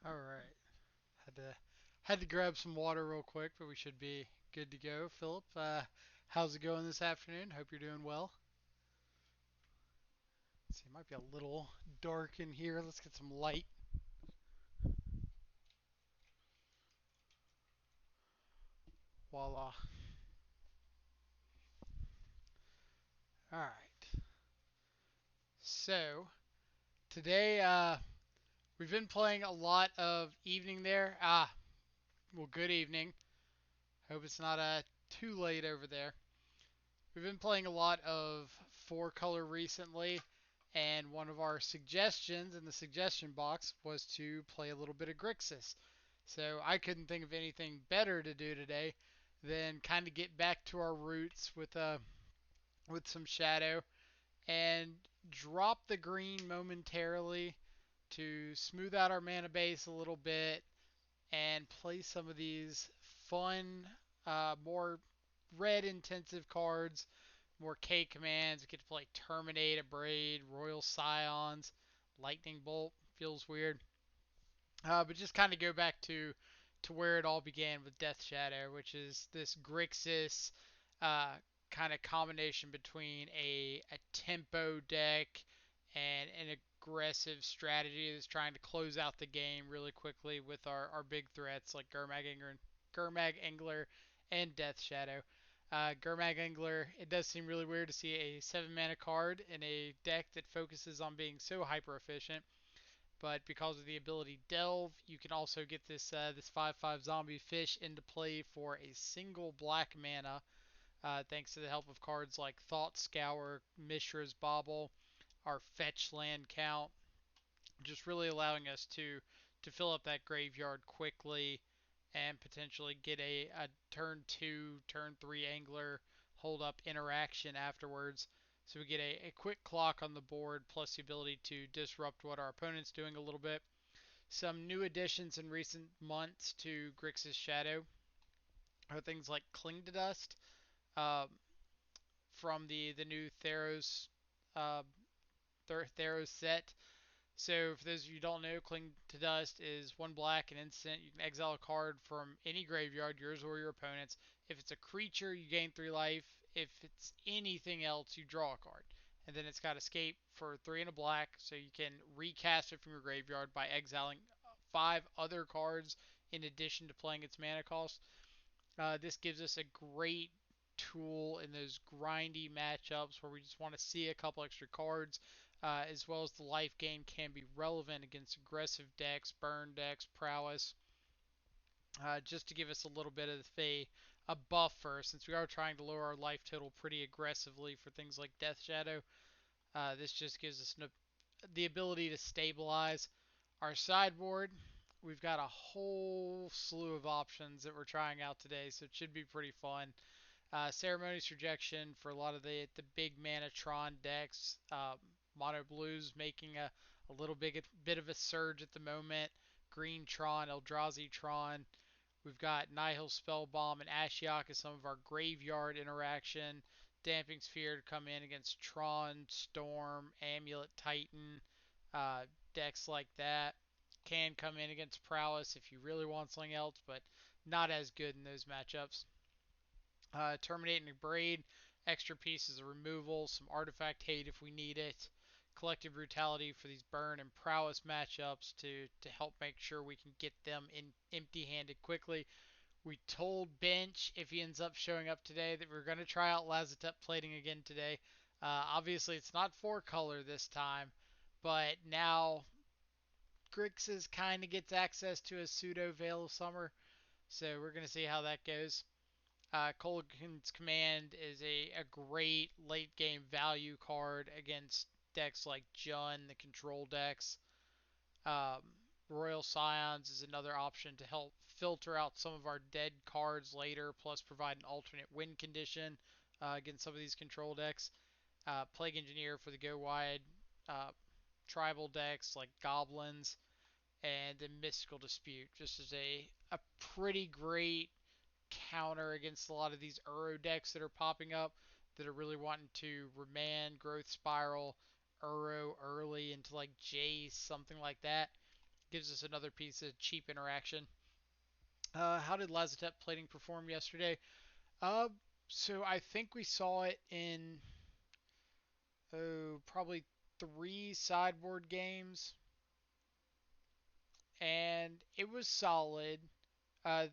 All right. Had to grab some water real quick, but we should be good to go. Philip, how's it going this afternoon? Hope you're doing well. Let's see, it might be a little dark in here. Let's get some light. Voila. All right. So today, we've been playing a lot of evening there. Well, good evening. Hope it's not too late over there. We've been playing a lot of four color recently, and one of our suggestions in the suggestion box was to play a little bit of Grixis. So I couldn't think of anything better to do today than kind of get back to our roots with some shadow and drop the green momentarily to smooth out our mana base a little bit and play some of these fun, more red intensive cards, more K commands. We get to play Terminate, Abrade, Royal Scions, Lightning Bolt. Feels weird. But just kind of go back to where it all began with Death Shadow, which is this Grixis uh, kind of combination between a tempo deck and an aggressive strategy that's trying to close out the game really quickly with our big threats like Gurmag Angler, and Death Shadow. Gurmag Angler, it does seem really weird to see a 7 mana card in a deck that focuses on being so hyper efficient, but because of the ability Delve, you can also get this 5/5 zombie fish into play for a single black mana, thanks to the help of cards like Thought Scour, Mishra's Bauble, our fetch land count, just really allowing us to fill up that graveyard quickly and potentially get a turn 2, turn 3 angler hold up interaction afterwards. So we get a quick clock on the board plus the ability to disrupt what our opponent's doing a little bit. Some new additions in recent months to Grixis Shadow are things like Cling to Dust, um, from the new uh, Theros set. So, for those of you who don't know, Cling to Dust is one black and instant. You can exile a card from any graveyard, yours or your opponent's. If it's a creature, you gain 3 life. If it's anything else, you draw a card. And then it's got escape for 3 and a black, so you can recast it from your graveyard by exiling 5 other cards in addition to playing its mana cost. This gives us a great tool in those grindy matchups where we just want to see a couple extra cards, as well as the life gain can be relevant against aggressive decks, burn decks, prowess, just to give us a little bit of a buffer since we are trying to lower our life total pretty aggressively for things like Death Shadow. This just gives us the ability to stabilize our sideboard. We've got a whole slew of options that we're trying out today, so it should be pretty fun. Ceremonious Rejection for a lot of the big mana Tron decks. Mono Blues making a little bit of a surge at the moment. Green Tron, Eldrazi Tron. We've got Nihil Spellbomb and Ashiok as some of our graveyard interaction. Damping Sphere to come in against Tron, Storm, Amulet Titan, decks like that. Can come in against Prowess if you really want something else, but not as good in those matchups. Terminate and Abrade, extra pieces of removal, some artifact hate if we need it. Collective Brutality for these burn and prowess matchups to help make sure we can get them in empty-handed quickly. We told Bench, if he ends up showing up today, that we're going to try out Lazotep plating again today. Obviously, it's not 4 color this time, but now Grixis kind of gets access to a pseudo Veil of Summer, so we're going to see how that goes. Kolaghan's Command is a great late game value card against decks like Jund, the control decks. Royal Scions is another option to help filter out some of our dead cards later, plus provide an alternate win condition against some of these control decks. Plague Engineer for the go wide tribal decks like Goblins, and then Mystical Dispute, just as a pretty great counter against a lot of these Uro decks that are popping up that are really wanting to remand, growth spiral, Uro early into like Jace, something like that. Gives us another piece of cheap interaction. How did Lazotep plating perform yesterday? Uh, so I think we saw it in probably three sideboard games, and it was solid. Uh,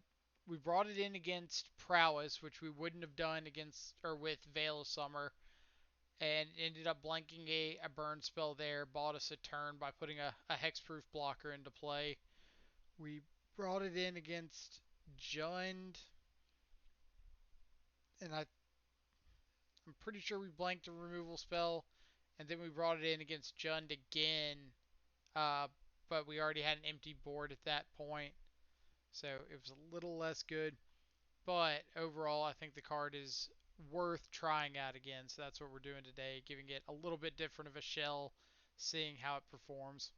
we brought it in against Prowess, which we wouldn't have done against or with Veil of Summer, and ended up blanking a burn spell there. Bought us a turn by putting a hexproof blocker into play. We brought it in against Jund, and I'm pretty sure we blanked a removal spell, and then we brought it in against Jund again, uh, but we already had an empty board at that point, so it was a little less good. But overall, I think the card is worth trying out again, so that's what we're doing today, giving it a little bit different of a shell, seeing how it performs.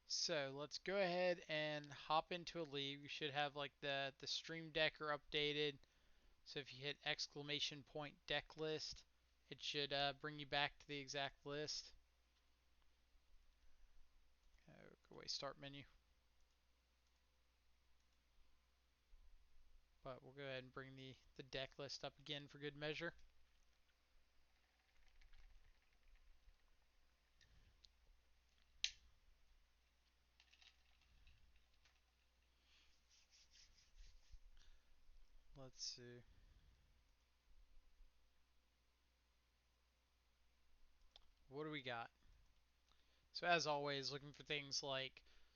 So let's go ahead and hop into a league. We should have like the stream decker updated. So if you hit exclamation point deck list, it should bring you back to the exact list. Go away, start menu. But we'll go ahead and bring the deck list up again for good measure. Let's see. What do we got? So as always, looking for things like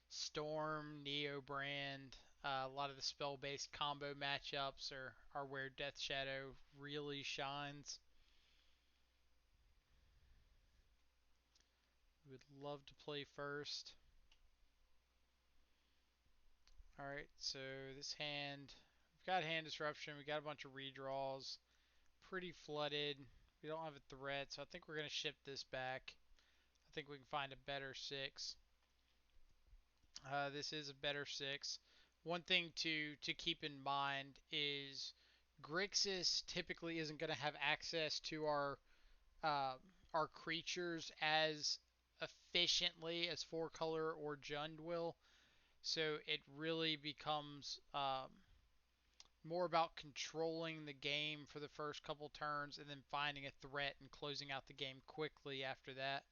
Storm, Neo Brand. A lot of the spell-based combo matchups are where Death Shadow really shines. We would love to play first. Alright, so this hand, we've got hand disruption, we got a bunch of redraws, pretty flooded. We don't have a threat, so I think we're going to ship this back. I think we can find a better 6. This is a better 6. One thing to keep in mind is Grixis typically isn't going to have access to uh, our creatures as efficiently as 4-color or Jund will. So it really becomes more about controlling the game for the first couple turns and then finding a threat and closing out the game quickly after that.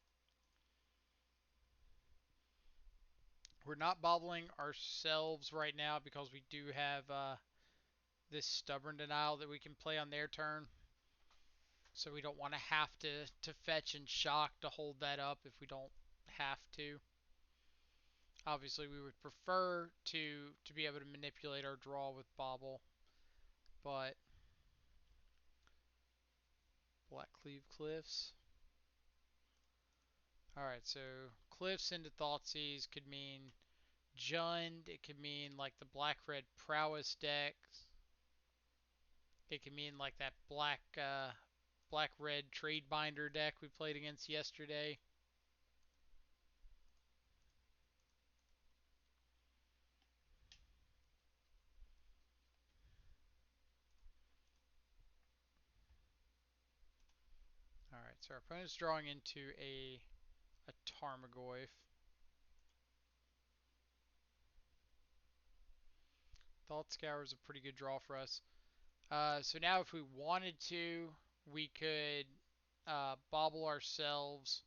We're not bobbling ourselves right now because we do have this stubborn denial that we can play on their turn. So we don't want to have to fetch and shock to hold that up if we don't have to. Obviously, we would prefer to be able to manipulate our draw with bobble, but Black Cleave Cliffs. Alright, so Cliffs into Thoughtseize could mean Jund. It could mean like the black-red Prowess decks. It could mean like that black-red Trade Binder deck we played against yesterday. Alright, so our opponent's drawing into a Tarmogoyf. Thought Scour is a pretty good draw for us. So now if we wanted to, we could bobble ourselves,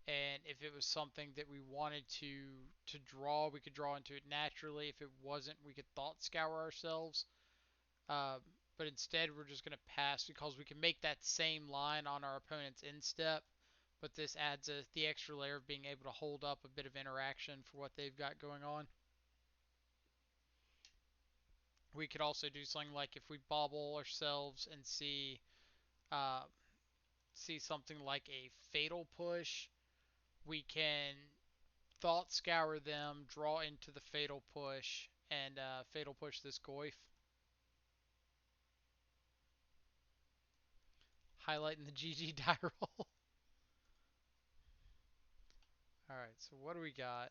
and if it was something that we wanted to draw, we could draw into it naturally. If it wasn't, we could Thought Scour ourselves. Uh, but instead, we're just going to pass because we can make that same line on our opponent's instep, but this adds the extra layer of being able to hold up a bit of interaction for what they've got going on. We could also do something like if we bobble ourselves and uh, see something like a fatal push, we can thought scour them, draw into the fatal push, and fatal push this Goyf. Highlighting the GG die roll. Alright, so what do we got?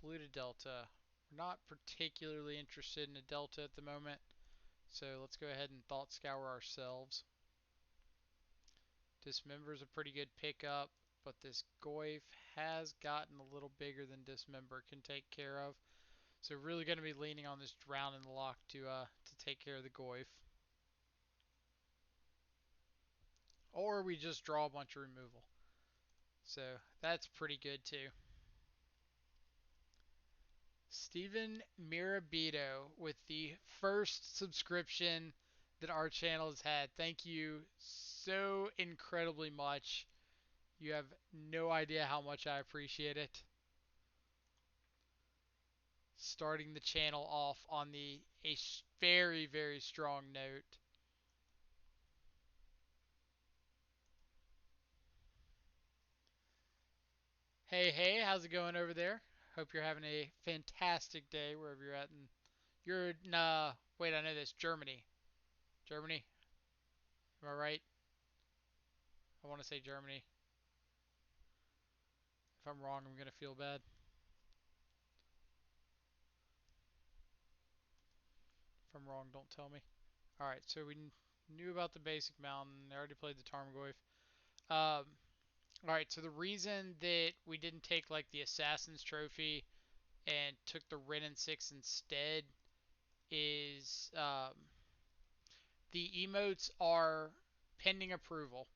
Polluted Delta. We're not particularly interested in a Delta at the moment, so let's go ahead and thought scour ourselves. Dismember is a pretty good pickup. but this Goyf has gotten a little bigger than Dismember can take care of. So really going to be leaning on this Drown in the Loch to take care of the Goyf. Or we just draw a bunch of removal. So that's pretty good too. Steven Mirabito with the first subscription that our channel has had. Thank you so incredibly much. You have no idea how much I appreciate it. Starting the channel off on a very, very strong note. Hey, hey, how's it going over there? Hope you're having a fantastic day wherever you're at. And you're in, wait, I know this, Germany. Germany? Am I right? I want to say Germany. If I'm wrong, I'm going to feel bad. If I'm wrong, don't tell me. Alright, so we knew about the basic mountain. I already played the Tarmogoyf. Alright, so the reason that we didn't take like the Assassin's Trophy and took the Ren and 6 instead is the emotes are pending approval.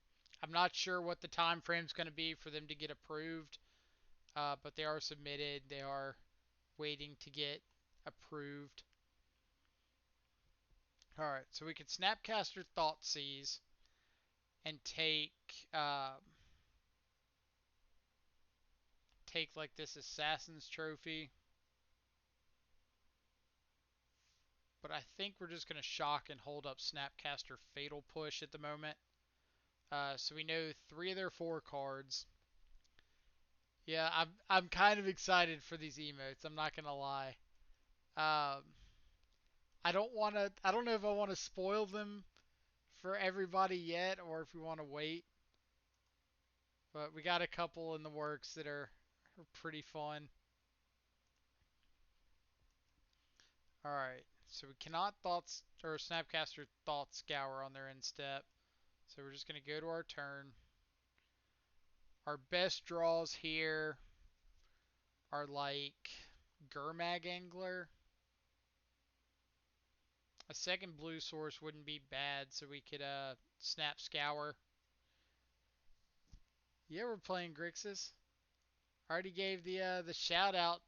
I'm not sure what the time frame is going to be for them to get approved, but they are submitted. They are waiting to get approved. All right, so we could Snapcaster Thoughtseize and take like this Assassin's Trophy, but I think we're just gonna shock and hold up Snapcaster Fatal Push at the moment. So we know 3 of their 4 cards. Yeah, I'm kind of excited for these emotes. I'm not gonna lie. Um, I don't wanna. I don't know if I want to spoil them for everybody yet, or if we want to wait. But we got a couple in the works that are pretty fun. All right, so we cannot thoughts or Snapcaster Thought Scour on their end step. So we're just gonna go to our turn. Our best draws here are like Gurmag Angler. A second blue source wouldn't be bad, so we could Snap Scour. Yeah, we're playing Grixis. I already gave the shout out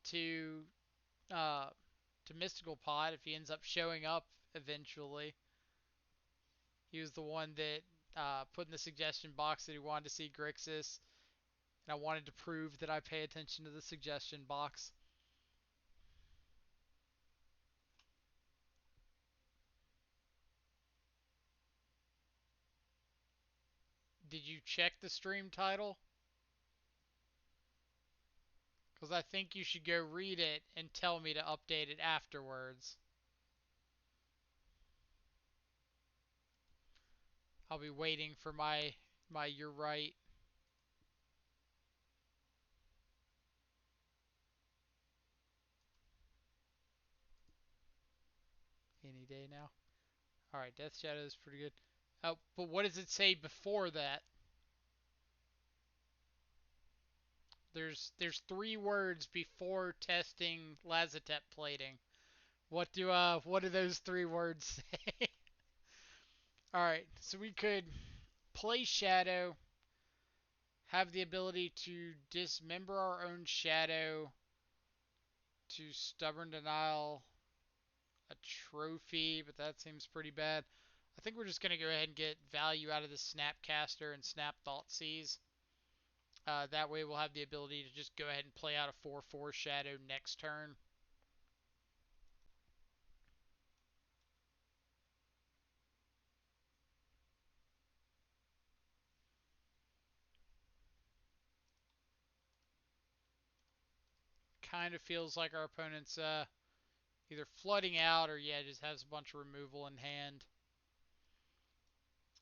uh, to Mystical Pod if he ends up showing up eventually. He was the one that put in the suggestion box that he wanted to see Grixis, and I wanted to prove that I pay attention to the suggestion box. Did you check the stream title? Because I think you should go read it and tell me to update it afterwards. I'll be waiting for my you're right any day now. All right, Death Shadow is pretty good. But what does it say before that? There's 3 words before testing Lazotep plating. What do those 3 words say? All right, so we could play Shadow, have the ability to dismember our own Shadow to Stubborn Denial a trophy, but that seems pretty bad. I think we're just going to go ahead and get value out of the Snapcaster and Snap Thoughtseize. That way we'll have the ability to just go ahead and play out a 4/4 Shadow next turn. Kind of feels like our opponent's either flooding out or, yeah, just has a bunch of removal in hand.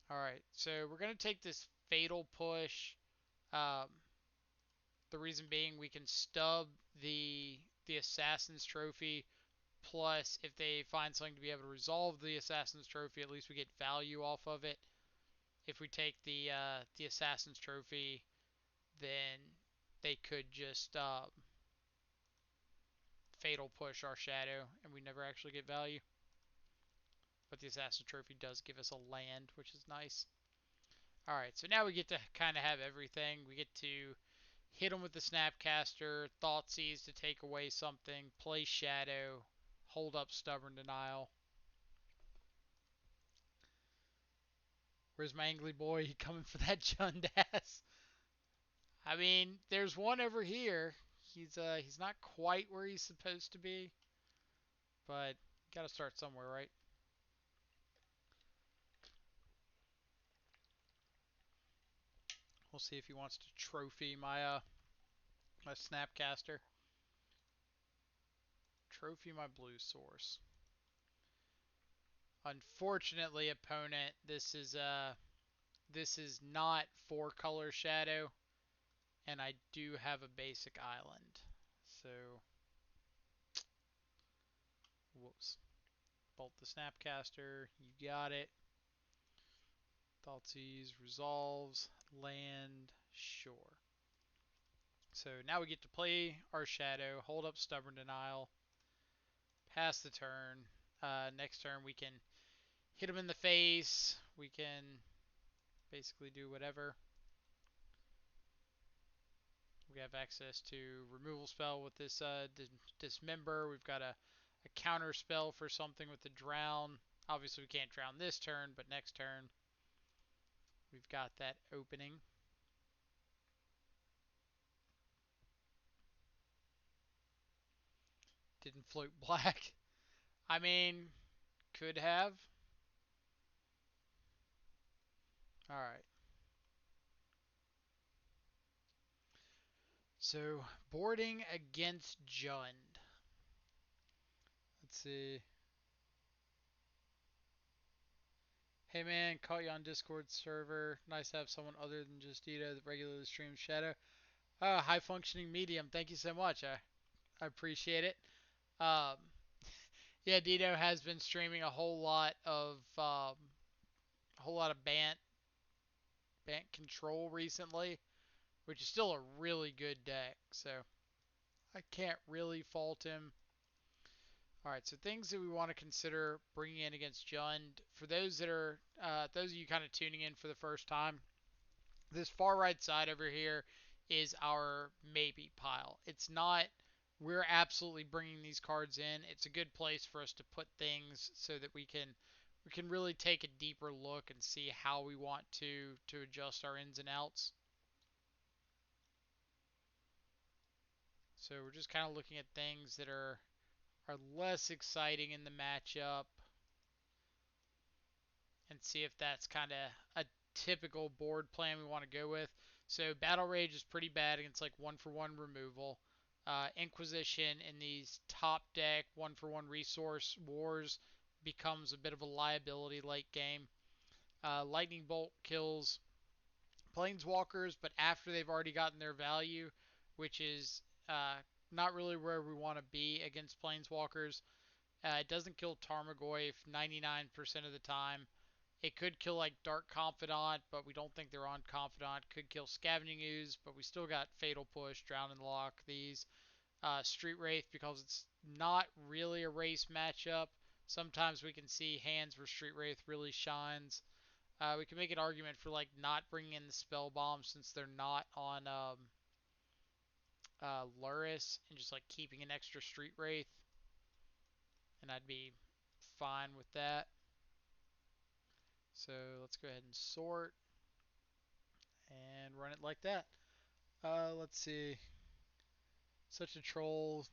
Alright, so we're going to take this Fatal Push. Um, the reason being we can stub the Assassin's Trophy. Plus, if they find something to be able to resolve the Assassin's Trophy, at least we get value off of it. If we take the Assassin's Trophy, then they could just fatal push our shadow, and we never actually get value. But the Assassin Trophy does give us a land, which is nice. Alright, so now we get to kind of have everything. We get to hit them with the Snapcaster, Thoughtseize to take away something, play Shadow, hold up Stubborn Denial. Where's my angry boy? He coming for that Jundas. I mean, there's one over here. He's not quite where he's supposed to be, but gotta start somewhere, right? We'll see if he wants to trophy my Snapcaster. Trophy my blue source. Unfortunately, opponent, this is not 4-color shadow, and I do have a basic island. So, whoops. Bolt the Snapcaster. You got it. Thoughtseize resolves land shore. So now we get to play our shadow, hold up Stubborn Denial, pass the turn. Next turn we can hit him in the face. We can basically do whatever. We have access to removal spell with this dismember. We've got a counter spell for something with the drown. Obviously we can't drown this turn, but next turn we've got that opening. Didn't float black. I mean, could have. Alright. So, boarding against Jund. Let's see. Hey man, caught you on Discord server. Nice to have someone other than just Dito that regularly streams Shadow. High functioning medium. Thank you so much. I appreciate it. Um, yeah, Dito has been streaming a whole lot of Bant control recently, which is still a really good deck. So I can't really fault him. All right, so things that we want to consider bringing in against Jund. For those of you kind of tuning in for the first time, this far right side over here is our maybe pile. It's not. We're absolutely bringing these cards in. It's a good place for us to put things so that we can really take a deeper look and see how we want to adjust our ins and outs. So we're just kind of looking at things that are less exciting in the matchup and see if that's kind of a typical board plan we want to go with. So Battle Rage is pretty bad against like 1-for-1 removal. Inquisition in these top deck 1-for-1 resource wars becomes a bit of a liability late game. Lightning Bolt kills Planeswalkers, but after they've already gotten their value, which is not really where we want to be against Planeswalkers. It doesn't kill Tarmogoyf 99% of the time. It could kill like Dark Confidant, but we don't think they're on Confidant. Could kill Scavenging Ooze, but we still got Fatal Push, Drown and Lock. These Street Wraith, because it's not really a race matchup. Sometimes we can see hands where Street Wraith really shines. We can make an argument for like not bringing in the Spell Bomb since they're not on Luris, and just like keeping an extra Street Wraith, and I'd be fine with that. So let's go ahead and sort and run it like that. Let's see. Such a troll.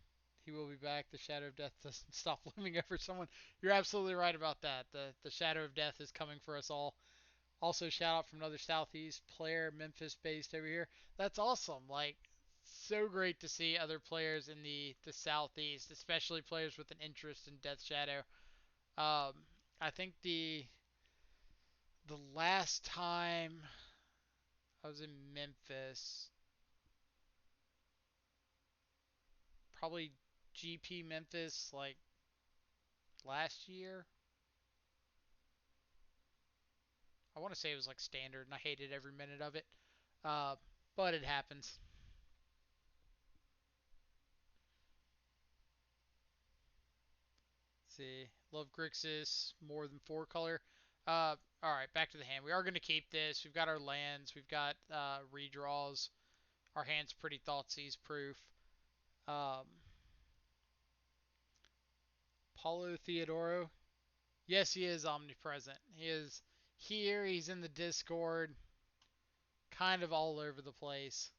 He will be back. The shadow of death doesn't stop looming over someone. You're absolutely right about that. The shadow of death is coming for us all. Also, shout out from another Southeast player, Memphis based over here. That's awesome. Like, so great to see other players in the Southeast, especially players with an interest in Death Shadow. I think the last time I was in Memphis, probably GP Memphis, like last year. I want to say it was like standard, and I hated every minute of it. Uh, but it happens. Let's see, love Grixis more than four color. All right, back to the hand. We are going to keep this. We've got our lands. We've got redraws. Our hand's pretty Thoughtseize proof. Um, Paulo Theodoro. Yes, he is omnipresent. He is here. He's in the Discord, kind of all over the place.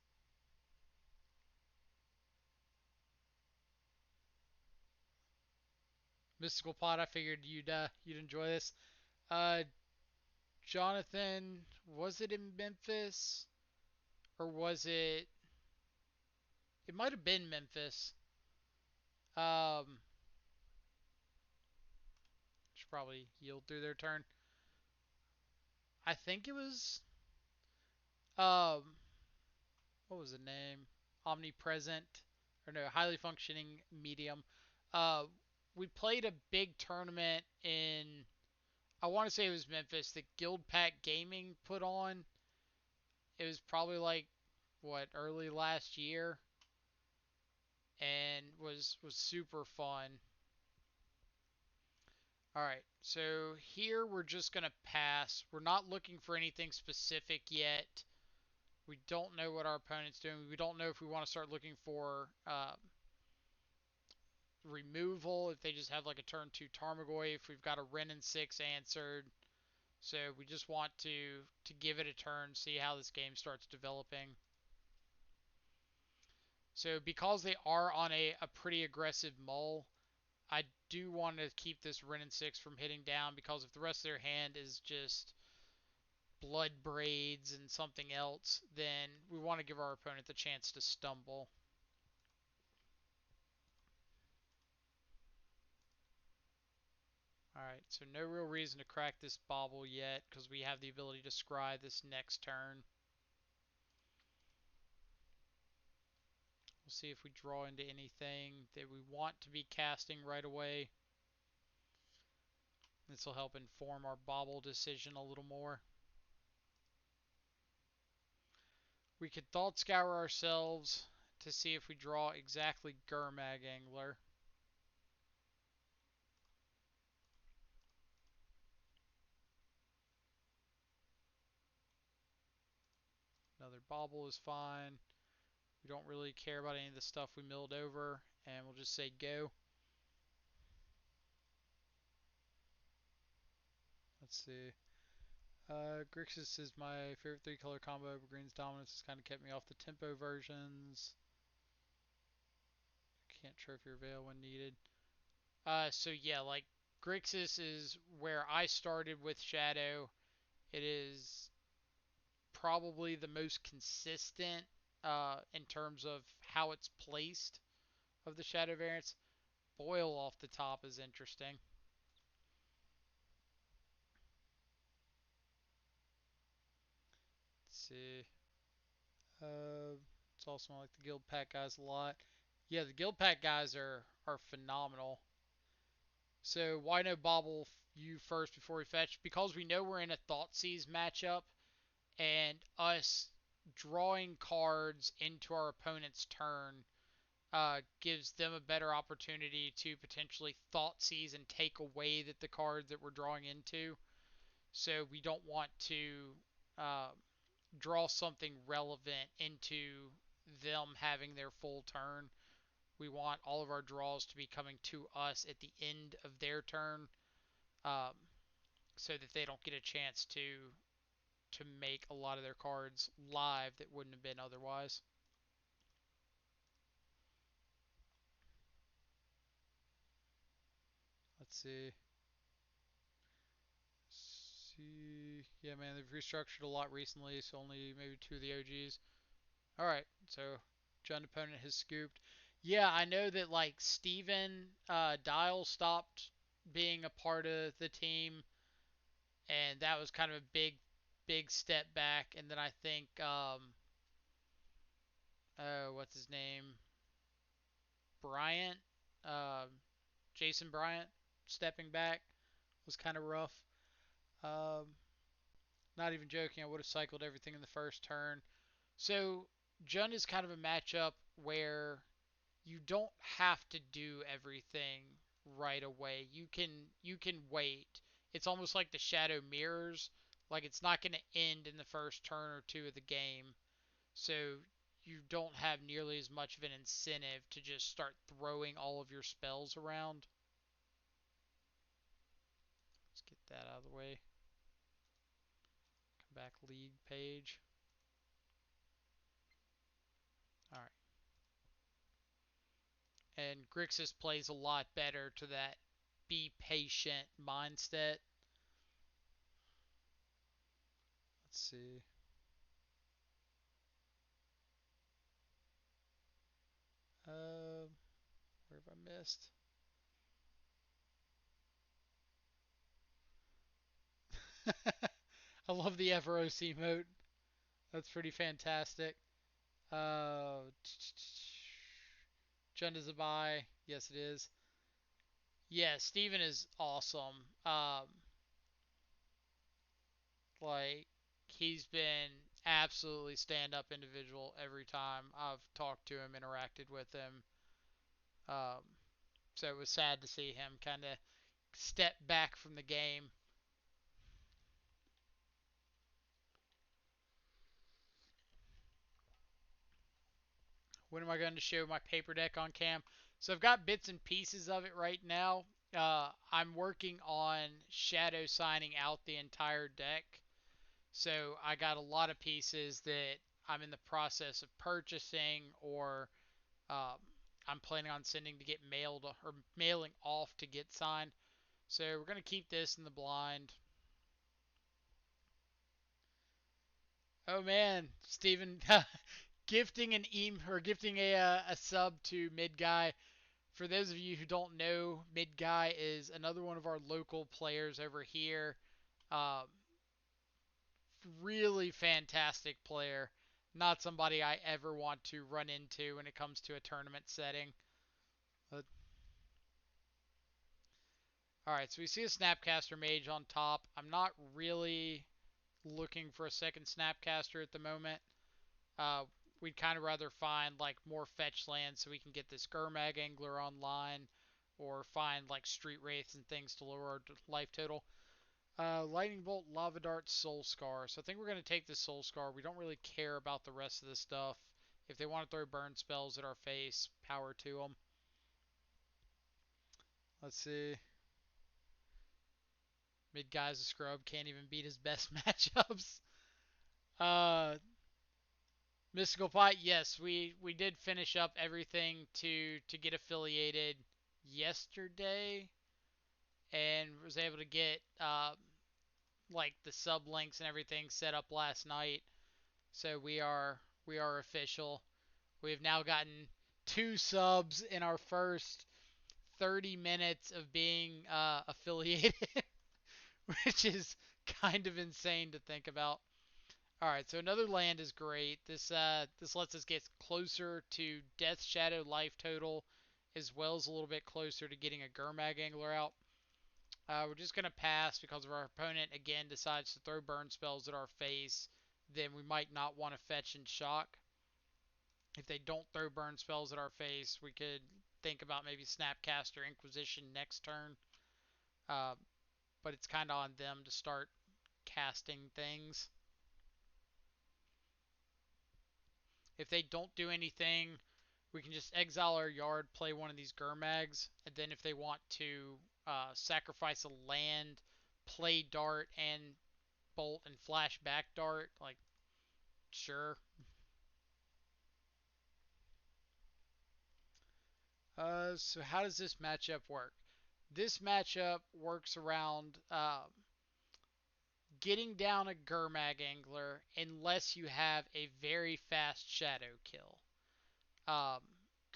Mystical Pot. I figured you'd enjoy this. Uh, Jonathan, was it in Memphis or was it? It might have been Memphis. Um, should probably yield through their turn. I think it was. Um, what was the name? Omnipresent, or no, highly functioning medium. Uh, we played a big tournament in. I want to say it was Memphis that Guild Pack Gaming put on. It was probably like what early last year, and was super fun. All right, so here we're just gonna pass. We're not looking for anything specific yet. We don't know what our opponent's doing. We don't know if we want to start looking for removal, if they just have like a turn two Tarmogoyf, if we've got a Wrenn and 6 answered. So we just want to give it a turn, see how this game starts developing. So because they are on a pretty aggressive mull, I do want to keep this Wrenn and 6 from hitting down, because if the rest of their hand is just blood braids and something else, then we want to give our opponent the chance to stumble. Alright, so no real reason to crack this bauble yet, because we have the ability to scry this next turn. We'll see if we draw into anything that we want to be casting right away. This will help inform our bauble decision a little more. We could Thought Scour ourselves to see if we draw exactly Gurmag Angler. Another bauble is fine. We don't really care about any of the stuff we milled over, and we'll just say go. Let's see. Grixis is my favorite three color combo, but Green's dominance has kind of kept me off the tempo versions. Can't trophy or veil when needed. So yeah, like Grixis is where I started with Shadow. It is probably the most consistent in terms of how it's placed of the Shadow variants. Boil off the top is interesting. Let's see. Uh, it's also like the Guild Pack guys a lot. Yeah, the Guild Pack guys are phenomenal. So why no bobble you first before we fetch? Because we know we're in a Thoughtseize matchup, and us drawing cards into our opponent's turn gives them a better opportunity to potentially Thoughtseize and take away the card that we're drawing into. So we don't want to uh, draw something relevant into them having their full turn. We want all of our draws to be coming to us at the end of their turn, um, so that they don't get a chance to make a lot of their cards live that wouldn't have been otherwise. Let's see. Yeah, man, they've restructured a lot recently, so only maybe two of the OGs. All right, so John opponent has scooped. Yeah, I know that like Steven Dial stopped being a part of the team, and that was kind of a big step back. And then I think oh, what's his name, Bryant, uh, Jason Bryant, stepping back was kind of rough. Um, Not even joking, I would have cycled everything in the first turn. So Jund is kind of a matchup where you don't have to do everything right away. You can wait. It's almost like the shadow mirrors. Like it's not going to end in the first turn or two of the game. So you don't have nearly as much of an incentive to just start throwing all of your spells around. Let's get that out of the way. Come back league page. All right. And Grixis plays a lot better to that be patient mindset. Let's see. Where have I missed? I love the Everos emote. That's pretty fantastic. Uh, Jenda's a buy. Yes, it is. Yeah, Steven is awesome. Like he's been absolutely stand-up individual every time I've talked to him, interacted with him. Um, so it was sad to see him kind of step back from the game. When am I going to show my paper deck on cam? So I've got bits and pieces of it right now. I'm working on shadow signing out the entire deck. So I got a lot of pieces that I'm in the process of purchasing or um, I'm planning on sending to get mailed or mailing off to get signed. So we're going to keep this in the blind. Oh man, Steven, gifting an or gifting a sub to Mid Guy. For those of you who don't know, Mid Guy is another one of our local players over here. Um, Really fantastic player. Not somebody I ever want to run into when it comes to a tournament setting. Uh, Alright, so we see a Snapcaster Mage on top. I'm not really looking for a second Snapcaster at the moment. Uh, we'd kind of rather find like more fetch lands so we can get this Gurmag Angler online or find like Street Wraiths and things to lower our life total. Lightning Bolt, Lava Dart, Soul Scar. So I think we're going to take this Soul Scar. We don't really care about the rest of the stuff. If they want to throw burn spells at our face, power to them. Let's see. Mid guy's a scrub. Can't even beat his best matchups. Uh, Mystical Pot. Yes, we did finish up everything to get affiliated yesterday, and was able to get like the sub links and everything set up last night. So we are official. We have now gotten 2 subs in our first 30 minutes of being affiliated, which is kind of insane to think about. All right, so another land is great. This lets us get closer to Death Shadow life total, as well as a little bit closer to getting a Gurmag Angler out. We're just gonna pass because if our opponent again decides to throw burn spells at our face, then we might not want to fetch and shock. If they don't throw burn spells at our face, we could think about maybe Snapcaster Inquisition next turn. Uh, but it's kind of on them to start casting things. If they don't do anything, we can just exile our yard, play one of these Gurmags, and then if they want to sacrifice a land, play Dart and Bolt and flash back Dart, like, sure. So how does this matchup work? This matchup works around getting down a Gurmag Angler unless you have a very fast Shadow kill.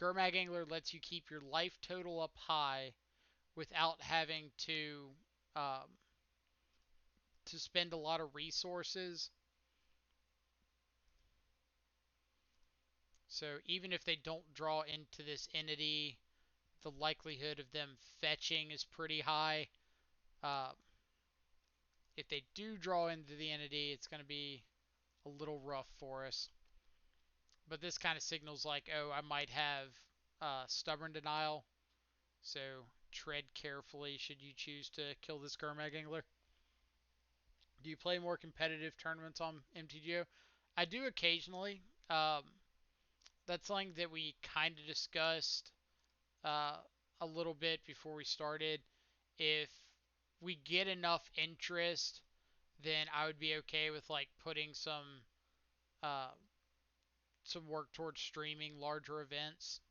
Gurmag Angler lets you keep your life total up high without having um, to spend a lot of resources. So even if they don't draw into this entity, the likelihood of them fetching is pretty high. Uh, if they do draw into the entity, it's going to be a little rough for us. But this kind of signals like, oh, I might have stubborn denial, so tread carefully should you choose to kill this Gurmag Angler. Do you play more competitive tournaments on MTGO? I do occasionally. That's something that we kind of discussed uh, a little bit before we started. If we get enough interest, then I would be okay with like putting uh, some work towards streaming larger events.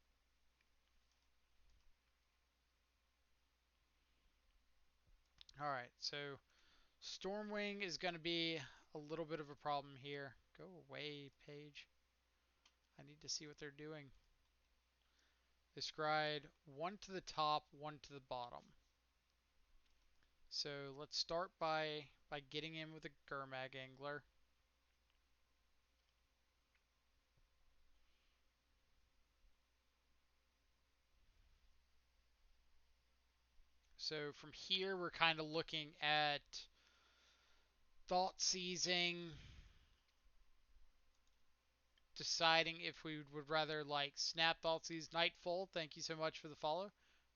All right, so Stormwing is going to be a little bit of a problem here. Go away, page. I need to see what they're doing. They scried one to the top, one to the bottom. So let's start by getting in with a Gurmag Angler. So from here, we're kind of looking at thought seizing, deciding if we would rather like snap Thoughtseize Nightfall. Thank you so much for the follow.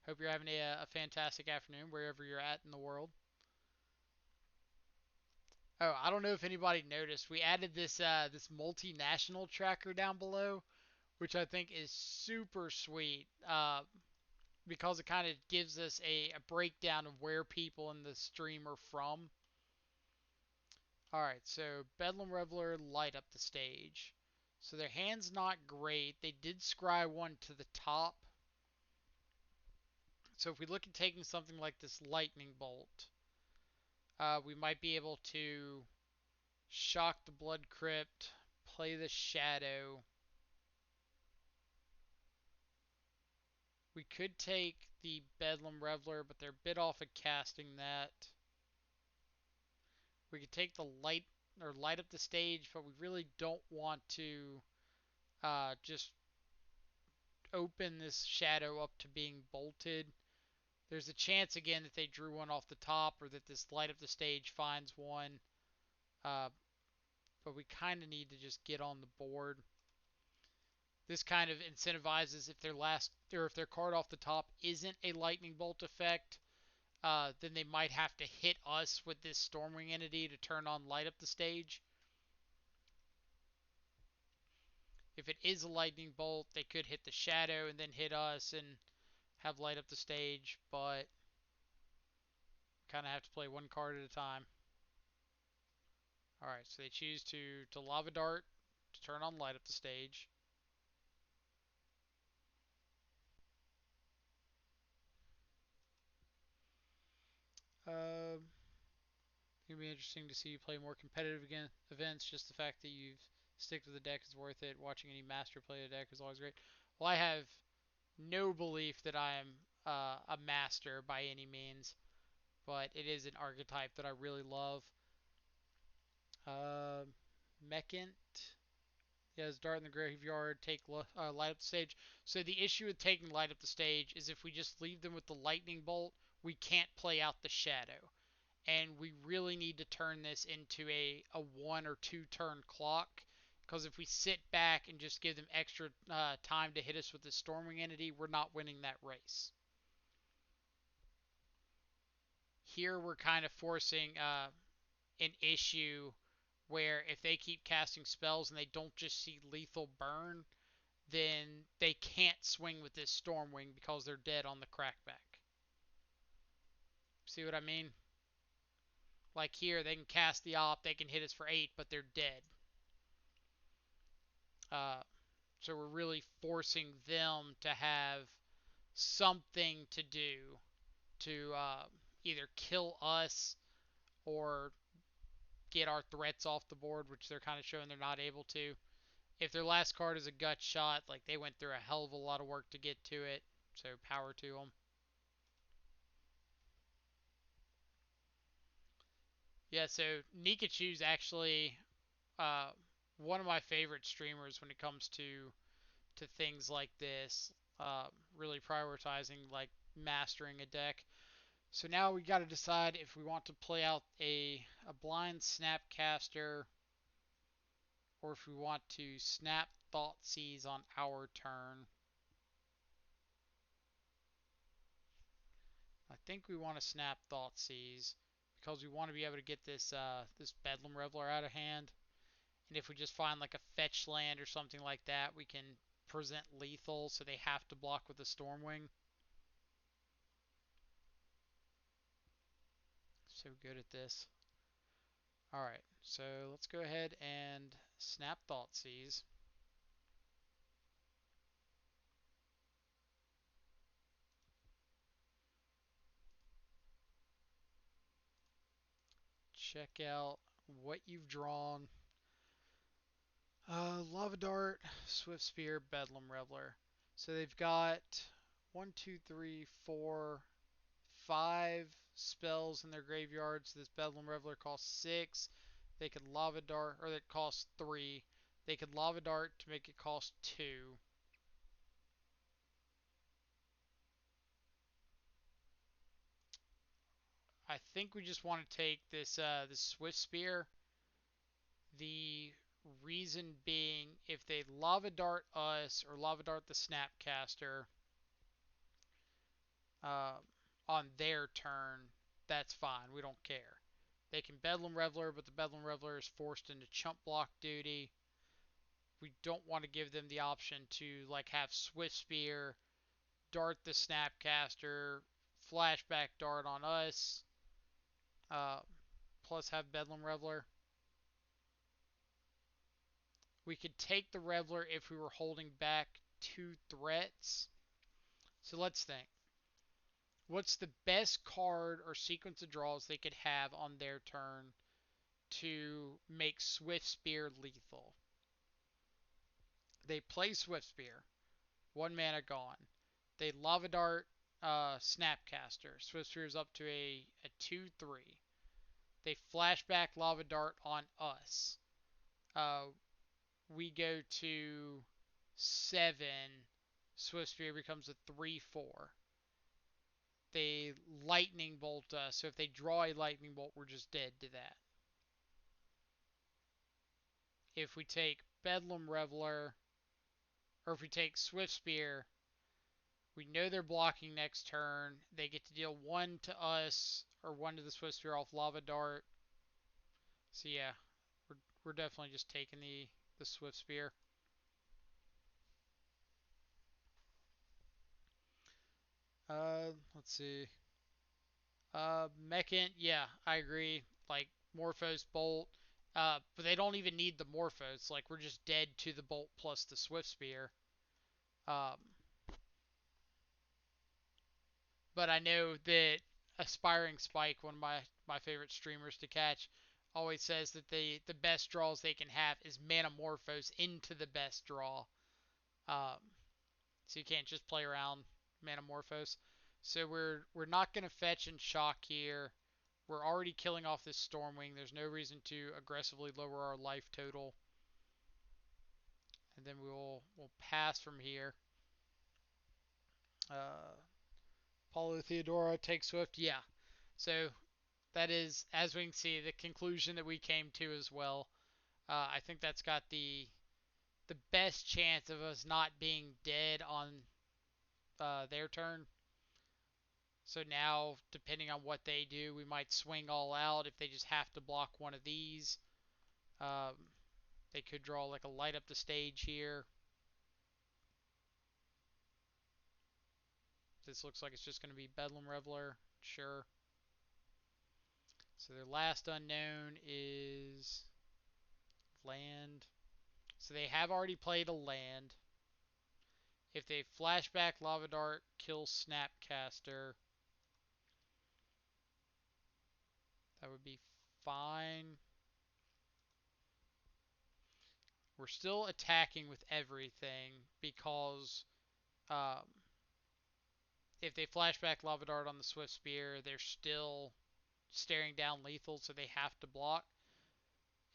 Hope you're having a fantastic afternoon wherever you're at in the world. Oh, I don't know if anybody noticed. We added this multinational tracker down below, which I think is super sweet because it kind of gives us a breakdown of where people in the stream are from. All right, so Bedlam Reveler light up the stage. So their hand's not great. They did scry one to the top. So if we look at taking something like this Lightning Bolt, we might be able to shock the Blood Crypt, play the Shadow. We could take the Bedlam Reveler, but they're a bit off at casting that. We could take the light up the stage, but we really don't want to just open this Shadow up to being bolted. There's a chance again that they drew one off the top or that this light up the stage finds one. Uh, but we kind of need to just get on the board. This kind of incentivizes if their last or if their card off the top isn't a lightning bolt effect, then they might have to hit us with this Stormwing entity to turn on light up the stage. If it is a lightning bolt, they could hit the shadow and then hit us and have light up the stage, but kind of have to play one card at a time. All right, so they choose to Lava Dart to turn on light up the stage. It'll be interesting to see you play more competitive events. Just the fact that you've stick to the deck is worth it. Watching any master play a deck is always great. Well, I have no belief that I am a master by any means, but it is an archetype that I really love. Uh, Mechant. Yes, Dart in the Graveyard, take light up the stage. So the issue with taking light up the stage is if we just leave them with the lightning bolt, we can't play out the shadow. And we really need to turn this into a 1 or 2 turn clock. Because if we sit back and just give them extra time to hit us with the Stormwing entity, we're not winning that race. Here we're kind of forcing an issue where if they keep casting spells and they don't just see lethal burn, then they can't swing with this Stormwing because they're dead on the crackback. See what I mean? Like here, they can cast the op, they can hit us for 8, but they're dead. Uh, so we're really forcing them to have something to do to either kill us or get our threats off the board, which they're kind of showing they're not able to. If their last card is a gut shot, like they went through a hell of a lot of work to get to it, so power to them. Yeah, so Nikachu's actually uh, one of my favorite streamers when it comes to things like this. Really prioritizing like mastering a deck. So now we got to decide if we want to play out a blind snapcaster or if we want to snap Thought Seize on our turn. I think we want to snap Thought Seize because we want to be able to get this Bedlam Reveler out of hand. And if we just find like a fetch land or something like that, we can present lethal so they have to block with the Stormwing. So good at this. Alright, so let's go ahead and snap Thoughtseize. Check out what you've drawn. Lava Dart, Swift Spear, Bedlam Reveler. So they've got 5 spells in their graveyards. This Bedlam Reveler costs 6. They could Lava Dart, or that costs 3. They could Lava Dart to make it cost 2. I think we just want to take this Swift Spear. The reason being, if they Lava Dart us or Lava Dart the Snapcaster uh, on their turn, that's fine. We don't care. They can Bedlam Reveler, but the Bedlam Reveler is forced into chump block duty. We don't want to give them the option to like have Swift Spear, Dart the Snapcaster, Flashback Dart on us, uh, plus have Bedlam Reveler. We could take the Reveler if we were holding back 2 threats. So let's think. What's the best card or sequence of draws they could have on their turn to make Swift Spear lethal? They play Swift Spear. 1 mana gone. They Lava Dart Snapcaster. Swift Spear is up to a 2/3. They flashback Lava Dart on us. Uh, we go to 7. Swift Spear becomes a 3/4. They lightning bolt us. So if they draw a lightning bolt, we're just dead to that. If we take Bedlam Reveler, or if we take Swift Spear, we know they're blocking next turn. They get to deal 1 to us, or 1 to the Swift Spear off Lava Dart. So yeah, we're definitely just taking the Swift Spear. Let's see. Mechant, yeah, I agree. Like Morphos Bolt, but they don't even need the Morphos. Like we're just dead to the Bolt plus the Swift Spear. Um, but I know that Aspiring Spike, one of my favorite streamers to catch, always says that the best draws they can have is Manamorphose into the best draw. Um, so you can't just play around Manamorphose. So we're not going to fetch and shock here. We're already killing off this Stormwing. There's no reason to aggressively lower our life total. And then we'll pass from here. Uh, Paulo Theodora takes Swift. Yeah. So that is, as we can see, the conclusion that we came to as well. I think that's got the best chance of us not being dead on their turn. So now, depending on what they do, we might swing all out if they just have to block one of these. Um, they could draw like a light up the stage here. This looks like it's just going to be Bedlam Reveler. Sure. So their last unknown is land. So they have already played a land. If they flashback Lava Dart, kill Snapcaster, that would be fine. We're still attacking with everything because um, if they flashback Lava Dart on the Swift Spear, they're still staring down lethal, so they have to block.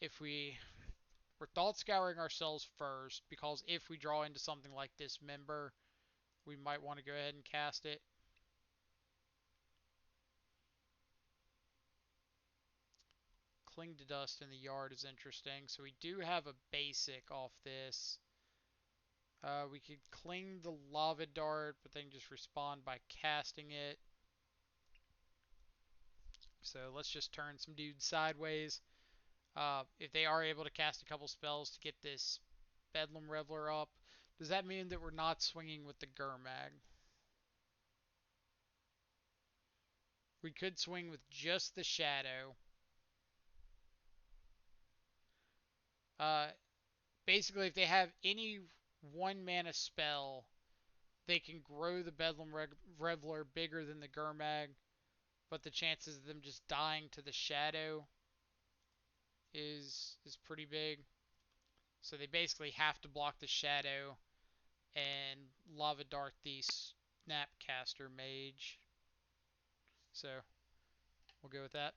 If we're thought scouring ourselves first, because if we draw into something like Dismember, we might want to go ahead and cast it. Cling to Dust in the yard is interesting. So we do have a basic off this. We could cling the Lava Dart, but then just respond by casting it. So let's just turn some dudes sideways. If they are able to cast a couple spells to get this Bedlam Reveler up, does that mean that we're not swinging with the Gurmag? We could swing with just the Shadow. Uh, Basically, if they have any 1 mana spell, they can grow the Bedlam Reveler bigger than the Gurmag, but the chances of them just dying to the Shadow is pretty big. So they basically have to block the Shadow and Lava Dart the Snapcaster Mage. So we'll go with that.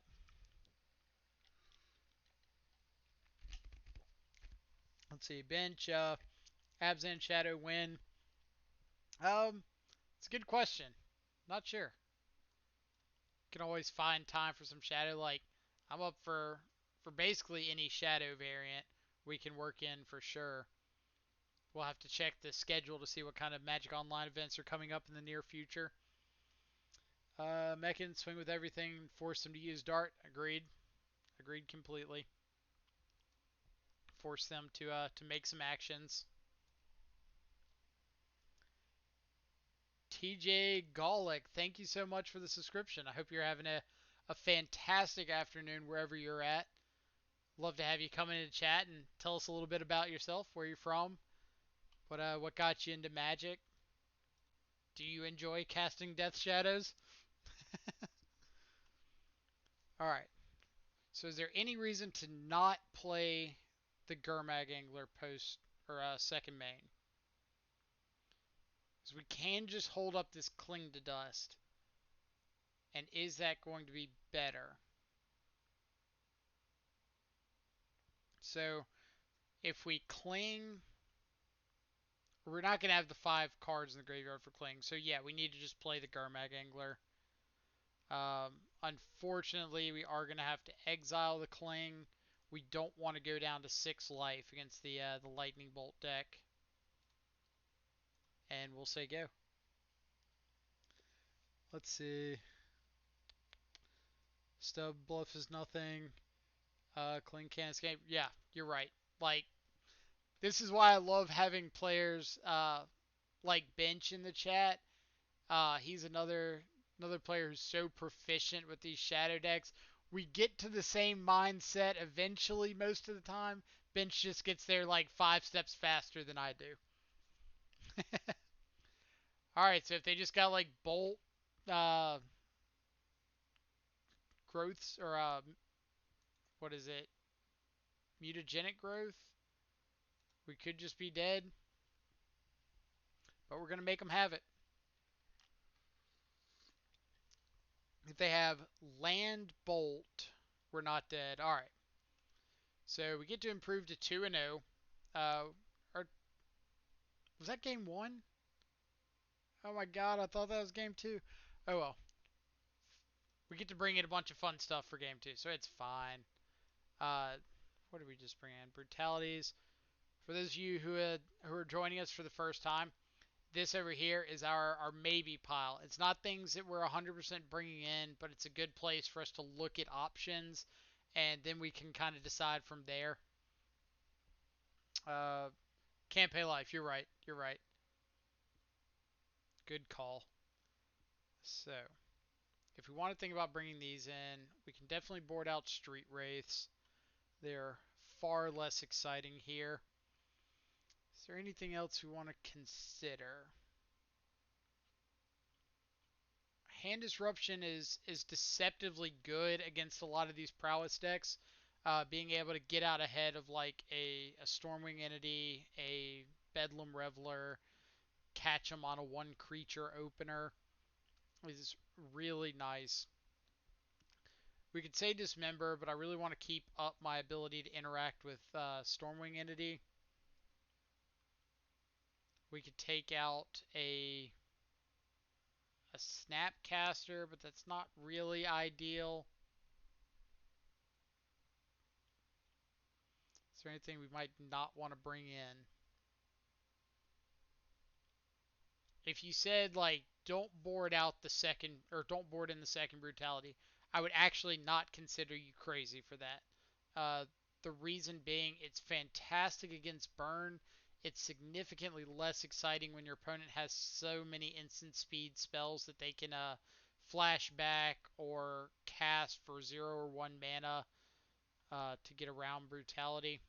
Let's see. Bench. Abzan Shadow win. It's a good question. Not sure. Can always find time for some Shadow. Like I'm up for basically any Shadow variant we can work in for sure. We'll have to check the schedule to see what kind of Magic Online events are coming up in the near future. Mechan swing with everything, force them to use Dart. Agreed. Agreed completely. Force them to make some actions. TJ Golick, thank you so much for the subscription. I hope you're having a fantastic afternoon wherever you're at. Love to have you come in and chat and tell us a little bit about yourself, where you're from, what got you into Magic. Do you enjoy casting Death Shadows? All right. So is there any reason to not play the Gurmag Angler post or second main? Because we can just hold up this Cling to Dust. And is that going to be better? So if we cling, we're not going to have the 5 cards in the graveyard for cling. So yeah, we need to just play the Gurmag Angler. Unfortunately, we are going to have to exile the cling. We don't want to go down to 6 life against the Lightning Bolt deck. And we'll say go. Let's see. Stub bluff is nothing. Cling can't escape. Yeah, you're right. Like, this is why I love having players like Bench in the chat. He's another player who's so proficient with these shadow decks. We get to the same mindset eventually most of the time. Bench just gets there like 5 steps faster than I do. Alright, so if they just got like bolt uh, growths or what is it? Mutagenic growth, we could just be dead. But we're gonna make them have it. If they have land bolt, we're not dead. Alright. So we get to improve to 2-0. Or was that game 1? Oh my god, I thought that was game 2. Oh well. We get to bring in a bunch of fun stuff for game 2, so it's fine. Uh, what did we just bring in? Brutalities. For those of you who are joining us for the first time, this over here is our maybe pile. It's not things that we're 100% bringing in, but it's a good place for us to look at options, and then we can kind of decide from there. Uh, Can't pay life. You're right. You're right. Good call. So, if we want to think about bringing these in, we can definitely board out Street Wraiths. They're far less exciting here. Is there anything else we want to consider? Hand Disruption is deceptively good against a lot of these prowess decks. Being able to get out ahead of like a Stormwing Entity, a Bedlam Reveler, catch them on a 1 creature opener is really nice. We could say Dismember, but I really want to keep up my ability to interact with Stormwing Entity. We could take out a Snapcaster, but that's not really ideal. Is there anything we might not want to bring in? If you said like don't board out the second or don't board in the second brutality, I would actually not consider you crazy for that. Uh, the reason being, it's fantastic against burn. It's significantly less exciting when your opponent has so many instant speed spells that they can flash back or cast for 0 or 1 mana to get around brutality.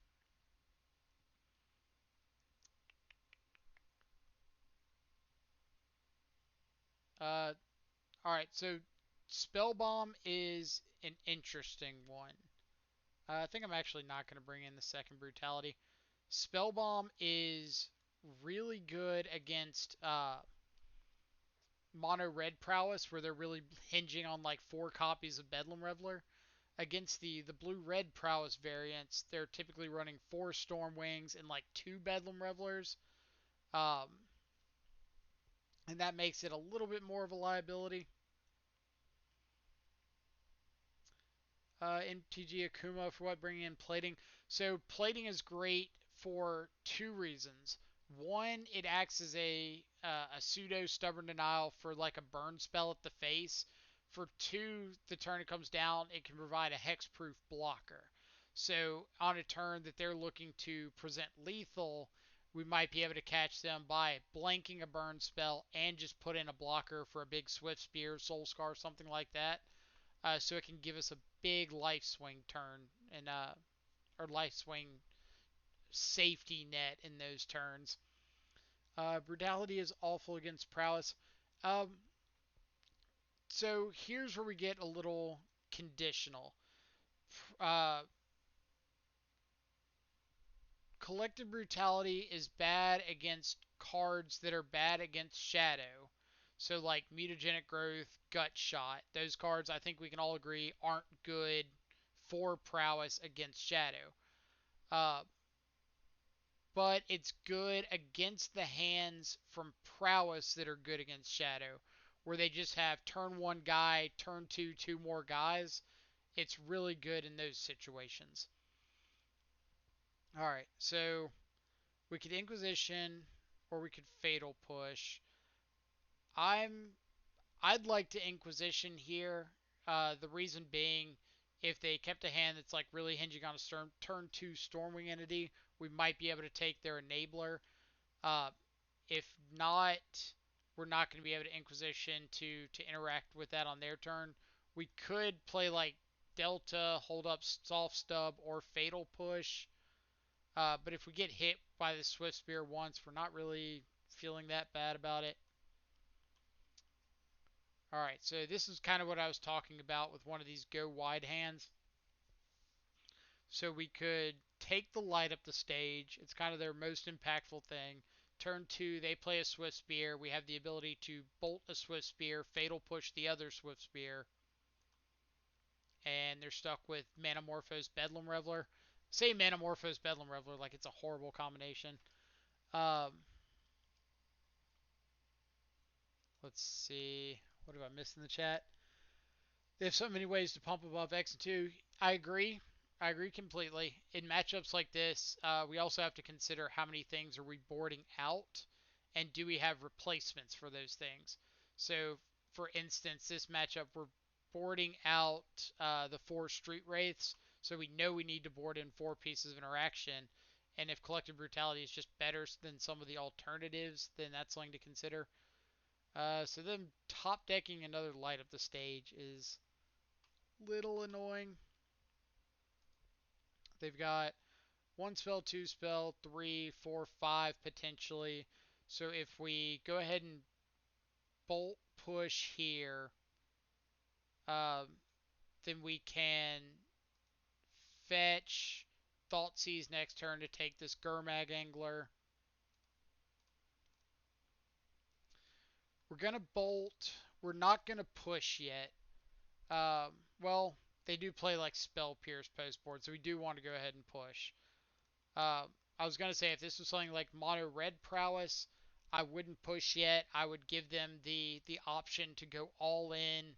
Uh, all right, so spell bomb is an interesting one. I think I'm actually not going to bring in the second brutality. Spell bomb is really good against mono red prowess, where they're really hinging on like 4 copies of Bedlam Reveler. Against the blue red prowess variants, they're typically running 4 Stormwings and like 2 Bedlam Revelers, um, and that makes it a little bit more of a liability. MTG Akuma for what, bringing in plating. So plating is great for 2 reasons. One, it acts as a pseudo stubborn denial for like a burn spell at the face. For two, the turn it comes down, it can provide a hexproof blocker. So on a turn that they're looking to present lethal, we might be able to catch them by blanking a burn spell and just put in a blocker for a big Swift Spear, Soul Scar, something like that. So it can give us a big life swing turn and or life swing safety net in those turns. Brutality is awful against prowess. Um, so here's where we get a little conditional. Uh, Collective brutality is bad against cards that are bad against shadow. So like mutagenic growth, gut shot. Those cards I think we can all agree aren't good for prowess against shadow. Uh, but it's good against the hands from prowess that are good against shadow, where they just have turn one guy, turn two, 2 more guys. It's really good in those situations. All right, so we could Inquisition or we could Fatal Push. I'm I'd like to Inquisition here. The reason being, if they kept a hand that's like really hinging on a turn two Stormwing entity, we might be able to take their enabler. Uh, If not, we're not going to be able to Inquisition to interact with that on their turn. We could play like Delta, hold up Soft Stub, or Fatal Push. But if we get hit by the Swift Spear once, we're not really feeling that bad about it. Alright, so this is kind of what I was talking about with one of these go wide hands. So we could take the light up the stage. It's kind of their most impactful thing. Turn two, they play a Swift Spear. We have the ability to bolt a Swift Spear, Fatal Push the other Swift Spear, and they're stuck with Manamorphose Bedlam Reveler. Say Manamorphose Bedlam Reveler like it's a horrible combination. Um, let's see. What have I missed in the chat? They have so many ways to pump above X and 2. I agree. I agree completely. In matchups like this, we also have to consider how many things are we boarding out, and do we have replacements for those things. So, for instance, this matchup, we're boarding out the 4 Street Wraiths, so we know we need to board in 4 pieces of interaction. And if Collective Brutality is just better than some of the alternatives, then that's something to consider. So them top decking another light up the stage is little annoying. They've got 1 spell, 2 spell, 3, 4, 5 potentially. So if we go ahead and bolt push here, um, then we can fetch Thoughtseize next turn to take this Gurmag Angler. We're going to bolt. We're not going to push yet. Well, they do play like Spell Pierce post board, so we do want to go ahead and push. I was gonna say if this was something like mono red prowess, I wouldn't push yet. I would give them the option to go all in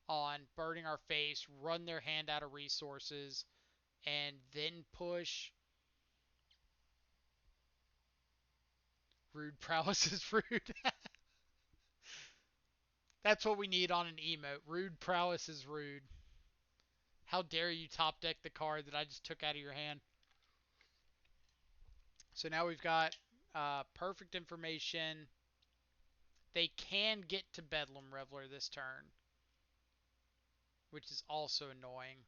on burning our face, run their hand out of resources, and then push. Rude prowess is rude. That's what we need on an emote. Rude prowess is rude. How dare you top deck the card that I just took out of your hand? So now we've got perfect information. They can get to Bedlam Reveler this turn, which is also annoying.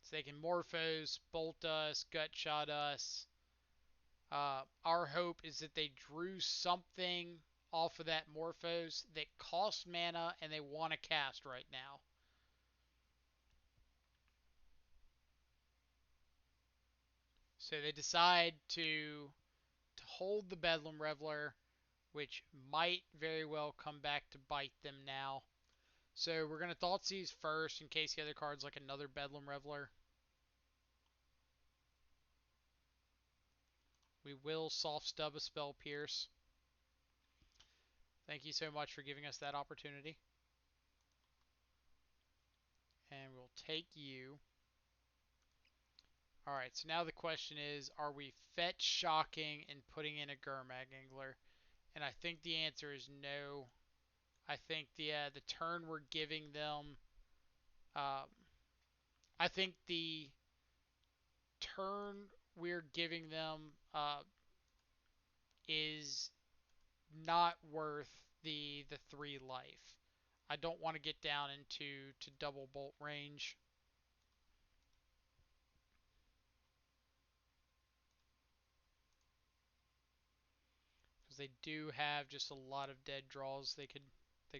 So they can Morphos, Bolt us, Gut Shot us. Our hope is that they drew something off of that Morphos that costs mana and they want to cast right now. So they decide to hold the Bedlam Reveler, which might very well come back to bite them now. So we're going to Thoughtseize first in case the other card's like another Bedlam Reveler. We will Soft Stub a Spell Pierce. Thank you so much for giving us that opportunity. And we'll take you. Alright, so now the question is, are we fetch shocking and putting in a Gurmag Angler? And I think the answer is no. I think the turn we're giving them, um, I think the turn we're giving them is not worth the 3 life. I don't want to get down into double bolt range. Because they do have just a lot of dead draws they could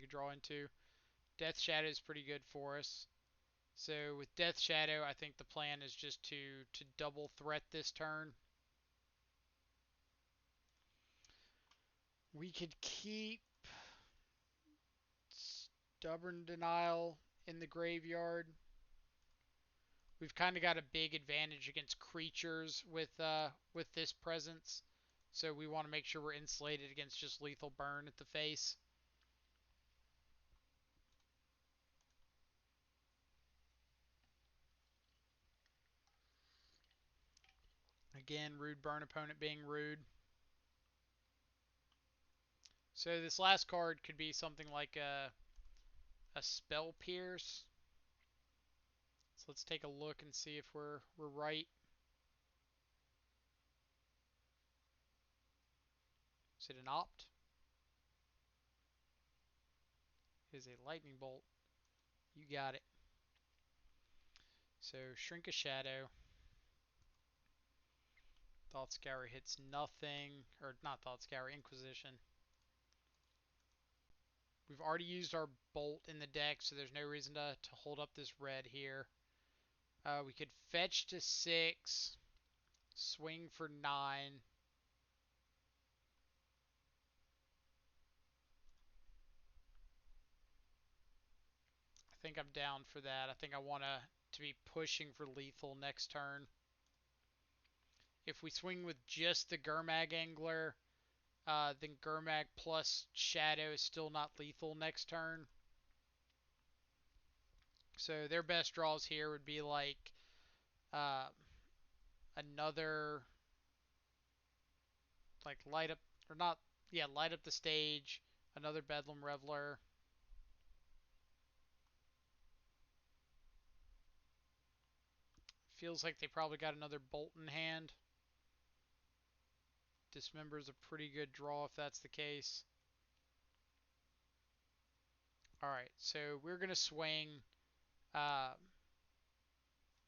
draw into. Death Shadow is pretty good for us. So with Death Shadow, I think the plan is just to double threat this turn. We could keep Stubborn Denial in the graveyard. We've kind of got a big advantage against creatures with this presence, so we want to make sure we're insulated against just lethal burn at the face. Again, rude burn opponent being rude. So this last card could be something like a Spell Pierce. So let's take a look and see if we're right. Is it an Opt? It is a Lightning Bolt. You got it. So Shrink a Shadow. Thought Scour hits nothing, or not Thought Scour, Inquisition. We've already used our Bolt in the deck, so there's no reason to hold up this red here. We could fetch to 6, swing for 9. I think I'm down for that. I think I want to be pushing for lethal next turn. If we swing with just the Gurmag Angler, then Gurmag plus Shadow is still not lethal next turn. So their best draws here would be like uh, another, like light up, or not, yeah, light up the stage, another Bedlam Reveler. Feels like they probably got another Bolt in hand. Dismember is a pretty good draw if that's the case. Alright, so we're going to swing, uh,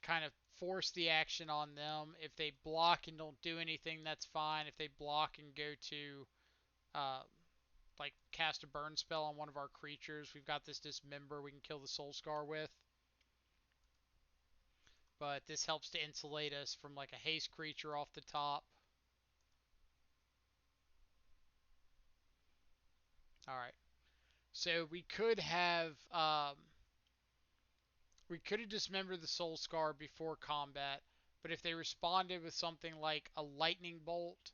kind of force the action on them. If they block and don't do anything, that's fine. If they block and go to, uh, like, cast a burn spell on one of our creatures, we've got this Dismember we can kill the Soul Scar with. But this helps to insulate us from, like, a haste creature off the top. Alright. So we could have dismembered the Soul Scar before combat, but if they responded with something like a Lightning Bolt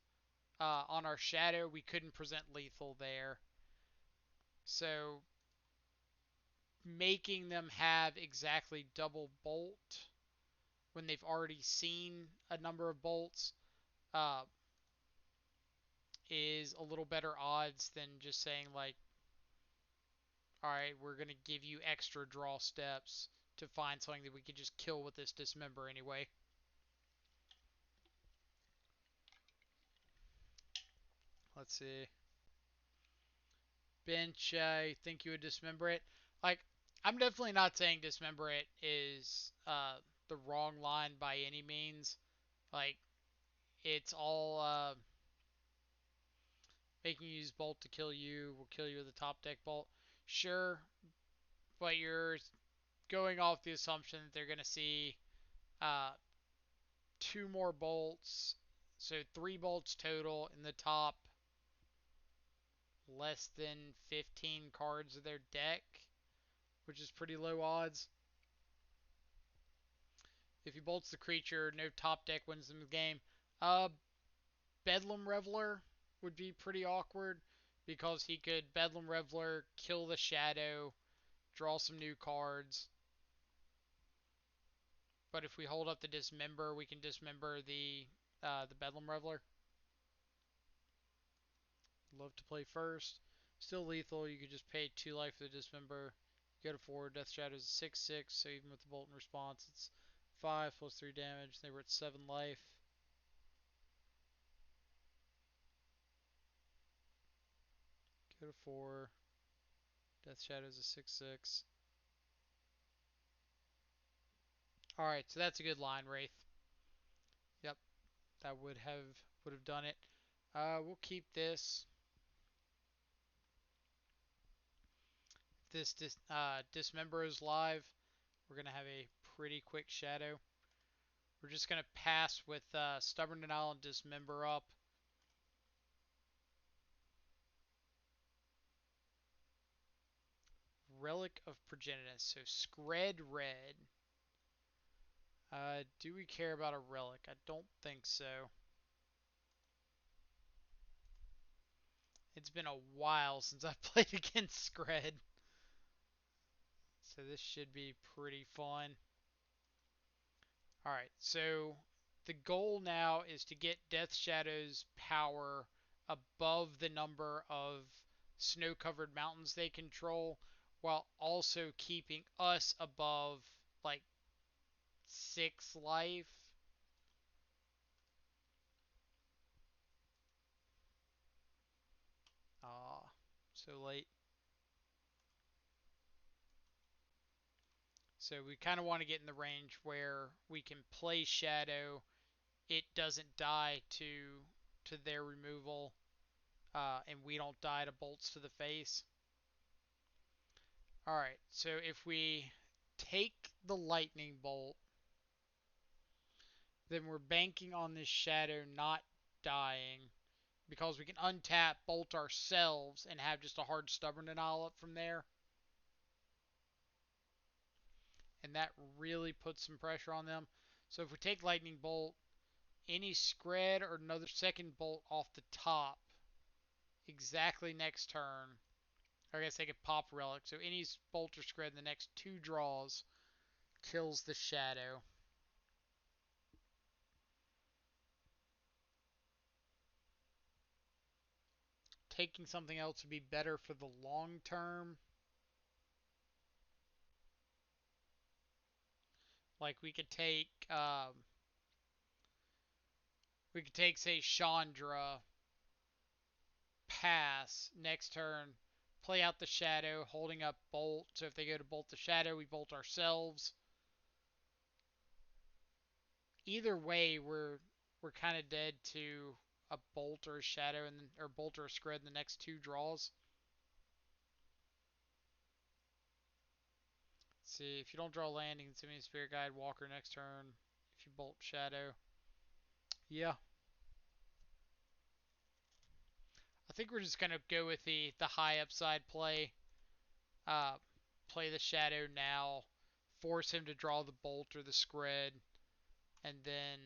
on our Shadow, we couldn't present lethal there. So making them have exactly double Bolt when they've already seen a number of bolts uh, is a little better odds than just saying, like, all right, we're going to give you extra draw steps to find something that we could just kill with this dismember anyway. Let's see. Bench, I think you would dismember it. Like, I'm definitely not saying dismember it is the wrong line by any means. Like, it's all making you use bolt to kill you will kill you with a top deck bolt. Sure, but you're going off the assumption that they're going to see uh, two more bolts, so three bolts total in the top less than 15 cards of their deck, which is pretty low odds. If he bolts the creature, no top deck wins them the game. Uh, Bedlam Reveler would be pretty awkward because he could Bedlam Reveler, kill the Shadow, draw some new cards. But if we hold up the Dismember, we can dismember the Bedlam Reveler. Love to play first. Still lethal. You could just pay 2 life for the Dismember. Go to 4. Death Shadow is 6/6, so even with the Bolt in response, it's 5 plus 3 damage. They were at 7 life. Go to 4. Death Shadow is a 6/6. Alright, so that's a good line, Wraith. Yep, that would have done it. We'll keep this. If this Dismember is live, we're going to have a pretty quick Shadow. We're just going to pass with Stubborn Denial and Dismember up. Relic of Progenitus. So Scred Red. Do we care about a relic? I don't think so. It's been a while since I've played against Scred. So this should be pretty fun. Alright, so the goal now is to get Death Shadow's power above the number of snow-covered mountains they control, while also keeping us above, like, 6 life. Ah, so late. So we kind of want to get in the range where we can play Shadow. It doesn't die to their removal, and we don't die to bolts to the face. All right. So if we take the lightning bolt, then we're banking on this Shadow not dying because we can untap bolt ourselves and have just a hard stubborn denial up from there. And that really puts some pressure on them. So if we take lightning bolt, any Scred or another second bolt off the top exactly next turn. Or I guess they could pop relic. So any bolt or Scred in the next 2 draws kills the Shadow. Taking something else would be better for the long term. Like we could take say Chandra, pass next turn, play out the Shadow, holding up bolt. So if they go to bolt the Shadow, we bolt ourselves. Either way, we're kind of dead to a bolt or a Shadow or bolt or a Scred in the next 2 draws. Let's see, if you don't draw landing, it's Simian Spirit Guide, Walker next turn. If you bolt Shadow. Yeah. I think we're just going to go with the high upside play. Uh, Play the Shadow now. Force him to draw the bolt or the Scred. And then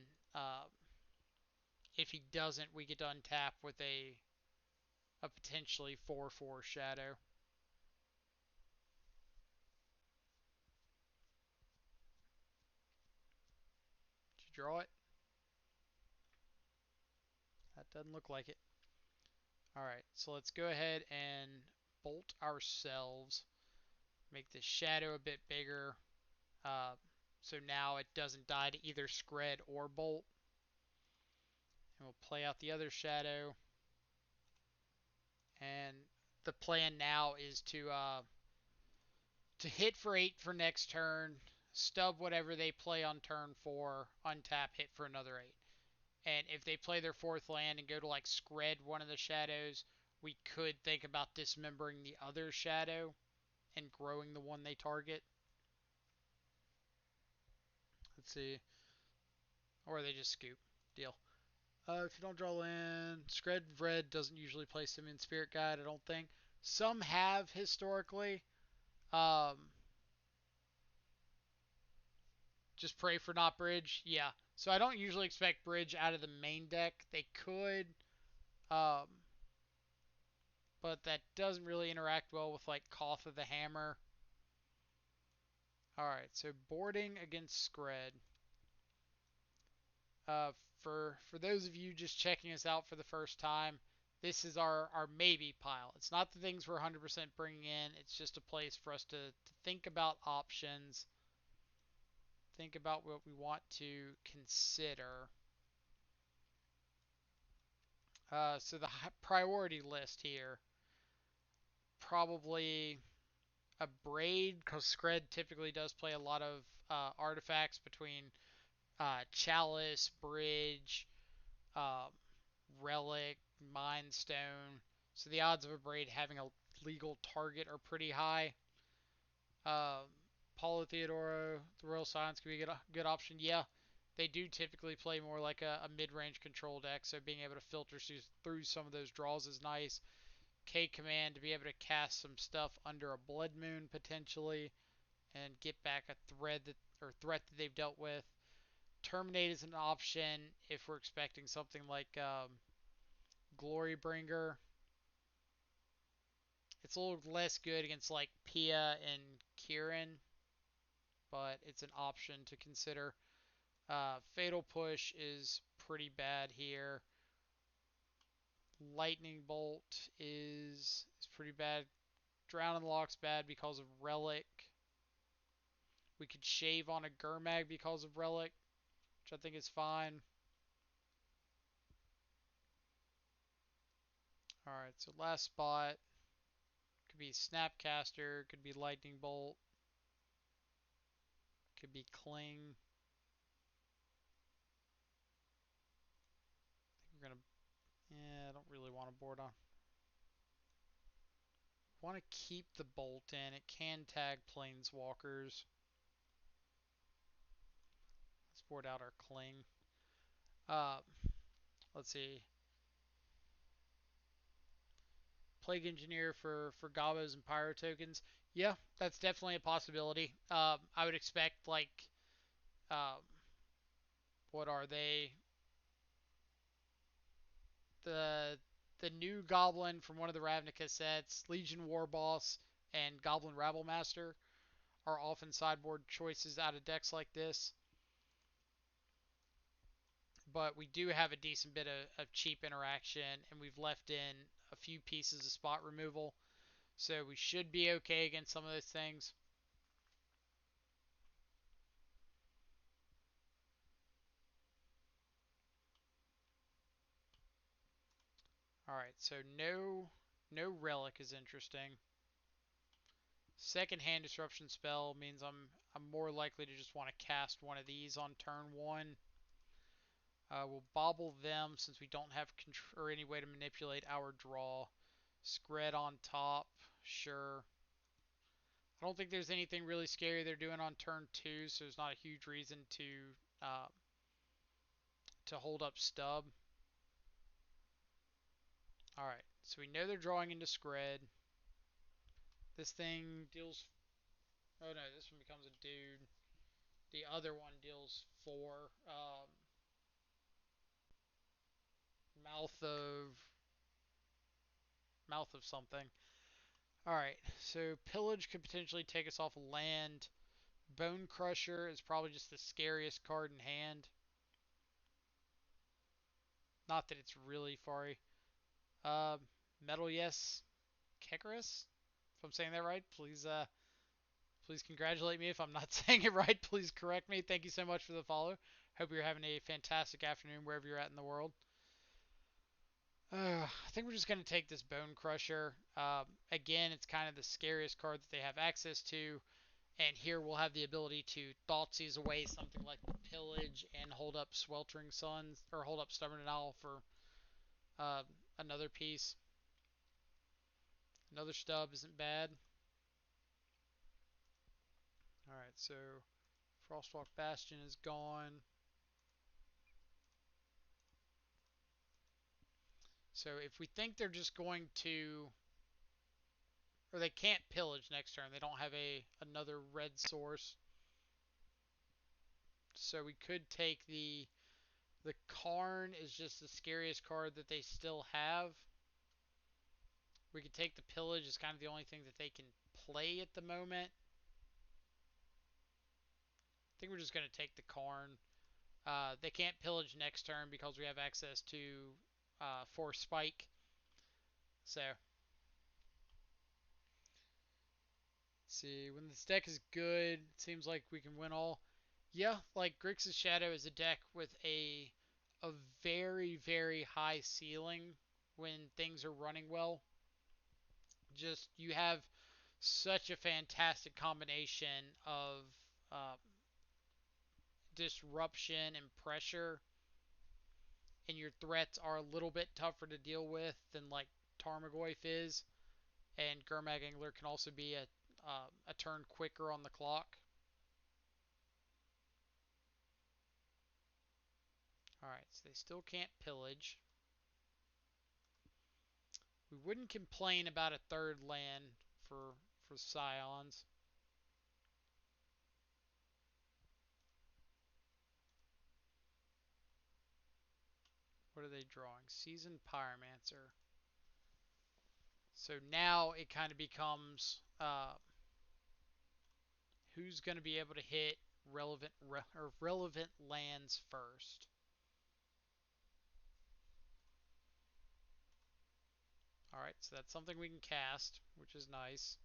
if he doesn't, we get to untap with a potentially 4/4 Shadow. Did you draw it? That doesn't look like it. Alright, so let's go ahead and bolt ourselves. Make the shadow a bit bigger. Uh, so now it doesn't die to either Scred or Bolt. And we'll play out the other shadow. And the plan now is to hit for 8 for next turn, stub whatever they play on turn 4, untap, hit for another 8. And if they play their fourth land and go to like Scred one of the shadows, we could think about dismembering the other shadow and growing the one they target. Let's see. Or they just scoop. Deal. If you don't draw land, Scred Red doesn't usually play Simian Spirit Guide, I don't think. Some have historically. Um, just pray for not bridge. Yeah. So I don't usually expect bridge out of the main deck. They could, um, but that doesn't really interact well with like Koth of the Hammer. All right. So boarding against Scred. For those of you just checking us out for the first time, this is our maybe pile. It's not the things we're 100% bringing in. It's just a place for us to think about options, think about what we want to consider. So the priority list here, probably a braid, because Scred typically does play a lot of artifacts between Chalice, Bridge, um, Relic, Mind Stone. So the odds of a braid having a legal target are pretty high. Um, Paulo Theodoro, the Royal Silence could be a good option. Yeah, they do typically play more like a mid-range control deck, so being able to filter through some of those draws is nice. K Command to be able to cast some stuff under a Blood Moon potentially and get back a threat that they've dealt with. Terminate is an option if we're expecting something like Glorybringer. It's a little less good against like Pia and Kieran, but it's an option to consider. Fatal Push is pretty bad here. Lightning Bolt is pretty bad. Drown in the Lock's bad because of Relic. We could shave on a Gurmag because of Relic, which I think is fine. Alright, so last spot. Could be Snapcaster, could be Lightning Bolt, could be Cling. I think we're gonna. Yeah, I don't really want to board on. Want to keep the Bolt in. It can tag Planeswalkers. Let's board out our Cling. Uh, let's see. Plague Engineer for Gobos and Pyro tokens. Yeah, that's definitely a possibility. I would expect like um, what are they? The the new Goblin from one of the Ravnica sets, Legion War Boss, and Goblin Rabble Master are often sideboard choices out of decks like this. But we do have a decent bit of cheap interaction, and we've left in a few pieces of spot removal. So we should be okay against some of those things. Alright, so no relic is interesting. Second hand disruption spell means I'm more likely to just want to cast one of these on turn one. We'll bobble them since we don't have or any way to manipulate our draw. Scred on top, sure. I don't think there's anything really scary they're doing on turn two, so there's not a huge reason uh, to hold up stub. All right, so we know they're drawing into Scred. This thing deals. Oh no, this one becomes a dude. The other one deals 4. Mouth of mouth of something. All right, so pillage could potentially take us off land. Bone Crusher is probably just the scariest card in hand. Not that it's really far. Metal Yes Kekaris. If I'm saying that right, please congratulate me. If I'm not saying it right, please correct me. Thank you so much for the follow. Hope you're having a fantastic afternoon wherever you're at in the world. I think we're just going to take this Bone Crusher. Again, it's kind of the scariest card that they have access to. And here we'll have the ability to Thoughtseize away something like the Pillage and hold up Sweltering Suns, or hold up Stubborn Denial for uh, another piece. Another stub isn't bad. Alright, so Frostwalk Bastion is gone. So if we think they're just going to, or they can't pillage next turn, they don't have another red source. So we could take the Karn is just the scariest card that they still have. We could take the pillage as kind of the only thing that they can play at the moment. I think we're just going to take the Karn. They can't pillage next turn because we have access to Force Spike. So, let's see. When this deck is good, it seems like we can win all. Yeah, like Grixis Shadow is a deck with a very, very high ceiling when things are running well. Just, you have such a fantastic combination of uh, disruption and pressure, and your threats are a little bit tougher to deal with than like Tarmogoyf is, and Gurmag Angler can also be a turn quicker on the clock. Alright, so they still can't pillage. We wouldn't complain about a third land for Scions. What are they drawing? Seasoned Pyromancer. So now it kind of becomes who's going to be able to hit relevant lands first. Alright, so that's something we can cast, which is nice.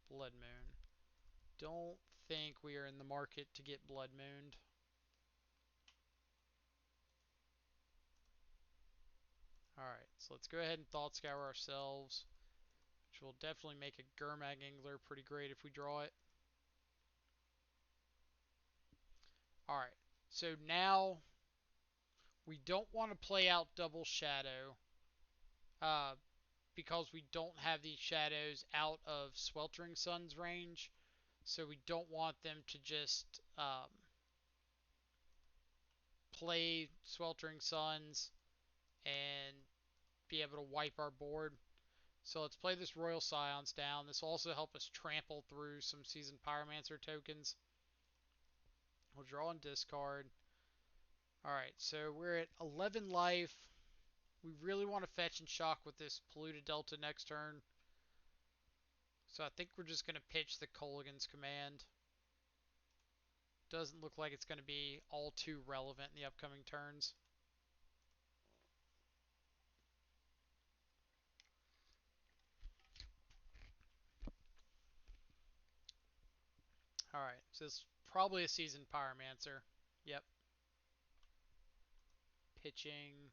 Blood Moon. Don't think we are in the market to get Blood Mooned. Alright, so let's go ahead and Thought Scour ourselves, which will definitely make a Gurmag Angler pretty great if we draw it. Alright, so now we don't want to play out Double Shadow uh, because we don't have these shadows out of Sweltering Sun's range. So we don't want them to just play Sweltering Suns and be able to wipe our board. So let's play this Royal Scions down. This will also help us trample through some Seasoned Pyromancer tokens. We'll draw and discard. Alright, so we're at 11 life. We really want to fetch and shock with this Polluted Delta next turn. So I think we're just going to pitch the Kolaghan's Command. Doesn't look like it's going to be all too relevant in the upcoming turns. Alright, so this is probably a Seasoned Pyromancer. Yep. Pitching.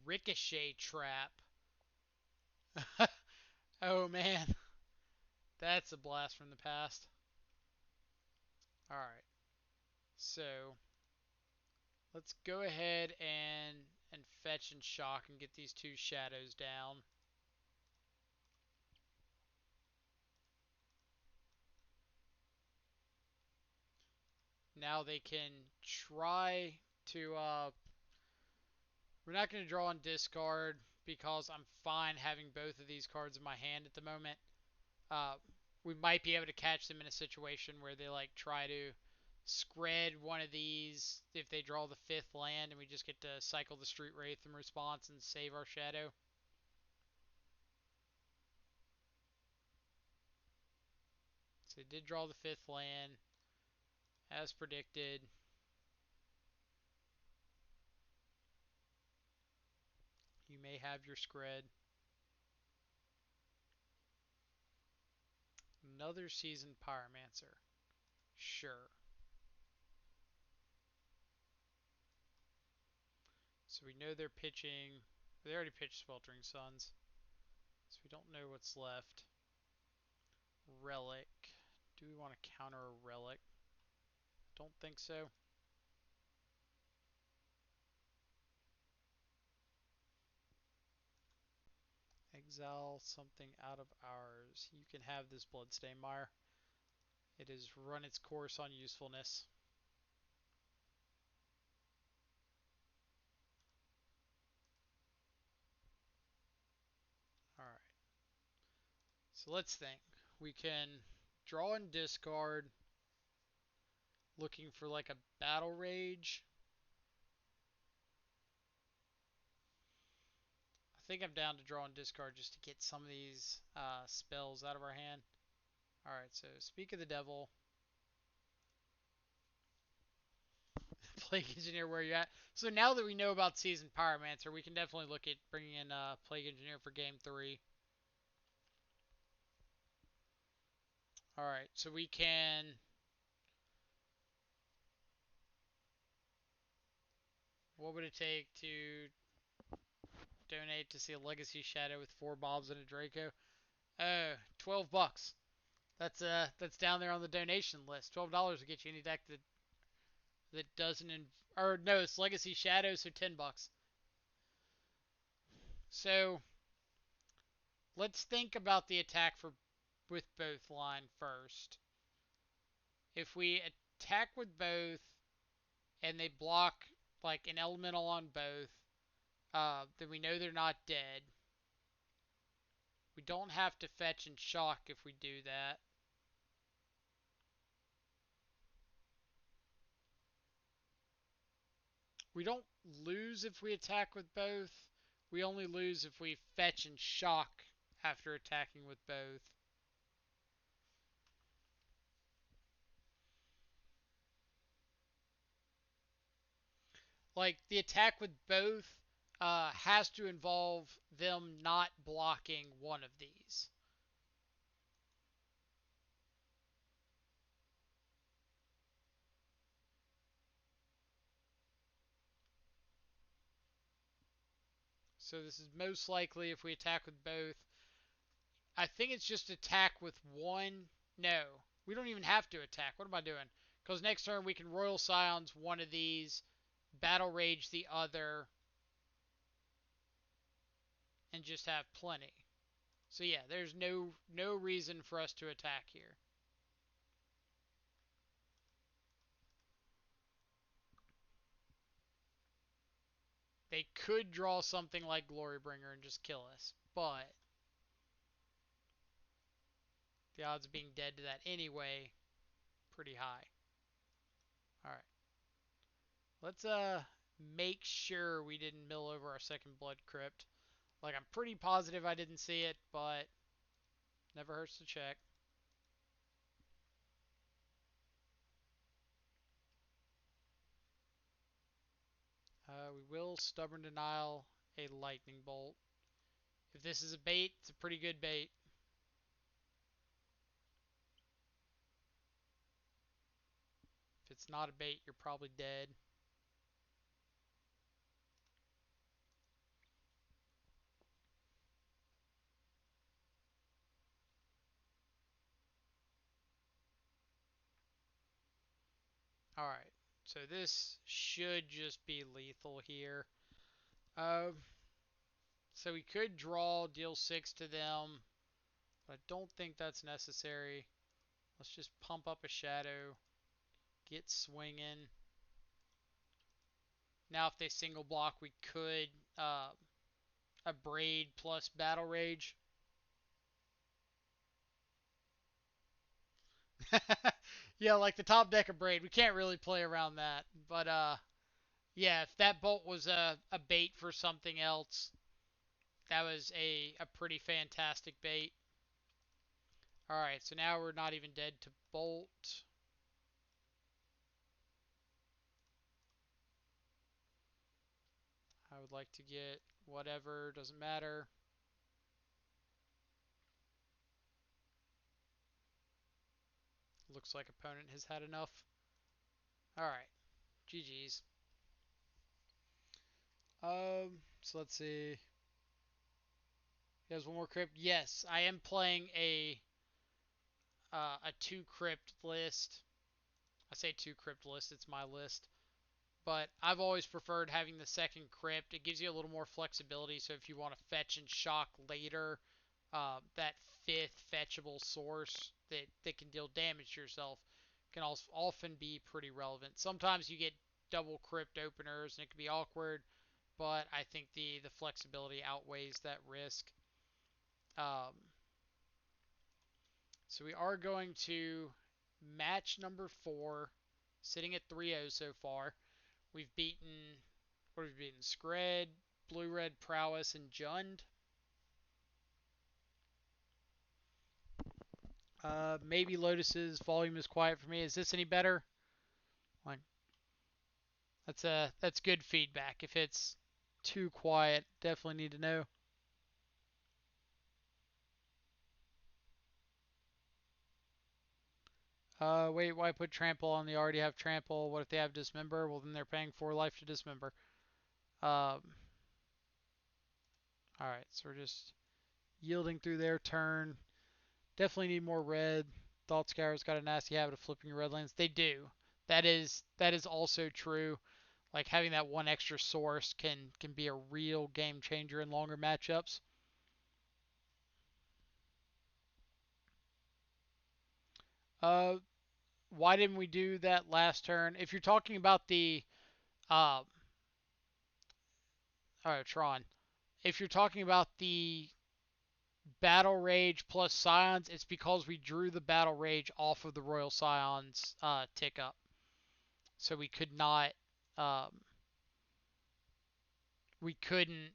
Ricochet Trap. Oh man, that's a blast from the past. Alright, so let's go ahead and fetch and shock and get these two shadows down. Now they can try to we're not going to draw on discard because I'm fine having both of these cards in my hand at the moment. Uh, we might be able to catch them in a situation where they like try to scred one of these if they draw the fifth land, and we just get to cycle the Street Wraith in response and save our shadow. So they did draw the 5th land, as predicted. You may have your Scred. Another Seasoned Pyromancer. Sure. So we know they're pitching. They already pitched Sweltering Suns. So we don't know what's left. Relic. Do we want to counter a Relic? Don't think so. Exile something out of ours. You can have this Bloodstained Mire. It has run its course on usefulness. Alright. So let's think. We can draw and discard, looking for like a Battle Rage. I think I'm down to draw and discard just to get some of these spells out of our hand. Alright, so Speak of the Devil. Plague Engineer, where you at? So now that we know about Seasoned Pyromancer, we can definitely look at bringing in Plague Engineer for Game 3. Alright, so we can... What would it take to donate to see a Legacy Shadow with 4 Bobs and a Draco? Oh, $12. That's down there on the donation list. $12 will get you any deck that doesn't or no, it's Legacy Shadow, so $10. So let's think about the attack for with both line first. If we attack with both and they block like an elemental on both, then we know they're not dead. We don't have to fetch and shock if we do that. We don't lose if we attack with both. We only lose if we fetch and shock after attacking with both. Like, the attack with both has to involve them not blocking one of these. So this is most likely if we attack with both. I think it's just attack with one. No, we don't even have to attack. What am I doing? Because next turn we can Royal Scions one of these, Battle Rage the other, and just have plenty. So yeah, there's no reason for us to attack here. They could draw something like Glorybringer and just kill us, but the odds of being dead to that anyway, pretty high. Alright. Let's make sure we didn't mill over our second Blood Crypt. Like, I'm pretty positive I didn't see it, but never hurts to check. We will Stubborn Denial a Lightning Bolt. If this is a bait, it's a pretty good bait. If it's not a bait, you're probably dead. Alright, so this should just be lethal here. So we could draw, deal 6 to them, but I don't think that's necessary. Let's just pump up a Shadow, get swinging. Now if they single block, we could Abrade plus Battle Rage. Yeah, like the top deck Abrade. We can't really play around that. But yeah, if that bolt was a bait for something else, that was a pretty fantastic bait. Alright, so now we're not even dead to bolt. I would like to get whatever, doesn't matter. Looks like opponent has had enough. Alright, GG's. So let's see. He has one more crypt. Yes, I am playing a 2 crypt list. I say 2 crypt list, it's my list. But I've always preferred having the second crypt. It gives you a little more flexibility, so if you want to fetch and shock later, that 5th fetchable source that can deal damage to yourself can also often be pretty relevant. Sometimes you get double crypt openers and it can be awkward, but I think the flexibility outweighs that risk. Um, so we are going to match number 4, sitting at 3-0 so far. We've beaten, what have we beaten? Scred, Blue Red Prowess, and Jund. Maybe Lotus's volume is quiet for me. Is this any better? Like, that's good feedback. If it's too quiet, definitely need to know. Wait, why put trample on? They already have trample. What if they have dismember? Well, then they're paying 4 life to dismember. All right, so we're just yielding through their turn. Definitely need more red. Thought Scour's got a nasty habit of flipping your red lands. They do. That is also true. Like having that one extra source can be a real game changer in longer matchups. Uh, why didn't we do that last turn? If you're talking about the, all right, Tron. If you're talking about the Battle Rage plus Scions, it's because we drew the Battle Rage off of the Royal Scions tick up. So um, we couldn't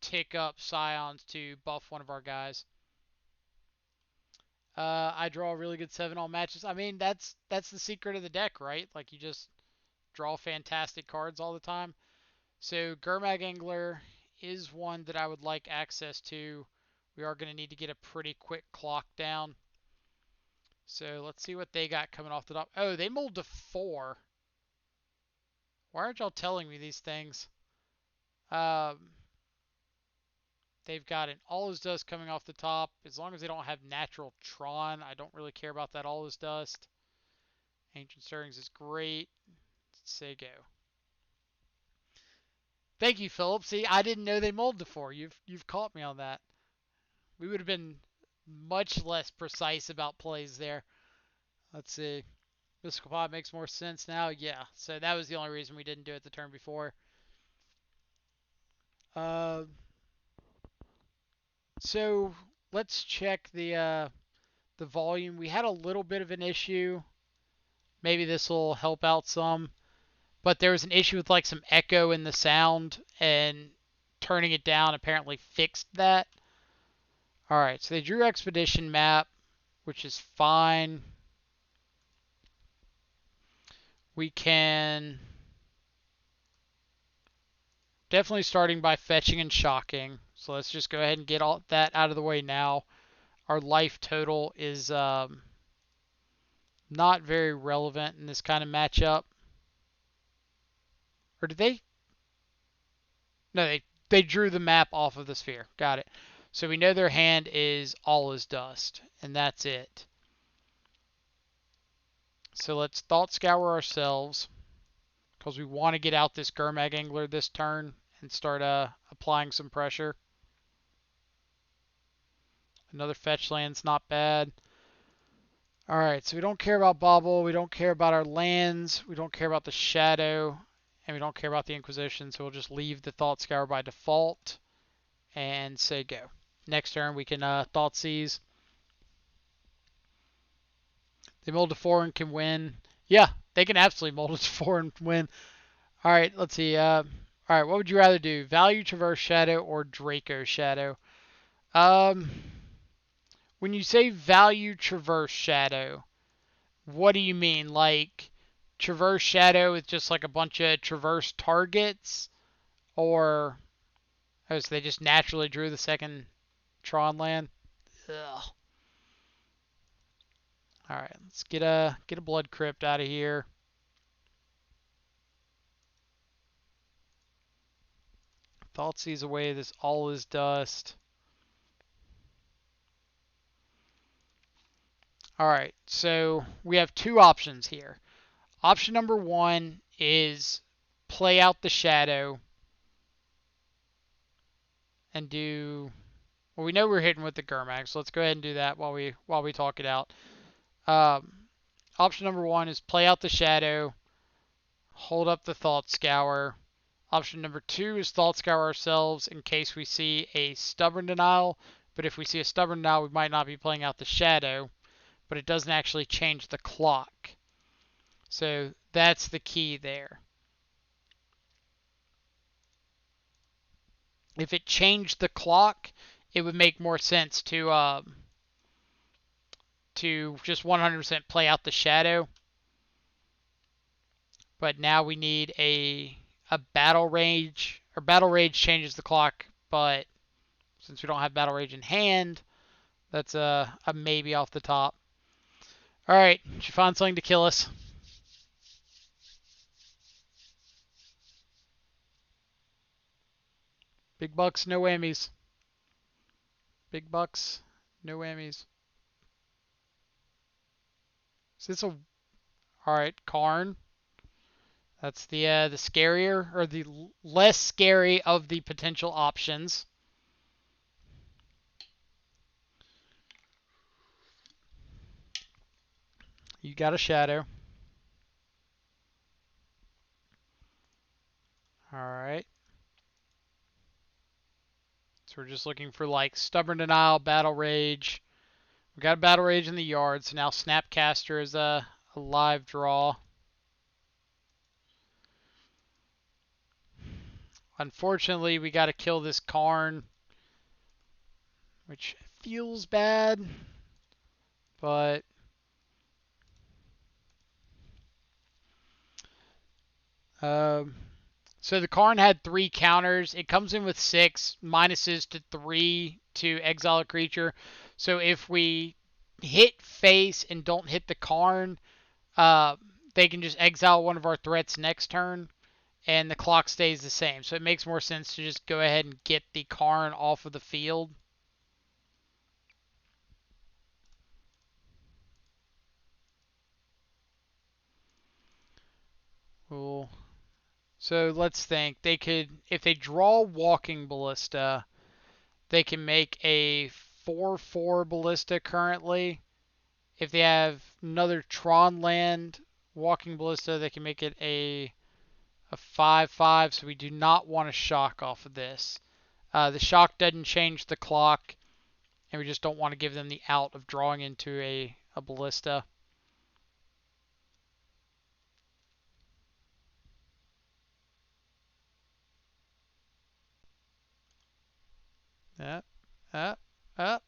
tick up Scions to buff one of our guys. I draw a really good 7 all matches. I mean, that's the secret of the deck, right? Like you just draw fantastic cards all the time. So Gurmag Angler is one that I would like access to. We are going to need to get a pretty quick clock down. So let's see what they got coming off the top. Oh, they mulled to 4. Why aren't y'all telling me these things? Um, they've got an All Is Dust coming off the top. As long as they don't have Natural Tron, I don't really care about that All Is Dust. Ancient Stirrings is great. Let's say go. Thank you, Philip. See, I didn't know they mulled to 4. You've caught me on that. We would have been much less precise about plays there. Let's see. Mystical Pod makes more sense now. Yeah, so that was the only reason we didn't do it the turn before. Uh, so let's check the volume. We had a little bit of an issue. Maybe this will help out some. But there was an issue with like some echo in the sound, and turning it down apparently fixed that. All right, so they drew Expedition Map, which is fine. We can definitely starting by fetching and shocking. So let's just go ahead and get all that out of the way now. Our life total is not very relevant in this kind of matchup. Or did they? No, they drew the map off of the sphere. Got it. So we know their hand is All Is Dust, and that's it. So let's Thought Scour ourselves, because we want to get out this Gurmag Angler this turn and start applying some pressure. Another fetch land's not bad. Alright, so we don't care about Bobble, we don't care about our lands, we don't care about the Shadow, and we don't care about the Inquisition, so we'll just leave the Thought Scour by default and say go. Next turn we can Thought Seize. They mold to 4 and can win. Yeah, they can absolutely mold it to 4 and win. Alright, let's see. Alright, what would you rather do? Value Traverse Shadow or Draco Shadow? Um, When you say value traverse shadow, what do you mean? Like traverse shadow with just like a bunch of traverse targets? Or, oh, so they just naturally drew the second Tron land? Ugh. Alright, let's get a blood crypt out of here. Thoughtseize away this all is dust. Alright, so we have two options here. Option number one is play out the shadow and do. Well, we know we're hitting with the Gurmak, so let's go ahead and do that while we talk it out. Um, Option number one is play out the shadow, hold up the Thought Scour. Option number two is Thought Scour ourselves in case we see a Stubborn Denial. But if we see a Stubborn Denial, we might not be playing out the shadow, but it doesn't actually change the clock. So that's the key there. If it changed the clock, it would make more sense to just 100% play out the shadow. But now we need a battle rage. Or battle rage changes the clock, but since we don't have battle rage in hand, that's a maybe off the top. All right, did you find something to kill us? Big bucks, no whammies. Big bucks, no whammies. Is this a... Alright, Karn. That's the scarier, or the less scary of the potential options. You got a shadow. Alright. So we're just looking for like Stubborn Denial, Battle Rage. We got a Battle Rage in the yard, so now Snapcaster is a live draw. Unfortunately, we got to kill this Karn, which feels bad, but so the Karn had 3 counters. It comes in with 6 minuses to 3 to exile a creature. So if we hit face and don't hit the Karn, they can just exile one of our threats next turn, and the clock stays the same. So it makes more sense to just go ahead and get the Karn off of the field. Cool. So let's think. They could, if they draw Walking Ballista, they can make a 4/4 Ballista currently. If they have another Tron land Walking Ballista, they can make it a 5/5. So we do not want to shock off of this. The shock doesn't change the clock, and we just don't want to give them the out of drawing into a Ballista. Up, up, up.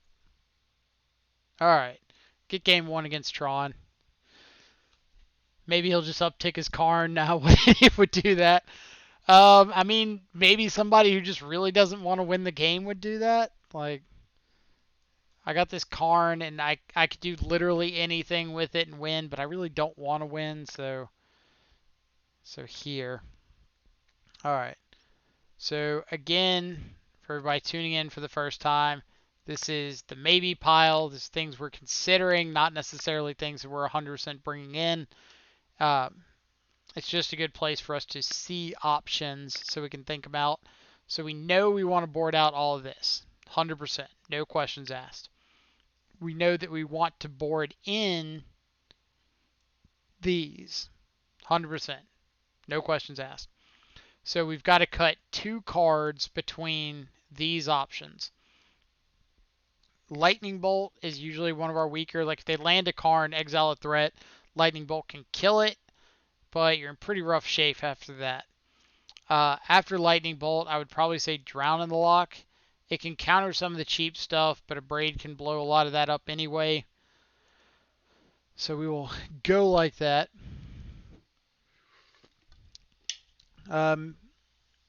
Alright. Get game 1 against Tron. Maybe he'll just uptick his Karn now if he would do that. I mean, maybe somebody who just really doesn't want to win the game would do that. Like, I got this Karn and I could do literally anything with it and win, but I really don't want to win, so here. Alright. So again, for everybody tuning in for the first time, this is the maybe pile. This is things we're considering, not necessarily things that we're 100% bringing in. It's just a good place for us to see options so we can think about. So we know we want to board out all of this. 100%. No questions asked. We know that we want to board in these. 100%. No questions asked. So we've got to cut 2 cards between these options. Lightning Bolt is usually one of our weaker. Like if they land a Karn, exile a threat, Lightning Bolt can kill it, but you're in pretty rough shape after that. After Lightning Bolt, I would probably say Drown in the Loch It can counter some of the cheap stuff, but a braid can blow a lot of that up anyway. So we will go like that.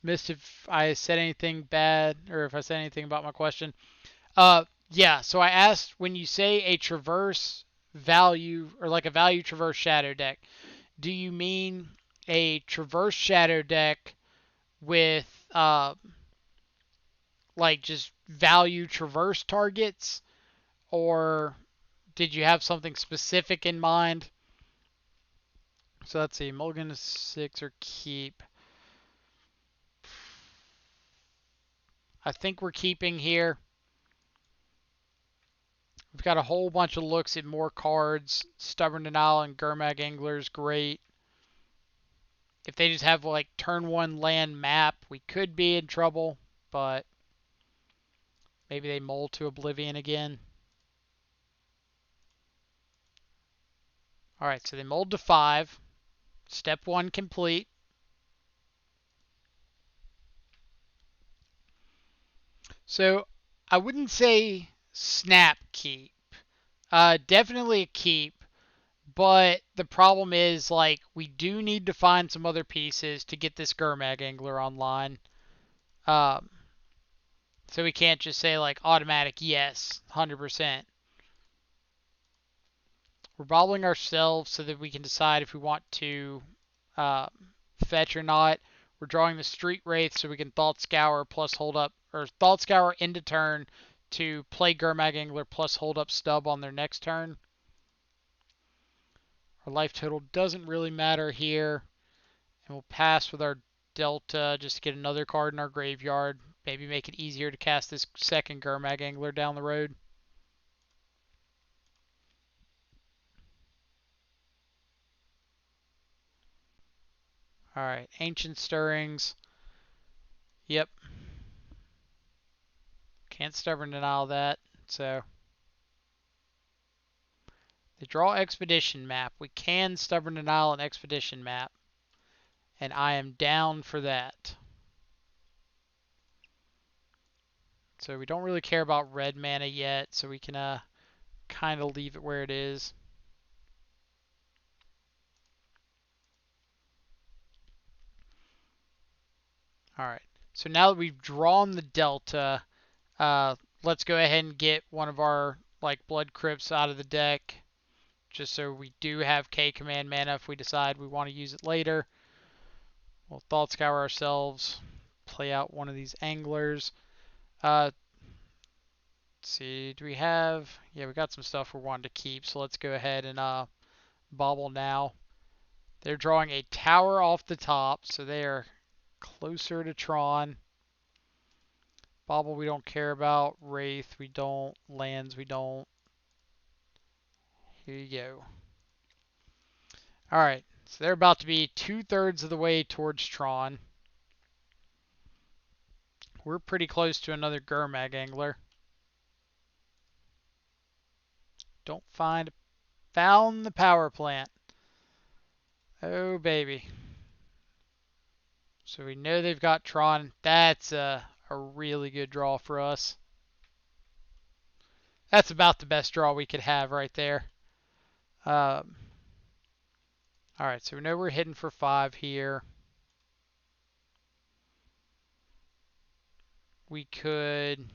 Missed if I said anything bad or if I said anything about my question. Yeah, so I asked when you say a traverse value or like a value traverse shadow deck, do you mean a traverse shadow deck with like just value traverse targets, or did you have something specific in mind? So let's see, mulligan to 6 or keep. I think we're keeping here. We've got a whole bunch of looks at more cards. Stubborn Denial and Gurmag Angler is great. If they just have like turn 1 land map, we could be in trouble, but maybe they mold to Oblivion again. Alright, so they mold to 5. Step 1 complete. So I wouldn't say snap keep. Definitely a keep, but the problem is like we do need to find some other pieces to get this Gurmag Angler online. Um, so we can't just say like automatic yes, 100%. We're bobbling ourselves so that we can decide if we want to uh, fetch or not. We're drawing the Street Wraith so we can Thought Scour plus hold up, or Thought Scour into turn to play Gurmag Angler plus hold up stub on their next turn. Our life total doesn't really matter here. And we'll pass with our Delta just to get another card in our graveyard. Maybe make it easier to cast this second Gurmag Angler down the road. Alright, Ancient Stirrings. Yep. Can't Stubborn Denial that. So they draw Expedition Map. We can Stubborn Denial an Expedition Map. And I am down for that. So we don't really care about red mana yet, so we can kind of leave it where it is. Alright, so now that we've drawn the Delta, let's go ahead and get one of our like Blood Crypts out of the deck, just so we do have K command mana if we decide we want to use it later. We'll Thought Scour ourselves, play out one of these Anglers. Let's see, do we have... Yeah, we got some stuff we're wanting to keep, so let's go ahead and bobble now. They're drawing a tower off the top, so they are closer to Tron. Bobble we don't care about. Wraith we don't. Lands we don't. Here you go. Alright, so they're about to be 2/3 of the way towards Tron. We're pretty close to another Gurmag Angler. Don't find... Found the power plant. Oh, baby. So we know they've got Tron. That's a really good draw for us. That's about the best draw we could have right there. Alright, so we know we're hitting for 5 here. We could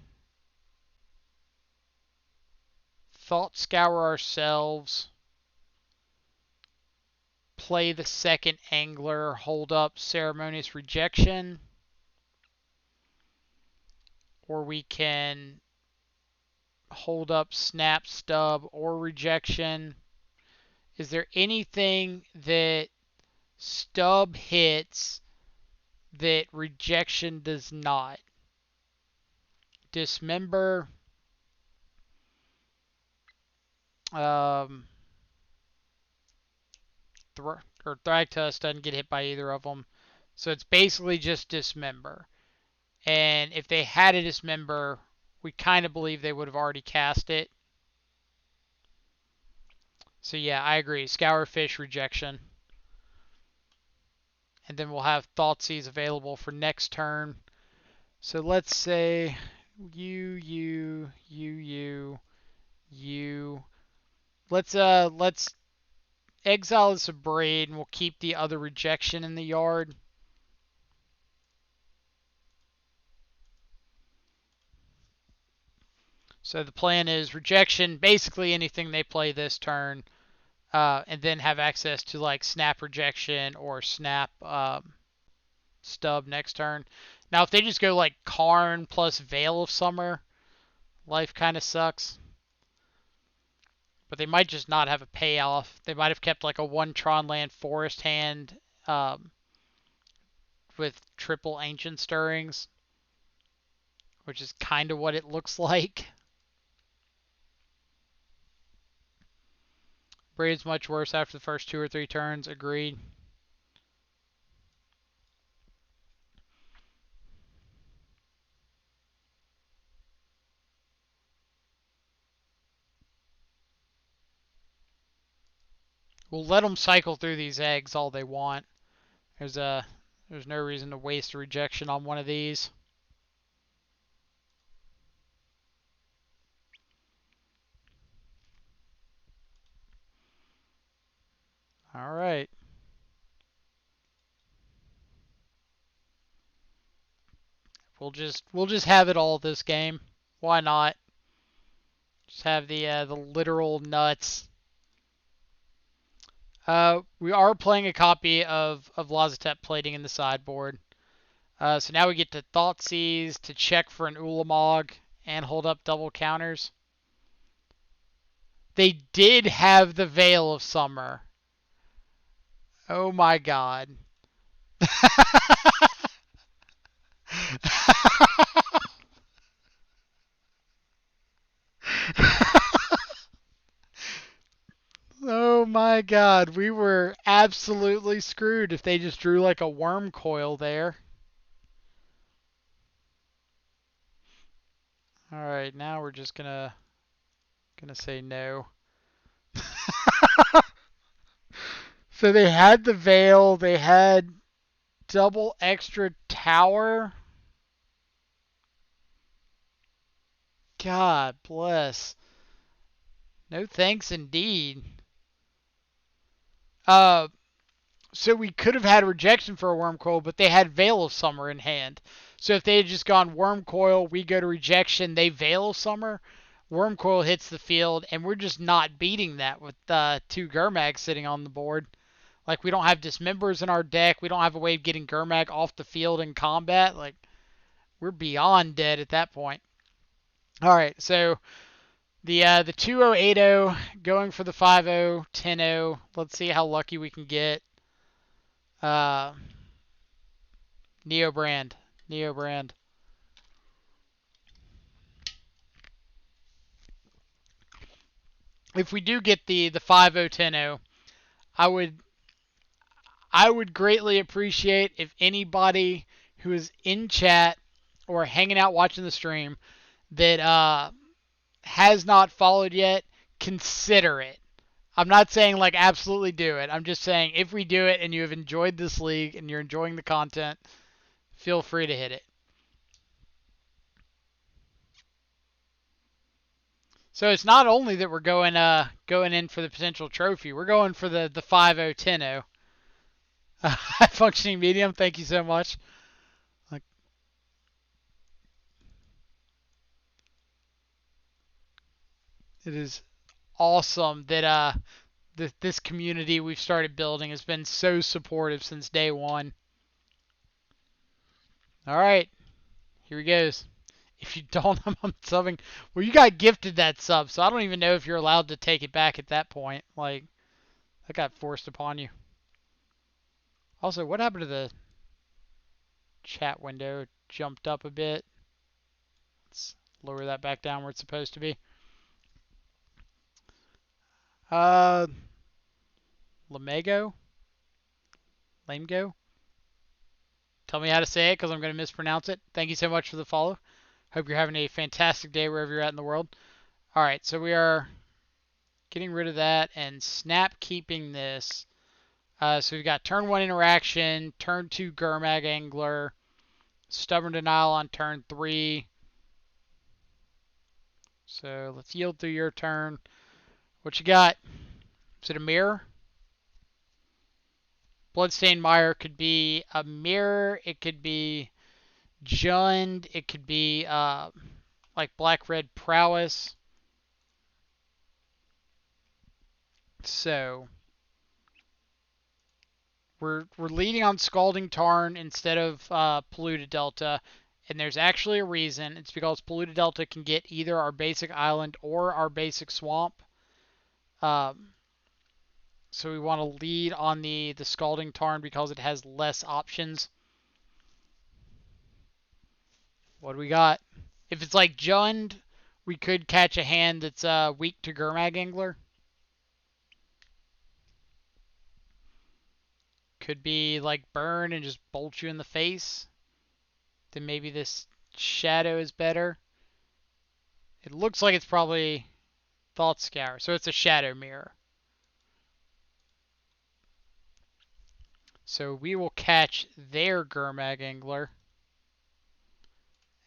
Thought Scour ourselves, play the second Angler, hold up Ceremonious Rejection, or we can hold up Snap, Stub, or Rejection. Is there anything that Stub hits that Rejection does not? Dismember. Thragtusk doesn't get hit by either of them. So it's basically just Dismember. And if they had a Dismember, we kind of believe they would have already cast it. So yeah, I agree. Scourfish Rejection. And then we'll have Thoughtseize available for next turn. So let's say you. Let's exile this braid and we'll keep the other rejection in the yard. So the plan is rejection, basically anything they play this turn, and then have access to like snap rejection or snap stub next turn. Now if they just go like Karn plus Veil of Summer, life kind of sucks. But they might just not have a payoff. They might have kept like a one Tron land forest hand with triple Ancient Stirrings, which is kind of what it looks like. Braid's much worse after the first 2 or 3 turns. Agreed. We'll let them cycle through these eggs all they want. There's no reason to waste a rejection on one of these. All right. We'll just have it all this game. Why not? Just have the literal nuts. We are playing a copy of Lazotep plating in the sideboard. So now we get to Thoughtseize to check for an Ulamog and hold up double counters. They did have the Veil of Summer. Oh my god. Oh my god, we were absolutely screwed if they just drew like a worm coil there. Alright, now we're just gonna say no. So they had the Veil, they had double extra tower. God bless. No thanks indeed. Uh, so we could have had a rejection for a Worm Coil, but they had Veil of Summer in hand. So if they had just gone Worm Coil, we go to rejection, they Veil of Summer, Worm Coil hits the field, and we're just not beating that with 2 Gurmags sitting on the board. Like, we don't have Dismembers in our deck. We don't have a way of getting Gurmag off the field in combat. Like, we're beyond dead at that point. All right, so the 2080 going for the 50 10. Let's see how lucky we can get. Neo Brand. If we do get the 50 10, I would greatly appreciate if anybody who is in chat or hanging out watching the stream that has not followed yet, consider it. I'm not saying like absolutely do it. I'm just saying if we do it and you have enjoyed this league and you're enjoying the content, feel free to hit it. So it's not only that we're going in for the potential trophy, we're going for the 50 10. High functioning medium, thank you so much. Like, it is awesome that this community we've started building has been so supportive since day one. All right, here he goes. If you don't, I'm subbing. Well, you got gifted that sub, so I don't even know if you're allowed to take it back at that point. Like, that got forced upon you. Also, what happened to the chat window? It jumped up a bit. Let's lower that back down where it's supposed to be. Lamego? Lamego? Tell me how to say it because I'm going to mispronounce it. Thank you so much for the follow. Hope you're having a fantastic day wherever you're at in the world. All right, so we are getting rid of that and snap keeping this. So we've got turn 1 interaction, turn 2 Gurmag Angler, Stubborn Denial on turn 3, So let's yield through your turn. What you got? Is it a mirror? Bloodstained Mire could be a mirror. It could be Jund. It could be like Black Red Prowess. So we're leading on Scalding Tarn instead of Polluted Delta, and there's actually a reason. It's because Polluted Delta can get either our basic island or our basic swamp. Um, so we want to lead on the Scalding Tarn because it has less options. What do we got? If it's like Jund, we could catch a hand that's weak to Gurmag Angler. Could be like Burn and just bolt you in the face. Then maybe this Shadow is better. It looks like it's probably Thought Scour, so it's a Shadow Mirror. So we will catch their Gurmag Angler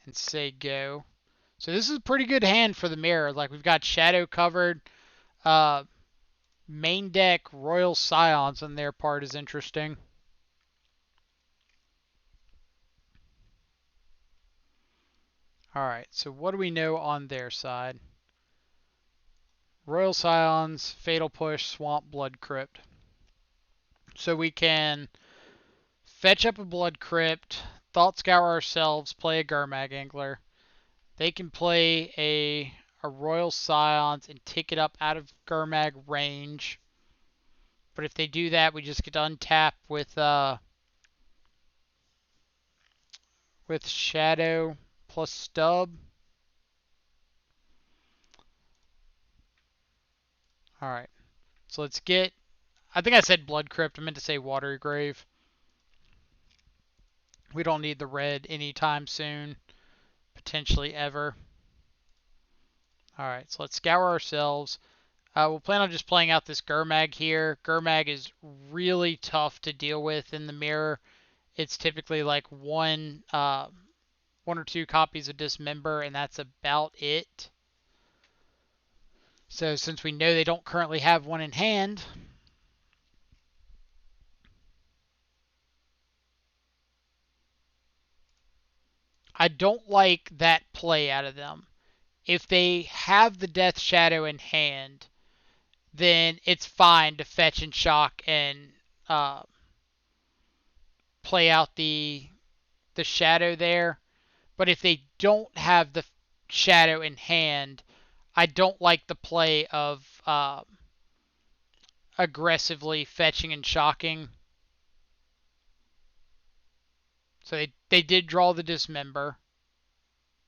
and say go. So this is a pretty good hand for the mirror. Like we've got Shadow covered. Uh, main deck Royal Scions on their part is interesting. Alright, so what do we know on their side? Royal Scions, Fatal Push, Swamp, Blood Crypt. So we can fetch up a Blood Crypt, Thought Scour ourselves, play a Gurmag Angler. They can play a Royal Scions and take it up out of Gurmag range. But if they do that, we just get to untap with Shadow plus Stub. Alright, so let's get... I think I said Blood Crypt. I meant to say Watery Grave. We don't need the red anytime soon. Potentially ever. Alright, so let's scour ourselves. We'll plan on just playing out this Gurmag here. Gurmag is really tough to deal with in the mirror. It's typically like one or two copies of Dismember, and that's about it. So since we know they don't currently have one in hand, I don't like that play out of them. If they have the Death Shadow in hand, then it's fine to fetch and shock and play out the Shadow there. But if they don't have the Shadow in hand, I don't like the play of aggressively fetching and shocking. So they did draw the Dismember.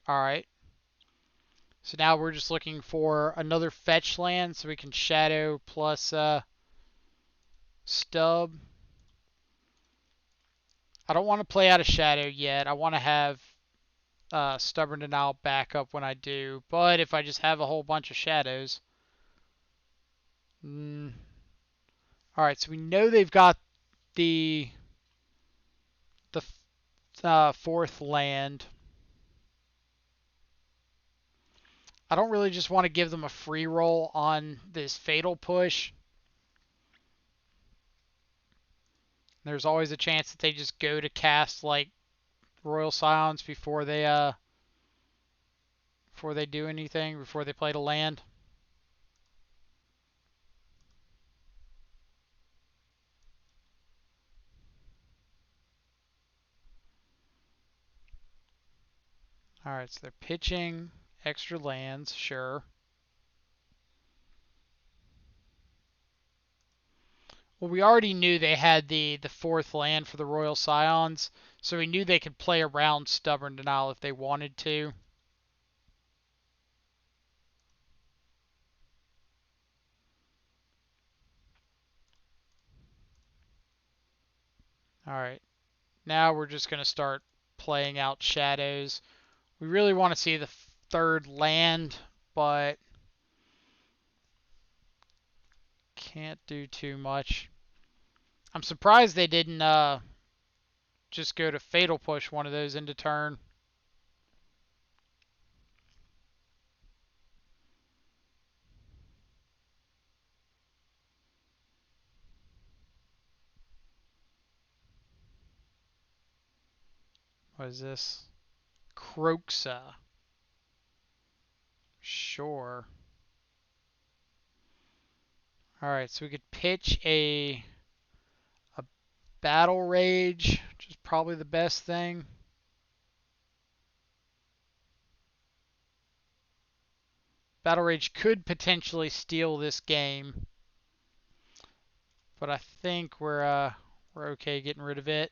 Alright. So now we're just looking for another fetch land so we can Shadow plus Stub. I don't want to play out a Shadow yet. I want to have Stubborn Denial back up when I do. But if I just have a whole bunch of Shadows... Alright, so we know they've got the fourth land. I don't really just want to give them a free roll on this Fatal Push. There's always a chance that they just go to cast like Royal Scions before they do anything, before they play to land. Alright, so they're pitching extra lands, sure. Well, we already knew they had the fourth land for the Royal Scions, so we knew they could play around Stubborn Denial if they wanted to. Alright, now we're just going to start playing out Shadows. We really want to see the third land, but can't do too much. I'm surprised they didn't just go to Fatal Push one of those into turn. What is this? Croxa. Sure. Alright, so we could pitch a Battle Rage, which is probably the best thing. Battle Rage could potentially steal this game, but I think we're okay getting rid of it.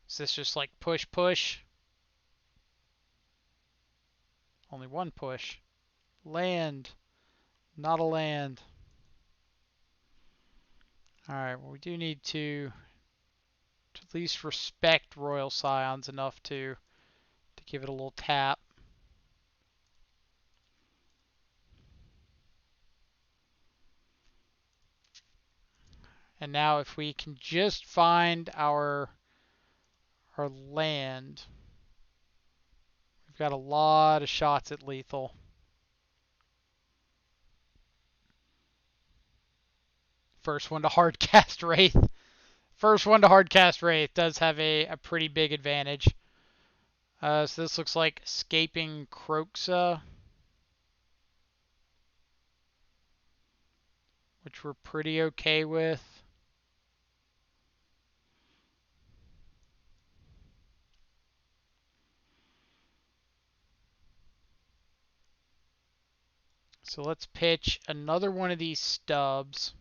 Is this just like push push? Only one push. Land. Not a land. Alright, well we do need to at least respect Royal Scions enough to give it a little tap. And now if we can just find our land, we've got a lot of shots at lethal. First one to hardcast Wraith. First one to hardcast Wraith does have a pretty big advantage. So this looks like escaping Croxa, which we're pretty okay with. So let's pitch another one of these stubs.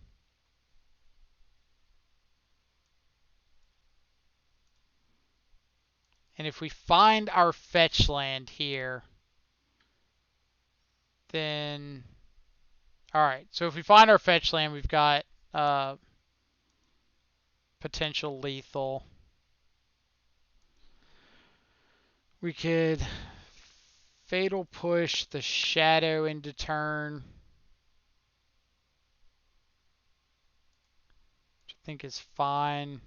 And if we find our fetch land here, then... Alright, so if we find our fetch land, we've got potential lethal. We could fatal push the shadow into turn, which I think is fine.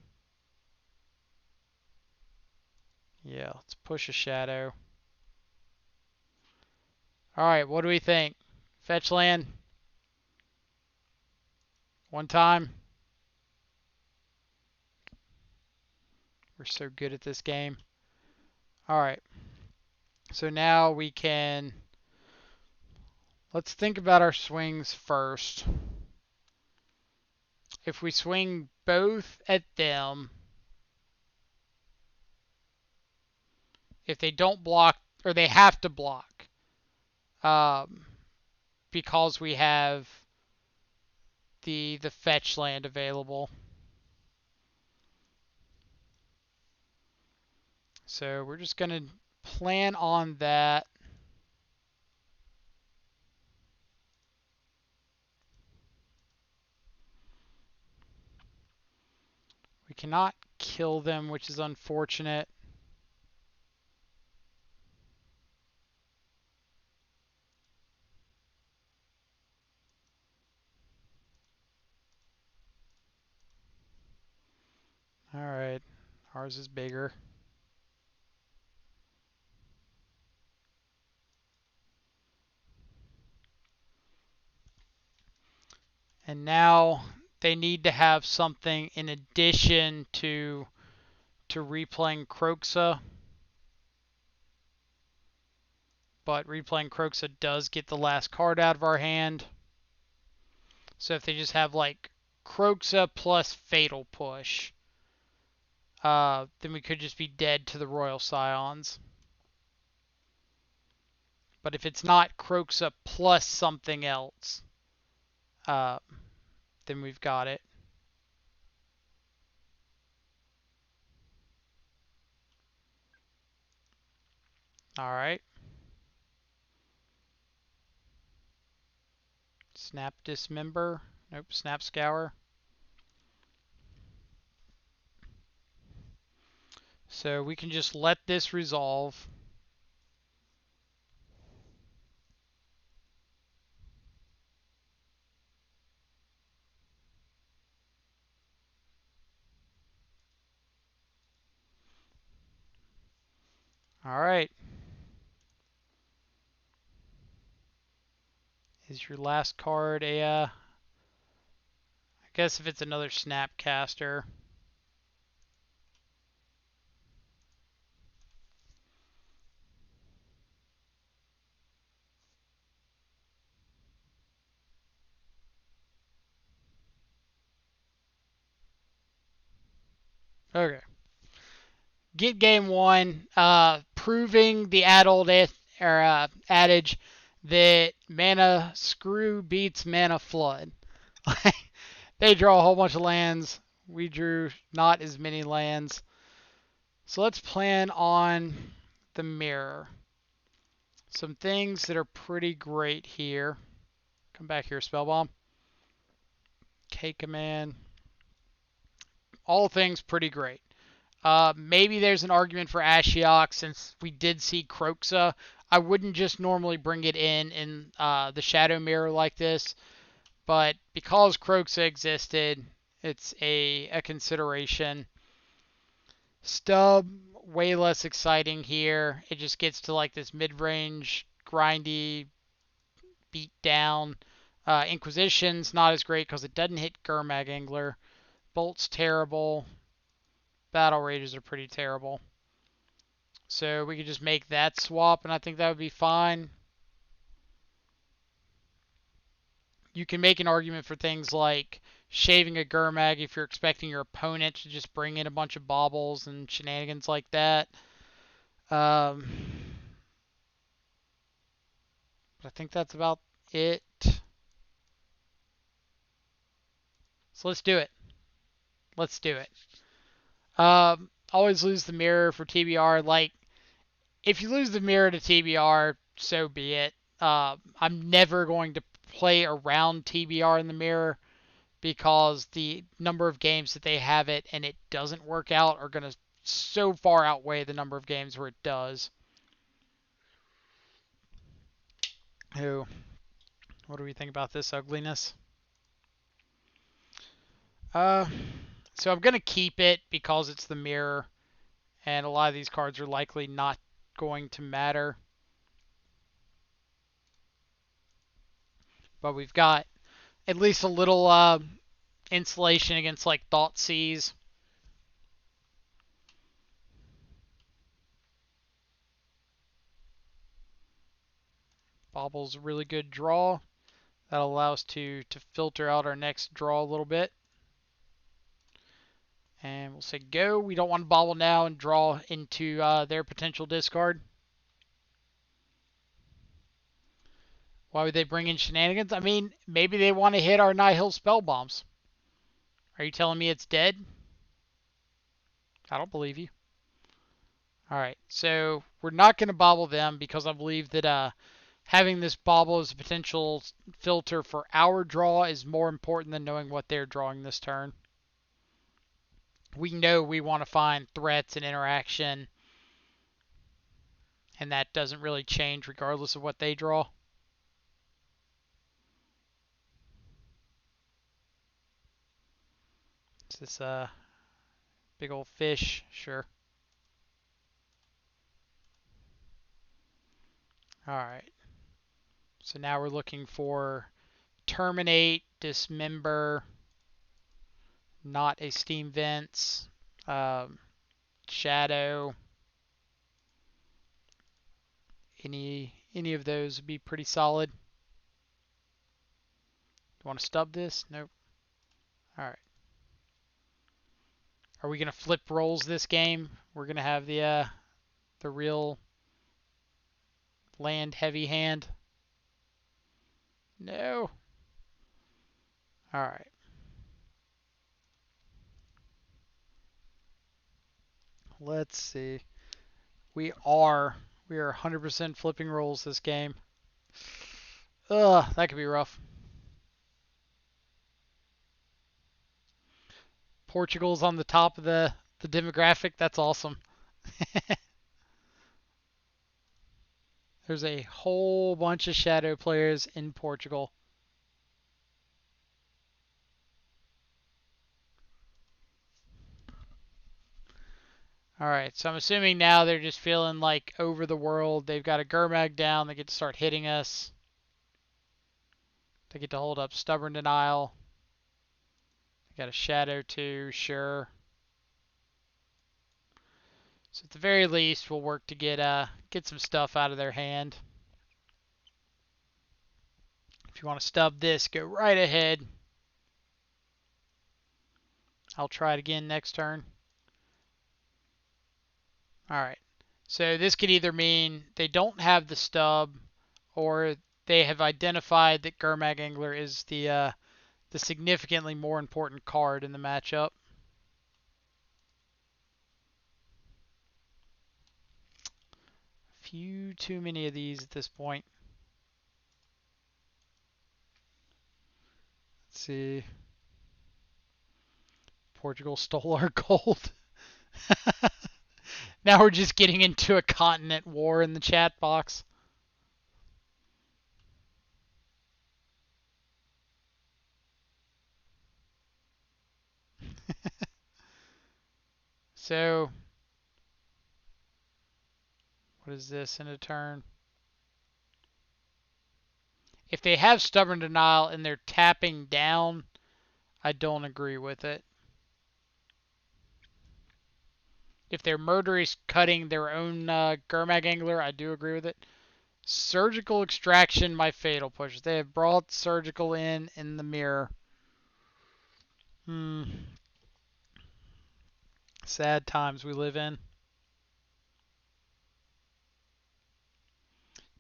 Yeah, let's push a shadow. Alright, what do we think? Fetch land. One time. We're so good at this game. Alright. So now we can... Let's think about our swings first. If we swing both at them, if they don't block, or they have to block, because we have the fetch land available. So we're just going to plan on that. We cannot kill them, which is unfortunate. Alright, ours is bigger. And now they need to have something in addition to replaying Croxa. But replaying Croxa does get the last card out of our hand. So if they just have like Croxa plus Fatal Push, then we could just be dead to the Royal Scions. But if it's not Croxa plus something else, then we've got it. Alright. Snap Dismember. Nope, Snap Scour. So we can just let this resolve. Alright. Is your last card a guess if it's another Snapcaster. Okay. Get game one, proving the adage that mana screw beats mana flood. They draw a whole bunch of lands. We drew not as many lands. So let's plan on the mirror. Some things that are pretty great here. Come back here, Spellbomb. K command. All things pretty great. Maybe there's an argument for Ashiok since we did see Kroxa. I wouldn't just normally bring it in the Shadow Mirror like this, but because Kroxa existed, it's a consideration. Stub, way less exciting here. It just gets to like this mid-range, grindy, beat down. Inquisition's not as great because it doesn't hit Gurmag Angler. Bolt's terrible. Battle Rages are pretty terrible. So we could just make that swap, and I think that would be fine. You can make an argument for things like shaving a Gurmag if you're expecting your opponent to just bring in a bunch of baubles and shenanigans like that. But I think that's about it. So let's do it. Let's do it. Always lose the mirror for TBR. Like, if you lose the mirror to TBR, so be it. I'm never going to play around TBR in the mirror because the number of games that they have it and it doesn't work out are going to so far outweigh the number of games where it does. Who? What do we think about this ugliness? Uh, so I'm going to keep it because it's the mirror, and a lot of these cards are likely not going to matter. But we've got at least a little insulation against like Thoughtseize. Bobble's a really good draw. That'll allow us to filter out our next draw a little bit. And we'll say go. We don't want to bobble now and draw into their potential discard. Why would they bring in shenanigans? I mean, maybe they want to hit our Nihil spell bombs. Are you telling me it's dead? I don't believe you. Alright, so we're not going to bobble them because I believe that having this bobble as a potential filter for our draw is more important than knowing what they're drawing this turn. We know we want to find threats and interaction, and that doesn't really change regardless of what they draw. Is this a big old fish? Sure. Alright. So now we're looking for terminate, dismember, not a steam vents, shadow. Any of those would be pretty solid. You want to stub this? Nope. Alright. Are we gonna flip rolls this game? We're gonna have the real land heavy hand. No. Alright. Let's see. We are 100% flipping rolls this game. Ugh, that could be rough. Portugal's on the top of the demographic. That's awesome. There's a whole bunch of shadow players in Portugal. Alright, so I'm assuming now they're just feeling like over the world. They've got a Gurmag down. They get to start hitting us. They get to hold up Stubborn Denial. Got a shadow too, sure. So at the very least, we'll work to get some stuff out of their hand. If you want to stub this, go right ahead. I'll try it again next turn. Alright. So this could either mean they don't have the stub, or they have identified that Gurmag Angler is the significantly more important card in the matchup. Few too many of these at this point. Let's see. Portugal stole our gold. Now we're just getting into a continent war in the chat box. So, what is this in a turn? If they have Stubborn Denial and they're tapping down, I don't agree with it. If they're Murderous cutting their own Gurmag Angler, I do agree with it. Surgical Extraction, my Fatal Push. They have brought Surgical in the mirror. Sad times we live in.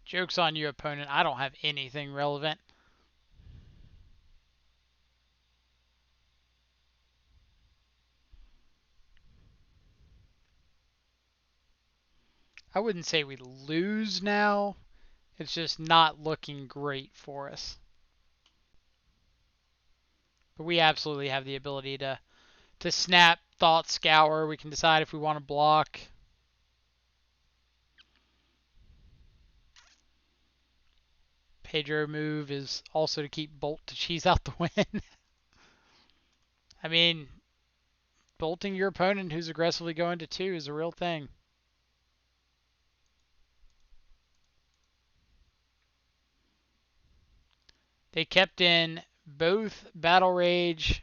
Joke's on you, opponent. I don't have anything relevant. I wouldn't say we lose now. It's just not looking great for us. But we absolutely have the ability to snap, Thought Scour. We can decide if we want to block. Pedro move is also to keep Bolt to cheese out the win. I mean, bolting your opponent who's aggressively going to 2 is a real thing. They kept in both Battle Rage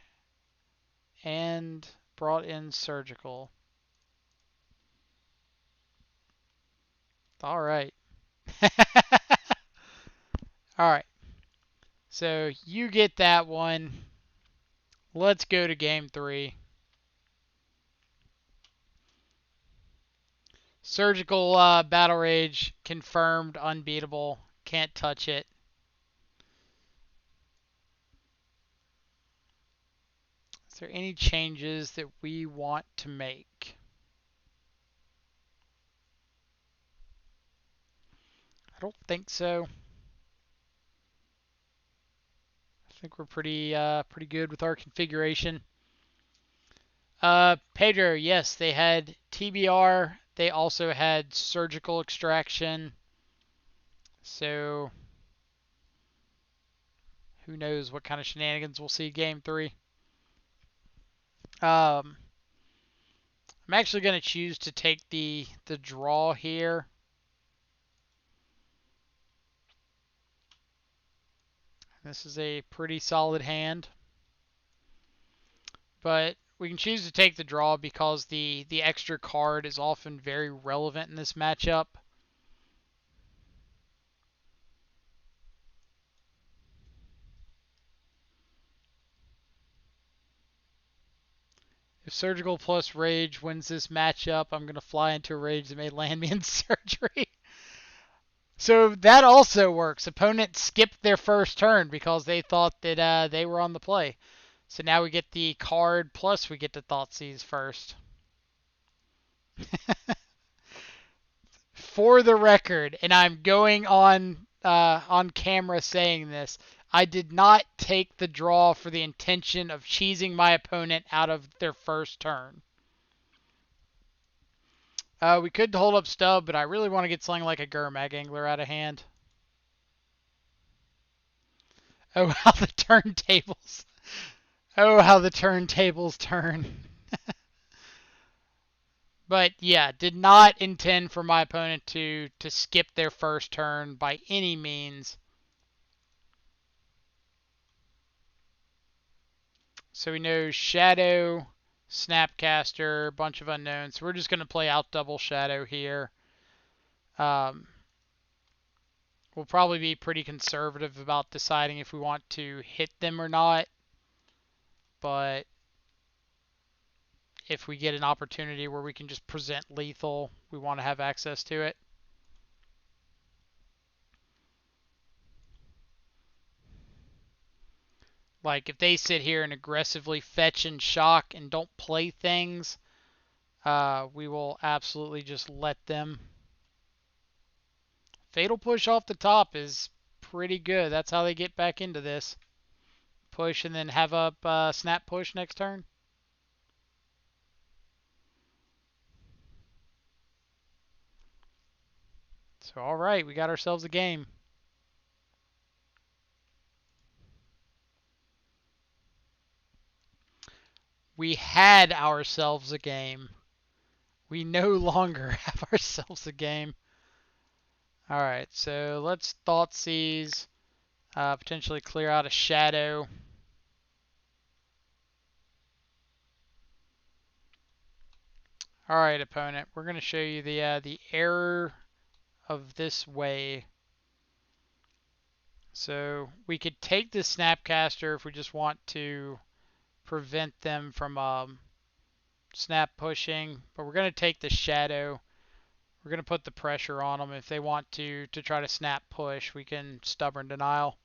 and brought in Surgical. All right. All right. So you get that one. Let's go to game 3. Surgical Battle Rage confirmed, unbeatable. Can't touch it. Is there any changes that we want to make? I don't think so. I think we're pretty good with our configuration. Pedro, yes, they had TBR. They also had Surgical Extraction. So who knows what kind of shenanigans we'll see game 3. I'm actually going to choose to take the draw here. This is a pretty solid hand. But we can choose to take the draw because the extra card is often very relevant in this matchup. If Surgical plus Rage wins this matchup, I'm going to fly into a rage that may land me in surgery. So that also works. Opponents skipped their first turn because they thought that they were on the play. So now we get the card plus we get to Thoughtseize first. For the record, and I'm going on camera saying this, I did not take the draw for the intention of cheesing my opponent out of their first turn. We could hold up Stub, but I really want to get something like a Gurmag Angler out of hand. Oh, how the turntables. Oh, how the turntables turn. But yeah, did not intend for my opponent to skip their first turn by any means. So we know Shadow, Snapcaster, bunch of unknowns. So we're just going to play out double Shadow here. Um, we'll probably be pretty conservative about deciding if we want to hit them or not. But if we get an opportunity where we can just present lethal, we want to have access to it. Like if they sit here and aggressively fetch and shock and don't play things, we will absolutely just let them. Fatal push off the top is pretty good. That's how they get back into this. Push and then have up snap push next turn. So all right, we got ourselves a game. We had ourselves a game. We no longer have ourselves a game. All right, so let's Thoughtseize, potentially clear out a Shadow. All right, opponent, we're going to show you the error of this way. So we could take the Snapcaster if we just want to prevent them from snap pushing, but we're going to take the Shadow. We're going to put the pressure on them. If they want to try to snap push, we can stubborn denial.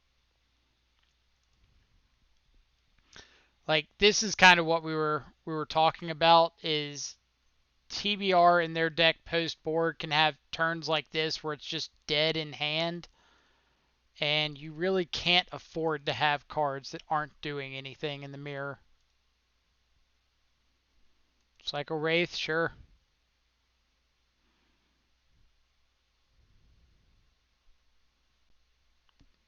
Like this is kind of what we were talking about is TBR in their deck post board can have turns like this where it's just dead in hand, and you really can't afford to have cards that aren't doing anything in the mirror. Psycho Wraith, sure.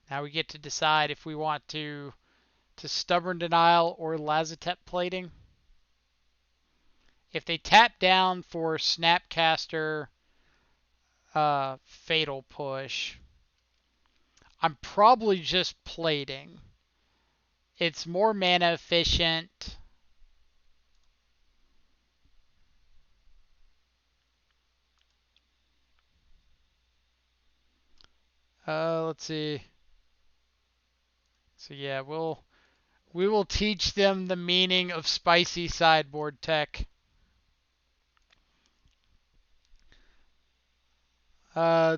Now we get to decide if we want to stubborn denial or Lazotep plating. If they tap down for Snapcaster Fatal Push, I'm probably just plating. It's more mana efficient. Let's see. So yeah, we will teach them the meaning of spicy sideboard tech. Uh,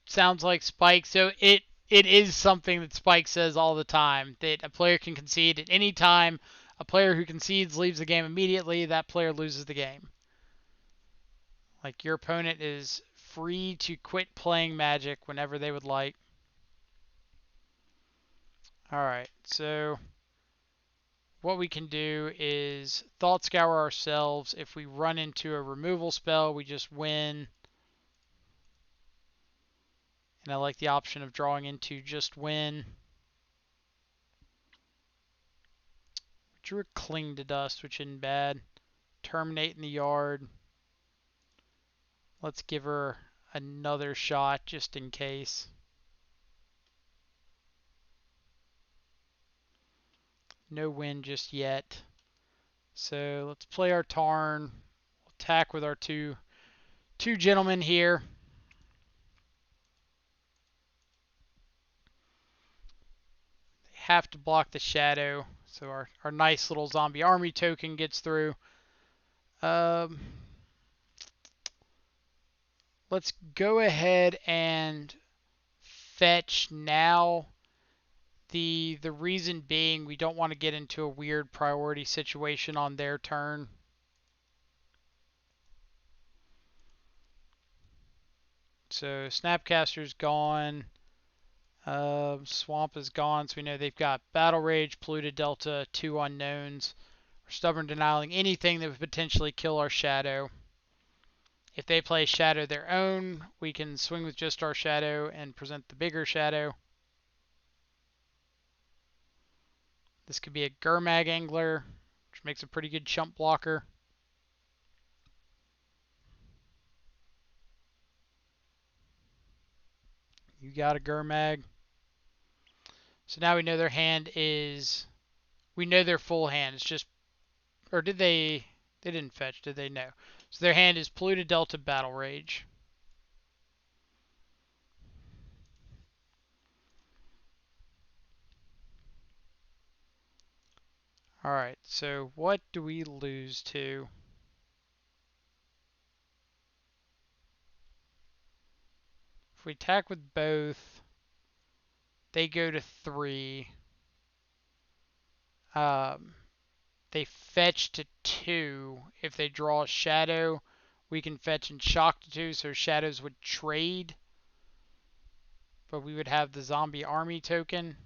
sounds like Spike. So it is something that Spike says all the time that a player can concede at any time. A player who concedes leaves the game immediately. That player loses the game. Like your opponent is free to quit playing Magic whenever they would like. All right, so what we can do is Thought Scour ourselves. If we run into a removal spell, we just win. And I like the option of drawing into just win. We drew a Cling to Dust, which isn't bad. Terminate in the yard. Let's give her another shot just in case. No win just yet. So let's play our Tarn. We'll attack with our two gentlemen here. They have to block the Shadow. So our nice little zombie army token gets through. Let's go ahead and fetch now. The reason being we don't want to get into a weird priority situation on their turn. So Snapcaster's gone. Swamp is gone, so we know they've got Battle Rage, Polluted Delta, 2 unknowns. We're stubborn denying anything that would potentially kill our Shadow. If they play Shadow their own, we can swing with just our Shadow and present the bigger Shadow. This could be a Gurmag Angler, which makes a pretty good chump blocker. You got a Gurmag. So now we know their hand is We know their full hand. It's just, or did they? They didn't fetch, did they? No. So their hand is Polluted Delta Battle Rage. Alright, so what do we lose to? If we attack with both, they go to 3. Um, they fetch to 2. If they draw a shadow, we can fetch and shock to 2, so shadows would trade. But we would have the zombie army token.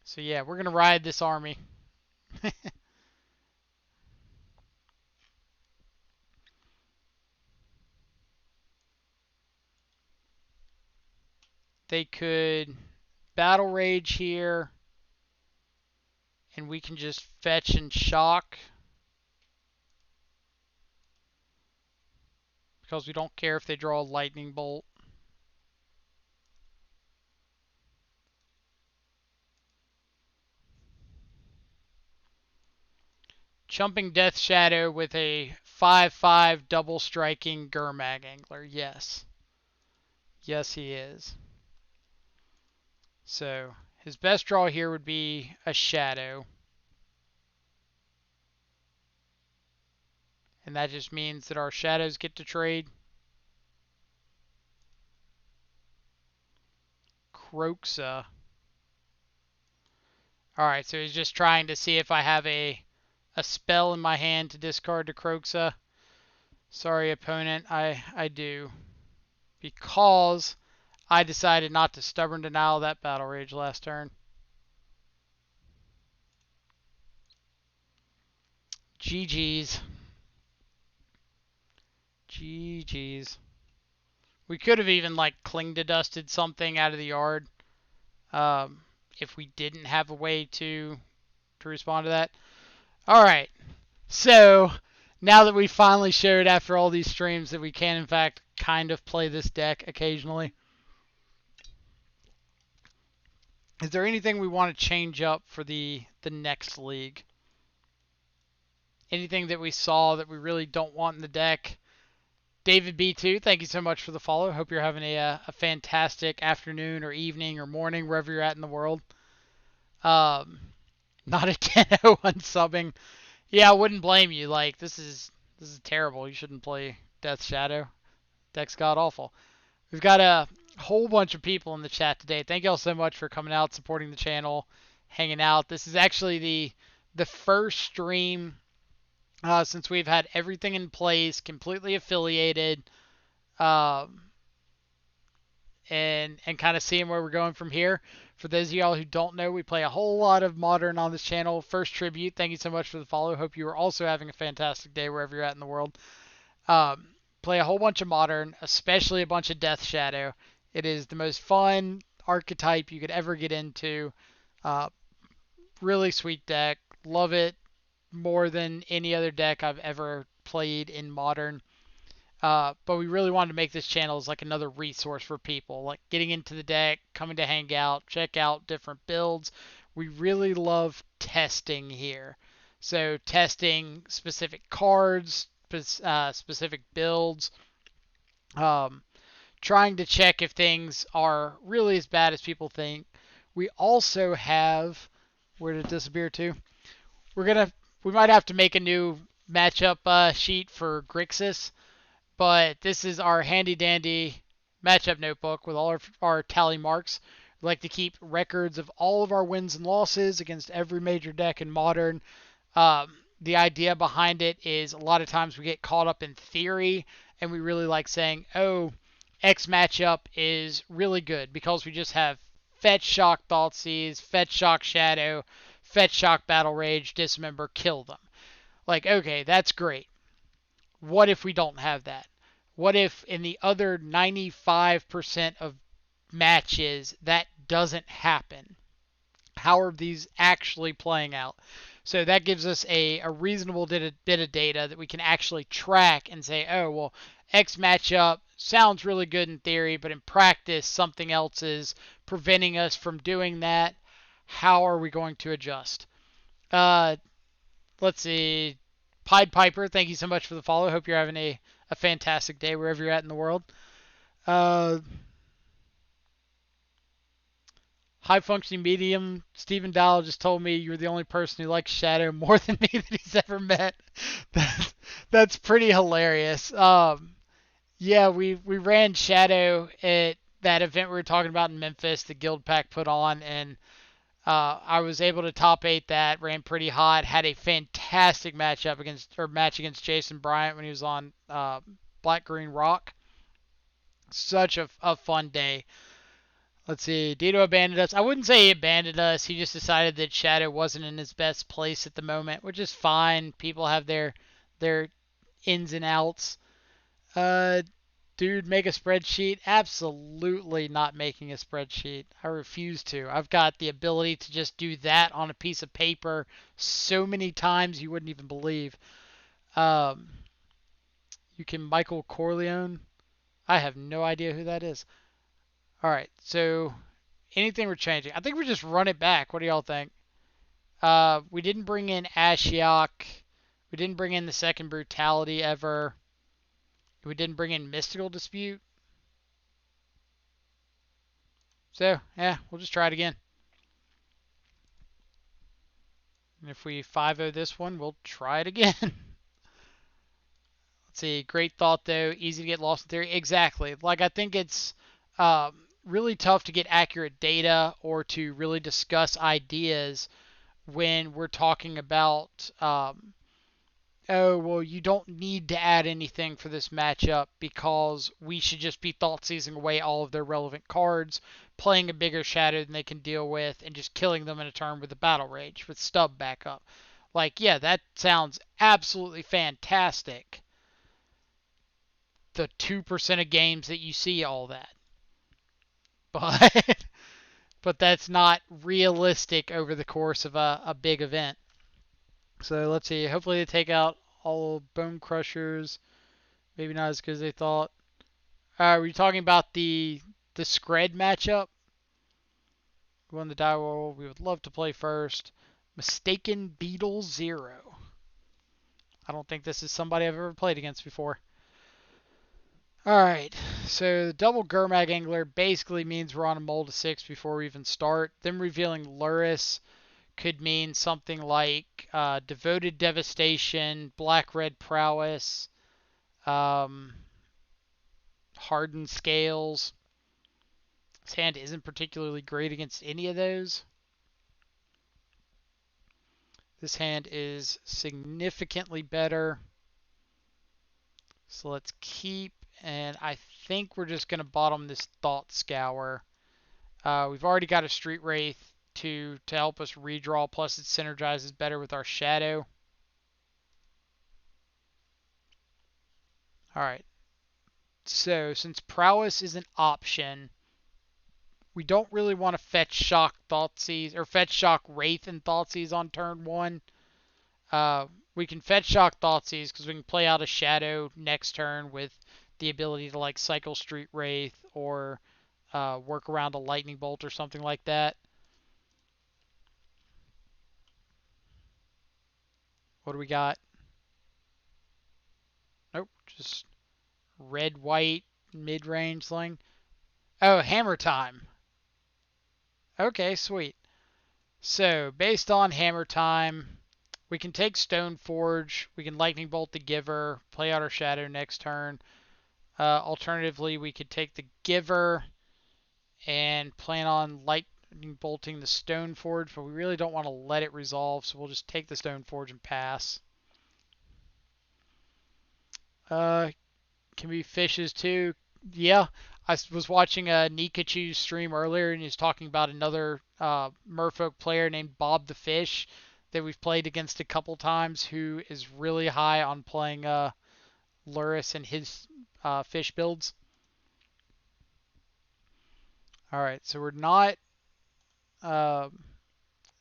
So yeah, we're going to ride this army. They could Battle Rage here, and we can just fetch and shock. Because we don't care if they draw a lightning bolt. Jumping Death Shadow with a 5/5 double striking Gurmag Angler. Yes. Yes, he is. So his best draw here would be a Shadow. And that just means that our Shadows get to trade. Croxa. Alright, so he's just trying to see if I have a spell in my hand to discard to Croxa. Sorry, opponent, I do. Because I decided not to Stubborn Denial that Battle Rage last turn. GG's. GG's. We could have even like cling to dusted something out of the yard um, if we didn't have a way to respond to that. All right. So now that we finally showed after all these streams that we can in fact kind of play this deck occasionally, is there anything we want to change up for the next league? Anything that we saw that we really don't want in the deck? David B2, thank you so much for the follow. Hope you're having a fantastic afternoon or evening or morning wherever you're at in the world. Not a 10-0 unsubbing. Yeah, I wouldn't blame you. Like this is terrible. You shouldn't play Death Shadow. Deck's god awful. We've got a whole bunch of people in the chat today. Thank you all so much for coming out, supporting the channel, hanging out. This is actually the first stream since we've had everything in place, completely affiliated, um, and kind of seeing where we're going from here. For those of y'all who don't know, we play a whole lot of Modern on this channel. First Tribute, thank you so much for the follow. Hope you are also having a fantastic day wherever you're at in the world. Play a whole bunch of Modern, especially a bunch of Death Shadow. It is the most fun archetype you could ever get into. Really sweet deck. Love it more than any other deck I've ever played in Modern. But we really wanted to make this channel as like another resource for people, like getting into the deck, coming to hang out, check out different builds. We really love testing here. So testing specific cards, specific builds, trying to check if things are really as bad as people think. We also have, where did it disappear to? We might have to make a new matchup sheet for Grixis. But this is our handy dandy matchup notebook with all our tally marks. We like to keep records of all of our wins and losses against every major deck in Modern. The idea behind it is a lot of times we get caught up in theory and we really like saying, oh, X matchup is really good because we just have Fetch Shock Thoughtseize, Fetch Shock Shadow, Fetch Shock Battle Rage, Dismember, kill them. Like, okay, that's great. What if we don't have that? What if in the other 95% of matches that doesn't happen? How are these actually playing out? So that gives us a reasonable bit of data that we can actually track and say, oh, well, X matchup sounds really good in theory, but in practice, something else is preventing us from doing that. How are we going to adjust? Uh, let's see. Pied Piper, thank you so much for the follow. Hope you're having a fantastic day wherever you're at in the world. Uh, High functioning medium. Stephen Dowell just told me you're the only person who likes Shadow more than me that he's ever met. That's pretty hilarious. Yeah, we ran Shadow at that event we were talking about in Memphis, the Guild Pack put on, and I was able to top 8 that. Ran pretty hot. Had a fantastic match against Jason Bryant when he was on Black Green Rock. Such a fun day. Let's see. Dito abandoned us. I wouldn't say he abandoned us. He just decided that Shadow wasn't in his best place at the moment, which is fine. People have their ins and outs. Uh, dude, make a spreadsheet? Absolutely not making a spreadsheet. I refuse to. I've got the ability to just do that on a piece of paper so many times you wouldn't even believe. Um, you can Michael Corleone. I have no idea who that is. All right, so anything we're changing? I think we just run it back. What do y'all think? We didn't bring in Ashiok. We didn't bring in the second Brutality ever. We didn't bring in Mystical Dispute. So, yeah, we'll just try it again. And if we 5-0 this one, we'll try it again. Let's see. Great thought, though. Easy to get lost in theory. Exactly. Like, I think it's really tough to get accurate data or to really discuss ideas when we're talking about oh, well, you don't need to add anything for this matchup because we should just be thought seizing away all of their relevant cards, playing a bigger shadow than they can deal with, and just killing them in a turn with a battle rage with stub backup. Like, yeah, that sounds absolutely fantastic. The 2% of games that you see all that. But but that's not realistic over the course of a big event. So let's see. Hopefully they take out all Bone Crushers. Maybe not as good as they thought. Were you talking about the Scred matchup? We won the die roll. We would love to play first. Mistaken Beetle 0. I don't think this is somebody I've ever played against before. Alright, so the double Gurmag Angler basically means we're on a mold of 6 before we even start. Them revealing Luris could mean something like Devoted Devastation, Black Red Prowess, um, Hardened Scales. His hand isn't particularly great against any of those. This hand is significantly better. So let's keep, and I think we're just going to bottom this Thought Scour. We've already got a Street Wraith to help us redraw, plus it synergizes better with our Shadow. Alright, so since Prowess is an option, we don't really want to fetch Shock Thoughtseize, or fetch Shock Wraith and Thoughtseize on turn 1. We can fetch Shock Thoughtseize because we can play out a Shadow next turn with the ability to like cycle Street Wraith or work around a Lightning Bolt or something like that. What do we got? Nope, just red, white, mid-range sling. Oh, Hammer Time. Okay, sweet. So, based on Hammer Time, we can take Stoneforge, we can Lightning Bolt the Giver, play out our Shadow next turn. Alternatively, we could take the Giver and plan on Lightning Bolting the Stoneforge, but we really don't want to let it resolve, so we'll just take the Stoneforge and pass. Can be fishes too. Yeah, I was watching a Nikachu stream earlier, and he was talking about another Merfolk player named Bob the Fish that we've played against a couple times, who is really high on playing Luris and his fish builds. All right, so we're uh,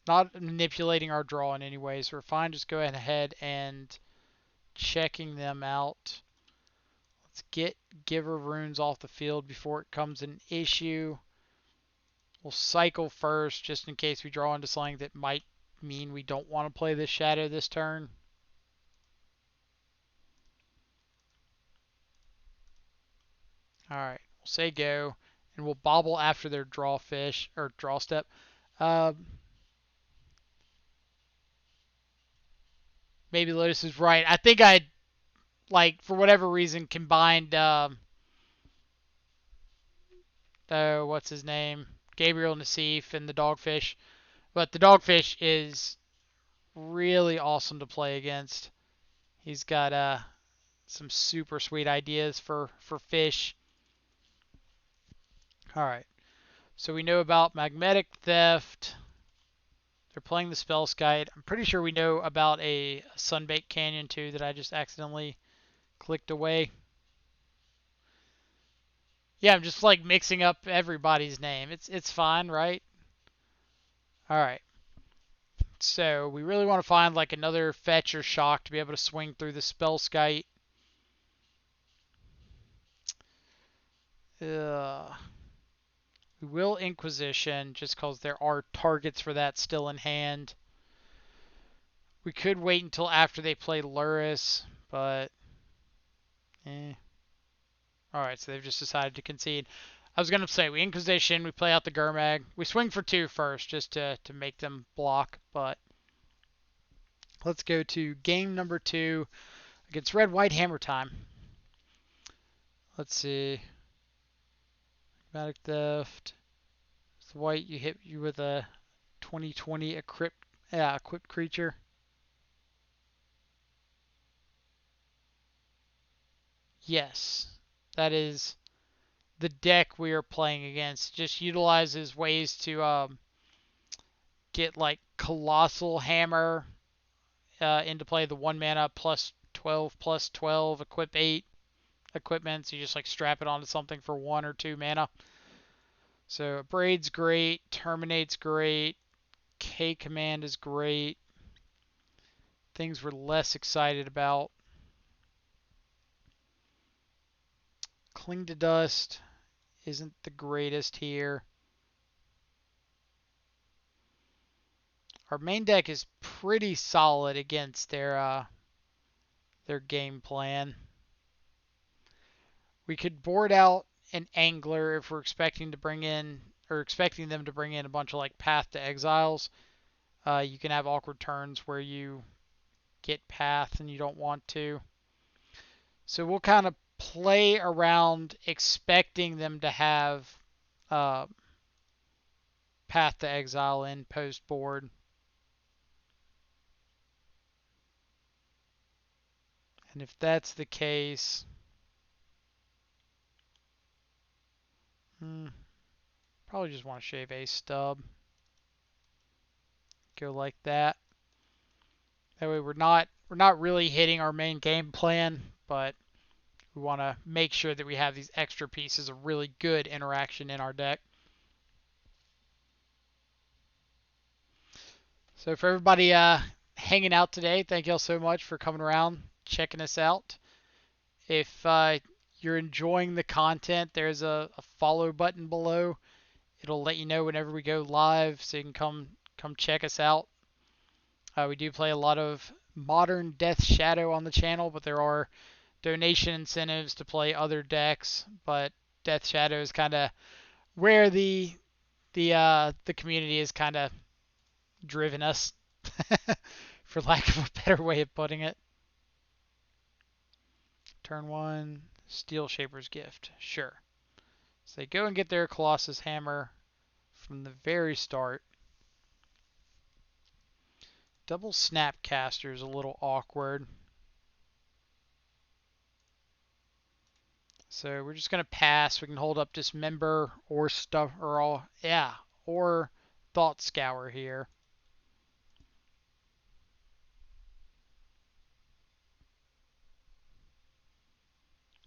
not manipulating our draw in any way, so we're fine. Just go ahead and checking them out. Let's get Giver runes off the field before it becomes an issue. We'll cycle first just in case we draw into something that might mean we don't want to play this shadow this turn. Alright, we'll say go, and we'll bobble after their draw fish, or draw step. Maybe Lotus is right. I think I, like, for whatever reason, combined, what's his name? Gabriel Nassif and the Dogfish. But the Dogfish is really awesome to play against. He's got some super sweet ideas for fish. Alright, so we know about Magnetic Theft. They're playing the Spellskite. I'm pretty sure we know about a Sunbaked Canyon too that I just accidentally clicked away. Yeah, I'm just like mixing up everybody's name. It's fine, right? Alright. So we really want to find like another fetch or shock to be able to swing through the Spellskite. We will Inquisition just because there are targets for that still in hand. We could wait until after they play Luris, but Alright, so they've just decided to concede. I was going to say, we Inquisition, we play out the Gurmag. We swing for 2 first just to make them block, but let's go to game number 2 against Red-White Hammer time. Let's see. Magnetic Theft. With white, you hit you with a 2020 equipped creature. Yes, that is the deck we are playing against. Just utilizes ways to get like Colossal Hammer into play, the 1 mana +12/+12, equip 8 equipment, so you just like strap it onto something for 1 or 2 mana. So Abrade's great, Terminate's great, K Command is great. Things we're less excited about. Cling to Dust isn't the greatest here. Our main deck is pretty solid against their game plan. We could board out an Angler if we're expecting to bring in, or expecting them to bring in a bunch of like Path to Exiles. You can have awkward turns where you get Path and you don't want to. So we'll kind of play around expecting them to have Path to Exile in post board. And if that's the case, probably just want to shave a stub. Go like that. That way we're not really hitting our main game plan, but we want to make sure that we have these extra pieces of really good interaction in our deck. So for everybody hanging out today, thank you all so much for coming around, checking us out. If you're enjoying the content, there's a follow button below. It'll let you know whenever we go live, so you can come check us out. We do play a lot of Modern Death Shadow on the channel, but there are donation incentives to play other decks. But Death Shadow is kind of where the community is kind of driven us, for lack of a better way of putting it. Turn 1, Steel Shaper's Gift. Sure. So they go and get their Colossus Hammer from the very start. Double Snapcaster is a little awkward. So we're just going to pass. We can hold up Dismember or stuff, or Thought Scour here.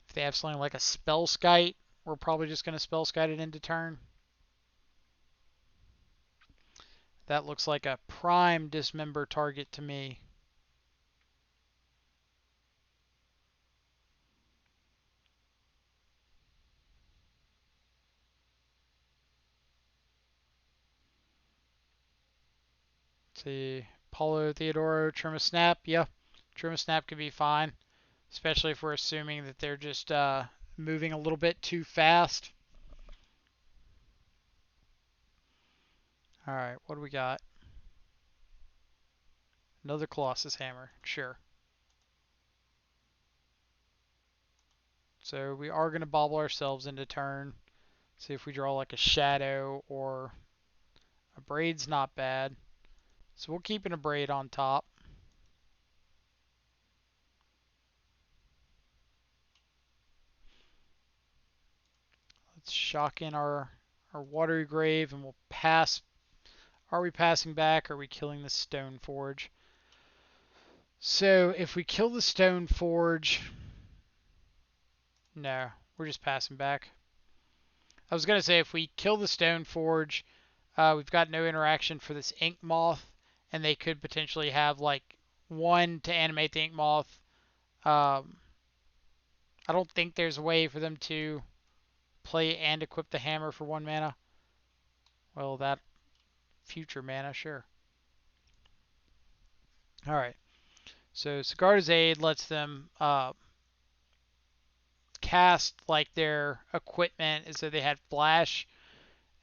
If they have something like a Spellskite, we're probably just going to Spellskite it into turn. That looks like a prime Dismember target to me. Let's see. Paulo Theodoro, trim a snap. Yeah, trim a snap could be fine, especially if we're assuming that they're just moving a little bit too fast. All right, what do we got? Another Colossus Hammer. Sure. So we are going to bobble ourselves into turn. See if we draw like a shadow or a braid's not bad. So we'll keep an abrade on top. Let's shock in our watery grave and we'll pass. Are we passing back or are we killing the stone forge? So if we kill the stone forge, no, we're just passing back. I was going to say if we kill the stone forge, we've got no interaction for this ink moth, and they could potentially have like one to animate the ink moth. I don't think there's a way for them to play and equip the hammer for 1 mana. Well, that future mana, sure. All right. So Sigarda's Aid lets them cast like their equipment as though they had flash,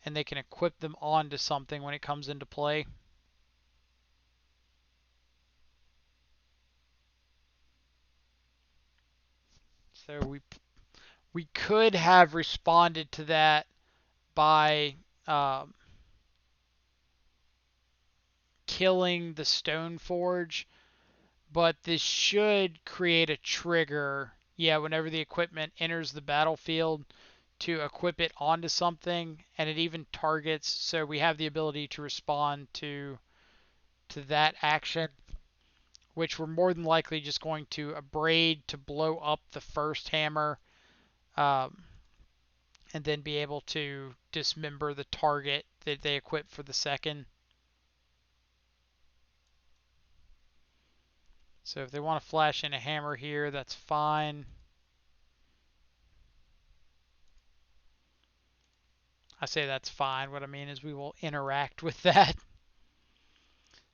and they can equip them onto something when it comes into play. So we could have responded to that by um, killing the Stone Forge, but this should create a trigger. Yeah, whenever the equipment enters the battlefield, to equip it onto something, and it even targets. So we have the ability to respond to that action, which we're more than likely just going to abrade to blow up the first hammer, um, and then be able to dismember the target that they equip for the second. So if they want to flash in a hammer here, that's fine. I say that's fine. What I mean is we will interact with that.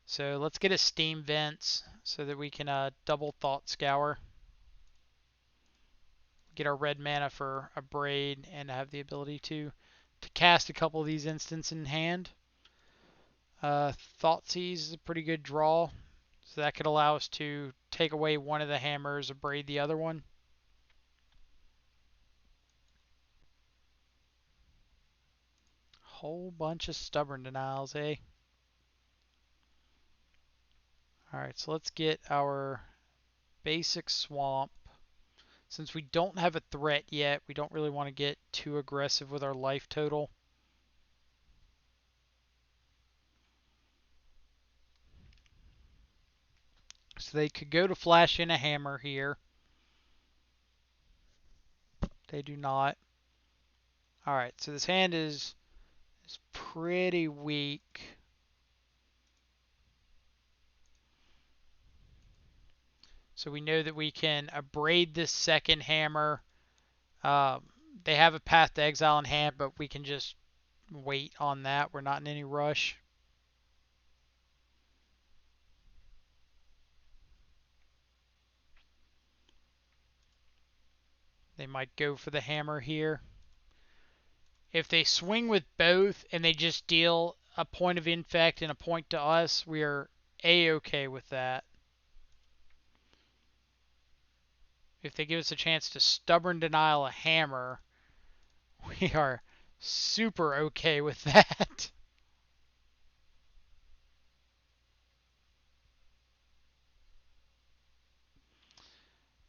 So let's get a steam vents so that we can double thought scour. Get our red mana for a braid and have the ability to cast a couple of these instants in hand. Thoughtseize is a pretty good draw, so that could allow us to take away one of the hammers, abrade the other one. Whole bunch of stubborn denials, eh? Alright, so let's get our basic swamp. Since we don't have a threat yet, we don't really want to get too aggressive with our life total. So they could go to flash in a hammer here. They do not. Alright, so this hand is pretty weak. So we know that we can abrade this second hammer. Um, they have a Path to Exile in hand, but we can just wait on that. We're not in any rush. They might go for the hammer here. If they swing with both and they just deal a point of infect and a point to us, we are A-okay with that. If they give us a chance to stubborn denial a hammer, we are super okay with that.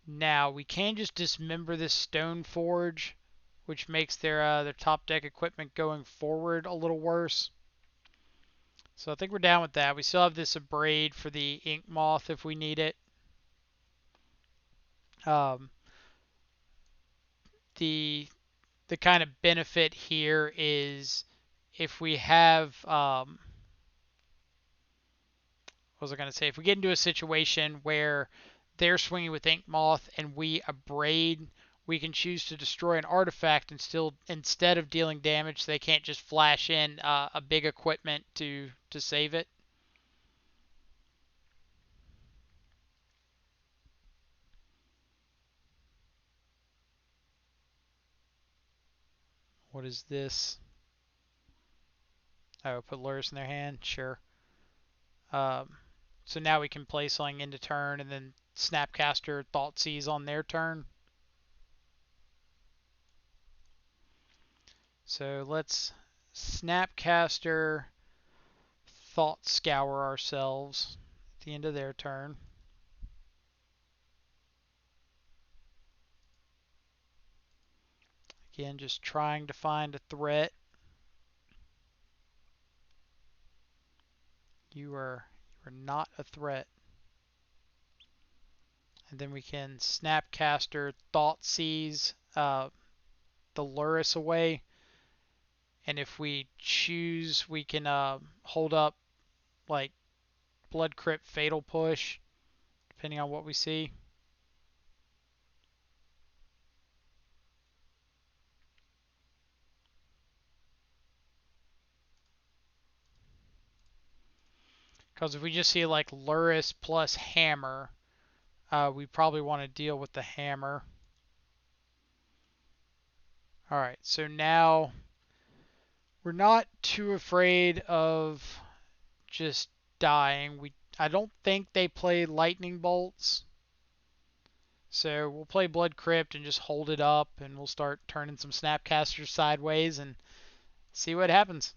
Now, we can just dismember this stone forge, which makes their top deck equipment going forward a little worse. So I think we're down with that. We still have this abrade for the ink moth if we need it. Um, the kind of benefit here is if we have what was I going to say? If we get into a situation where they're swinging with ink moth and we abrade, we can choose to destroy an artifact and still, instead of dealing damage, they can't just flash in a big equipment to save it. What is this? Oh, put Lurrus in their hand? Sure. Um, so now we can play something into turn and then Snapcaster Thoughtseize on their turn. So let's Snapcaster Thought Scour ourselves at the end of their turn. Again, just trying to find a threat. You are not a threat. And then we can Snapcaster Thoughtseize the Lurrus away. And if we choose, we can hold up like Blood Crypt Fatal Push, depending on what we see. Because if we just see like Lurrus plus Hammer, we probably want to deal with the Hammer. Alright, so now we're not too afraid of just dying. I don't think they play Lightning Bolts. So we'll play Blood Crypt and just hold it up, and we'll start turning some Snapcasters sideways and see what happens.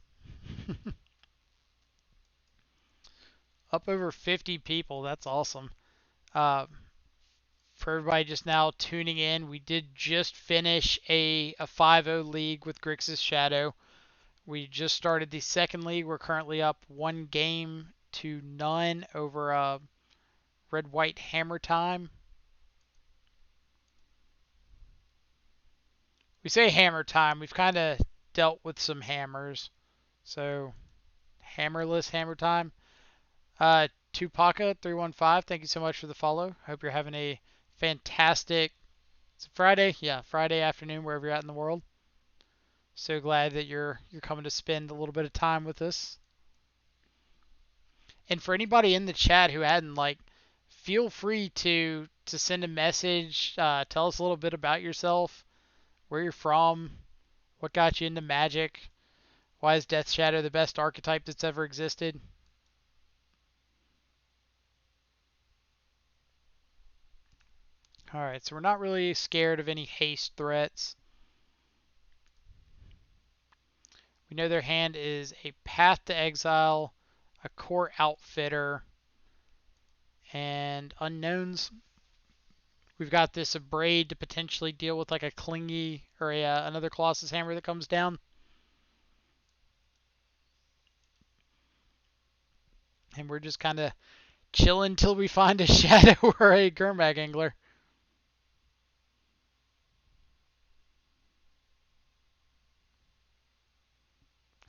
Up over 50 people, that's awesome. Uh, for everybody just now tuning in, we did just finish a 5-0 league with Grixis Shadow. We just started the second league. We're currently up 1-0 over Red White Hammer Time. We say Hammer Time. We've kind of dealt with some hammers. So, hammerless Hammer Time. Tupaka315, thank you so much for the follow. Hope you're having a fantastic it's Friday? Yeah, Friday afternoon wherever you're at in the world. So glad that you're coming to spend a little bit of time with us. And for anybody in the chat who hadn't, like, feel free to send a message. Tell us a little bit about yourself, where you're from, what got you into Magic, why is Death Shadow the best archetype that's ever existed. Alright, so we're not really scared of any haste threats. We know their hand is a Path to Exile, a Core Outfitter, and Unknowns. We've got this Abrade to potentially deal with like a Clingy or another Colossus Hammer that comes down. And we're just kind of chilling until we find a Shadow or a Gurmag Angler.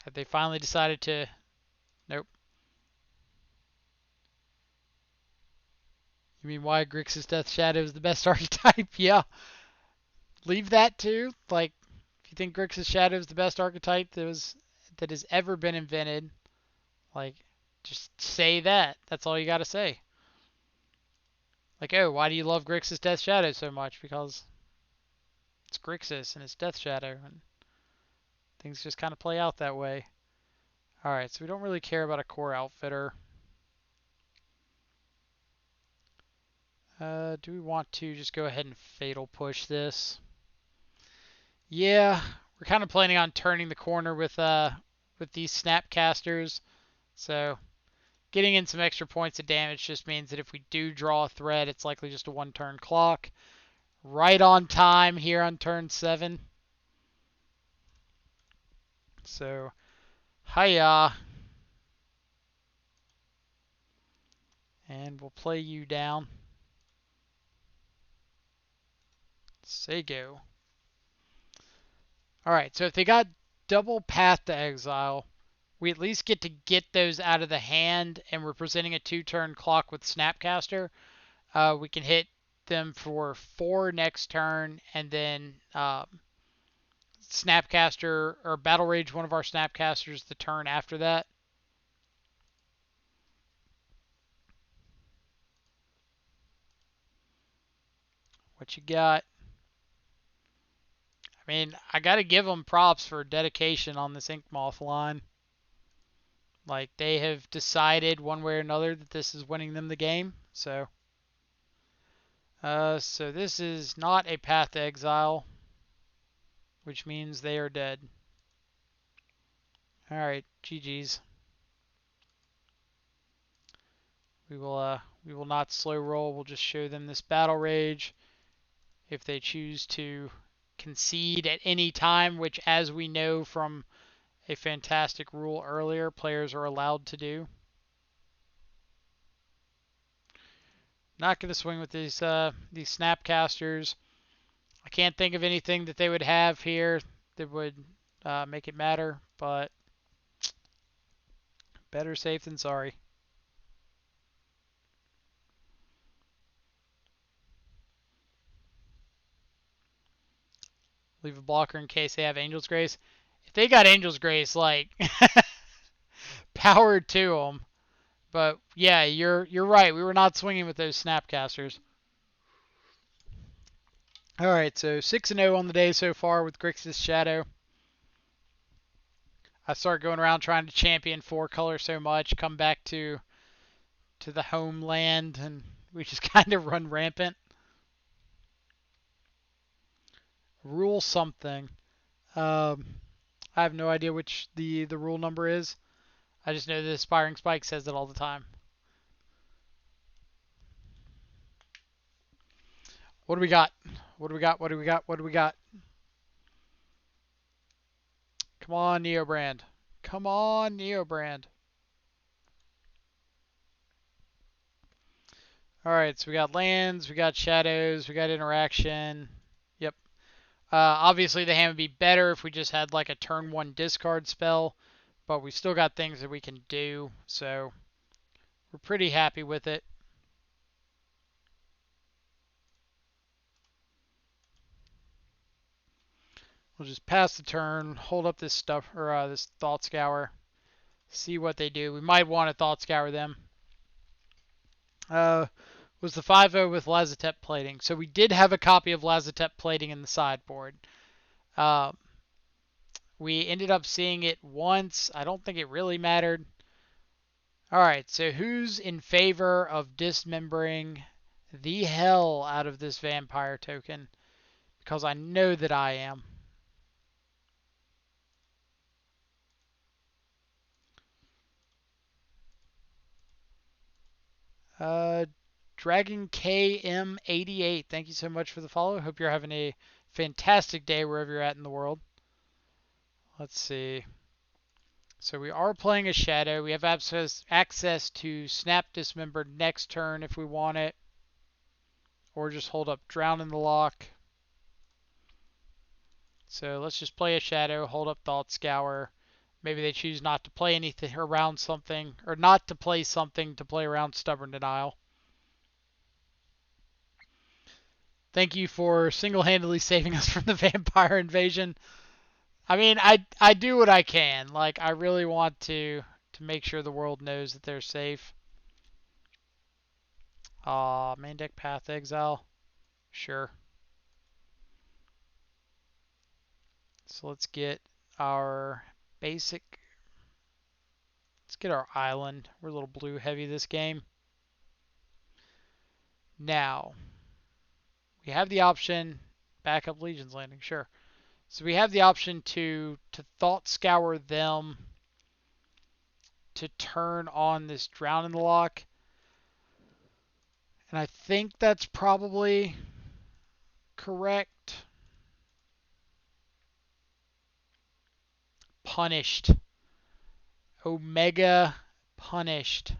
Have they finally decided to... Nope. You mean why Grixis Death Shadow is the best archetype? Yeah. Leave that too. Like, if you think Grixis Shadow is the best archetype that has ever been invented, like, just say that. That's all you got to say. Like, oh, why do you love Grixis Death Shadow so much? Because it's Grixis and it's Death Shadow, and things just kind of play out that way. Alright, so we don't really care about a core outfitter. Do we want to just go ahead and fatal push this? Yeah, we're kind of planning on turning the corner with these Snapcasters. So getting in some extra points of damage just means that if we do draw a threat, it's likely just a one-turn clock. Right on time here on turn 7. So, hiya. And we'll play you down. Say go. Alright, so if they got double Path to Exile, we at least get those out of the hand, and we're presenting a 2-turn clock with Snapcaster. We can hit them for 4 next turn, and then Snapcaster or Battle Rage one of our Snapcasters the turn after that. What you got? I mean, I got to give them props for dedication on this Ink Moth line. Like, they have decided one way or another that this is winning them the game. So this is not a Path to Exile, which means they are dead. Alright, GG's. We will not slow roll. We'll just show them this Battle Rage. If they choose to concede at any time, which, as we know from a fantastic rule earlier, players are allowed to do. Not going to swing with these Snapcasters. I can't think of anything that they would have here that would make it matter, but better safe than sorry. Leave a blocker in case they have Angel's Grace. If they got Angel's Grace, like, power to them. But yeah, you're right. We were not swinging with those Snapcasters. All right, so 6-0 on the day so far with Grixis Shadow. I start going around trying to champion 4-color so much, come back to the homeland, and we just kind of run rampant. Rule something. I have no idea which the rule number is. I just know the Aspiring Spike says it all the time. What do we got? What do we got? What do we got? What do we got? Come on, Neobrand. Come on, Neobrand. Alright, so we got lands, we got shadows, we got interaction. Yep. Obviously, the hand would be better if we just had like a turn 1 discard spell, but we still got things that we can do, so we're pretty happy with it. We'll just pass the turn, hold up this stuff, or this Thought Scour, see what they do. We might want to Thought Scour them. Was the 5-0 with Lazotep plating. So we did have a copy of Lazotep plating in the sideboard. We ended up seeing it once. I don't think it really mattered. Alright, so who's in favor of dismembering the hell out of this vampire token? Because I know that I am. Dragon KM88, thank you so much for the follow. Hope you're having a fantastic day wherever you're at in the world. Let's see. So we are playing a shadow. We have access to snap dismember next turn if we want it. Or just hold up drown in the lock. So let's just play a shadow, hold up Thought Scour. Maybe they choose not to play anything around something, or not to play something to play around Stubborn Denial. Thank you for single-handedly saving us from the vampire invasion. I mean, I do what I can. Like, I really want to make sure the world knows that they're safe. Main deck Path Exile. Sure. So let's get our basic. Let's get our island. We're a little blue heavy this game. Now, we have the option. Backup Legion's Landing, sure. So we have the option to Thought Scour them to turn on this Drown in the Lock. And I think that's probably correct. Punished. Omega punished.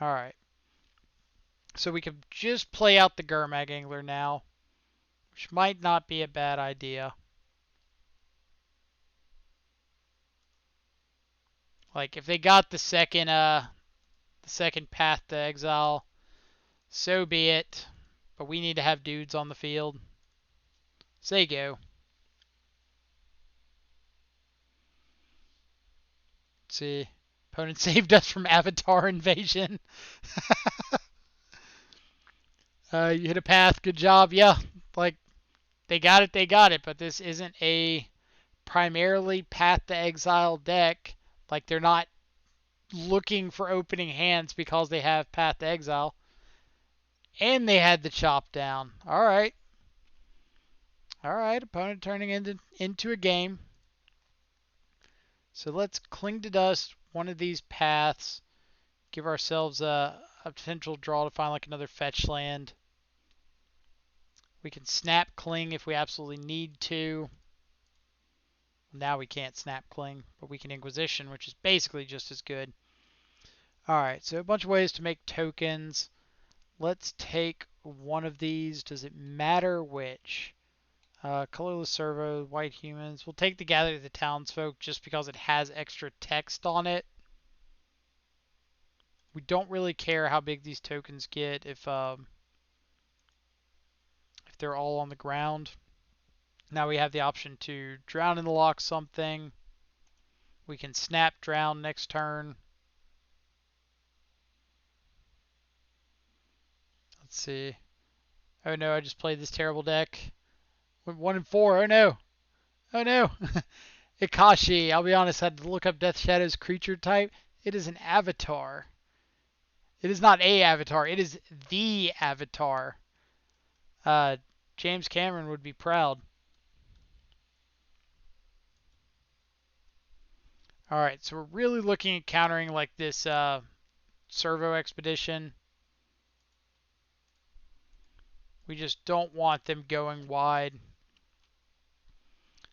Alright. So we could just play out the Gurmag Angler now, which might not be a bad idea. Like, if they got the second Path to Exile, so be it. But we need to have dudes on the field. Say go. Let's see. Opponent saved us from Avatar invasion. You hit a path. Good job. Yeah, like, they got it, they got it. But this isn't a primarily Path to Exile deck. Like, they're not looking for opening hands because they have Path to Exile. And they had the chop down. All right. All right, opponent turning into a game. So let's cling to dust one of these paths. Give ourselves a potential draw to find like another fetch land. We can snap cling if we absolutely need to. Now we can't snap cling, but we can Inquisition, which is basically just as good. Alright, so a bunch of ways to make tokens. Let's take one of these. Does it matter which? Colorless Servo, White Humans. We'll take the Gather the Townsfolk just because it has extra text on it. We don't really care how big these tokens get if they're all on the ground. Now we have the option to drown in the lock something. We can snap drown next turn. Let's see. Oh no, I just played this terrible deck. Went 1 and 4. Oh no. Oh no. Ikashi. I'll be honest, I had to look up Death Shadow's creature type. It is an avatar. It is not a avatar. It is the avatar. James Cameron would be proud. Alright, so we're really looking at countering like this servo expedition. We just don't want them going wide.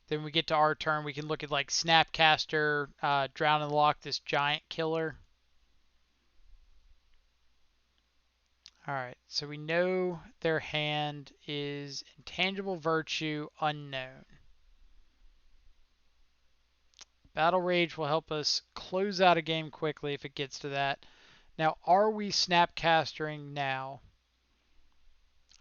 Then we get to our turn, we can look at like Snapcaster, Drown and Lock this giant killer. Alright, so we know their hand is Intangible Virtue Unknown. Battle Rage will help us close out a game quickly if it gets to that. Now, are we Snapcastering now?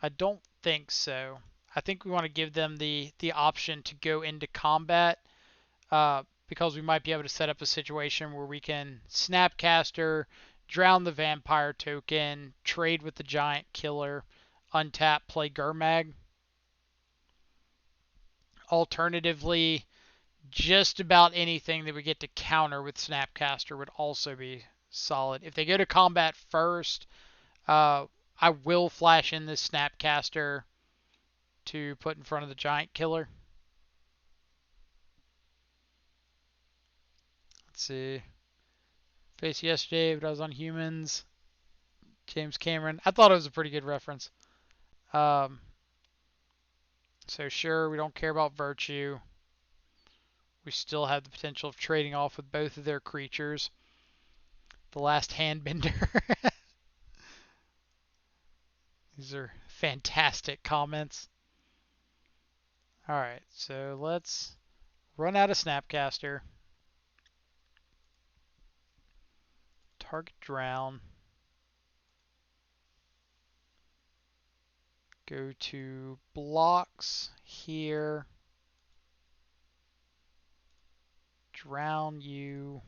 I don't think so. I think we want to give them the option to go into combat because we might be able to set up a situation where we can Snapcaster, drown the vampire token, trade with the giant killer, untap, play Gurmag. Alternatively, just about anything that we get to counter with Snapcaster would also be solid. If they go to combat first, I will flash in this Snapcaster to put in front of the giant killer. Let's see. Face yesterday, but I was on humans. James Cameron. I thought it was a pretty good reference. So sure, we don't care about virtue. We still have the potential of trading off with both of their creatures. The last handbender. These are fantastic comments. Alright, so let's run out of Snapcaster. Target drown. Go to blocks here. Drown you.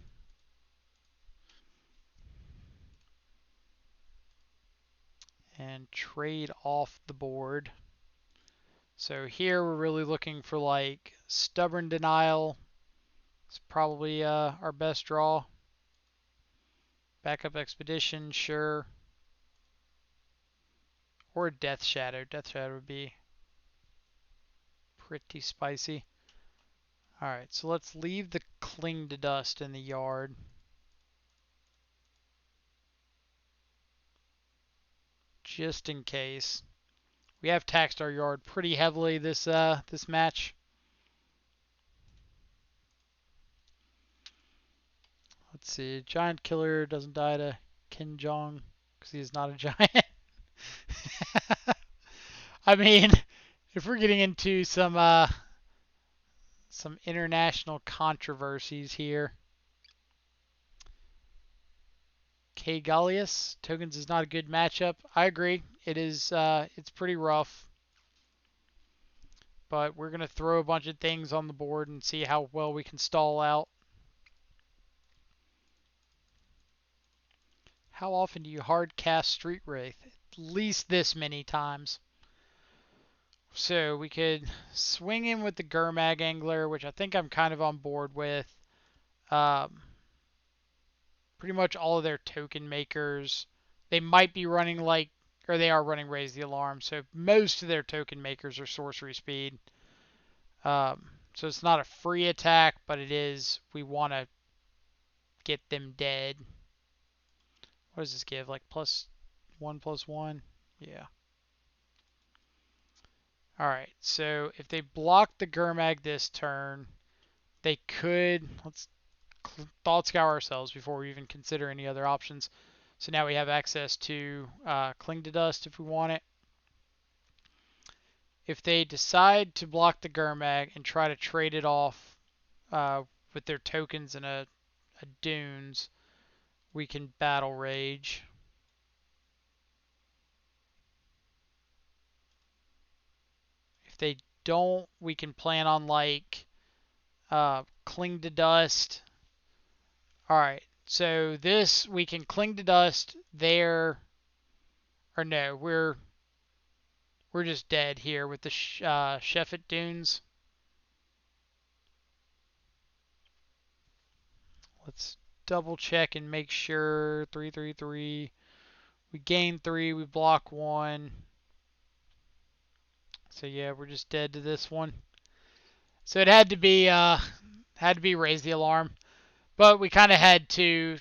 And trade off the board. So here we're really looking for like Stubborn Denial. It's probably our best draw. Backup Expedition, sure. Or Death Shadow. Death Shadow would be pretty spicy. Alright, so let's leave the Cling to Dust in the yard. Just in case. We have taxed our yard pretty heavily this match. Let's see. Giant Killer doesn't die to Kinjong because he's not a giant. I mean, if we're getting into some international controversies here. Kagalius tokens is not a good matchup. I agree. It is. It's pretty rough. But we're gonna throw a bunch of things on the board and see how well we can stall out. How often do you hard cast Street Wraith? At least this many times. So we could swing in with the Gurmag Angler, which I think I'm kind of on board with. Um, Pretty much all of their token makers, they might be running like, or they are running Raise the Alarm. So most of their token makers are sorcery speed. So it's not a free attack, but it is. We want to get them dead. What does this give? Like +1/+1? Yeah. Alright, so if they block the Gurmag this turn, they could. Let's thought scour ourselves before we even consider any other options. So now we have access to Cling to Dust if we want it. If they decide to block the Gurmag and try to trade it off with their tokens and a Dunes, we can Battle Rage. If they don't, we can plan on like Cling to Dust. Alright, so this, we can Cling to Dust there, or no, we're just dead here with the Sheffet Dunes. Let's double check and make sure. 3/3/3. We gain 3, we block 1. So yeah, we're just dead to this one. So it had to be Raise the Alarm. But we kind of had to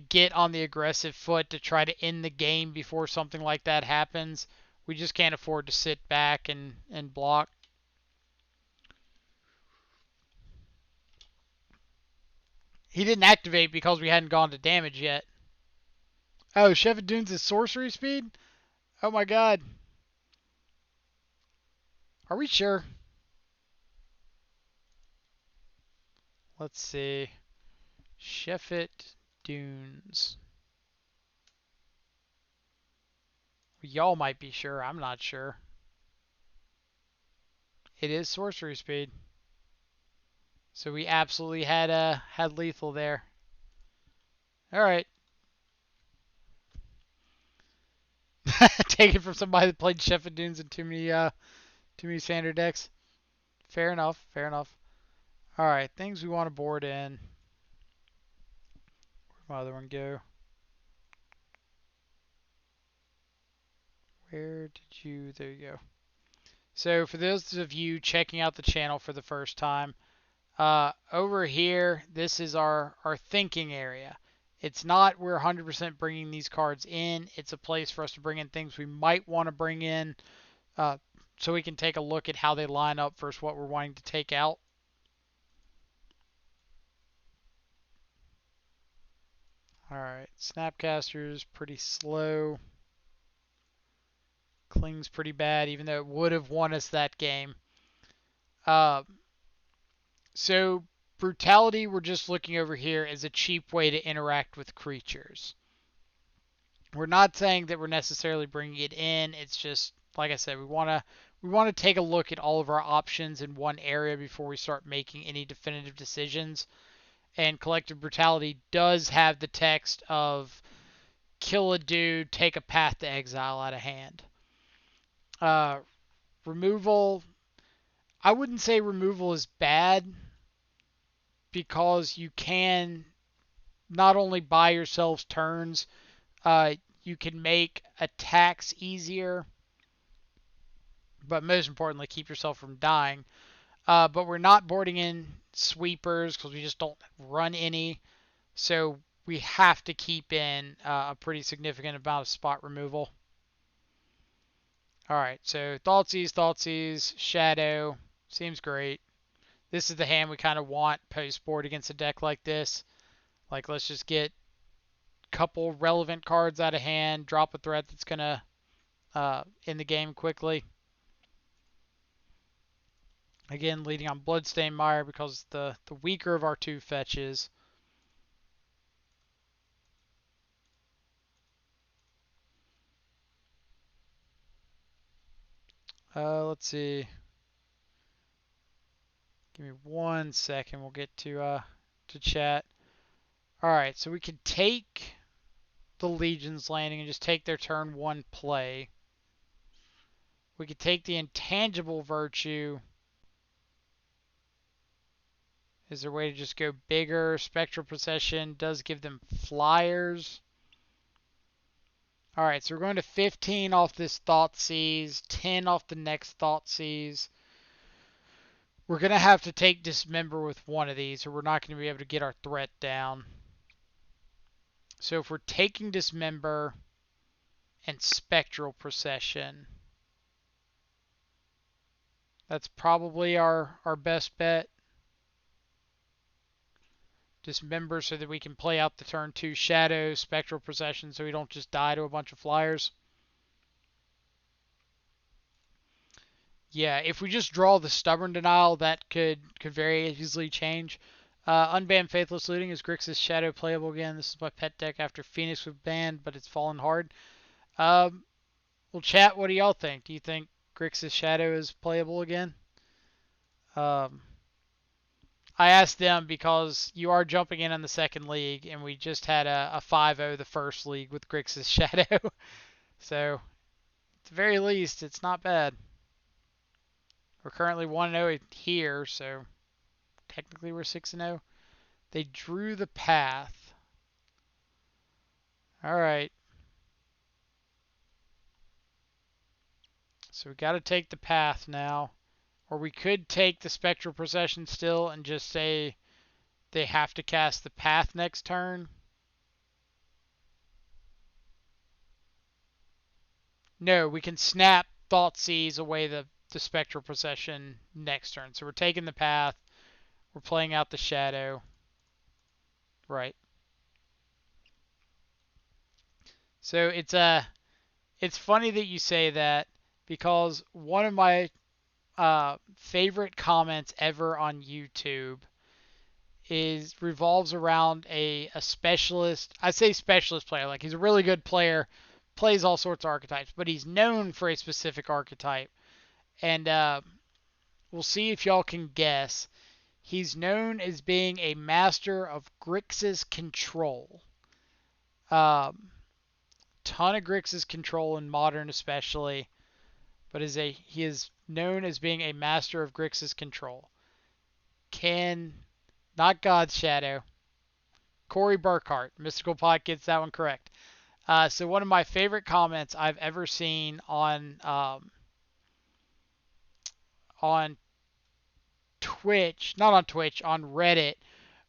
get on the aggressive foot to try to end the game before something like that happens. We just can't afford to sit back and block. He didn't activate because we hadn't gone to damage yet. Oh, Sheffet Dunes is sorcery speed? Oh my god. Are we sure? Let's see. Sheffet Dunes. Y'all might be sure. I'm not sure. It is sorcery speed. So we absolutely had lethal there. All right. Take it from somebody that played Sheffet Dunes and too many standard decks. Fair enough. Fair enough. All right. Things we want to board in. Where'd my other one go? Where did you? There you go. So for those of you checking out the channel for the first time, over here, this is our thinking area. It's not we're 100% bringing these cards in. It's a place for us to bring in things we might want to bring in uh, so we can take a look at how they line up versus what we're wanting to take out. Alright, Snapcaster's pretty slow. Kling's pretty bad, even though it would have won us that game. Uh, so Brutality, we're just looking over here as a cheap way to interact with creatures. We're not saying that we're necessarily bringing it in. It's just, like I said, we want to take a look at all of our options in one area before we start making any definitive decisions. And Collective Brutality does have the text of kill a dude, take a path to exile out of hand. Uh, Removal, I wouldn't say removal is bad because you can not only buy yourselves turns, you can make attacks easier, but most importantly, keep yourself from dying. But we're not boarding in sweepers because we just don't run any. So we have to keep in a pretty significant amount of spot removal. Alright, so Thoughtseize, Shadow. Seems great. This is the hand we kind of want post-board against a deck like this. Like, let's just get a couple relevant cards out of hand, drop a threat that's going to end the game quickly. Again, leading on Bloodstained Mire because the weaker of our two fetches. Let's see. Give me 1 second. We'll get to chat. All right, so we could take the Legion's Landing and just take their turn 1 play, We could take the intangible virtue. Is there a way to just go bigger? Spectral Procession does give them flyers. Alright, so we're going to 15 off this Thoughtseize, 10 off the next Thoughtseize. We're going to have to take Dismember with one of these, or we're not going to be able to get our threat down. So if we're taking Dismember and Spectral Procession, that's probably our best bet. Dismember so that we can play out the turn 2 Shadow, Spectral Procession, so we don't just die to a bunch of flyers. Yeah, if we just draw the Stubborn Denial, that could very easily change. Unbanned Faithless Looting. Is Grixis Shadow playable again? This is my pet deck after Phoenix was banned, but it's fallen hard. Well, chat, what do y'all think? Do you think Grixis Shadow is playable again? I asked them because you are jumping in the second league, and we just had a 5-0 the first league with Grixis Shadow. So, at the very least, it's not bad. We're currently 1-0 here, so technically we're 6-0. They drew the path. Alright. So we got to take the path now. Or we could take the Spectral Procession still and just say they have to cast the path next turn. No, we can snap Thoughtseize away the Spectral Procession next turn. So we're taking the path. We're playing out the Shadow. Right. So it's funny that you say that because one of my favorite comments ever on YouTube revolves around a specialist. I say specialist player, like he's a really good player, plays all sorts of archetypes, but he's known for a specific archetype. And we'll see if y'all can guess. He's known as being a master of Grixis control. Ton of Grixis control in Modern especially, but he is known as being a master of Grixis control. Not God's Shadow, Corey Burkhart. Mystical Pot gets that one correct. So one of my favorite comments I've ever seen on Twitch, not on Twitch, on Reddit,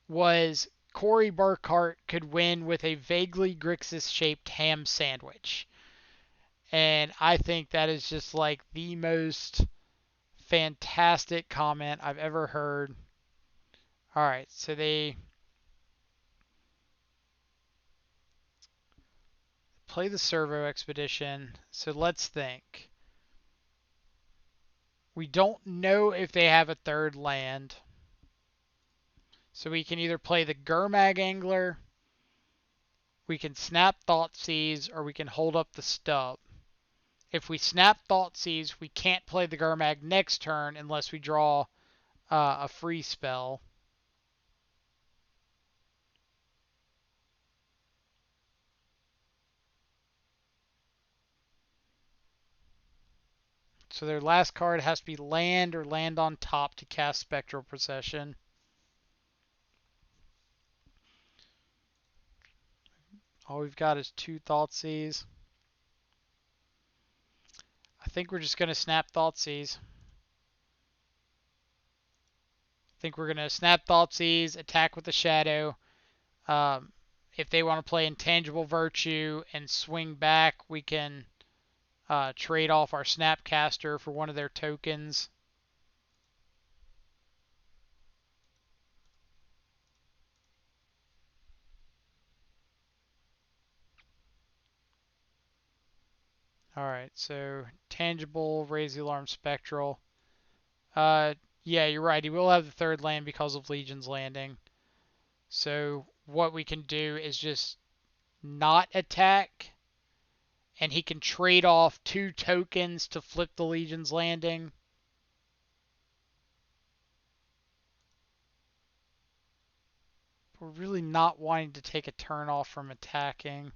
was Corey Burkhart could win with a vaguely Grixis-shaped ham sandwich. And I think that is just like the most fantastic comment I've ever heard. Alright, so they play the Servo Expedition. So let's think. We don't know if they have a third land. So we can either play the Gurmag Angler, we can snap Thoughtseize, or we can hold up the Stub. If we snap Thoughtseize, we can't play the Gurmag next turn unless we draw a free spell. So their last card has to be land or land on top to cast Spectral Procession. All we've got is 2 Thoughtseize. I think we're just going to snap Thoughtseize. I think we're going to snap Thoughtseize, attack with the Shadow. If they want to play Intangible Virtue and swing back, we can trade off our Snapcaster for one of their tokens. Alright, so Tangible, Raise the Alarm, Spectral. Yeah, you're right. He will have the third land because of Legion's Landing. So what we can do is just not attack, and he can trade off 2 tokens to flip the Legion's Landing. We're really not wanting to take a turn off from attacking.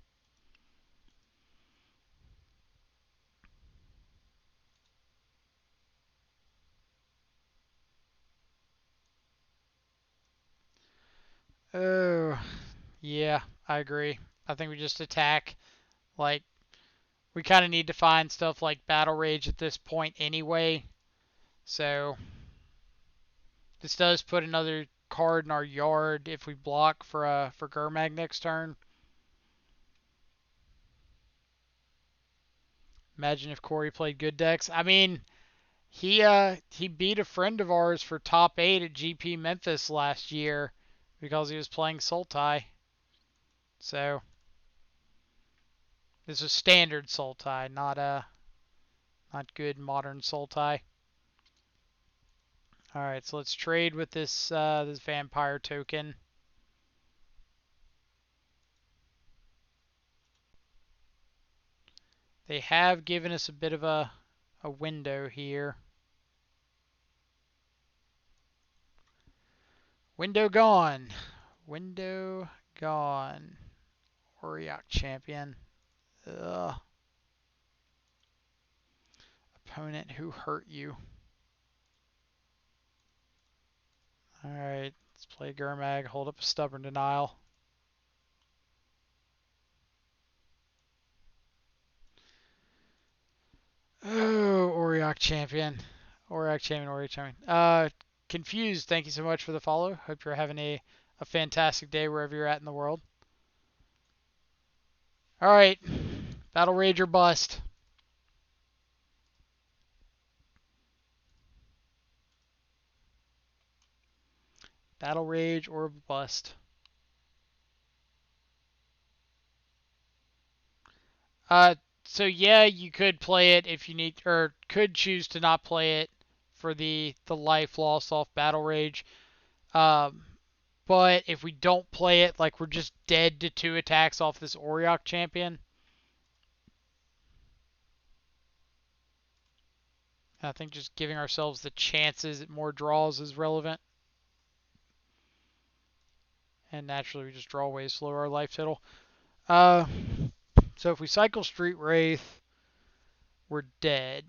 Oh, yeah, I agree. I think we just attack. Like, we kind of need to find stuff like Battle Rage at this point anyway. So, this does put another card in our yard if we block for Gurmag next turn. Imagine if Corey played good decks. I mean, he beat a friend of ours for top 8 at GP Memphis last year because he was playing Sultai. So, this is standard Sultai, not good modern Sultai. All right, so let's trade with this vampire token. They have given us a bit of a window here. Window gone. Window gone. Auriok champion. Ugh. Opponent who hurt you. Alright, let's play Gurmag. Hold up a stubborn denial. Oh, Auriok champion. Auriok champion, Auriok champion. Confused, thank you so much for the follow. Hope you're having a fantastic day wherever you're at in the world. Alright, Battle Rage or bust. Battle Rage or bust. Uh, so yeah, you could play it if you need, or could choose to not play it for the life loss off Battle Rage. Um, but if we don't play it, like we're just dead to 2 attacks off this Auriok champion. I think just giving ourselves the chances at more draws is relevant. And naturally, we just draw way slower our life total. So if we cycle Street Wraith, we're dead.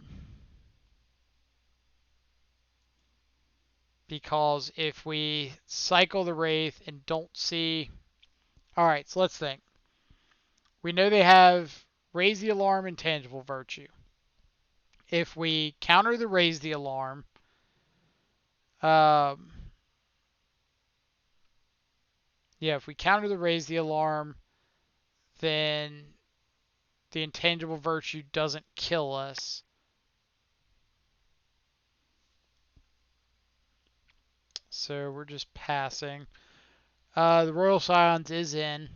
Because if we cycle the Wraith and don't see... Alright, so let's think. We know they have Raise the Alarm and Tangible Virtue. If we counter the Raise the Alarm, if we counter the Raise the Alarm, then the Intangible Virtue doesn't kill us. So we're just passing. The Royal Scions is in.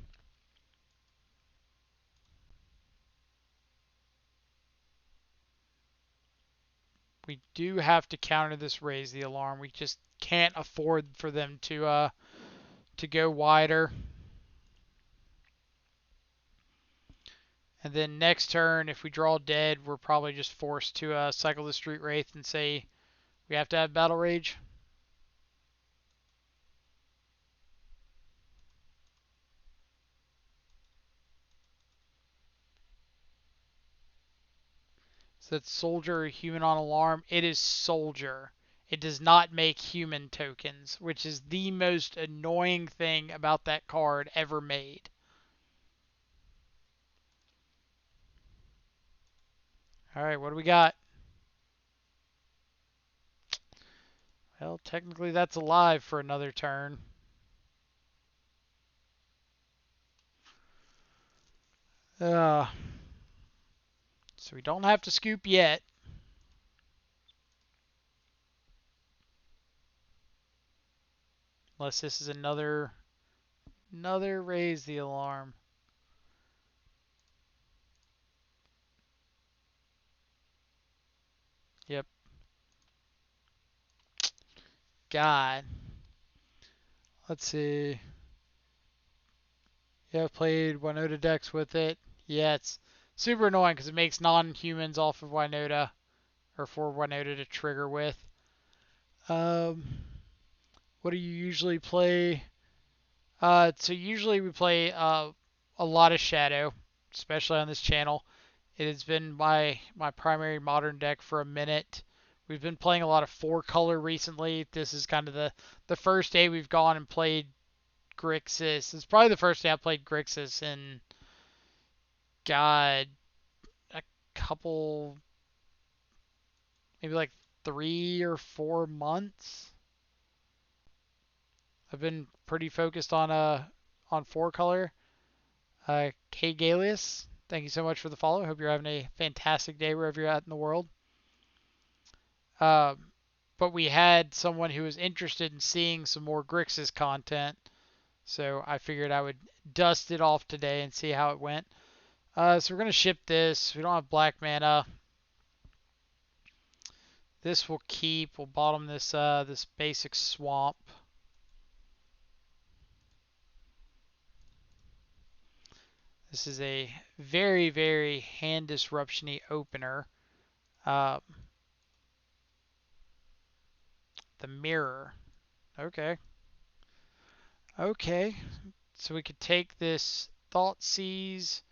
We do have to counter this Raise the Alarm. We just can't afford for them to go wider. And then next turn, if we draw dead, we're probably just forced to cycle the Street Wraith and say we have to have Battle Rage. So that's Soldier or Human on Alarm. It is Soldier. It does not make human tokens, which is the most annoying thing about that card ever made. Alright, what do we got? Well, technically that's alive for another turn. So we don't have to scoop yet. Unless this is another Raise the Alarm. Yep. God. Let's see. Yeah, I've played Winota decks with it. Yeah, it's super annoying because it makes non-humans off of Winota, or for Winota to trigger with. What do you usually play? So usually we play a lot of Shadow, especially on this channel. It has been my primary modern deck for a minute. We've been playing a lot of 4-color recently. This is kind of the first day we've gone and played Grixis. It's probably the first day I played Grixis in, God, a couple, maybe like 3 or 4 months. I've been pretty focused on four color. K Galius, thank you so much for the follow. Hope you're having a fantastic day wherever you're at in the world. Um, but we had someone who was interested in seeing some more Grixis content, so I figured I would dust it off today and see how it went. So we're gonna ship this. We don't have black mana. This will keep. We'll bottom this basic swamp. This is a very, very hand disruption-y opener. Um, the mirror. Okay. Okay. So we could take this Thought Seize.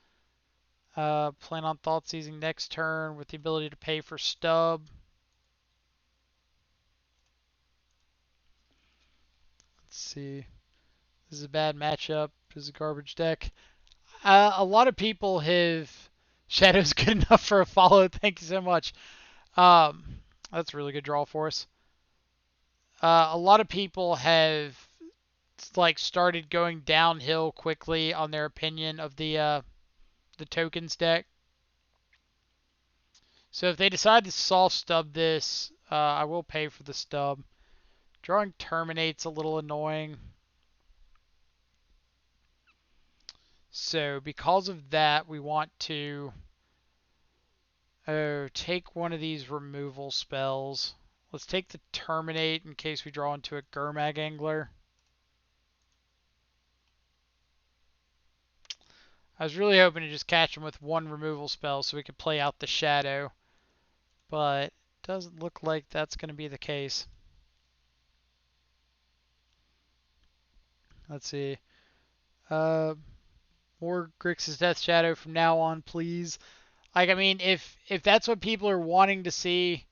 Plan on Thought Seizing next turn with the ability to pay for stub. Let's see. This is a bad matchup. This is a garbage deck. A lot of people have. Shadow's good enough for a follow. Thank you so much. Um, that's a really good draw for us. A lot of people have like started going downhill quickly on their opinion of the tokens deck. So if they decide to soft stub this, I will pay for the stub. Drawing Terminate's a little annoying. So because of that, we want to take one of these removal spells. Let's take the Terminate in case we draw into a Gurmag Angler. I was really hoping to just catch him with one removal spell so we could play out the Shadow, but doesn't look like that's going to be the case. Let's see. More Grixis Death Shadow from now on, please. Like, I mean, if that's what people are wanting to see,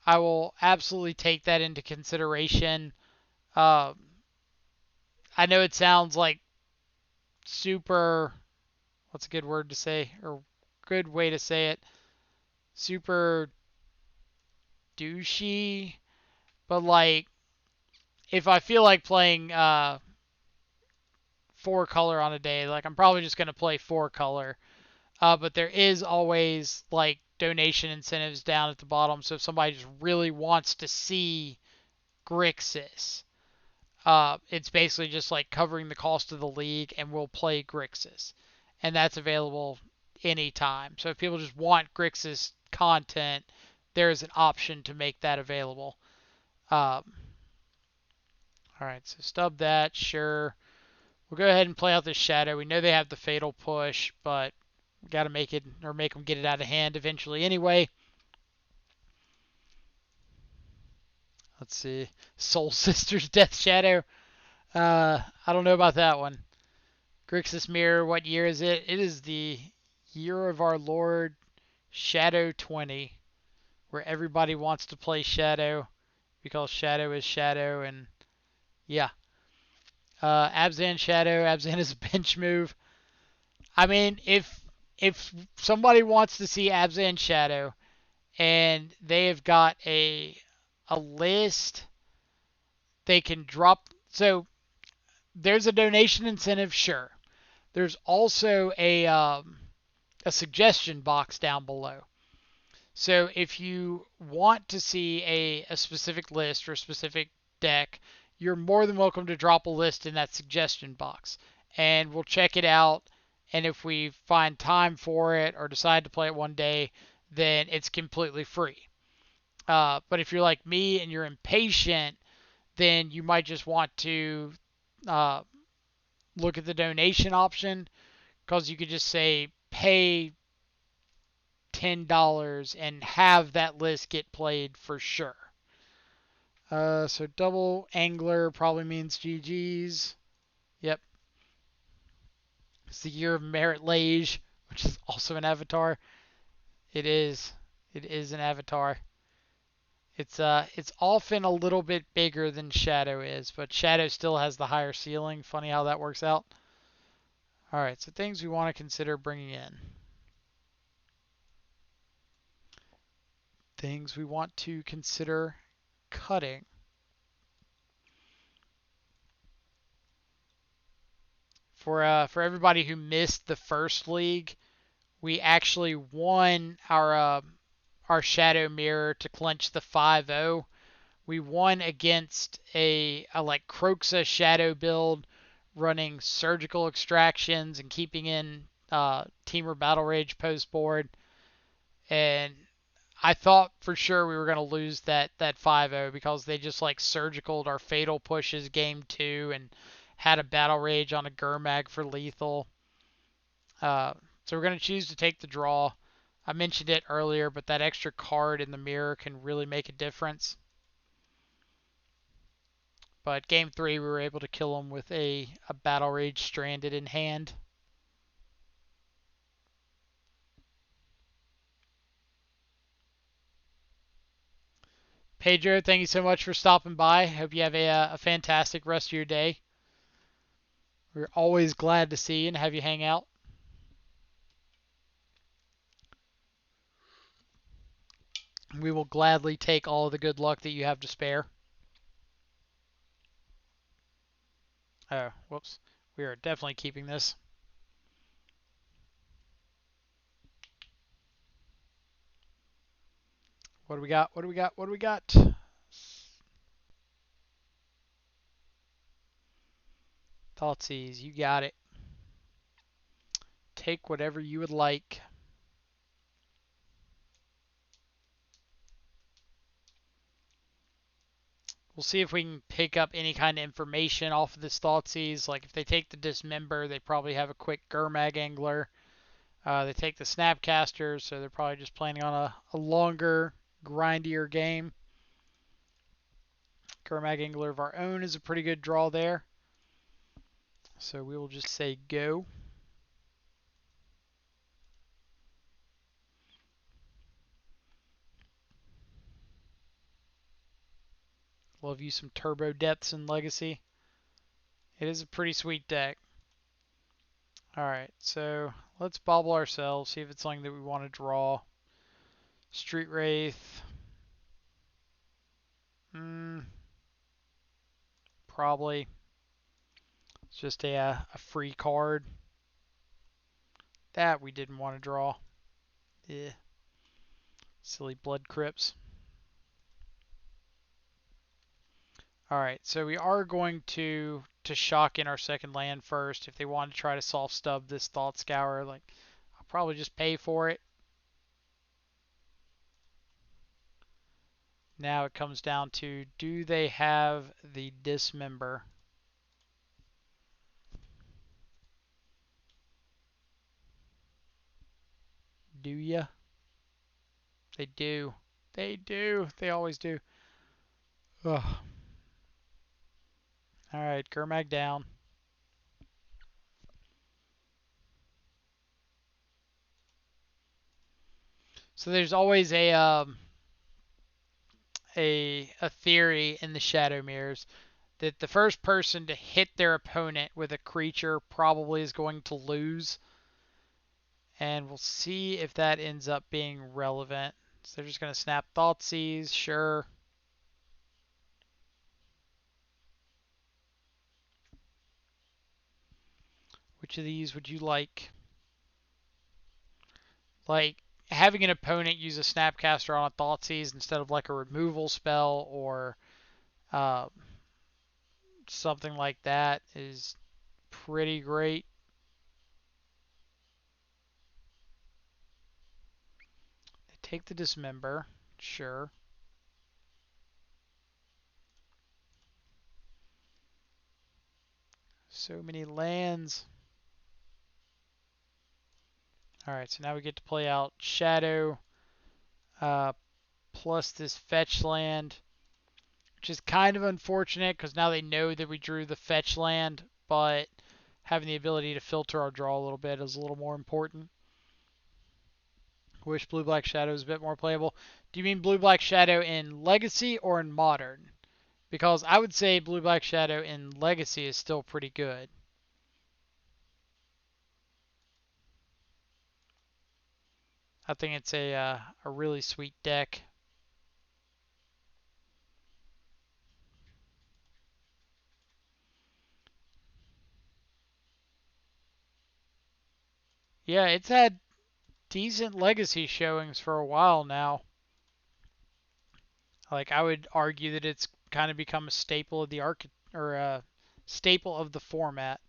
I will absolutely take that into consideration. Um, I know it sounds like super, what's a good word to say, or good way to say it, super douchey, but like, if I feel like playing four color on a day, like I'm probably just gonna play four color. But there is always like donation incentives down at the bottom. So if somebody just really wants to see Grixis, it's basically just like covering the cost of the league, and we'll play Grixis, and that's available anytime. So if people just want Grixis content, there is an option to make that available. All right, so stub that, sure. We'll go ahead and play out this Shadow. We know they have the Fatal Push, but we got to make it or make them get it out of hand eventually anyway. Let's see. Soul Sisters Death Shadow. I don't know about that one. Grixis Mirror, what year is it? It is the year of our Lord Shadow 20, where everybody wants to play Shadow because Shadow is Shadow, and yeah. Abzan Shadow. Abzan is a bench move. I mean, if somebody wants to see Abzan Shadow and they have got a list, they can drop. So there's a donation incentive, sure. There's also a suggestion box down below. So if you want to see a specific list or a specific deck, you're more than welcome to drop a list in that suggestion box, and we'll check it out. And if we find time for it or decide to play it one day, then it's completely free. But if you're like me and you're impatient, then you might just want to uh, look at the donation option, because you could just say pay $10 and have that list get played for sure. So double angler probably means GG's. Yep. It's the year of Merit Lage, which is also an avatar. It is. It is an avatar. It's often a little bit bigger than Shadow is, but Shadow still has the higher ceiling. Funny how that works out. All right, so things we want to consider bringing in. Things we want to consider cutting. For everybody who missed the first league, we actually won our Shadow Mirror to clinch the 5-0. We won against a like Croxa Shadow build running surgical extractions and keeping in Teamer Battle Rage post board. And I thought for sure we were going to lose that 5-0 because they just like surgicaled our fatal pushes game 2 and had a Battle Rage on a Gurmag for lethal. So we're going to choose to take the draw. I mentioned it earlier, but that extra card in the mirror can really make a difference. But game 3, we were able to kill him with a Battle Rage stranded in hand. Pedro, thank you so much for stopping by. Hope you have a fantastic rest of your day. We're always glad to see you and have you hang out. We will gladly take all of the good luck that you have to spare. Oh, whoops. We are definitely keeping this. What do we got? What do we got? What do we got? Thoughtseize, you got it. Take whatever you would like. We'll see if we can pick up any kind of information off of this Thoughtseize. Like if they take the Dismember, they probably have a quick Gurmag Angler. They take the Snapcaster, so they're probably just planning on a longer, grindier game. Gurmag Angler of our own is a pretty good draw there. So we will just say go. Love you some Turbo Depths in Legacy. It is a pretty sweet deck. Alright, so let's bobble ourselves, see if it's something that we want to draw. Street Wraith. Probably. It's just a free card. That we didn't want to draw. Yeah. Silly Blood Crypts. Alright, so we are going to shock in our second land first. If they want to try to soft stub this Thought Scour, like I'll probably just pay for it. Now it comes down to, do they have the Dismember? Do ya? They do. They do. They always do. Ugh. Alright, Gurmag down. So there's always a theory in the Shadow Mirrors that the first person to hit their opponent with a creature probably is going to lose. And we'll see if that ends up being relevant. So they're just going to snap Thoughtseize, sure. Which of these would you like? Like, having an opponent use a Snapcaster on a Thoughtseize instead of like a removal spell or something like that is pretty great. They take the Dismember, sure. So many lands. Alright, so now we get to play out Shadow plus this fetch land, which is kind of unfortunate because now they know that we drew the fetch land, but having the ability to filter our draw a little bit is a little more important. Wish Blue Black Shadow was a bit more playable. Do you mean Blue Black Shadow in Legacy or in Modern? Because I would say Blue Black Shadow in Legacy is still pretty good. I think it's a really sweet deck. Yeah, it's had decent Legacy showings for a while now. Like I would argue that it's kind of become a staple of the or a staple of the format.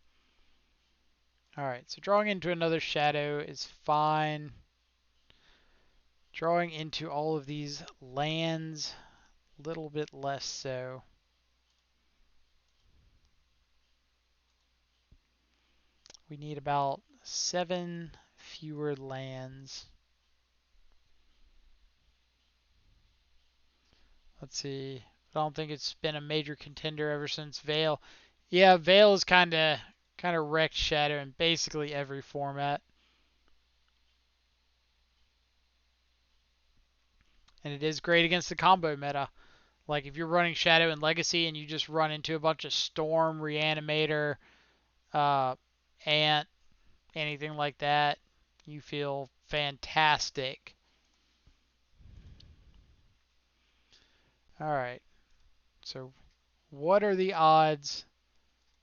All right, so drawing into another shadow is fine. Drawing into all of these lands, a little bit less so. We need about 7 fewer lands. Let's see. I don't think it's been a major contender ever since Veil. Yeah, Veil is kind of wrecked Shadow in basically every format. And it is great against the combo meta. Like if you're running Shadow and Legacy and you just run into a bunch of Storm, Reanimator, uh, Ant, anything like that, you feel fantastic. All right. So what are the odds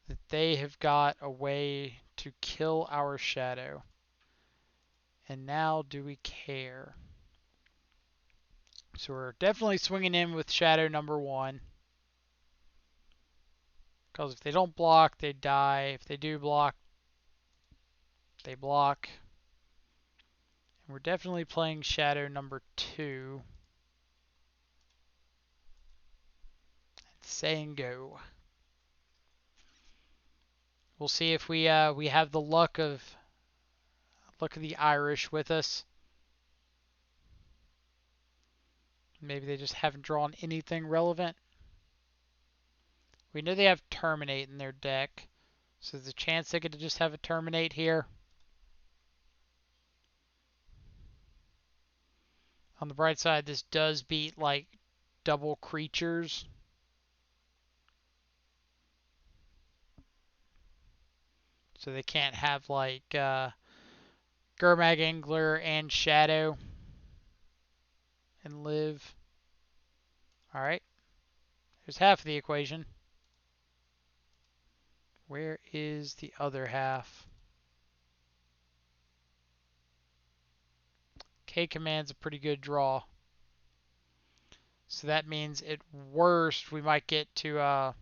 that they have got a way to kill our Shadow? And now do we care? So we're definitely swinging in with Shadow number 1. Because if they don't block, they die. If they do block, they block. And we're definitely playing Shadow number 2. Saying go. We'll see if we have the luck of the Irish with us. Maybe they just haven't drawn anything relevant. We know they have Terminate in their deck, so there's a chance they could just have a Terminate here. On the bright side, this does beat like double creatures. So they can't have like Gurmag Angler and Shadow and live. Alright. There's half of the equation. Where is the other half? K Command's a pretty good draw. So that means at worst we might get to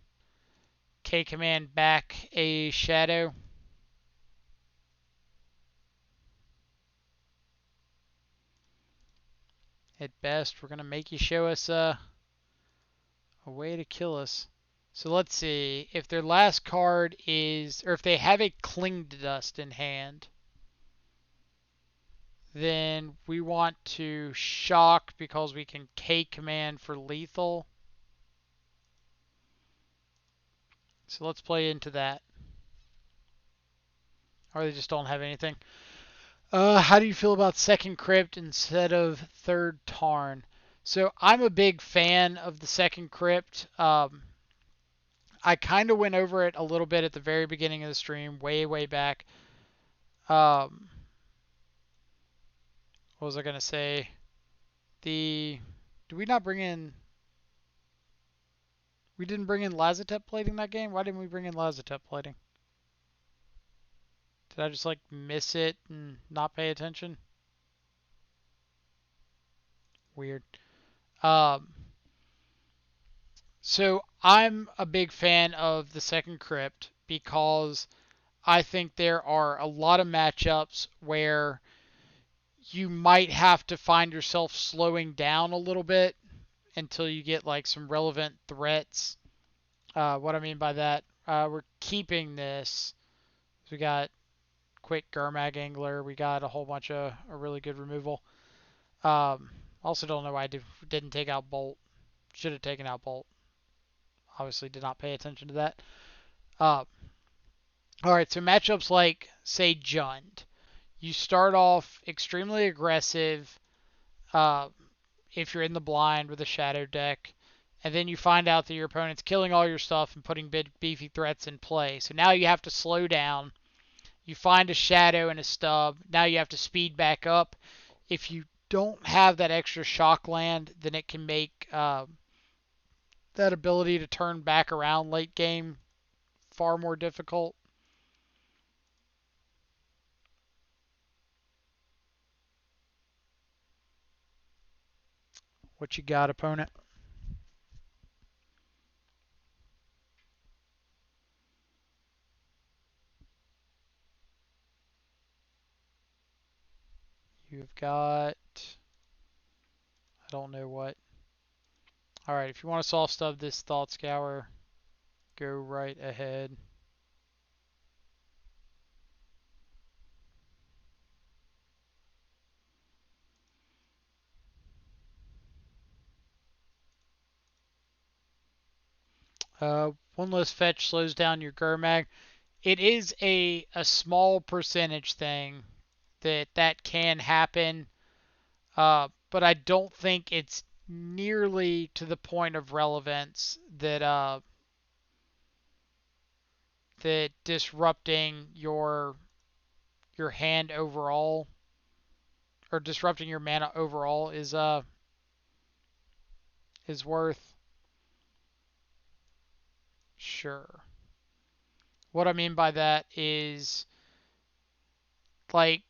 K Command back a Shadow. At best, we're going to make you show us a way to kill us. So let's see. If their last card is, or if they have a Cling to Dust in hand, then we want to shock because we can K Command for lethal. So let's play into that. Or they just don't have anything. How do you feel about second Crypt instead of third Tarn? So I'm a big fan of the second Crypt. I kind of went over it a little bit at the very beginning of the stream, way back. Um, what was I gonna say? The did we not bring in? We didn't bring in Lazotep plating that game. Why didn't we bring in Lazotep plating? Did I just like miss it and not pay attention? Weird. Um, so I'm a big fan of the second Crypt because I think there are a lot of matchups where you might have to find yourself slowing down a little bit until you get like some relevant threats. What I mean by that, we're keeping this. So we got quick Gurmag Angler. We got a whole bunch of a really good removal. Also don't know why I didn't take out Bolt. Should have taken out Bolt. Obviously did not pay attention to that. Alright, so matchups like, say, Jund. you start off extremely aggressive uh, if you're in the blind with a shadow deck, and then you find out that your opponent's killing all your stuff and putting big beefy threats in play. So now you have to slow down. You find a shadow and a stub. Now you have to speed back up. If you don't have that extra shock land, then it can make that ability to turn back around late game far more difficult. What you got, opponent? You've got, I don't know what. All right, if you want to soft stub this Thought Scour, go right ahead. One less fetch slows down your Gurmag. It is a small percentage thing that can happen, but I don't think it's nearly to the point of relevance that disrupting your hand overall or disrupting your mana overall is worth. Sure. What I mean by that is like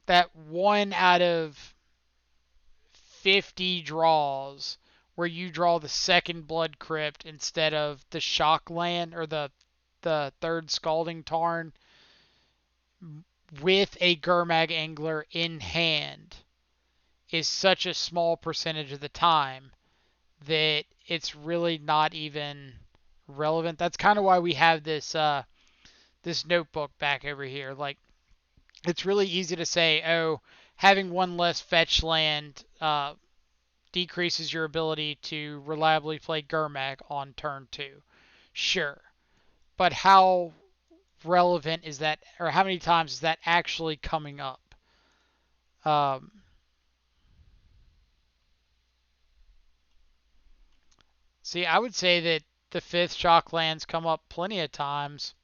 that 1 out of 50 draws where you draw the second Blood Crypt instead of the Shock Land or the third Scalding Tarn with a Gurmag Angler in hand is such a small percentage of the time that it's really not even relevant. That's kind of why we have this notebook back over here. Like, it's really easy to say, oh, having one less fetch land decreases your ability to reliably play Gurmag on turn 2. Sure. But how relevant is that, or how many times is that actually coming up? Um, See, I would say that the fifth shock lands come up plenty of times.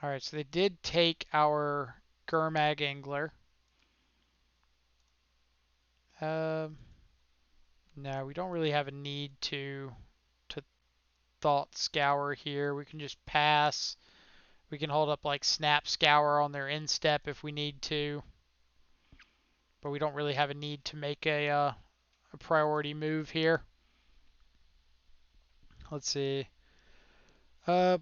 Alright, so they did take our Gurmag Angler. Um, no, we don't really have a need to Thought Scour here. We can just pass. We can hold up like Snap Scour on their instep if we need to. But we don't really have a need to make a priority move here. Let's see. Uh,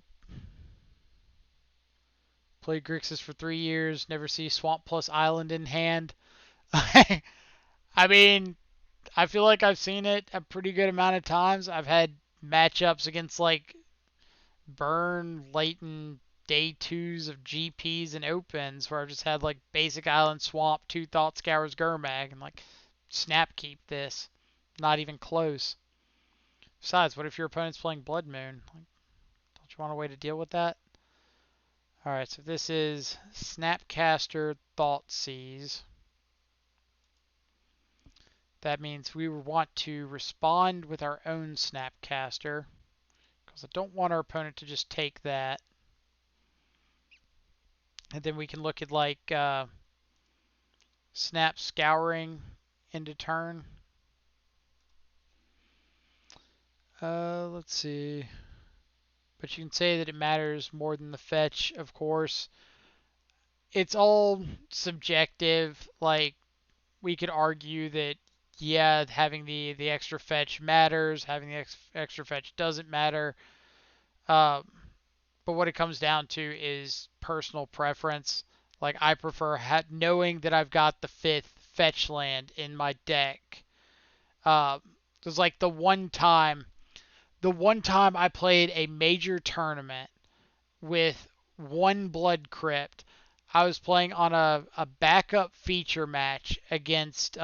Played Grixis for 3 years. Never see Swamp plus Island in hand. I mean, I feel like I've seen it a pretty good amount of times. I've had matchups against like Burn, Leighton, day twos of GPs and opens where I've just had like basic Island Swamp, 2 Thought Scours Gurmag, and like snap keep this. Not even close. Besides, what if your opponent's playing Blood Moon? Like, don't you want a way to deal with that? Alright, so this is Snapcaster Thoughtseize. That means we want to respond with our own Snapcaster, because I don't want our opponent to just take that. And then we can look at like Snap Scouring into turn. Let's see. But you can say that it matters more than the fetch, of course. It's all subjective. Like, we could argue that, yeah, having the extra fetch matters, having the extra fetch doesn't matter. But what it comes down to is personal preference. Like, I prefer knowing that I've got the 5th fetch land in my deck. There's like the one time I played a major tournament with 1 Blood Crypt. I was playing on a backup feature match against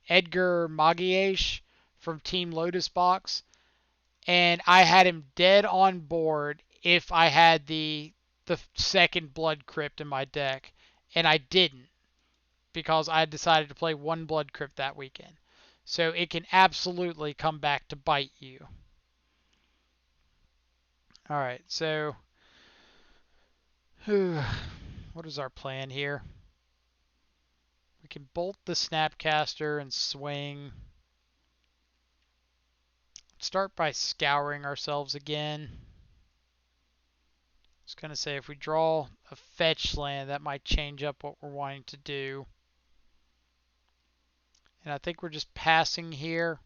Edgar Magiesh from Team Lotus Box. and I had him dead on board if I had the second Blood Crypt in my deck, and I didn't because I decided to play one Blood Crypt that weekend. So it can absolutely come back to bite you. All right, so what is our plan here? We can bolt the Snapcaster and swing. Start by scouring ourselves again. I was going to say if we draw a fetch land, that might change up what we're wanting to do. And I think we're just passing here.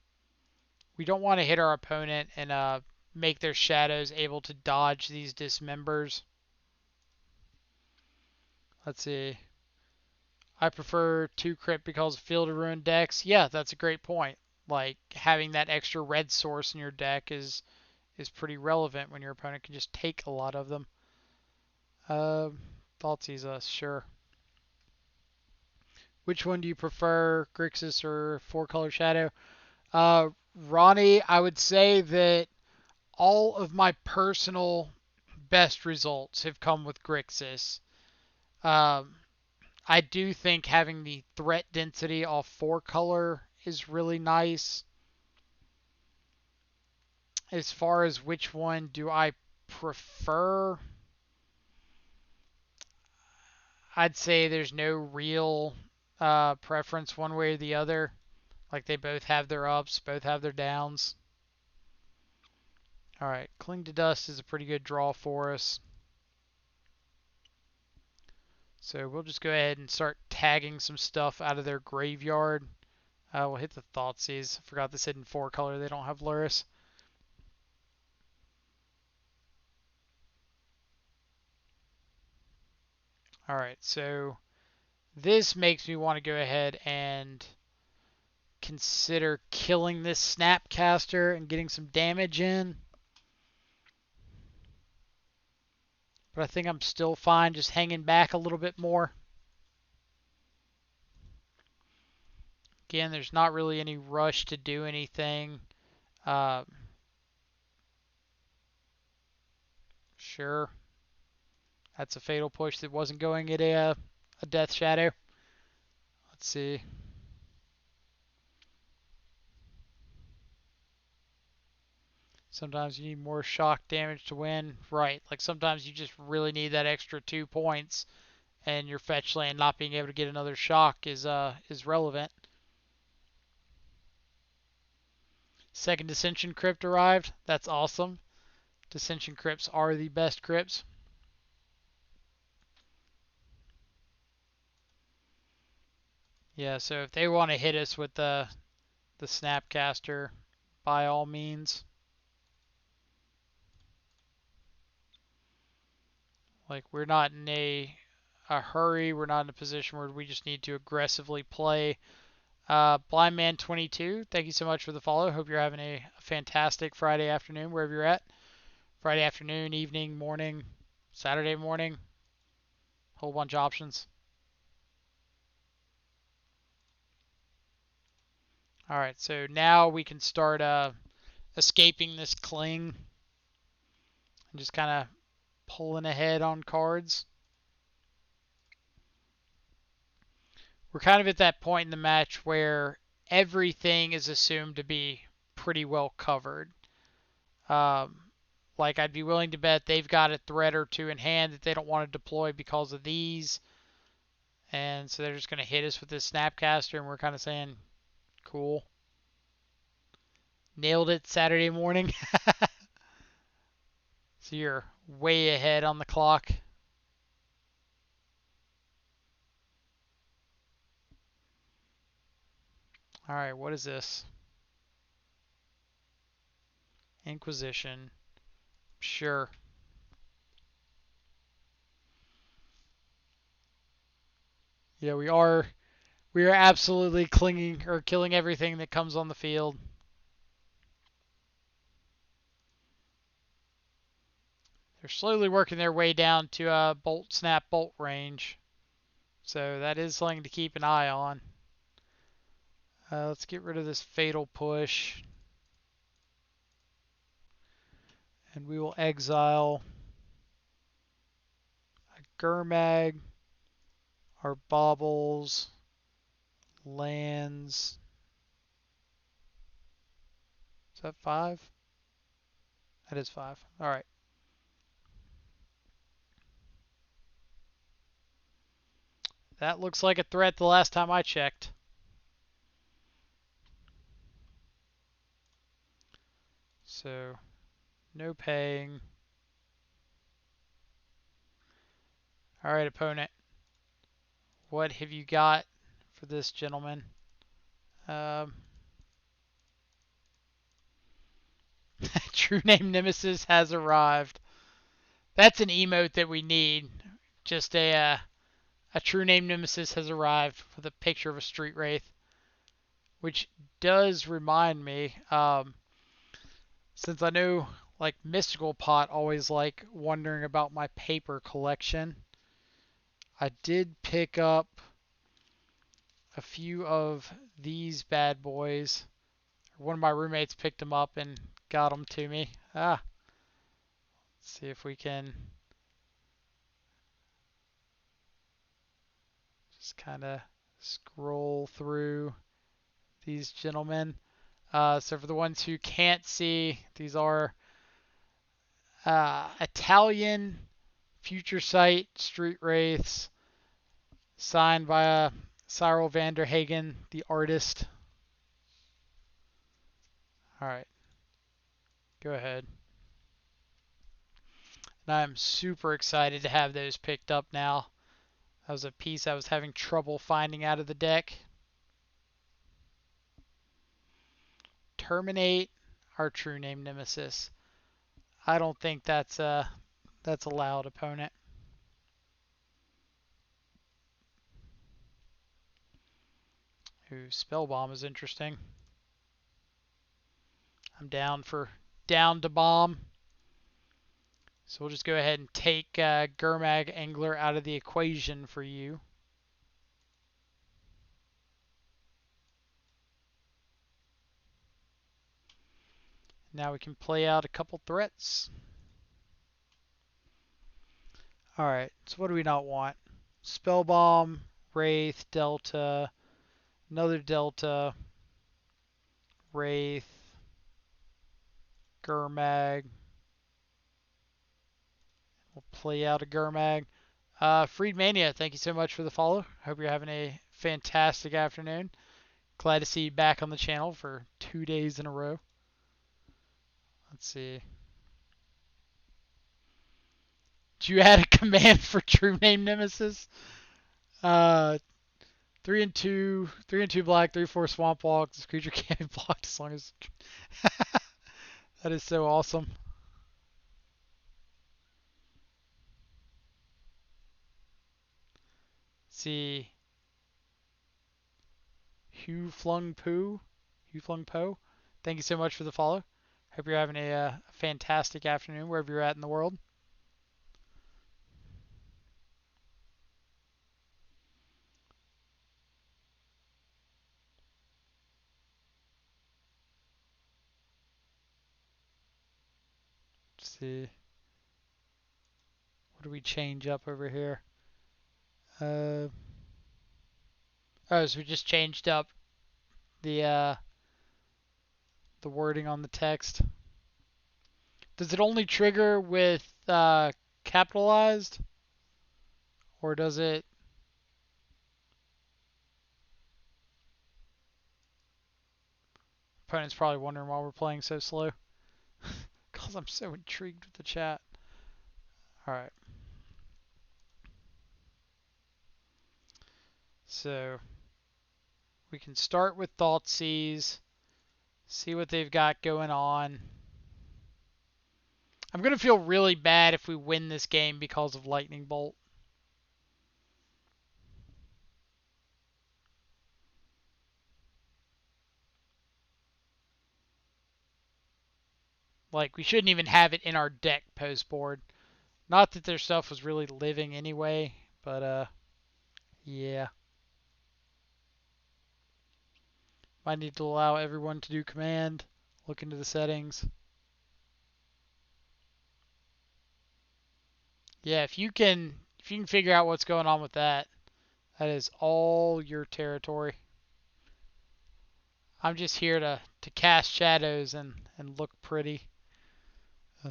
We don't want to hit our opponent and make their shadows able to dodge these dismembers. Let's see. I prefer 2 crit because of Field of Ruin decks. Yeah, that's a great point. Like having that extra red source in your deck is pretty relevant when your opponent can just take a lot of them. Thoughtseize, sure. Which one do you prefer, Grixis or 4-color Shadow? Ronnie, I would say that all of my personal best results have come with Grixis. Um, I do think having the threat density off 4-color is really nice. As far as which one do I prefer, I'd say there's no real preference one way or the other. Like they both have their ups, both have their downs. All right, Cling to Dust is a pretty good draw for us. So we'll just go ahead and start tagging some stuff out of their graveyard. We'll hit the Thoughtseize. Forgot this hidden 4-color. They don't have Luris. All right, so this makes me want to go ahead and consider killing this Snapcaster and getting some damage in. But I think I'm still fine just hanging back a little bit more. Again, there's not really any rush to do anything. Sure. That's a fatal push that wasn't going at a Death Shadow. Let's see. Sometimes you need more shock damage to win. Right. Like sometimes you just really need that extra 2 points, and your fetch land not being able to get another shock is relevant. Second Dissension Crypt arrived. That's awesome. Dissension Crypts are the best crypts. Yeah, so if they want to hit us with the Snapcaster, by all means. Like we're not in a hurry. We're not in a position where we just need to aggressively play. Blind Man 22, thank you so much for the follow. Hope you're having a fantastic Friday afternoon wherever you're at. Friday afternoon, evening, morning, Saturday morning, whole bunch of options. All right, so now we can start escaping this cling and just kind of pulling ahead on cards. We're kind of at that point in the match where everything is assumed to be pretty well covered. Um, like I'd be willing to bet they've got a threat or two in hand that they don't want to deploy because of these. And so they're just going to hit us with this Snapcaster, and we're kind of saying, cool. Nailed it Saturday morning. So you're way ahead on the clock. All right, what is this? Inquisition. Sure. Yeah, we are absolutely clinging or killing everything that comes on the field. They're slowly working their way down to bolt snap bolt range. So that is something to keep an eye on. Let's get rid of this fatal push. And we will exile a Gurmag, our baubles, lands. Is that 5? That is 5. Alright. That looks like a threat the last time I checked. So, no paying. Alright, opponent. What have you got for this gentleman? True name Nemesis has arrived. That's an emote that we need. Just a true name Nemesis has arrived with a picture of a street wraith, which does remind me, since I know like Mystical Pot always like wondering about my paper collection, I did pick up a few of these bad boys. One of my roommates picked them up and got them to me. Let's see if we can just kind of scroll through these gentlemen. So for the ones who can't see, these are Italian Future Sight Street Wraiths signed by Cyril Vanderhagen, the artist. All right, go ahead. And I'm super excited to have those picked up now. That was a piece I was having trouble finding out of the deck. Terminate our true name Nemesis. I don't think that's allowed, opponent. Ooh, Spell Bomb is interesting. I'm down to bomb. So we'll just go ahead and take Gurmag Angler out of the equation for you. Now we can play out a couple threats. Alright, so what do we not want? Spell Bomb, Wraith, Delta, another Delta, Wraith, Gurmag. We'll play out a Gurmag. Freedmania, thank you so much for the follow. Hope you're having a fantastic afternoon. Glad to see you back on the channel for 2 days in a row. Let's see. Do you add a command for true name Nemesis? 3/2, 3/2 black, 3/4 swamp walk. This creature can't be blocked as long as. That is so awesome. Let's see. Hugh Flung Poo. Hugh Flung Po. Thank you so much for the follow. Hope you're having a fantastic afternoon wherever you're at in the world. Let's see. What do we change up over here? Oh, so we just changed up the wording on the text. Does it only trigger with capitalized? Or does it... Opponent's probably wondering why we're playing so slow. Because I'm so intrigued with the chat. Alright. So, we can start with Thoughtseize. See what they've got going on. I'm going to feel really bad if we win this game because of Lightning Bolt. Like, we shouldn't even have it in our deck post-board. Not that their stuff was really living anyway, but, yeah. Might need to allow everyone to do command. Look into the settings. Yeah, if you can figure out what's going on with that, that is all your territory. I'm just here to cast shadows and look pretty. Uh,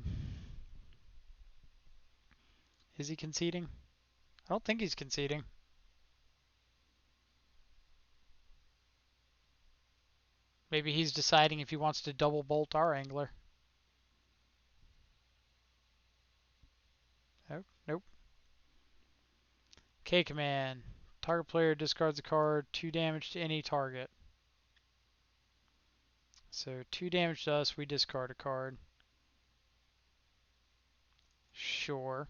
Is he conceding? I don't think he's conceding. Maybe he's deciding if he wants to double bolt our angler. Nope, nope. K command. Target player discards a card, 2 damage to any target. So 2 damage to us, we discard a card. Sure.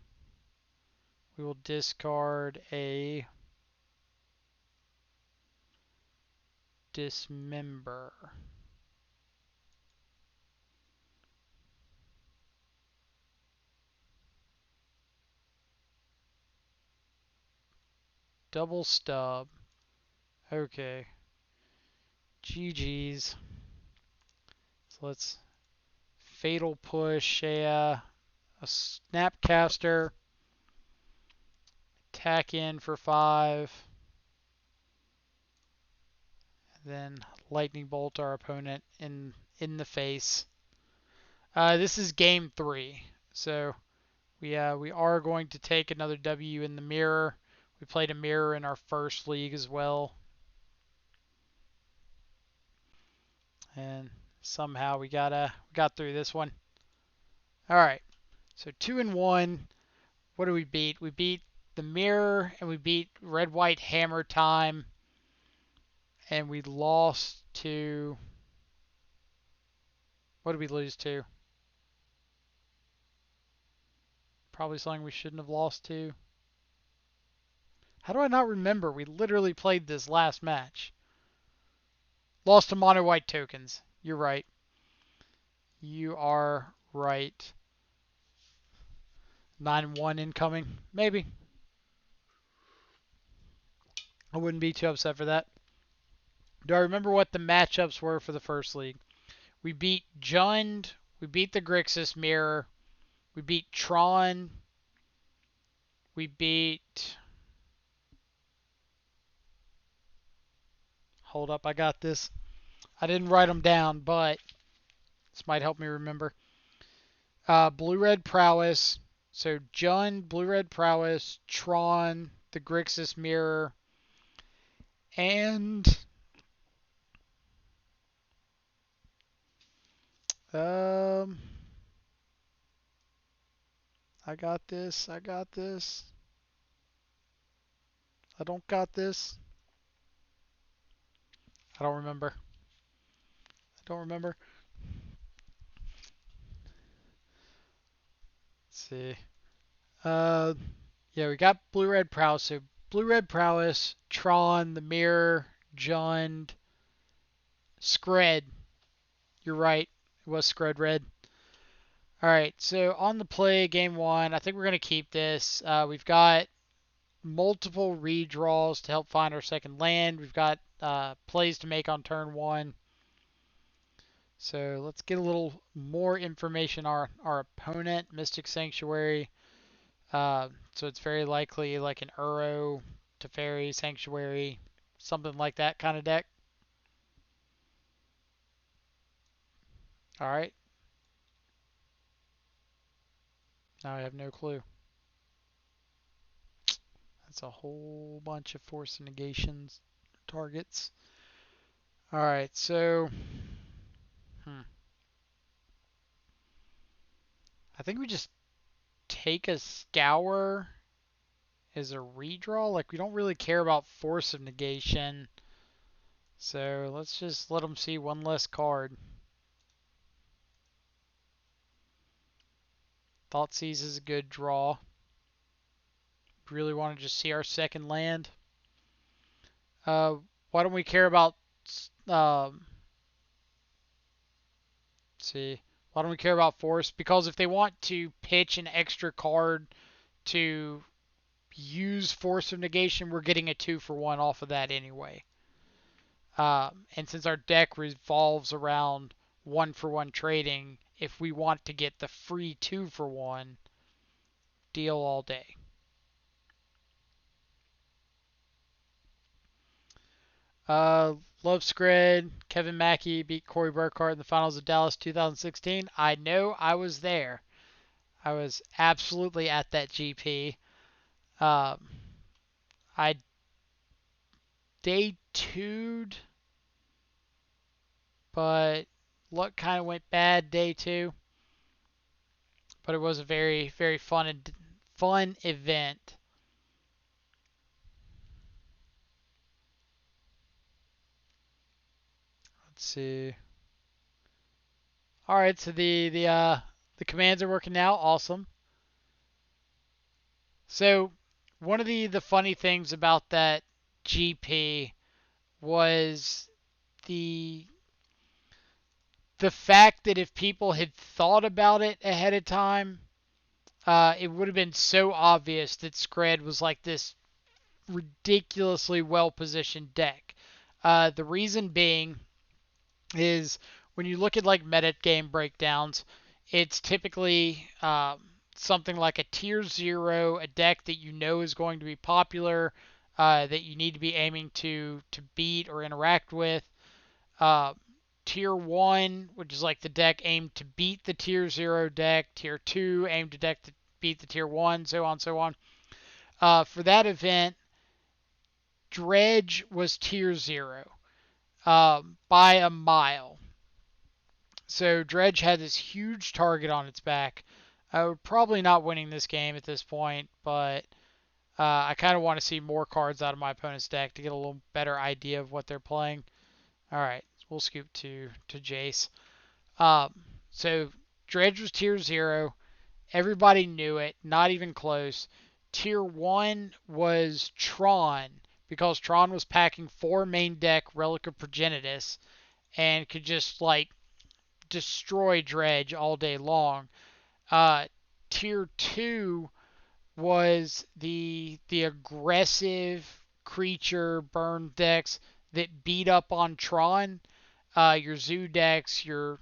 We will discard a dismember. Double stub. Okay. GG's. So let's fatal push a snapcaster. Tack in for 5. Then lightning bolt our opponent in the face. This is game 3. So we are going to take another W in the mirror. We played a mirror in our first league as well. And somehow we got through this one. All right. So 2-1. What do we beat? We beat the mirror and we beat red white hammer time. And we lost to, what did we lose to? Probably something we shouldn't have lost to. How do I not remember? We literally played this last match. Lost to mono white tokens. You're right. You are right. 9-1 incoming. Maybe. I wouldn't be too upset for that. Do I remember what the matchups were for the first league? We beat Jund. We beat the Grixis mirror. We beat Tron. We beat... Hold up, I got this. I didn't write them down, but this might help me remember. Blue-Red Prowess. So Jund, Blue-Red Prowess, Tron, the Grixis mirror, and um, I got this. I got this. I don't got this. I don't remember. I don't remember. Let's see. Uh, yeah, we got Blue Red Prowess. So Blue Red Prowess, Tron, the Mirror, Jund, Scred. You're right. It was Scred Red. All right. So on the play, game 1. I think we're gonna keep this. We've got multiple redraws to help find our second land. We've got plays to make on turn 1. So let's get a little more information on our opponent, Mystic Sanctuary. So it's very likely like an Uro, Teferi, Sanctuary, something like that kind of deck. All right. Now I have no clue. That's a whole bunch of force negations targets. All right. So, I think we just take a Scour as a redraw. Like we don't really care about force of negation. So let's just let them see one less card. Thoughtseize is a good draw. Really want to just see our second land. Why don't we care about... see. Why don't we care about force? Because if they want to pitch an extra card to use force of negation, we're getting a 2-for-1 off of that anyway. And since our deck revolves around 1-for-1 trading, if we want to get the free 2-for-1, deal all day. Love Scred. Kevin Mackey beat Corey Burkhart in the finals of Dallas 2016. I know, I was there. I was absolutely at that GP. Um, I day two'd, but luck kind of went bad day two. But it was a very, very fun event. Let's see. All right, so the commands are working now. Awesome. So one of the funny things about that GP was the the fact that if people had thought about it ahead of time, it would have been so obvious that Scred was like this ridiculously well positioned deck. The reason being is when you look at like meta game breakdowns, it's typically something like a tier 0, a deck that you know is going to be popular, that you need to be aiming to beat or interact with. Uh, tier 1, which is like the deck aimed to beat the tier 0 deck. Tier 2, aimed to deck to beat the tier 1, so on, so on. For that event, Dredge was tier 0 by a mile. So Dredge had this huge target on its back. We're probably not winning this game at this point, but I kind of want to see more cards out of my opponent's deck to get a little better idea of what they're playing. All right, we'll scoop to Jace. Um, so Dredge was tier 0. Everybody knew it, not even close. Tier 1 was Tron, because Tron was packing 4 main deck Relic of Progenitus and could just like destroy Dredge all day long. Uh, Tier 2 was the aggressive creature burn decks that beat up on Tron. Your Zoo decks, your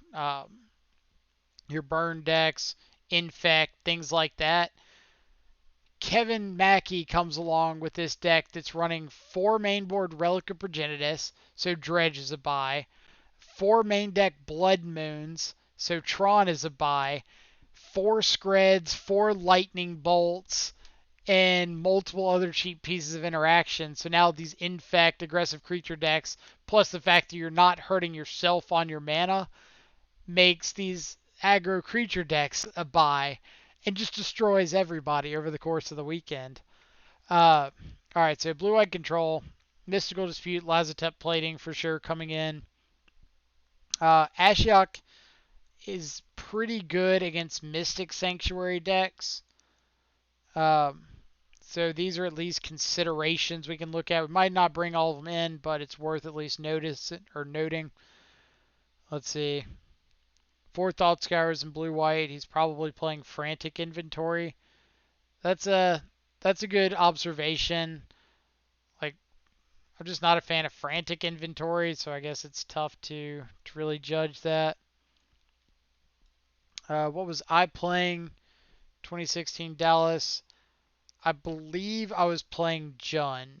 burn decks, infect, things like that. Kevin Mackey comes along with this deck that's running 4 mainboard Relic of Progenitus, so Dredge is a buy. 4 main deck Blood Moons, so Tron is a buy. 4 Screds, 4 Lightning Bolts, and multiple other cheap pieces of interaction. So now these infect aggressive creature decks, plus the fact that you're not hurting yourself on your mana, makes these aggro creature decks a buy and just destroys everybody over the course of the weekend. Alright, so Blue Eyed Control, Mystical Dispute, Lazotep Plating for sure coming in. Ashiok is pretty good against Mystic Sanctuary decks. Um, so these are at least considerations we can look at. We might not bring all of them in, but it's worth at least noting. Let's see. 4 Thought Scours in blue-white. He's probably playing Frantic Inventory. That's a good observation. Like, I'm just not a fan of Frantic Inventory, so I guess it's tough to really judge that. What was I playing? 2016 Dallas. I believe I was playing Jund.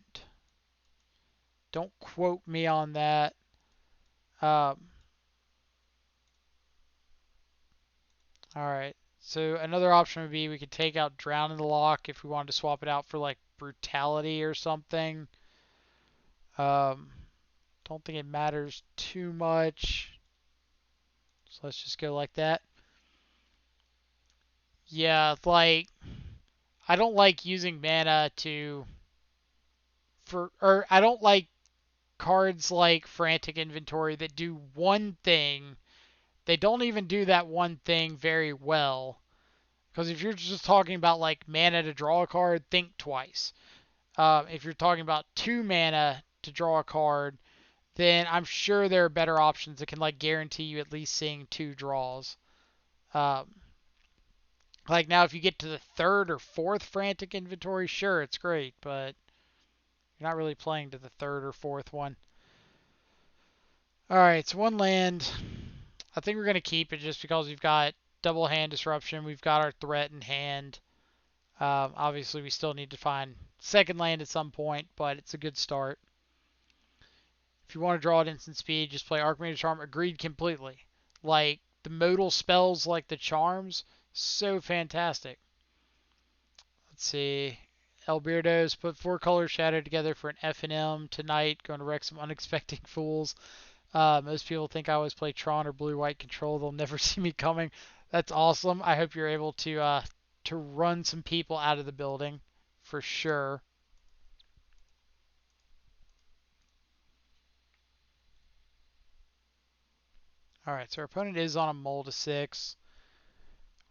Don't quote me on that. Um, Alright. So another option would be we could take out Drown in the Loch if we wanted to swap it out for like Brutality or something. Um, don't think it matters too much. So let's just go like that. Yeah, like I don't like using mana or I don't like cards like Frantic Inventory that do one thing. They don't even do that one thing very well. Because if you're just talking about like mana to draw a card, think twice. If you're talking about 2 mana to draw a card, then I'm sure there are better options that can like guarantee you at least seeing 2 draws. Um, like now, if you get to the 3rd or 4th Frantic Inventory, sure, it's great, but you're not really playing to the 3rd or 4th one. All right, so 1 land. I think we're going to keep it just because we've got double hand disruption. We've got our threat in hand. Obviously, we still need to find second land at some point, but it's a good start. If you want to draw at instant speed, just play Archmage Charm. Agreed completely. Like, the modal spells like the charms, so fantastic. Let's see. Alberto's put 4-color shadow together for an F&M tonight. Going to wreck some unexpected fools. Most people think I always play Tron or blue-white control. They'll never see me coming. That's awesome. I hope you're able to run some people out of the building for sure. All right, so our opponent is on a mull to 6.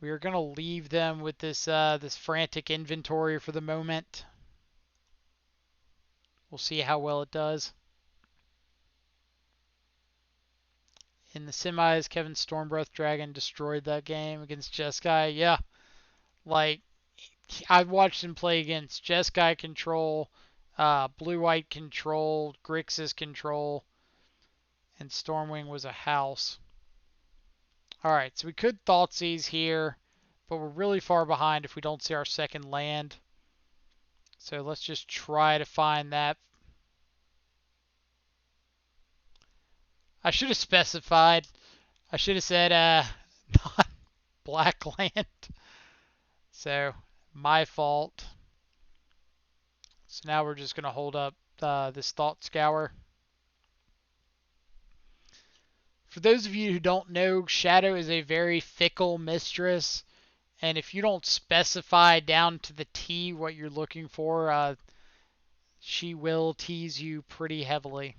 We are going to leave them with this frantic inventory for the moment. We'll see how well it does. In the semis, Kevin Stormbreath Dragon destroyed that game against Jeskai. Yeah, like I've watched him play against Jeskai control, blue-white control, Grixis control, and Stormwing was a house. All right, so we could Thoughtseize here, but we're really far behind if we don't see our second land. So let's just try to find that. I should have specified. I should have said not black land. So my fault. So now we're just going to hold up this Thought Scour. For those of you who don't know, Shadow is a very fickle mistress. And if you don't specify down to the T what you're looking for, she will tease you pretty heavily.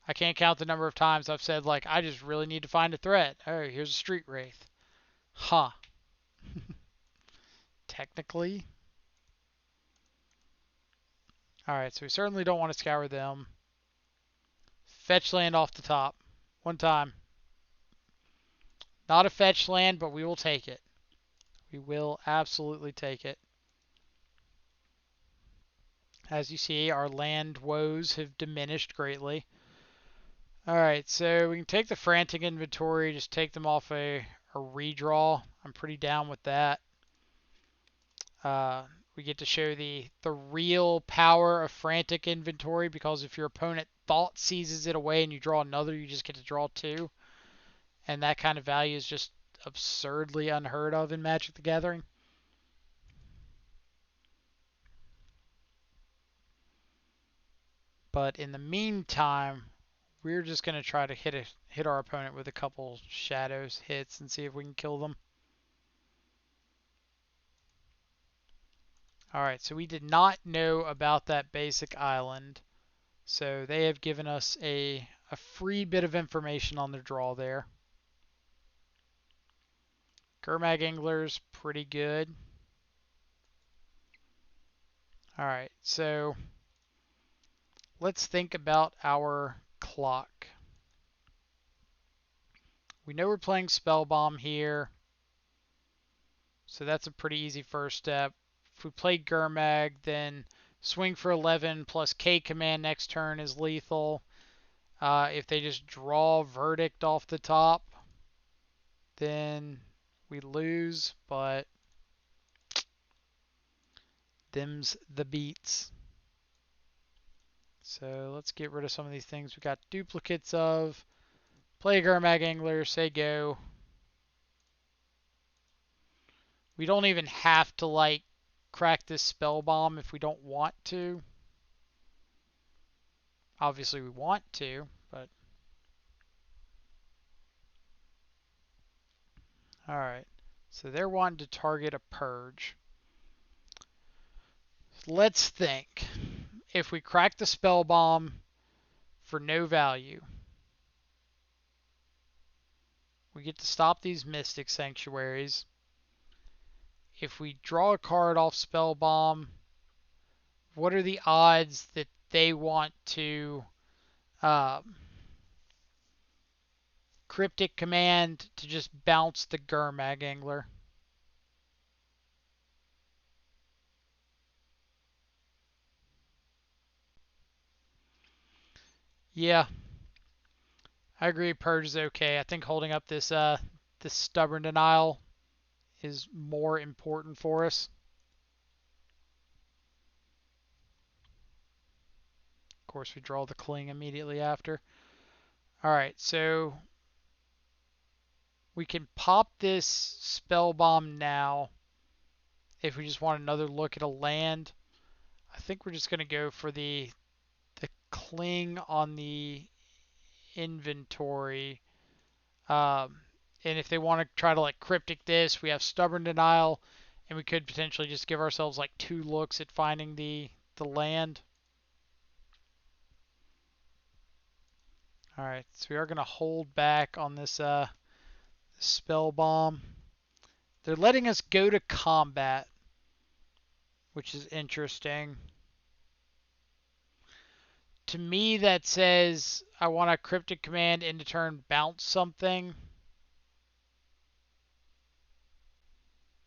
I can't count the number of times I've said, like, I just really need to find a threat. Oh, here's a Street Wraith. Huh. Technically. Alright, so we certainly don't want to scour them. Fetch land off the top. One time. Not a fetch land, but we will take it. We will absolutely take it. As you see, our land woes have diminished greatly. Alright, so we can take the frantic inventory, just take them off a redraw. I'm pretty down with that. We get to show the real power of frantic inventory, because if your opponent thought seizes it away and you draw another, you just get to draw 2. And that kind of value is just absurdly unheard of in Magic the Gathering. But in the meantime, we're just going to try to hit our opponent with a couple shadows hits and see if we can kill them. Alright, so we did not know about that basic island. So they have given us a free bit of information on their draw there. Gurmag Angler's pretty good. Alright, so let's think about our clock. We know we're playing Spellbomb here, so that's a pretty easy first step. If we play Gurmag, then swing for 11 plus K command next turn is lethal. If they just draw Verdict off the top, then we lose, but them's the beats. So let's get rid of some of these things we got duplicates of. Play Gurmag Angler, say go. We don't even have to, like, crack this spell bomb if we don't want to. Obviously we want to, but... Alright, so they're wanting to target a purge. Let's think. If we crack the spell bomb for no value, we get to stop these Mystic Sanctuaries. If we draw a card off spell bomb, what are the odds that they want to Cryptic Command to just bounce the Gurmag Angler? Yeah, I agree. Purge is okay. I think holding up this Stubborn Denial is more important for us. course, we draw the cling immediately after. Alright, so we can pop this spell bomb now if we just want another look at a land. I think we're just going to go for the cling on the inventory. Um, and if they want to try to like cryptic this, we have stubborn denial, and we could potentially just give ourselves like 2 looks at finding the land. All right, so we are going to hold back on this spell bomb. They're letting us go to combat, which is interesting. To me, that says I want a cryptic command into turn, bounce something.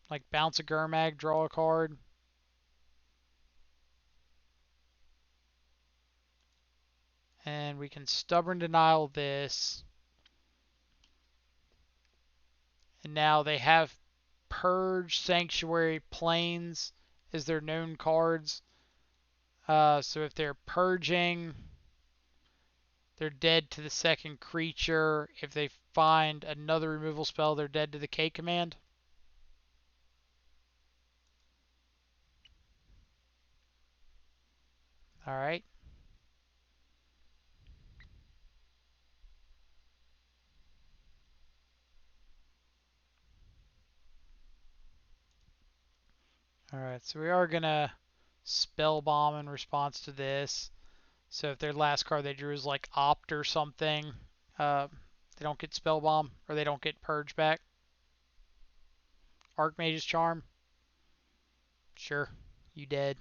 Like bounce a Gurmag, draw a card. And we can stubborn denial this. And now they have Purge, Sanctuary, Plains as their known cards. So if they're purging, they're dead to the second creature. If they find another removal spell, they're dead to the K command. Alright. Alright, so we are going to spell bomb in response to this. So if their last card they drew is like Opt or something, they don't get spell bomb or they don't get purge back. Archmage's Charm. Sure, you dead.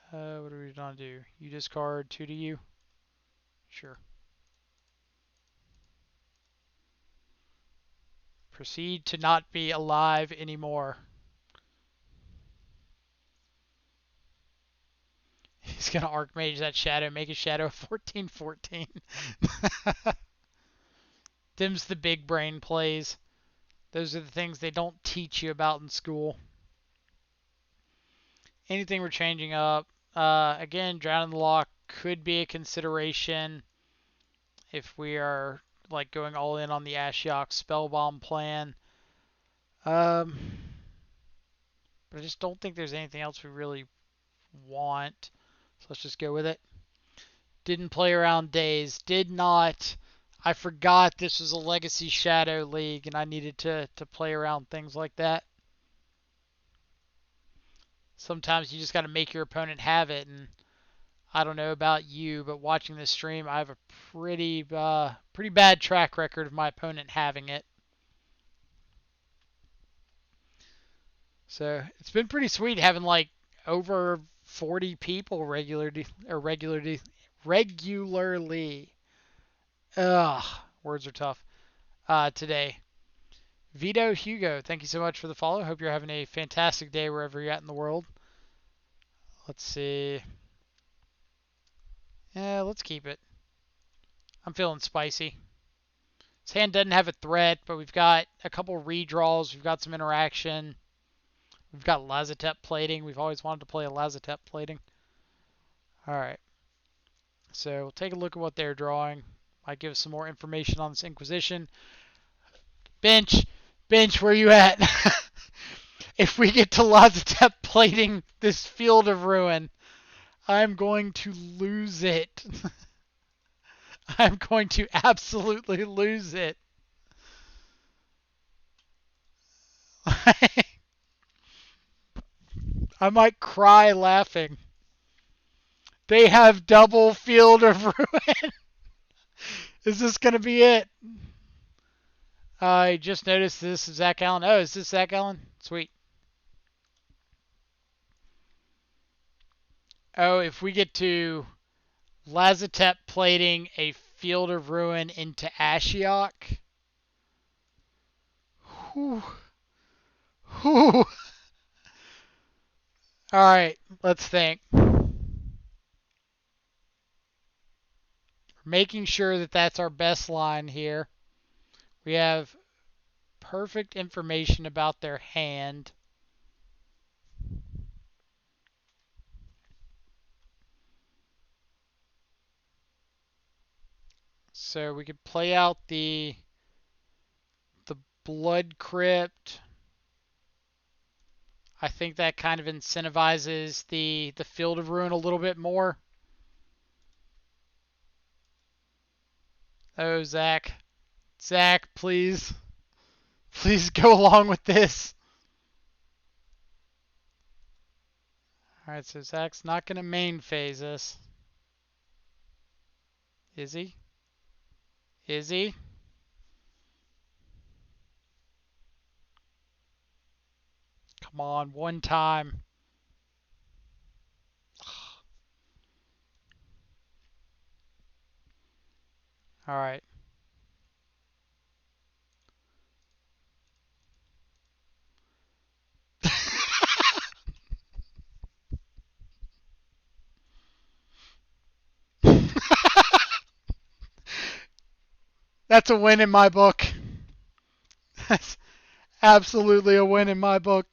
What are we gonna do? You discard 2 to you? Sure. Proceed to not be alive anymore. He's gonna Archmage that shadow, make a shadow 14/14. Them's the big brain plays. Those are the things they don't teach you about in school. Anything we're changing up. Again, Drown in the Loch could be a consideration if we are like going all in on the Ashiok Spellbomb plan. But I just don't think there's anything else we really want. So let's just go with it. Didn't play around days. Did not. I forgot this was a Legacy Shadow League and I needed to play around things like that. Sometimes you just got to make your opponent have it. And I don't know about you, but watching this stream, I have a pretty bad track record of my opponent having it. So it's been pretty sweet having like over 40 people regularly. Ugh, words are tough. Today. Vito Hugo, thank you so much for the follow. Hope you're having a fantastic day wherever you're at in the world. Let's see. Yeah, let's keep it. I'm feeling spicy. This hand doesn't have a threat, but we've got a couple redraws. We've got some interaction. We've got Lazotep plating. We've always wanted to play a Lazotep plating. Alright. So we'll take a look at what they're drawing. Might give us some more information on this Inquisition. Bench, where you at? If we get to Lazotep plating this Field of Ruin, I'm going to lose it. I'm going to absolutely lose it. I might cry laughing. They have double Field of Ruin. Is this going to be it? I just noticed this is Zach Allen. Oh, is this Zach Allen? Sweet. Oh, if we get to Lazotep plating a Field of Ruin into Ashiok. Whew. Whew. Alright, let's think. Making sure that that's our best line here. We have perfect information about their hand. So we could play out the Blood Crypt. I think that kind of incentivizes the Field of Ruin a little bit more. Oh, Zach. Zach, please. Please go along with this. Alright, so Zach's not going to main phase us. Is he? Is he? Come on, one time. Alright. That's a win in my book. That's absolutely a win in my book.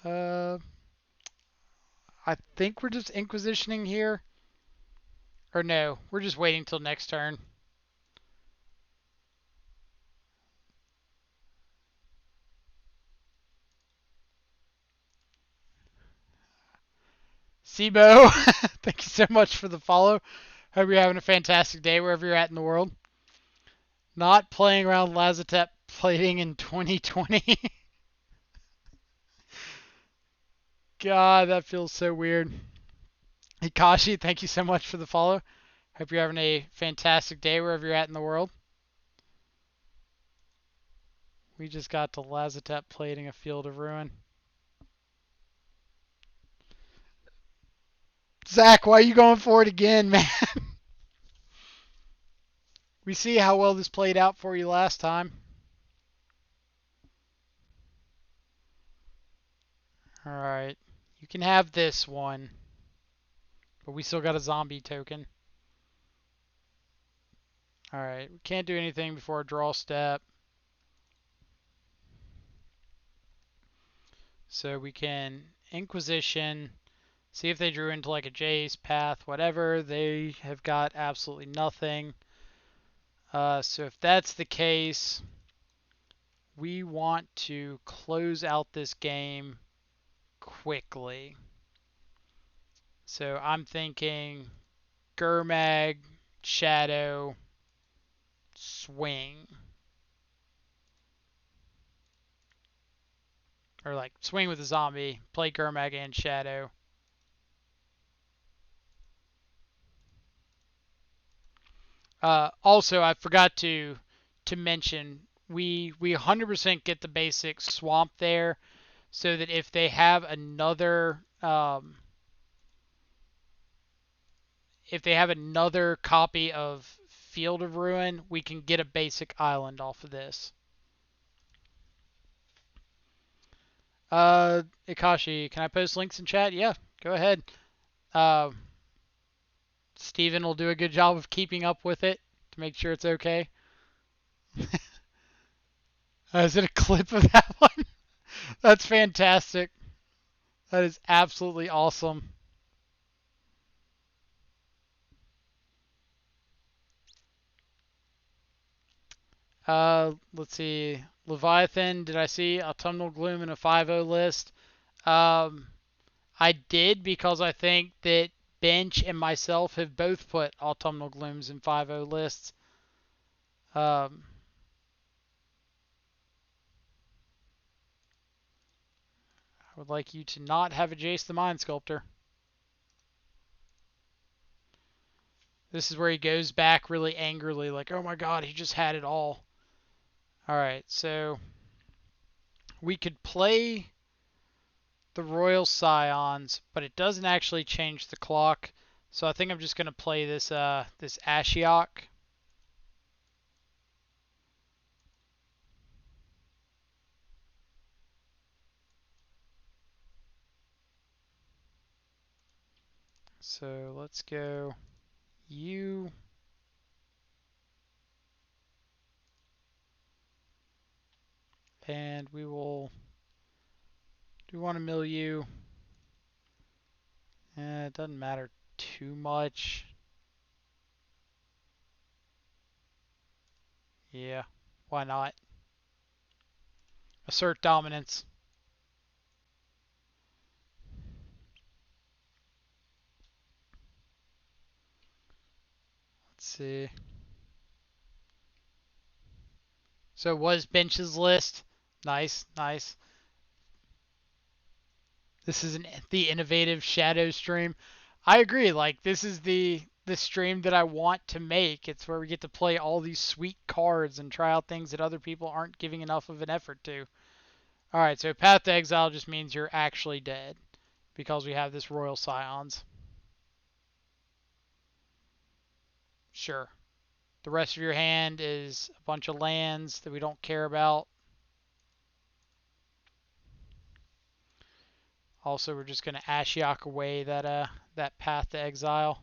Uh, I think we're just Inquisitioning here. Or no, we're just waiting till next turn. Sibo, thank you so much for the follow. Hope you're having a fantastic day wherever you're at in the world. Not playing around Lazotep plating in 2020. God, that feels so weird. Hikashi, thank you so much for the follow. Hope you're having a fantastic day wherever you're at in the world. We just got to Lazotep plating a Field of Ruin. Zach, why are you going for it again, man? We see how well this played out for you last time. Alright. You can have this one. But we still got a zombie token. Alright. We can't do anything before a draw step. So we can Inquisition. See if they drew into like a Jace path, whatever. They have got absolutely nothing. So if that's the case, we want to close out this game quickly. So I'm thinking Gurmag, Shadow, Swing. Or like swing with a zombie, play Gurmag and Shadow. Also, I forgot to mention we 100% get the basic swamp there, so that if they have another copy of Field of Ruin, we can get a basic island off of this. Ikashi, can I post links in chat? Yeah, go ahead. Uh, Steven will do a good job of keeping up with it to make sure it's okay. Is it a clip of that one? That's fantastic. That is absolutely awesome. Let's see. Leviathan, did I see Autumnal Gloom in a 5-0 list? I did because I think that Bench and myself have both put Autumnal Glooms in 5-0 lists. I would like you to not have a Jace the Mind Sculptor. This is where he goes back really angrily, like, oh my god, he just had it all. Alright, so we could play the Royal Scions, but it doesn't actually change the clock. So I think I'm just going to play this this Ashiok. So let's go you. And we will, do we want to mill you? It doesn't matter too much. Yeah, why not? Assert dominance. Let's see. So it was Bench's list. Nice, nice. This is the innovative shadow stream. I agree. Like this is the stream that I want to make. It's where we get to play all these sweet cards and try out things that other people aren't giving enough of an effort to. All right, so Path to Exile just means you're actually dead because we have this Royal Scions. Sure. The rest of your hand is a bunch of lands that we don't care about. Also, we're just going to Ashiok away that Path to Exile.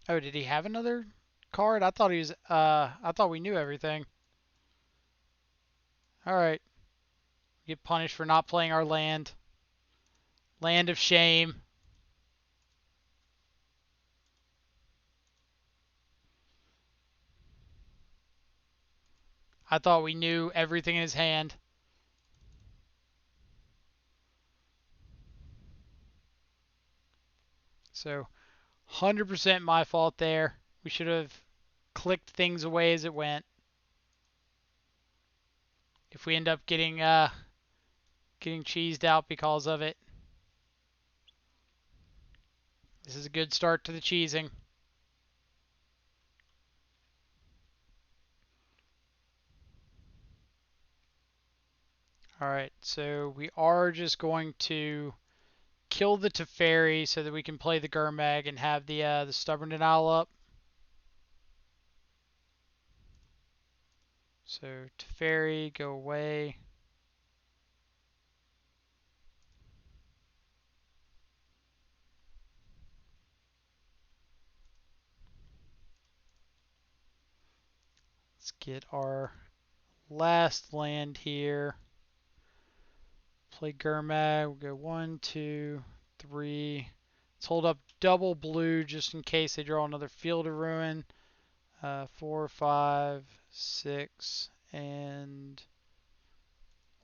Oh, did he have another card? I thought he was. I thought we knew everything. All right. Get punished for not playing our land. Land of shame. I thought we knew everything in his hand. So, 100% my fault there. We should have clicked things away as it went. If we end up getting cheesed out because of it. This is a good start to the cheesing. Alright, so we are just going to kill the Teferi so that we can play the Gurmag and have the Stubborn Denial up. So Teferi, go away. Let's get our last land here. Play Gurmag. We'll go 1, 2, 3. Let's hold up double blue just in case they draw another Field of Ruin. 4, 5, 6, and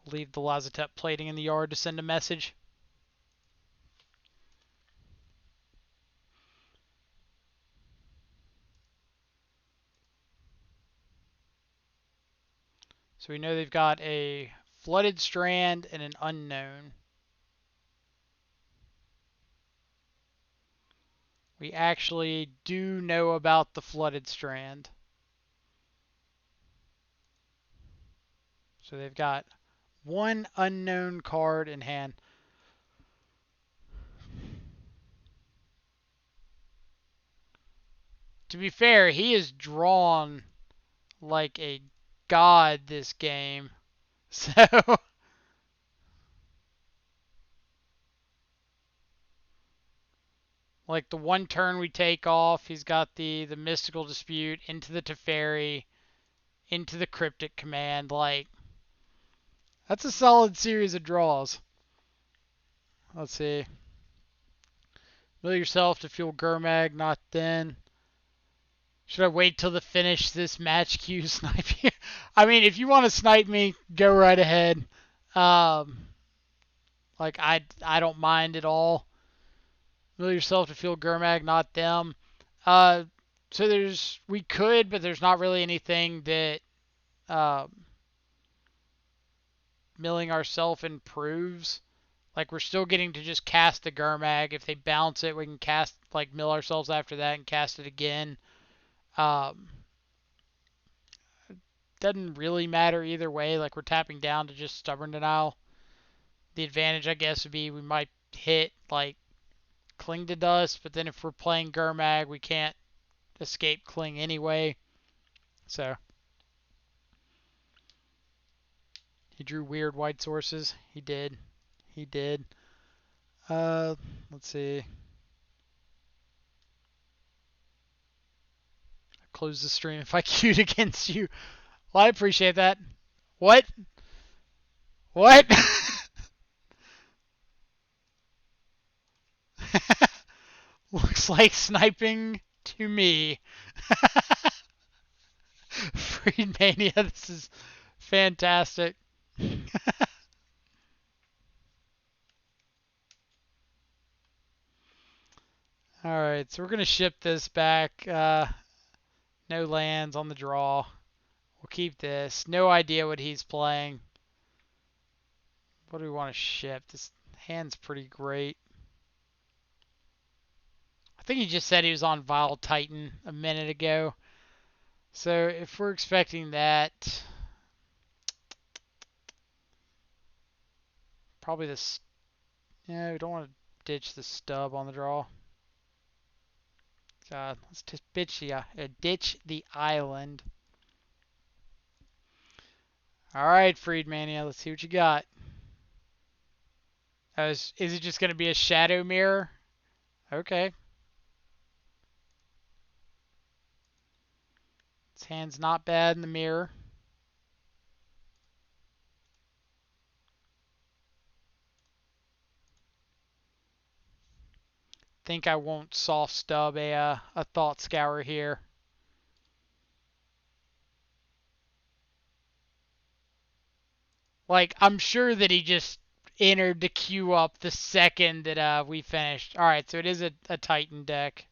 leave the Lazotep plating in the yard to send a message. So we know they've got a Flooded Strand and an Unknown. We actually do know about the Flooded Strand. So they've got one unknown card in hand. To be fair, he is drawn like a god this game. So like the one turn we take off, he's got the Mystical Dispute into the Teferi, into the Cryptic Command. Like that's a solid series of draws. Let's see. Mill yourself to fuel Gurmag, not then. Should I wait till the finish this match queue snipe you? I mean, if you want to snipe me, go right ahead. Like I don't mind at all. Mill yourself to fuel Gurmag, not them. Uh, so we could, but there's not really anything that milling ourself improves. Like we're still getting to just cast the Gurmag. If they bounce it, we can cast mill ourselves after that and cast it again. Doesn't really matter either way. Like we're tapping down to just Stubborn Denial. The advantage, I guess, would be we might hit like Cling to Dust, but then if we're playing Gurmag, we can't escape Cling anyway. So He drew weird white sources. He did. He did. Uh, let's see. Close the stream if I queued against you. Well, I appreciate that. What? What? Looks like sniping to me. Freedmania, this is fantastic. Alright, so we're going to ship this back. No lands on the draw. We'll keep this. No idea what he's playing. What do we want to ship? This hand's pretty great. I think he just said he was on Vile Titan a minute ago. So if we're expecting that, probably this. Yeah, we don't want to ditch the stub on the draw. Let's just ditch the island. All right, Freedmania, let's see what you got. Is it just going to be a shadow mirror? Okay. His hand's not bad in the mirror. Think I won't soft stub a Thought Scour here. Like, I'm sure that he just entered the queue up the second that we finished. Alright, so it is a Titan deck.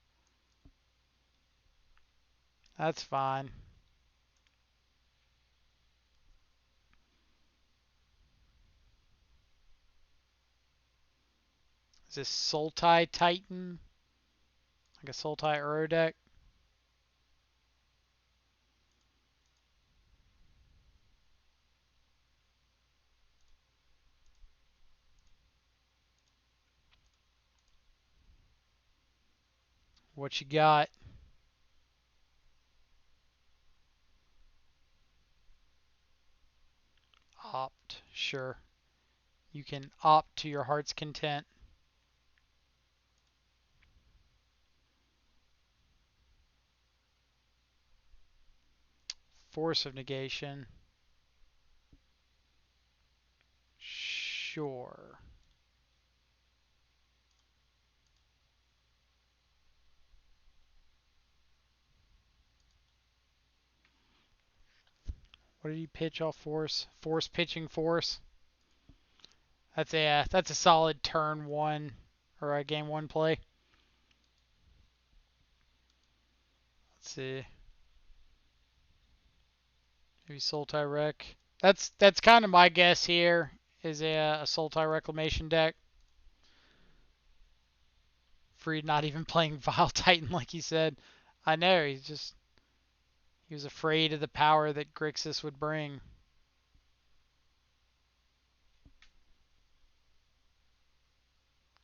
That's fine. Is this Sultai Titan? Like a Sultai Uro deck? What you got? Opt. Sure. You can opt to your heart's content. Force of negation. Sure. What did he pitch off force? Force pitching force. That's a solid turn one or a game one play. Let's see. Maybe Sultai Rec. That's kind of my guess here. Is a Sultai Reclamation deck. Freed not even playing Vile Titan like he said. I know, he was afraid of the power that Grixis would bring.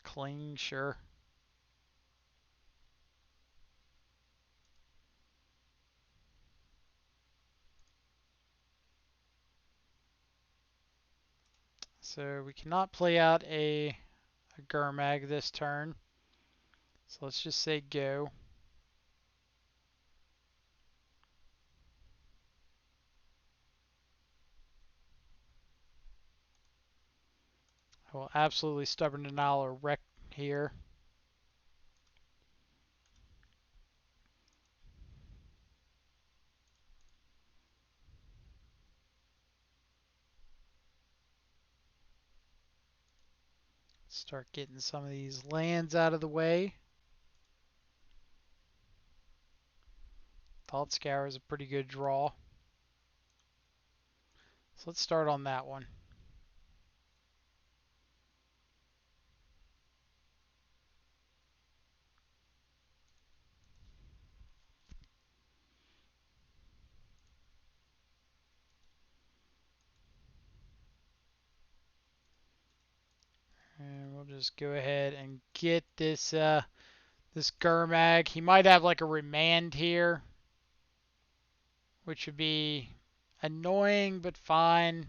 Cling, sure. So we cannot play out a Gurmag this turn. So let's just say go. I will absolutely Stubborn Denial or wreck here. Start getting some of these lands out of the way. Thought Scour is a pretty good draw. So let's start on that one. And we'll just go ahead and get this this Gurmag. He might have like a Remand here, which would be annoying but fine.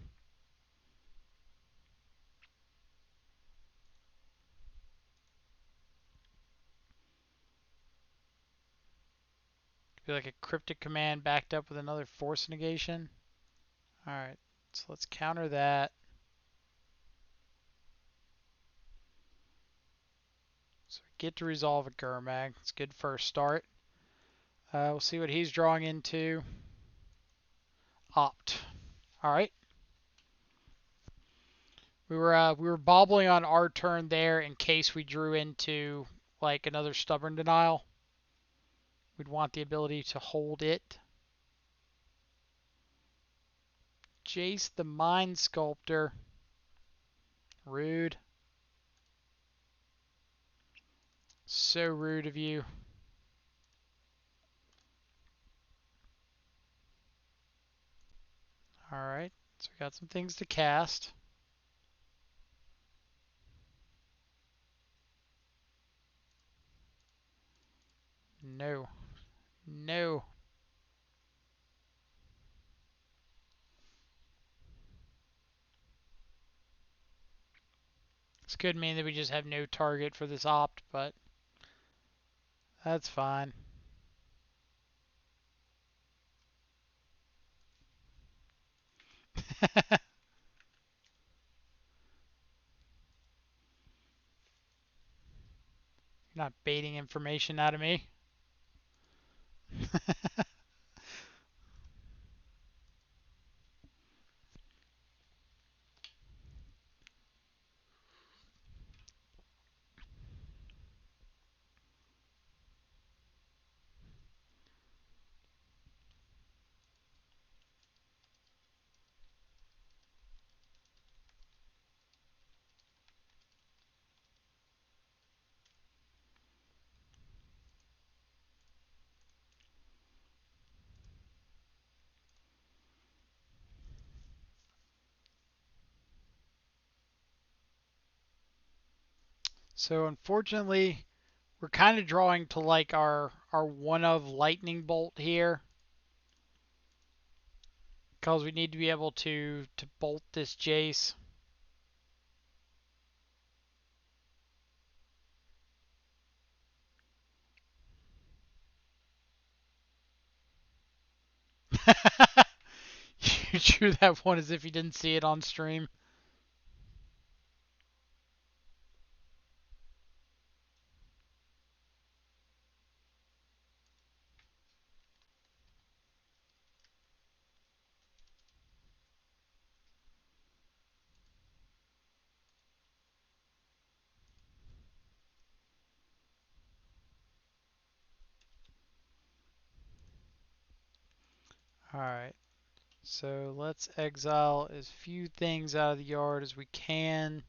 Be like a cryptic command backed up with another force negation. Alright, so let's counter that. So we get to resolve a Gurmag. It's a good first start. We'll see what he's drawing into. Opt. Alright. We were bobbling on our turn there in case we drew into like another stubborn denial. We'd want the ability to hold it. Jace the Mind Sculptor. Rude. So rude of you. Alright, so we got some things to cast. No. No. This could mean that we just have no target for this opt, but that's fine. You're not baiting information out of me. So unfortunately, we're kind of drawing to like our one of lightning bolt here, because we need to be able to bolt this Jace. You drew that one as if you didn't see it on stream. Alright, so let's exile as few things out of the yard as we can,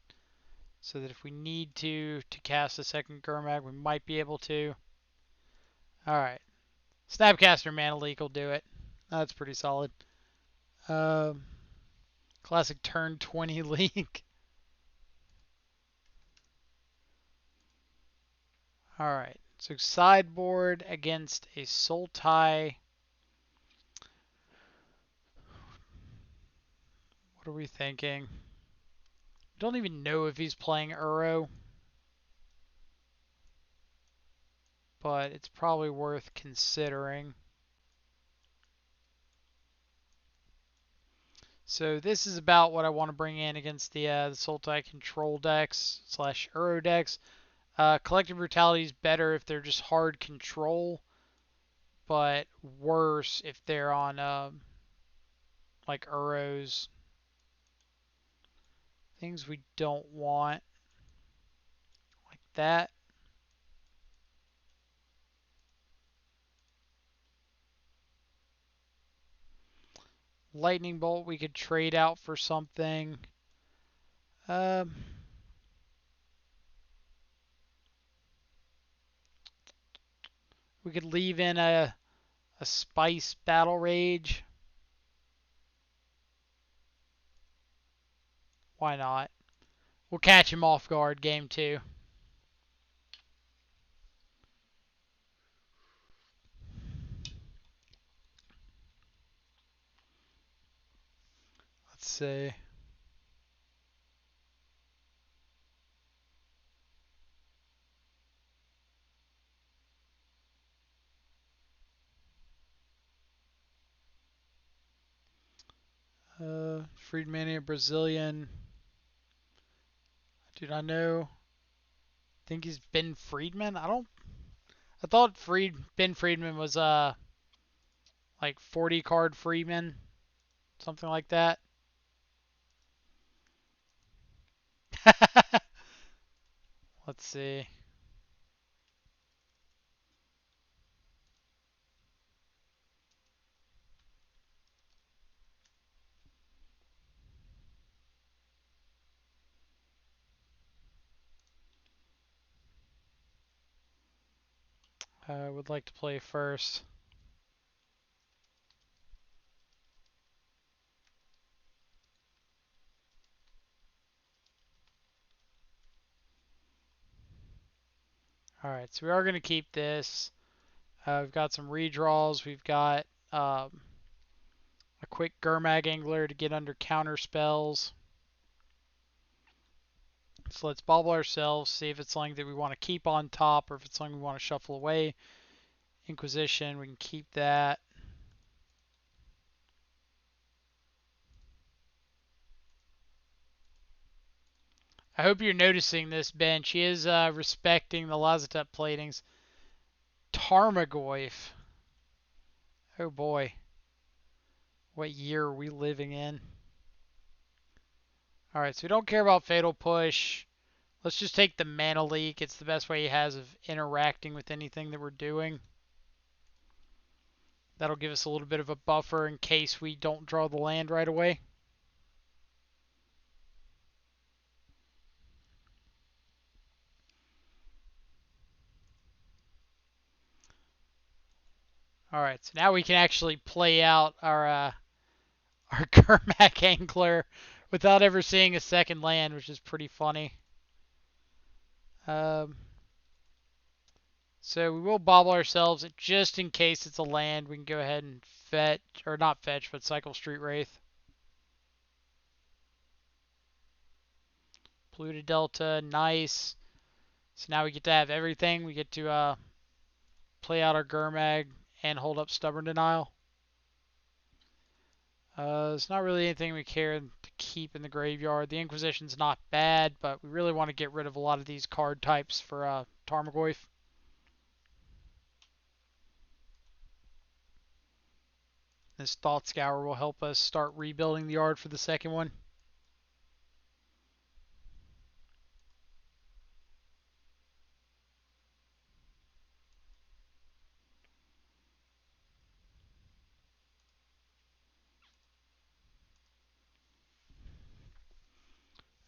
so that if we need to cast a second Gurmag, we might be able to. Alright, Snapcaster Mana Leak will do it. That's pretty solid. Um, Classic turn 20 leak. Alright, so sideboard against a Sultai. What are we thinking? Don't even know if he's playing Uro, but it's probably worth considering. So this is about what I want to bring in against the Sultai control decks / Uro decks. Collective Brutality is better if they're just hard control, but worse if they're on like Uros. Things we don't want, like that. Lightning Bolt we could trade out for something. Um, we could leave in a Spice Battle Rage. Why not? We'll catch him off guard game 2. Let's see. Friedmania, Brazilian. I do not know. I think he's Ben Friedman. I thought Ben Friedman was like 40 card Friedman, something like that. Let's see. I would like to play first. Alright, so we are going to keep this. We've got some redraws. We've got a quick Gurmag Angler to get under counter spells. So let's bobble ourselves, see if it's something that we want to keep on top or if it's something we want to shuffle away. Inquisition, we can keep that. I hope you're noticing this bench. He is respecting the Lazotep platings. Tarmogoyf. Oh boy. What year are we living in? Alright, so we don't care about Fatal Push. Let's just take the Mana Leak. It's the best way he has of interacting with anything that we're doing. That'll give us a little bit of a buffer in case we don't draw the land right away. Alright, so now we can actually play out our Kermac Angler without ever seeing a second land, which is pretty funny. So we will bobble ourselves just in case it's a land. We can go ahead and fetch, or not fetch, but cycle Street Wraith. Polluted Delta, nice. So now we get to have everything. We get to play out our Gurmag and hold up Stubborn Denial. There's not really anything we care to keep in the graveyard. The Inquisition's not bad, but we really want to get rid of a lot of these card types for Tarmogoyf. This Thought Scour will help us start rebuilding the yard for the second one.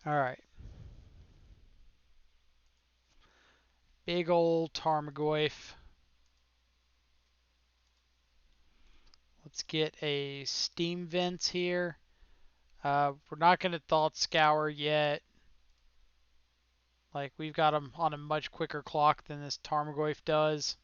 Alright. Big old Tarmogoyf. Let's get a Steam Vents here. We're not going to Thought Scour yet. Like, we've got them on a much quicker clock than this Tarmogoyf does.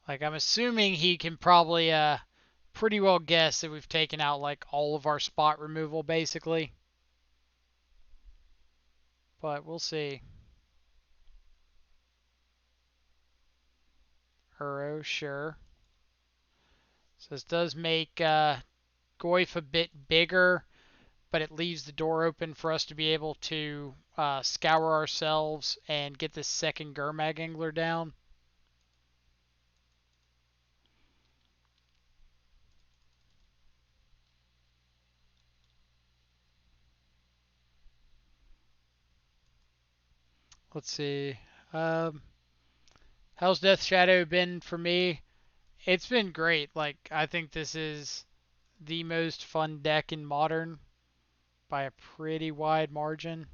Like, I'm assuming he can probably pretty well guess that we've taken out like all of our spot removal basically. But we'll see. Uro, sure. So this does make Goyf a bit bigger, but it leaves the door open for us to be able to scour ourselves and get this second Gurmag Angler down. Let's see. How's Death Shadow been for me? It's been great. Like, I think this is the most fun deck in Modern by a pretty wide margin.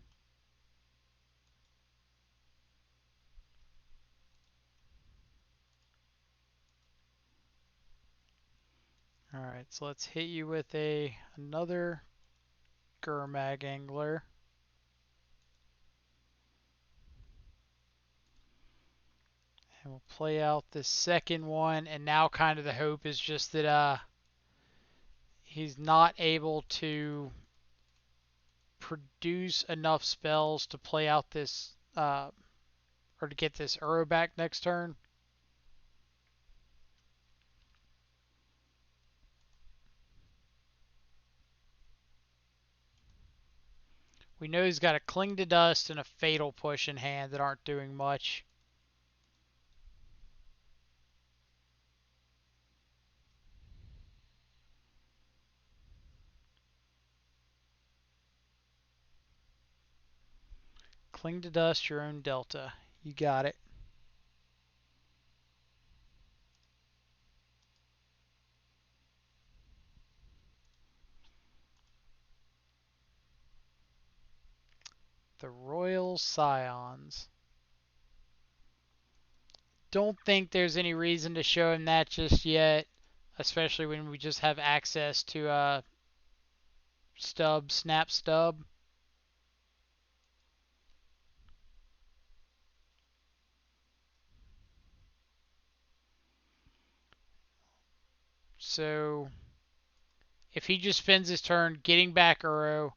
Alright, so let's hit you with another Gurmag Angler. And we'll play out the second one, and now kind of the hope is just that he's not able to produce enough spells to play out this, or to get this Uro back next turn. We know he's got a Cling to Dust and a Fatal Push in hand that aren't doing much. Cling to Dust, your own Delta. You got it. The Royal Scions. Don't think there's any reason to show him that just yet, especially when we just have access to snap stub. So if he just spends his turn getting back Uro,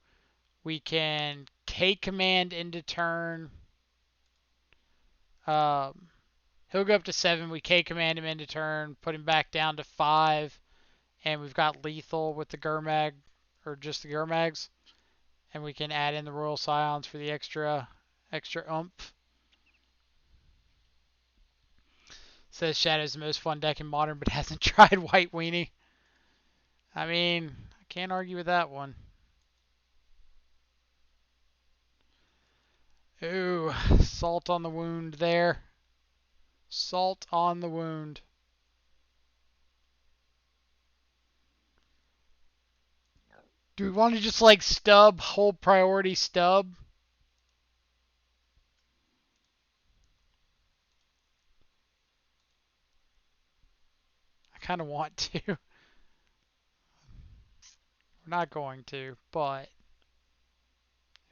we can K command into turn. He'll go up to 7. We K command him into turn, put him back down to 5, and we've got lethal with the Gurmag, or just the Gurmags, and we can add in the Royal Scions for the extra oomph. Says Shadow's the most fun deck in Modern, but hasn't tried White Weenie. I mean, I can't argue with that one. Ooh, salt on the wound there. Salt on the wound. Do we want to just like hold priority stub? I kind of want to. We're not going to, but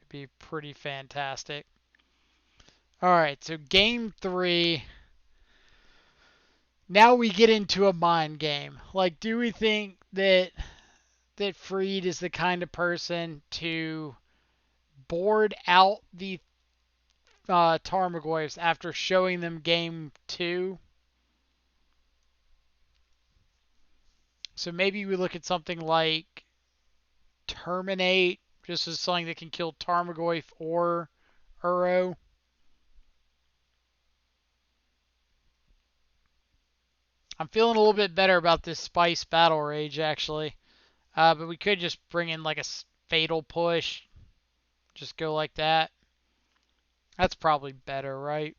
it'd be pretty fantastic. Alright, so game 3. Now we get into a mind game. Like, do we think that Freed is the kind of person to board out the Tarmogoyfs after showing them game 2? So maybe we look at something like Terminate, just as something that can kill Tarmogoyf or Uro. I'm feeling a little bit better about this Spice Battle Rage, actually. But we could just bring in like a Fatal Push. Just go like that. That's probably better, right?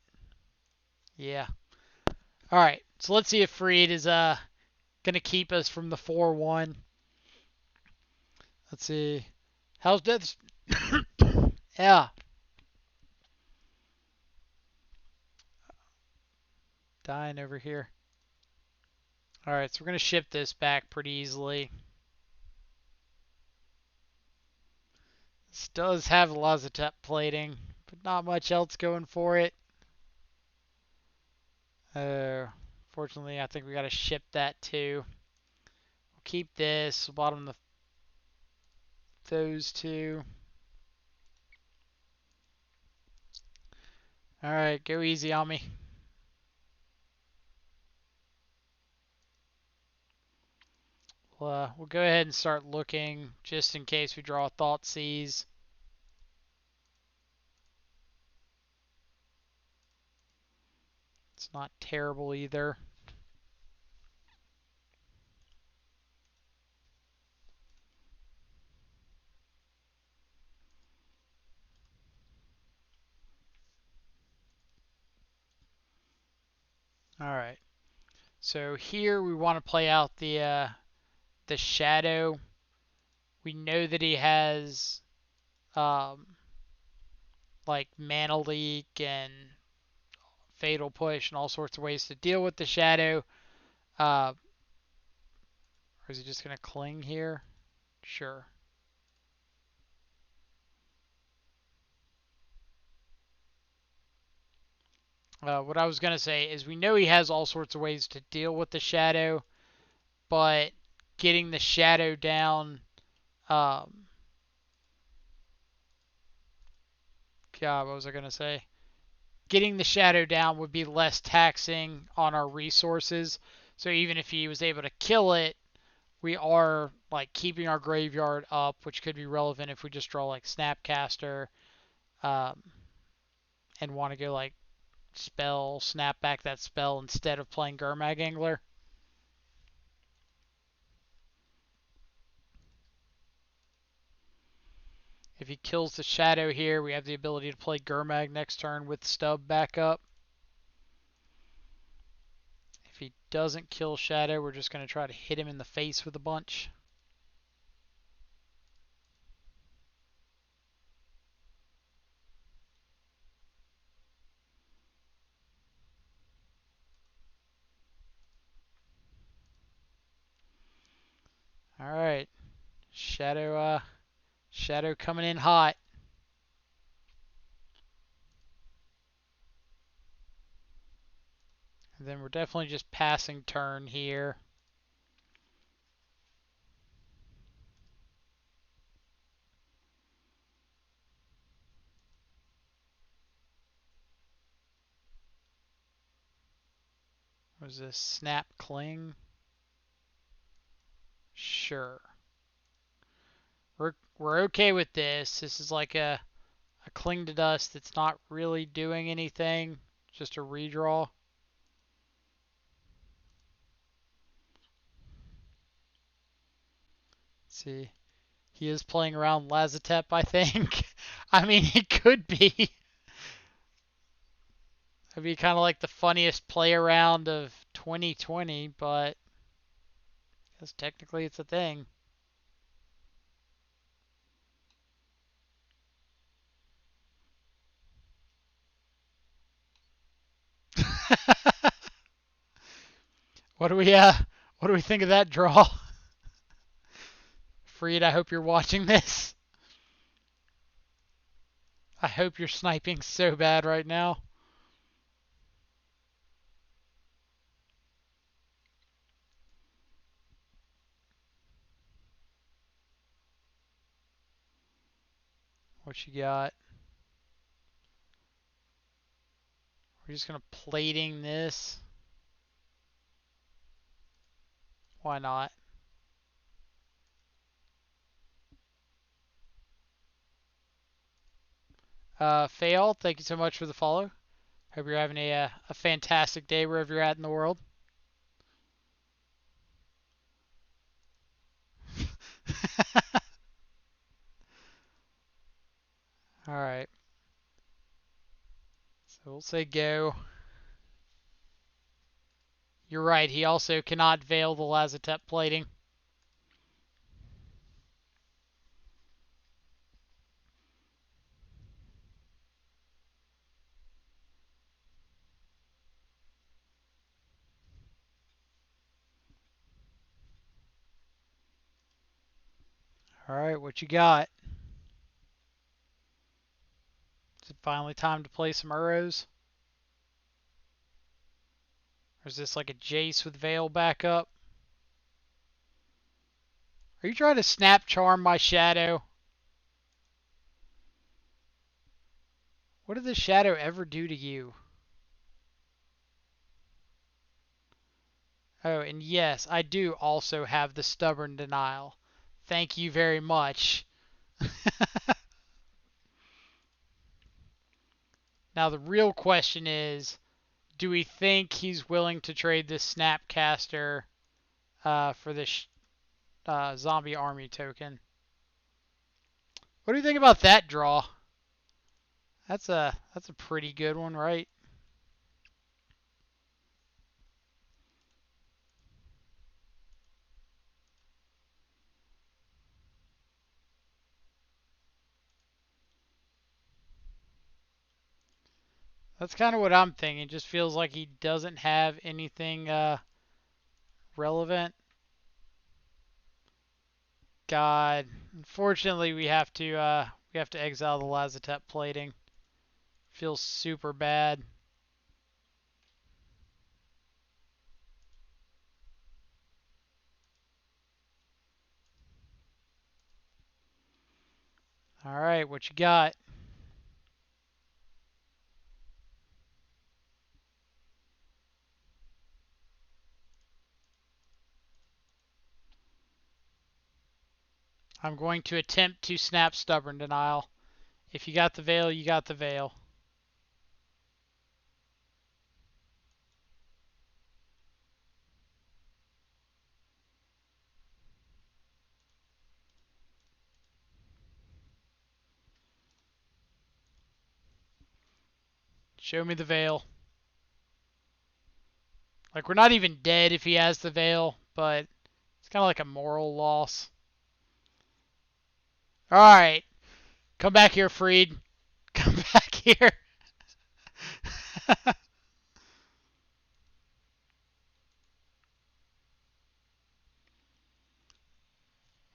Yeah. Alright, so let's see if Freed is going to keep us from the 4-1. Let's see. How's Death? Yeah. Dying over here. Alright, so we're going to ship this back pretty easily. This does have Lazotep plating, but not much else going for it. Fortunately, I think we got to ship that too. We'll keep this. We'll bottom those two. Alright, go easy on me. We'll go ahead and start looking just in case we draw a Thoughtseize. It's not terrible either. Alright. So here we want to play out the Shadow. We know that he has like Mana Leak and Fatal Push and all sorts of ways to deal with the Shadow. Or is he just going to cling here? Sure. What I was going to say is we know he has all sorts of ways to deal with the Shadow, but getting the Shadow down God, what was I gonna say? Getting the shadow down would be less taxing on our resources. So even if he was able to kill it, we are like keeping our graveyard up, which could be relevant if we just draw like Snapcaster, um, and want to go like spell, snap back that spell instead of playing Gurmag Angler. If he kills the shadow here, we have the ability to play Gurmag next turn with Stub back up. If he doesn't kill shadow, we're just going to try to hit him in the face with a bunch. All right, Shadow coming in hot. And then we're definitely just passing turn here. Was this Snap Cling? Sure. We're okay with this. This is like a Cling to Dust that's not really doing anything. Just a redraw. Let's see. He is playing around Lazotep, I think. I mean, he could be. It'd be kind of like the funniest play around of 2020, but because technically it's a thing. what do we uh what do we think of that draw? Freed, I hope you're watching this. I hope you're sniping so bad right now. What you got? We're just gonna plating this. Why not? Fail, thank you so much for the follow. Hope you're having a fantastic day wherever you're at in the world. All right. So we'll say go. You're right. He also cannot veil the Lazotep plating. All right, what you got? Is it finally time to play some Uros? Or is this like a Jace with Veil backup? Are you trying to snap charm my shadow? What did the shadow ever do to you? Oh, and yes, I do also have the stubborn denial. Thank you very much. Now the real question is, do we think he's willing to trade this Snapcaster for this zombie army token? What do you think about that draw? That's a pretty good one, right? That's kind of what I'm thinking. It just feels like he doesn't have anything relevant. God, unfortunately, we have to exile the Lazotep plating. Feels super bad. All right, what you got? I'm going to attempt to snap Stubborn Denial. If you got the Veil, you got the Veil. Show me the Veil. Like, we're not even dead if he has the Veil, but it's kind of like a moral loss. Alright. Come back here, Freed. Come back here.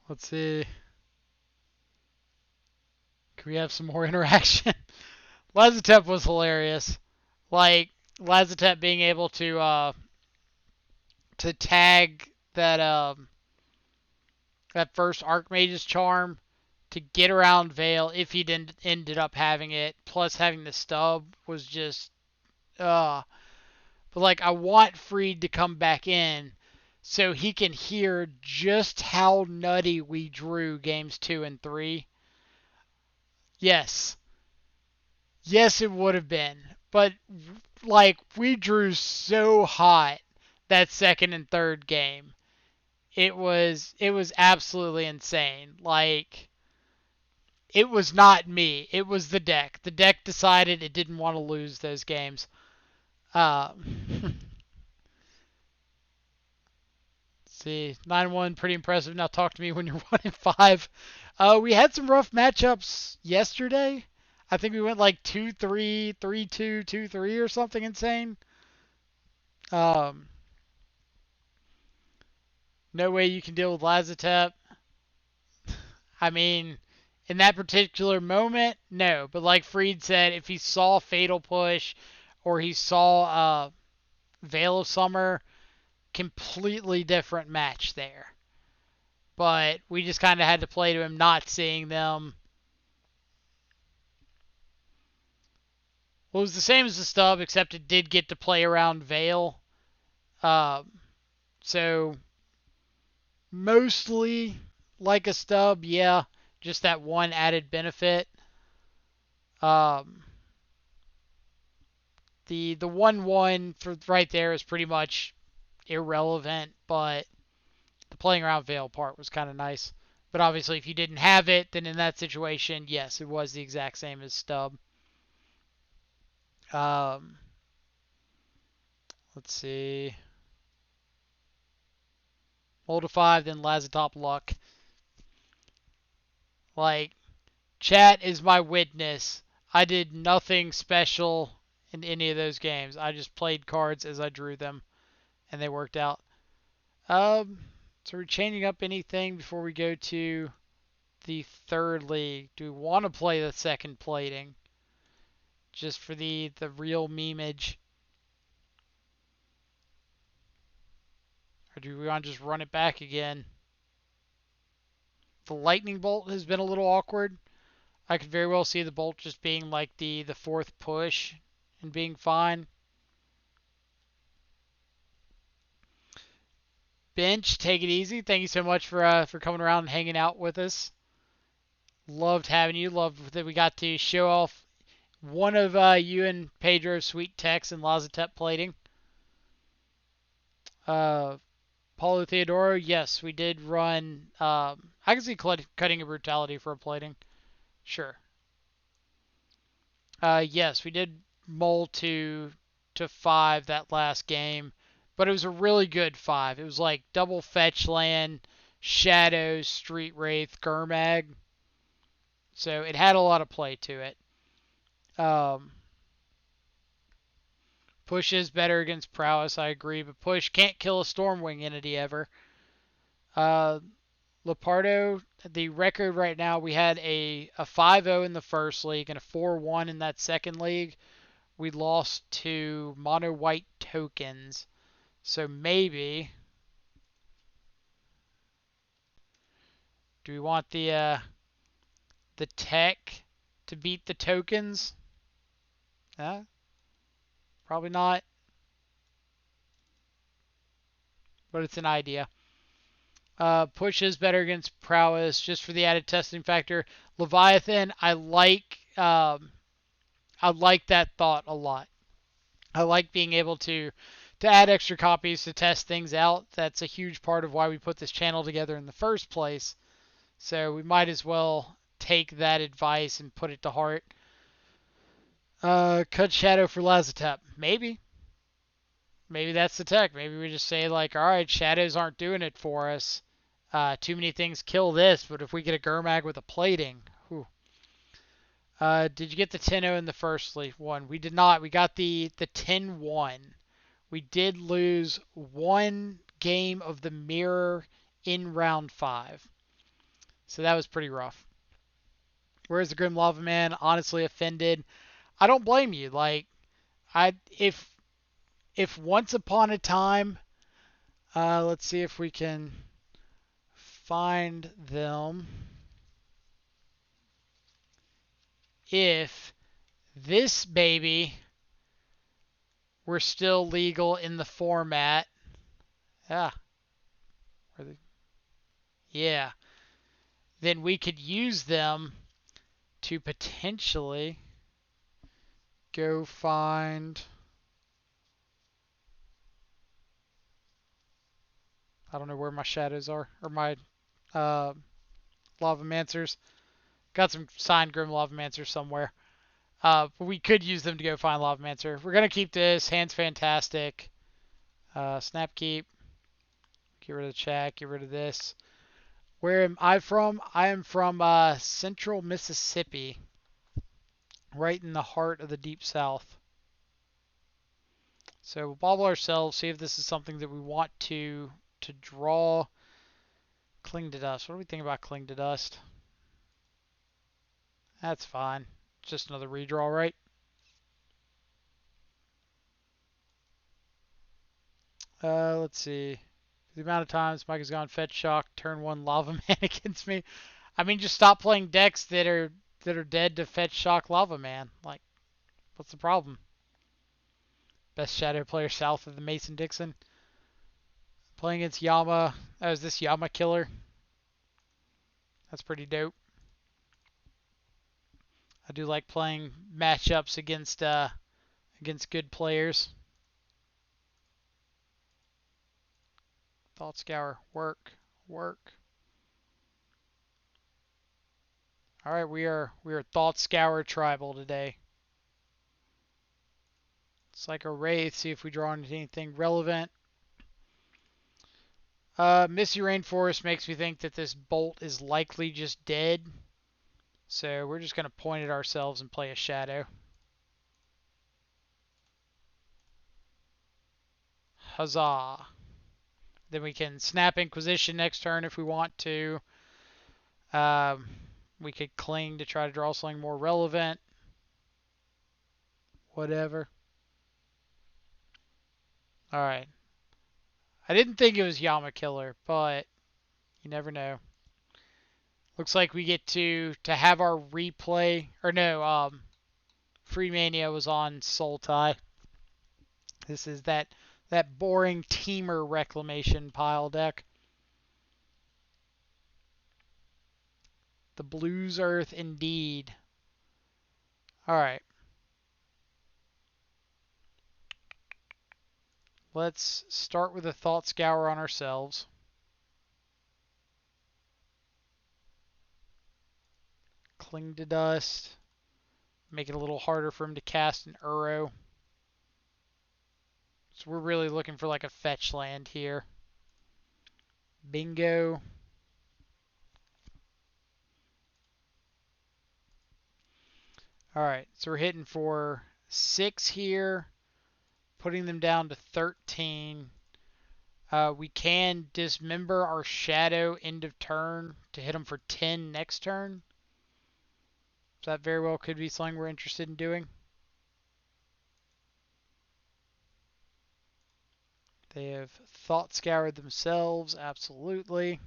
Let's see. Can we have some more interaction? Lazotep was hilarious. Like, Lazotep being able to tag that first Archmage's charm to get around Veil if he didn't ended up having it, plus having the stub was just but like I want Freed to come back in so he can hear just how nutty we drew games 2 and 3. Yes. Yes, it would have been. But like we drew so hot that second and third game. It was absolutely insane. Like it was not me. It was the deck. The deck decided it didn't want to lose those games. See, 9-1, pretty impressive. Now talk to me when you're 1-5. We had some rough matchups yesterday. I think we went like 2-3, 3-2, 2-3 or something insane. Um, no way you can deal with Lazotep. I mean, in that particular moment, no. But like Freed said, if he saw Fatal Push or he saw Veil of Summer, completely different match there. But we just kind of had to play to him not seeing them. Well, it was the same as the stub, except it did get to play around Veil. So mostly like a stub, yeah. Just that one added benefit. Um, the 1-1 for right there is pretty much irrelevant, but the playing around Veil part was kind of nice. But obviously, if you didn't have it, then in that situation, yes, it was the exact same as stub. Um, let's see. Mold 5, then Lazotop Luck. Like, chat is my witness. I did nothing special in any of those games. I just played cards as I drew them, and they worked out. So we're changing up anything before we go to the third league. Do we want to play the second plating? Just for the real memeage? Or do we want to just run it back again? The lightning bolt has been a little awkward. I could very well see the bolt just being like the fourth push and being fine. Bench, take it easy. Thank you so much for coming around and hanging out with us. Loved having you. Loved that we got to show off one of you and Pedro's sweet techs and Lazotep plating. Paulo Theodoro, yes, we did run. I can see cutting a brutality for a plating. Sure. Yes, we did mull to 5 that last game, but it was a really good 5. It was like double fetch land, shadows, street wraith, Gurmag. So it had a lot of play to it. Push is better against prowess, I agree, but push can't kill a Stormwing entity ever. Lepardo, the record right now, we had a 5-0 in the first league and a 4-1 in that second league. We lost to mono white tokens. So maybe. Do we want the tech to beat the tokens? Probably not. But it's an idea. Push is better against prowess, just for the added testing factor. Leviathan, I like that thought a lot. I like being able to add extra copies to test things out. That's a huge part of why we put this channel together in the first place. So we might as well take that advice and put it to heart. Cut shadow for Lazotep. Maybe. Maybe that's the tech. Maybe we just say like, all right, shadows aren't doing it for us. Too many things kill this, but if we get a Gurmag with a plating, whew. Did you get the 10-0 in the first one? We did not. We got the 10-1. We did lose one game of the mirror in round 5. So that was pretty rough. Where's the Grim Lava Man? Honestly offended. I don't blame you. Like, if once upon a time, let's see if we can find them. If this baby were still legal in the format, ah, yeah, then we could use them to potentially go find. I don't know where my shadows are, or my uh, Lavamancers. Got some signed Grim Lavamancers somewhere. But we could use them to go find Lavamancer. We're going to keep this. Hand's fantastic. Snap keep. Get rid of the chat. Get rid of this. Where am I from? I am from central Mississippi. Right in the heart of the deep south. So we'll bobble ourselves. See if this is something that we want to draw. Cling to dust. What do we think about cling to dust? That's fine. Just another redraw, right? Let's see. The amount of times Mike has gone fetch shock, turn 1 lava man against me. I mean, just stop playing decks that are dead to fetch shock lava man. Like, what's the problem? Best shadow player south of the Mason Dixon. Playing against Yama. Oh, is this Yama killer? That's pretty dope. I do like playing matchups against good players. Thought Scour, work. All right, we are Thought Scour tribal today. It's like a wraith. See if we draw anything relevant. Misty Rainforest makes me think that this bolt is likely just dead. So we're just going to point at ourselves and play a shadow. Huzzah. Then we can snap Inquisition next turn if we want to. We could cling to try to draw something more relevant. Whatever. Alright. I didn't think it was Yama Killer, but you never know. Looks like we get to have our replay. Or no, Free Mania was on Sultai. This is that boring Teamer Reclamation pile deck. The Blues Earth indeed. Alright. Let's start with a Thought Scour on ourselves. Cling to Dust. Make it a little harder for him to cast an Uro. So we're really looking for like a fetch land here. Bingo. Alright, so we're hitting for 6 here. Putting them down to 13. We can dismember our shadow end of turn to hit them for 10 next turn. So that very well could be something we're interested in doing. They have Thought Scoured themselves, absolutely.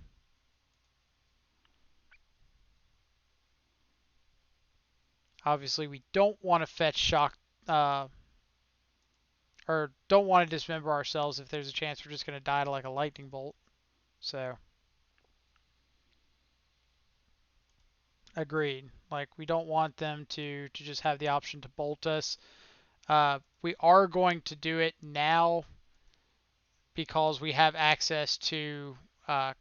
Obviously, we don't want to fetch shock, or don't want to dismember ourselves if there's a chance we're just going to die to like a lightning bolt. So Agreed. Like we don't want them to just have the option to bolt us. We are going to do it now because we have access to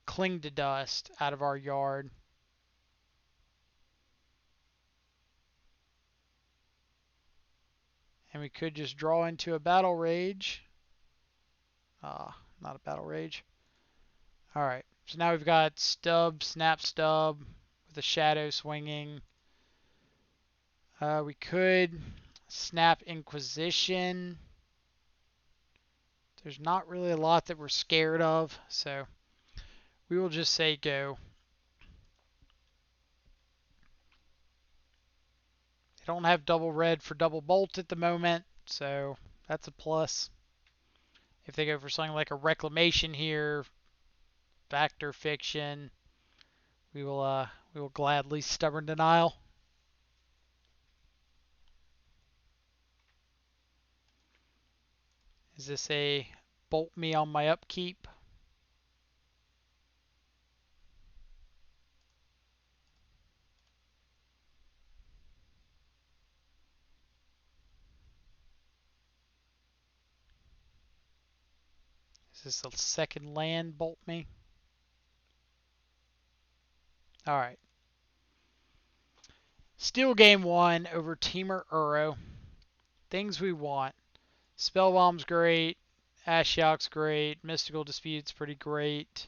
cling to dust out of our yard. And we could just draw into a battle rage. Not a battle rage. Alright, so now we've got stub, snap stub with a shadow swinging. We could snap Inquisition. There's not really a lot that we're scared of, so we will just say go. They don't have double red for double bolt at the moment, so that's a plus. If they go for something like a reclamation here, fact or fiction, we will gladly stubborn denial. Is this a bolt me on my upkeep? Is this a second land bolt me? Alright. Steel game 1 over Teamer Uro. Things we want. Spellbomb's great. Ashiok's great. Mystical Dispute's pretty great.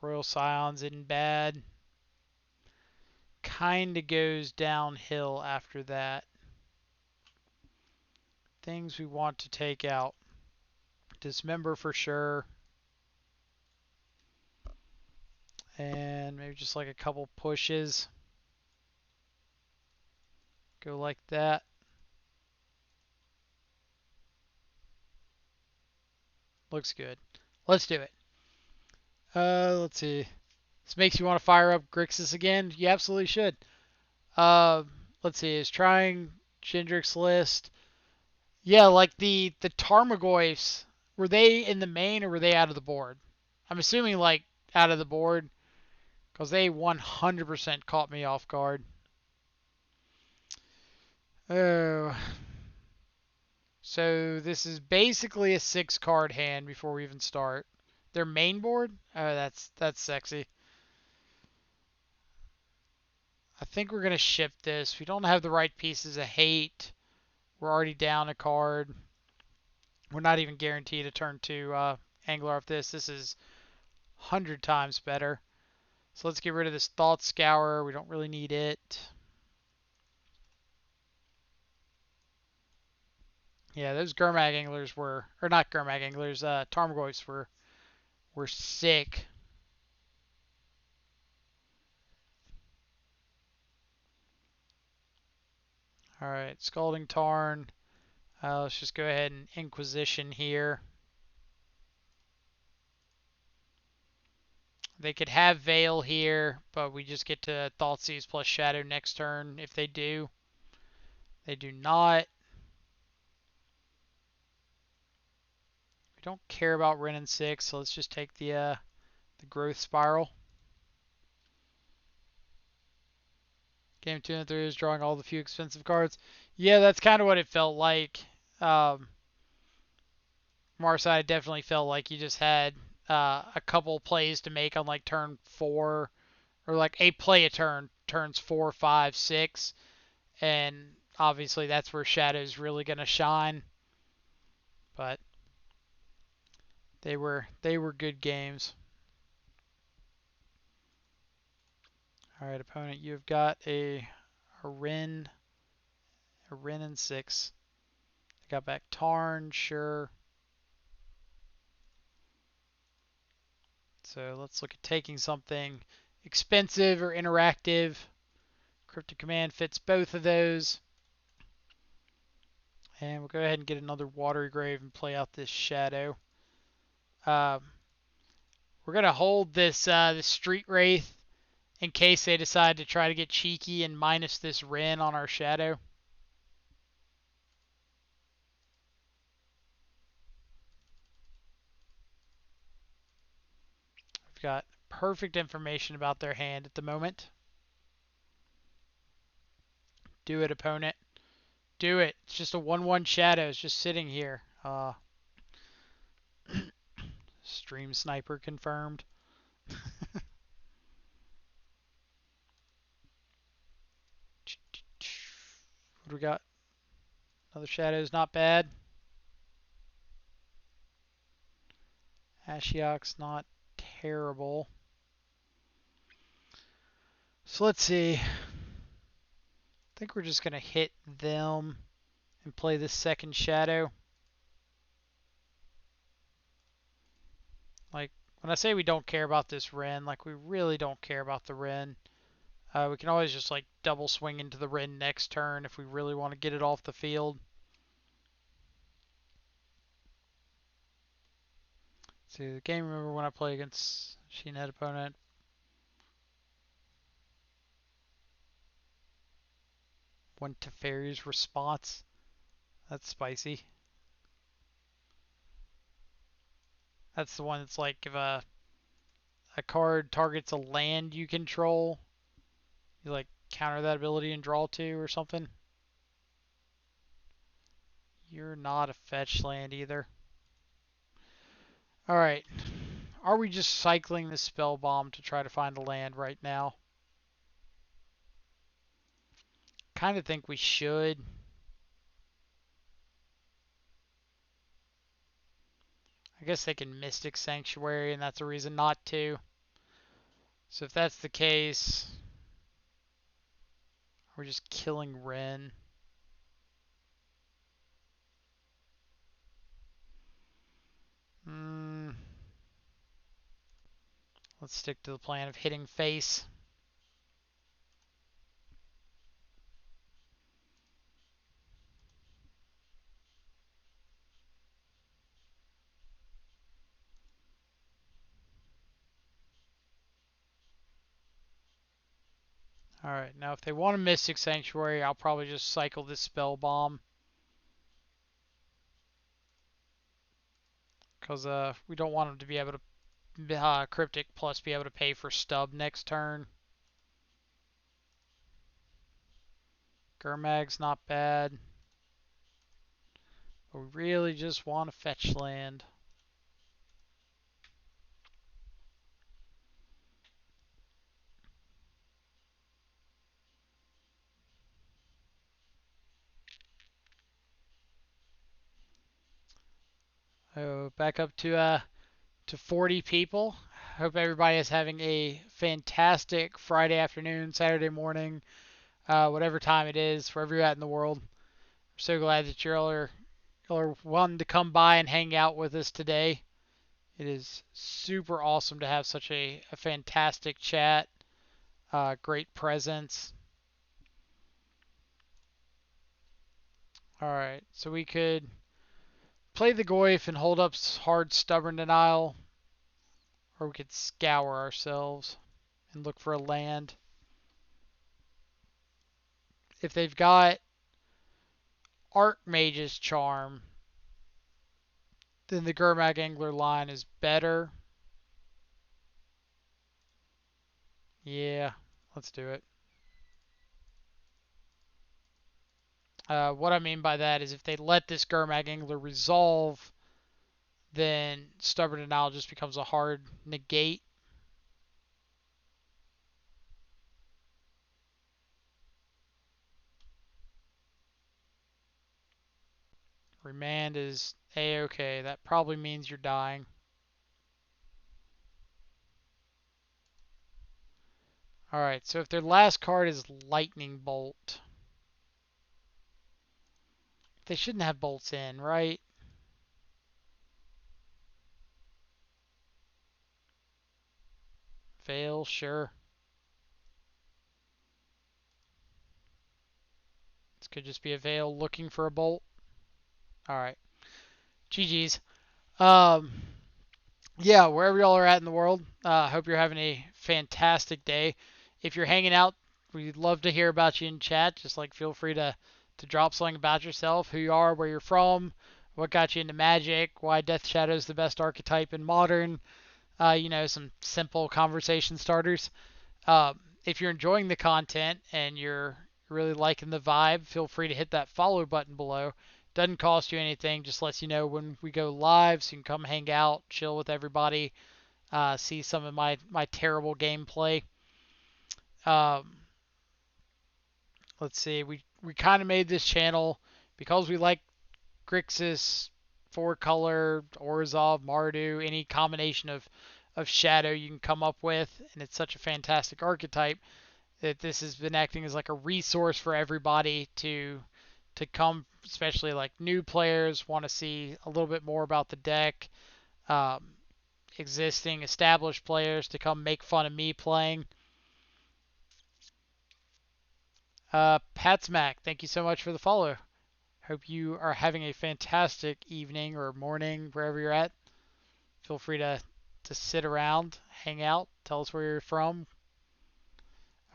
Royal Scions isn't bad. Kinda goes downhill after that. Things we want to take out. Dismember for sure. And maybe just like a couple pushes. Go like that. Looks good. Let's do it. Let's see. This makes you want to fire up Grixis again? You absolutely should. Uh, let's see. Is trying Jindrik's list. Yeah, like the Tarmogoyfs, were they in the main or were they out of the board? I'm assuming like out of the board because they 100% caught me off guard. Oh. So this is basically a 6-card hand before we even start. Their main board? Oh, that's sexy. I think we're going to ship this. We don't have the right pieces of hate. We're already down a card. We're not even guaranteed a turn 2 angler off this. This is 100 times better. So let's get rid of this Thought Scour. We don't really need it. Yeah, those Gurmag anglers were, or not Gurmag anglers, Tarmogoyfs were sick. All right, Scalding Tarn. Let's just go ahead and Inquisition here. They could have Veil here, but we just get to Thoughtseize plus Shadow next turn if they do. They do not. We don't care about Wrenn and 6, so let's just take the Growth Spiral. Game 2 and 3 is drawing all the few expensive cards. Yeah, that's kind of what it felt like. From our side, definitely felt like you just had a couple plays to make on like turn 4, or like a play a turn, turns 4, 5, 6, and obviously that's where Shadow's really going to shine. But they were good games. All right, opponent, you've got a Wrenn and 6. I got back Tarn, sure. So let's look at taking something expensive or interactive. Cryptic Command fits both of those. And we'll go ahead and get another Watery Grave and play out this Shadow. We're going to hold this Street Wraith in case they decide to try to get cheeky and minus this Wrenn on our Shadow. We've got perfect information about their hand at the moment. Do it, opponent. Do it. It's just a 1/1 shadow. It's just sitting here. Stream sniper confirmed. What do we got? Another shadow's not bad. Ashiok's not terrible. So let's see. I think we're just going to hit them and play this second shadow. Like, when I say we don't care about this Wren, like, we really don't care about the Wren. We can always just, like, double swing into the Wren next turn if we really want to get it off the field. See, the game, remember when I play against Sheenhead opponent? One Teferi's response. That's spicy. That's the one that's like if a card targets a land you control, you like counter that ability and draw two or something. You're not a fetch land either. Alright. Are we just cycling the spell bomb to try to find a land right now? Kind of think we should. I guess they can Mystic Sanctuary, and that's a reason not to. So if that's the case, we're just killing Wren. Let's stick to the plan of hitting face. Alright, now if they want a Mystic Sanctuary, I'll probably just cycle this Spell Bomb. Because we don't want them to be able to Cryptic plus be able to pay for Stub next turn. Gurmag's not bad. But we really just want to fetch land. Back up to 40 people. Hope everybody is having a fantastic Friday afternoon, Saturday morning, whatever time it is, wherever you're at in the world. We're so glad that you're wanting to come by and hang out with us today. It is super awesome to have such a fantastic chat. Great presence. Alright, so we could play the Goyf and hold up hard Stubborn Denial, or we could scour ourselves and look for a land. If they've got Archmage's Charm, then the Gurmag Angler line is better. Yeah, let's do it. What I mean by that is if they let this Gurmag Angler resolve, then Stubborn Denial just becomes a hard negate. Remand is A-okay. That probably means you're dying. Alright, so if their last card is Lightning Bolt, they shouldn't have bolts in, right? Veil, sure. This could just be a Veil looking for a bolt. Alright. GG's. Yeah, wherever y'all are at in the world, I hope you're having a fantastic day. If you're hanging out, we'd love to hear about you in chat. Just like feel free to drop something about yourself, who you are, where you're from, what got you into Magic, why Death Shadow is the best archetype in Modern. some simple conversation starters. If you're enjoying the content and you're really liking the vibe, feel free to hit that follow button below. Doesn't cost you anything, just lets you know when we go live, so you can come hang out, chill with everybody, see some of my terrible gameplay. Um, let's see, we kind of made this channel because we like Grixis, four color, Orzhov, Mardu, any combination of shadow you can come up with, and it's such a fantastic archetype that this has been acting as like a resource for everybody to come, especially like new players want to see a little bit more about the deck. Um, Existing established players to come make fun of me playing. Patsmack, thank you so much for the follow. Hope you are having a fantastic evening or morning wherever you're at. Feel free to sit around, hang out, tell us where you're from.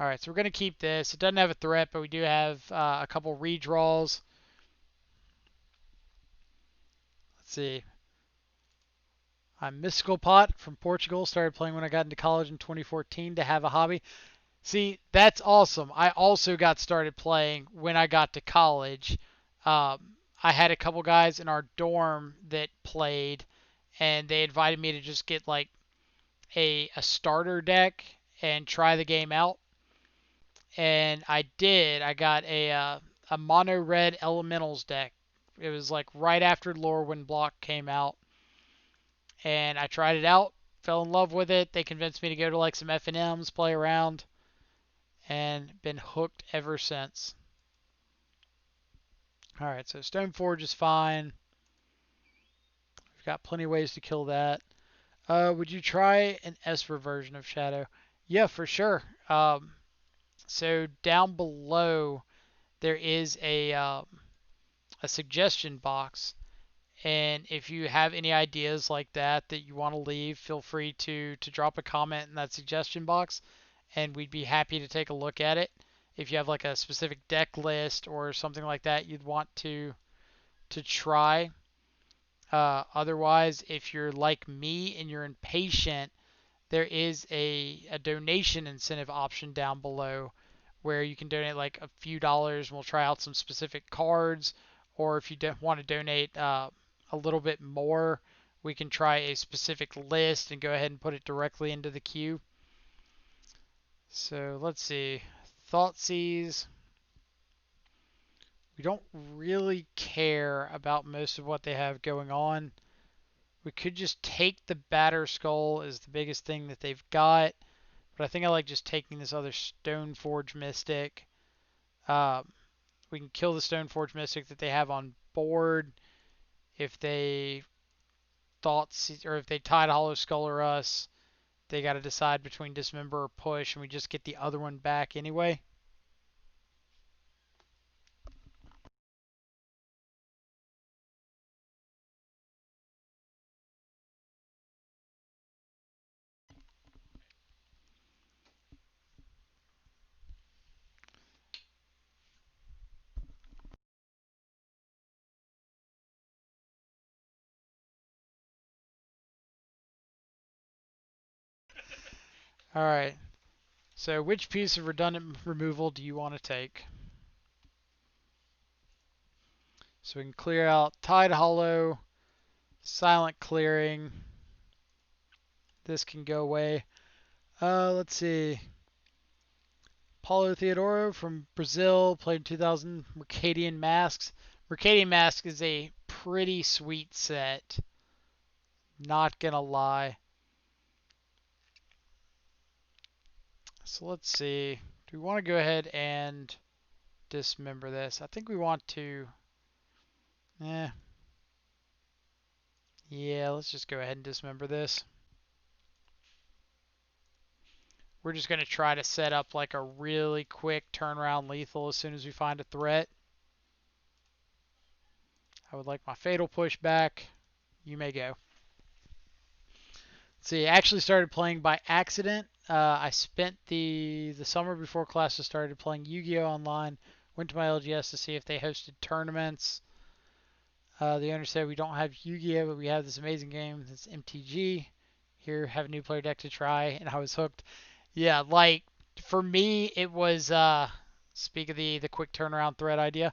All right, so we're going to keep this. It doesn't have a threat, but we do have a couple redraws. Let's see. I'm Mystical Pot from Portugal. Started playing when I got into college in 2014 to have a hobby. See, that's awesome. I also got started playing when I got to college. I had a couple guys in our dorm that played, and they invited me to just get like a starter deck and try the game out. And I did. I got a mono red elementals deck. It was like right after Lorwyn block came out, and I tried it out. Fell in love with it. They convinced me to go to like some F&Ms, play around, and been hooked ever since. All right, so Stoneforge is fine. We've got plenty of ways to kill that. Would you try an Esper version of Shadow? Yeah, for sure. So down below there is a suggestion box, and if you have any ideas like that you want to leave, feel free to drop a comment in that suggestion box, and we'd be happy to take a look at it. If you have like a specific deck list or something like that you'd want to try. Otherwise, if you're like me and you're impatient, there is a donation incentive option down below where you can donate like a few dollars and we'll try out some specific cards. Or if you want to donate a little bit more, we can try a specific list and go ahead and put it directly into the queue. So let's see. Thoughtseize. We don't really care about most of what they have going on. We could just take the Batter Skull as the biggest thing that they've got. But I think I like just taking this other Stoneforge Mystic. We can kill the Stoneforge Mystic that they have on board. If they if they tied Hollow Skull or us, they got to decide between Dismember or Push, and we just get the other one back anyway. All right. So which piece of redundant removal do you want to take? So we can clear out Tide Hollow, Silent Clearing. This can go away. Let's see. Paulo Theodoro from Brazil, played in 2000. Mercadian Masks. Mercadian Mask is a pretty sweet set. Not gonna lie. So let's see. Do we want to go ahead and dismember this? I think we want to. Eh. Yeah, let's just go ahead and dismember this. We're just going to try to set up like a really quick turnaround lethal as soon as we find a threat. I would like my Fatal Push back. You may go. Let's see, I actually started playing by accident. I spent the summer before classes started playing Yu-Gi-Oh! Online. Went to my LGS to see if they hosted tournaments. The owner said we don't have Yu-Gi-Oh, but we have this amazing game. It's MTG. Here, have a new player deck to try, and I was hooked. Yeah, like for me, it was speak of the quick turnaround thread idea.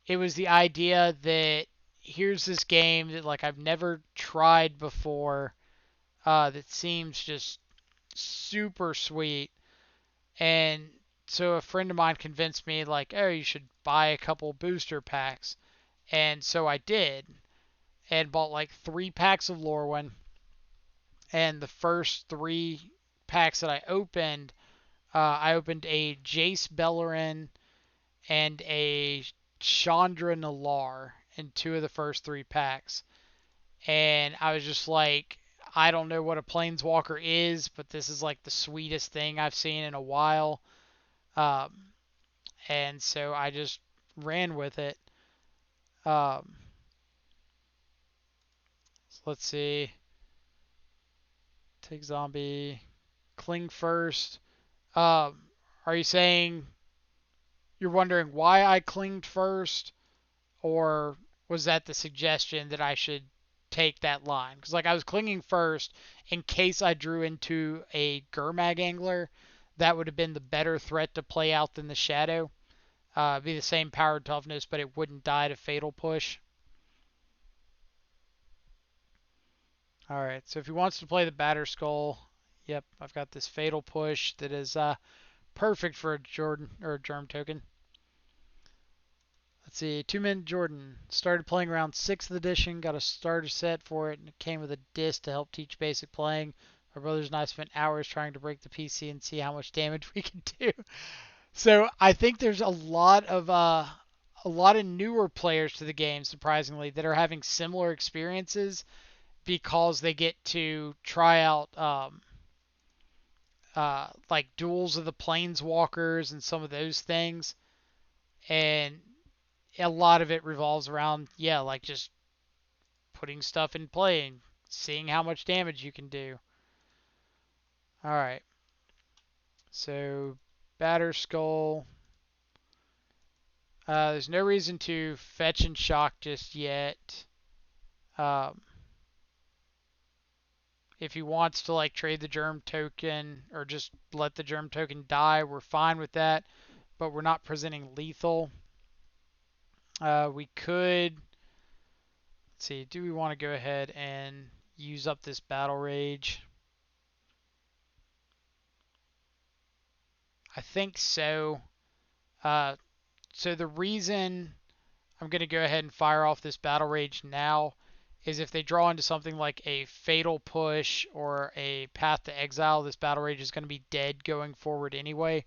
It was the idea that here's this game that like I've never tried before, that seems just super sweet, and so a friend of mine convinced me like, oh, you should buy a couple booster packs, and so I did, and bought like 3 packs of Lorwyn, and the first 3 packs that I opened a Jace Bellerin and a Chandra Nalar in 2 of the first 3 packs. And I was just like, I don't know what a Planeswalker is, but this is like the sweetest thing I've seen in a while. Um, and so I just ran with it. Um, so let's see. Take zombie. Cling first. Um, are you saying you're wondering why I clinged first? Or was that the suggestion that I should take that line? Because like I was clinging first in case I drew into a Gurmag Angler, that would have been the better threat to play out than the Shadow. Be the same power toughness, but it wouldn't die to Fatal Push. All right, so if he wants to play the Batter Skull, yep, I've got this Fatal Push that is perfect for a Jordan or a Germ token. Let's see, 2 Minute Jordan started playing around 6th edition, got a starter set for it, and it came with a disc to help teach basic playing. My brothers and I spent hours trying to break the PC and see how much damage we can do. So I think there's a lot of newer players to the game, surprisingly, that are having similar experiences because they get to try out like duels of the planeswalkers and some of those things, and a lot of it revolves around, yeah, like just putting stuff in play and seeing how much damage you can do. All right. So, Batter Skull. There's no reason to fetch and shock just yet. Um, if he wants to like trade the germ token or just let the germ token die, we're fine with that. But we're not presenting lethal. We could, let's see, do we want to go ahead and use up this battle rage? I think so. Uh, so the reason I'm going to go ahead and fire off this battle rage now is if they draw into something like a fatal push or a path to exile, this battle rage is going to be dead going forward anyway.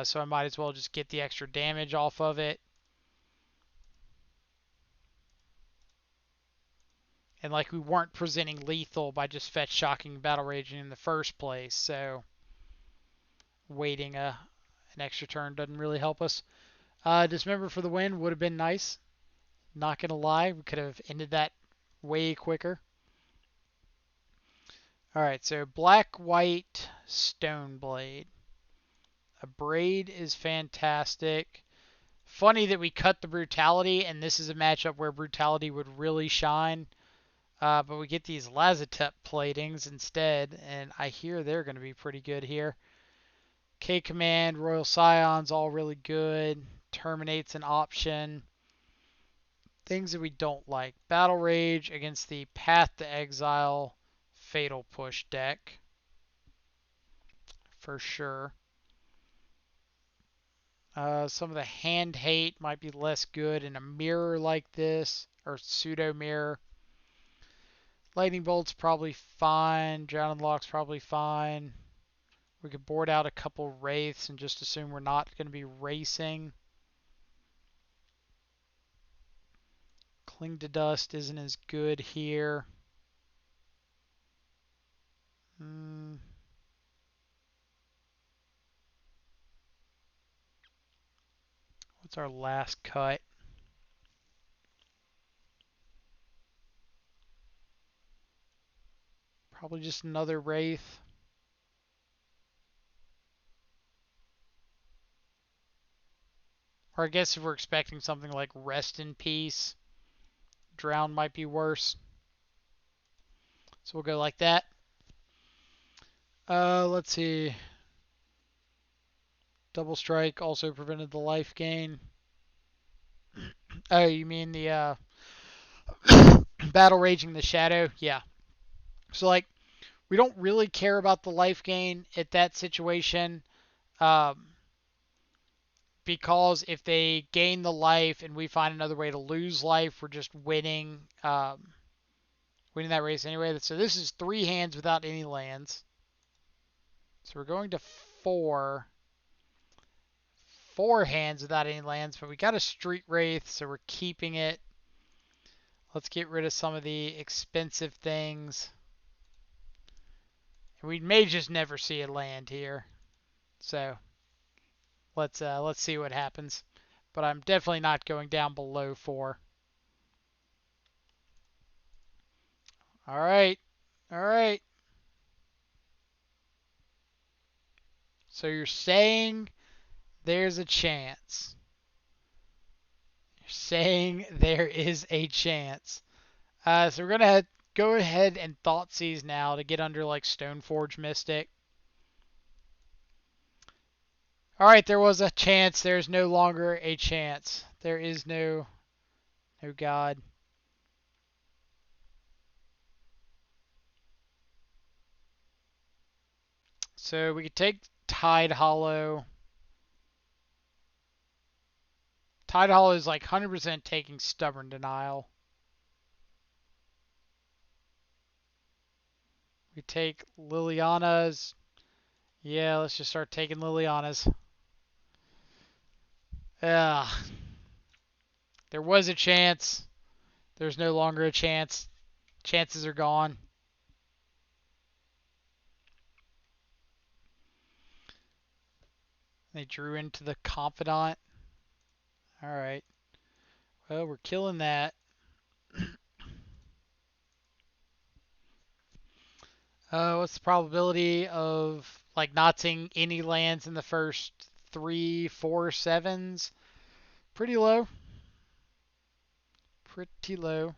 So I might as well just get the extra damage off of it. And like we weren't presenting lethal by just fetch shocking battle raging in the first place, so waiting an extra turn doesn't really help us. Dismember for the win would have been nice. Not gonna lie, we could have ended that way quicker. Alright, so black, white, stone blade. A braid is fantastic. Funny that we cut the brutality, and this is a matchup where brutality would really shine. But we get these Lazotep platings instead, and I hear they're going to be pretty good here. K Command, Royal Scions, all really good. Terminate's an option. Things that we don't like. Battle Rage against the Path to Exile Fatal Push deck. For sure. Some of the hand hate might be less good in a mirror like this, or pseudo mirror. Lightning Bolt's probably fine. Drowning Lock's probably fine. We could board out a couple Wraiths and just assume we're not going to be racing. Cling to Dust isn't as good here. What's our last cut? Probably just another Wraith. Or I guess if we're expecting something like Rest in Peace, Drown might be worse. So we'll go like that. Let's see. Double strike also prevented the life gain. Oh, you mean the battle raging the shadow? Yeah. So like we don't really care about the life gain at that situation, um, because if they gain the life and we find another way to lose life, we're just winning that race anyway. So this is 3 hands without any lands. So we're going to four hands without any lands, but we got a Street Wraith, so we're keeping it. Let's get rid of some of the expensive things. We may just never see a land here, so let's see what happens. But I'm definitely not going down below 4. All right, all right. So you're saying there's a chance. You're saying there is a chance. So we're gonna go ahead and Thoughtseize now to get under like Stoneforge Mystic. All right, there was a chance. There's no longer a chance. There is no God. So we could take Tide Hollow. Tide Hollow is like 100% taking Stubborn Denial. We take Liliana's. Yeah, let's just start taking Liliana's. Yeah, there was a chance. There's no longer a chance. Chances are gone. They drew into the Confidant. All right. Well, we're killing that. What's the probability of like not seeing any lands in the first 3, 4, 7s? Pretty low. Pretty low.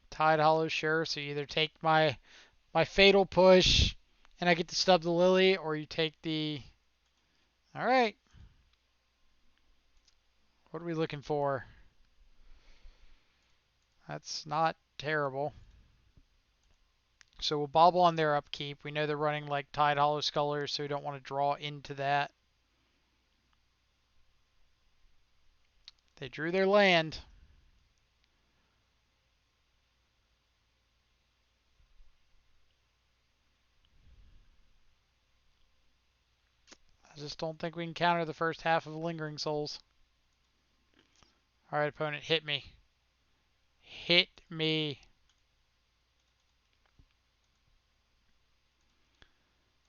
Tide Hollow, sure. So you either take my Fatal Push and I get to stub the Lily, or you take the. All right. What are we looking for? That's not terrible. So we'll bobble on their upkeep. We know they're running like Tide Hollow Scullers, so we don't want to draw into that. They drew their land. I just don't think we can counter the first half of Lingering Souls. All right, opponent, hit me. Hit me.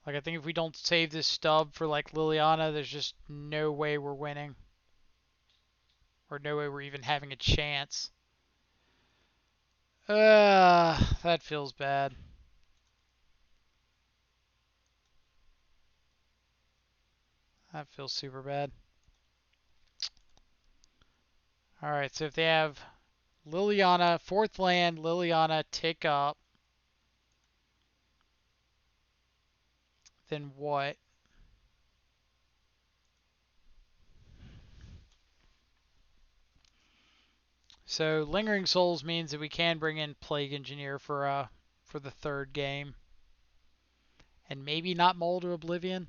Like, I think if we don't save this stub for, like, Liliana, there's just no way we're winning. Or no way we're even having a chance. That feels bad. That feels super bad. Alright, so if they have Liliana, 4th land, Liliana, tick up, then what? So Lingering Souls means that we can bring in Plague Engineer for the 3rd game. And maybe not Mull to Oblivion.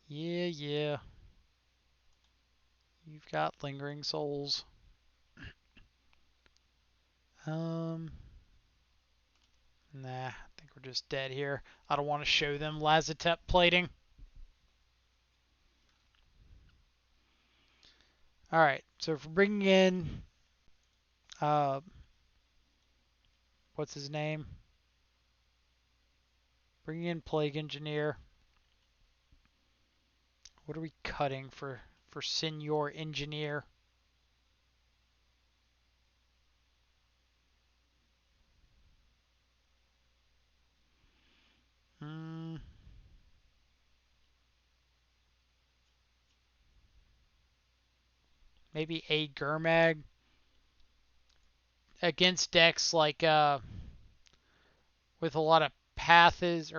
Yeah, yeah. You've got Lingering Souls. Nah, I think we're just dead here. I don't want to show them Lazotep plating. Alright, so if we're bringing in, uh, what's his name? Bringing in Plague Engineer. What are we cutting for Senior Engineer? Hmm. Maybe a Gurmag. against decks like with a lot of paths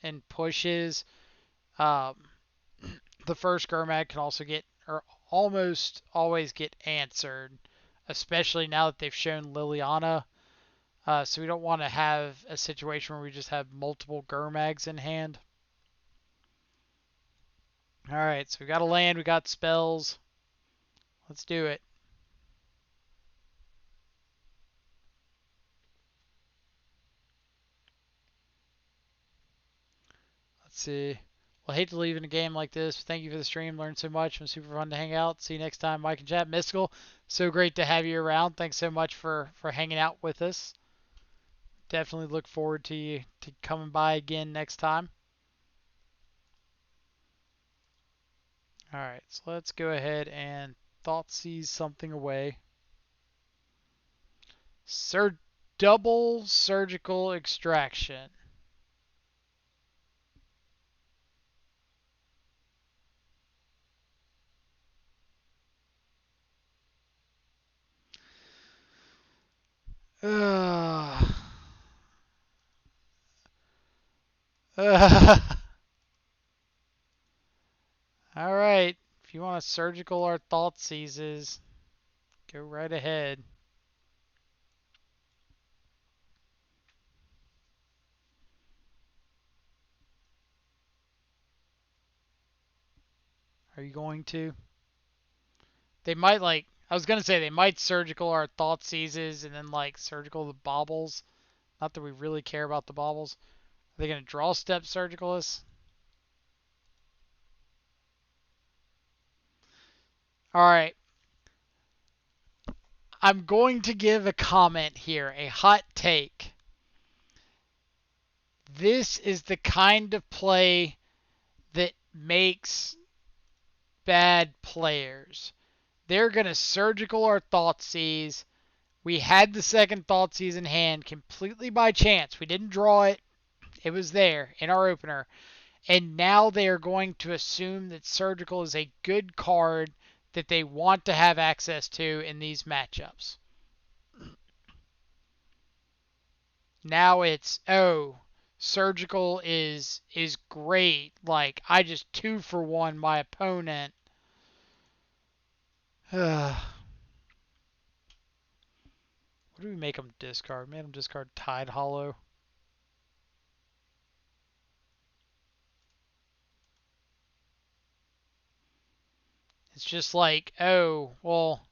and pushes. Um, the first Gurmag can also get, or almost always get answered, especially now that they've shown Liliana. So we don't want to have a situation where we just have multiple Gurmags in hand. Alright, so we got a land, we got spells. Let's do it. Let's see. Well, I hate to leave in a game like this. Thank you for the stream. Learned so much. It was super fun to hang out. See you next time, Mike and chat. Mystical, so great to have you around. Thanks so much for hanging out with us. Definitely look forward to you to coming by again next time. Alright, so let's go ahead and Thoughtseize something away. Double surgical extraction. Ugh. Alright, if you want to surgical our Thoughtseizes, go right ahead. Are you going to? They might I was gonna say they might surgical our Thoughtseizes and then surgical the baubles. Not that we really care about the baubles. Are they gonna draw step surgical us? Alright. I'm going to give a comment here, a hot take. This is the kind of play that makes bad players. They're going to surgical our Thoughtseize. We had the second Thoughtseize in hand completely by chance. We didn't draw it. It was there in our opener. And now they are going to assume that surgical is a good card that they want to have access to in these matchups. Now it's, oh, surgical is great. Like, I just 2-for-1 my opponent. What do we make them discard? Made them discard Tide Hollow. It's just like, oh, well,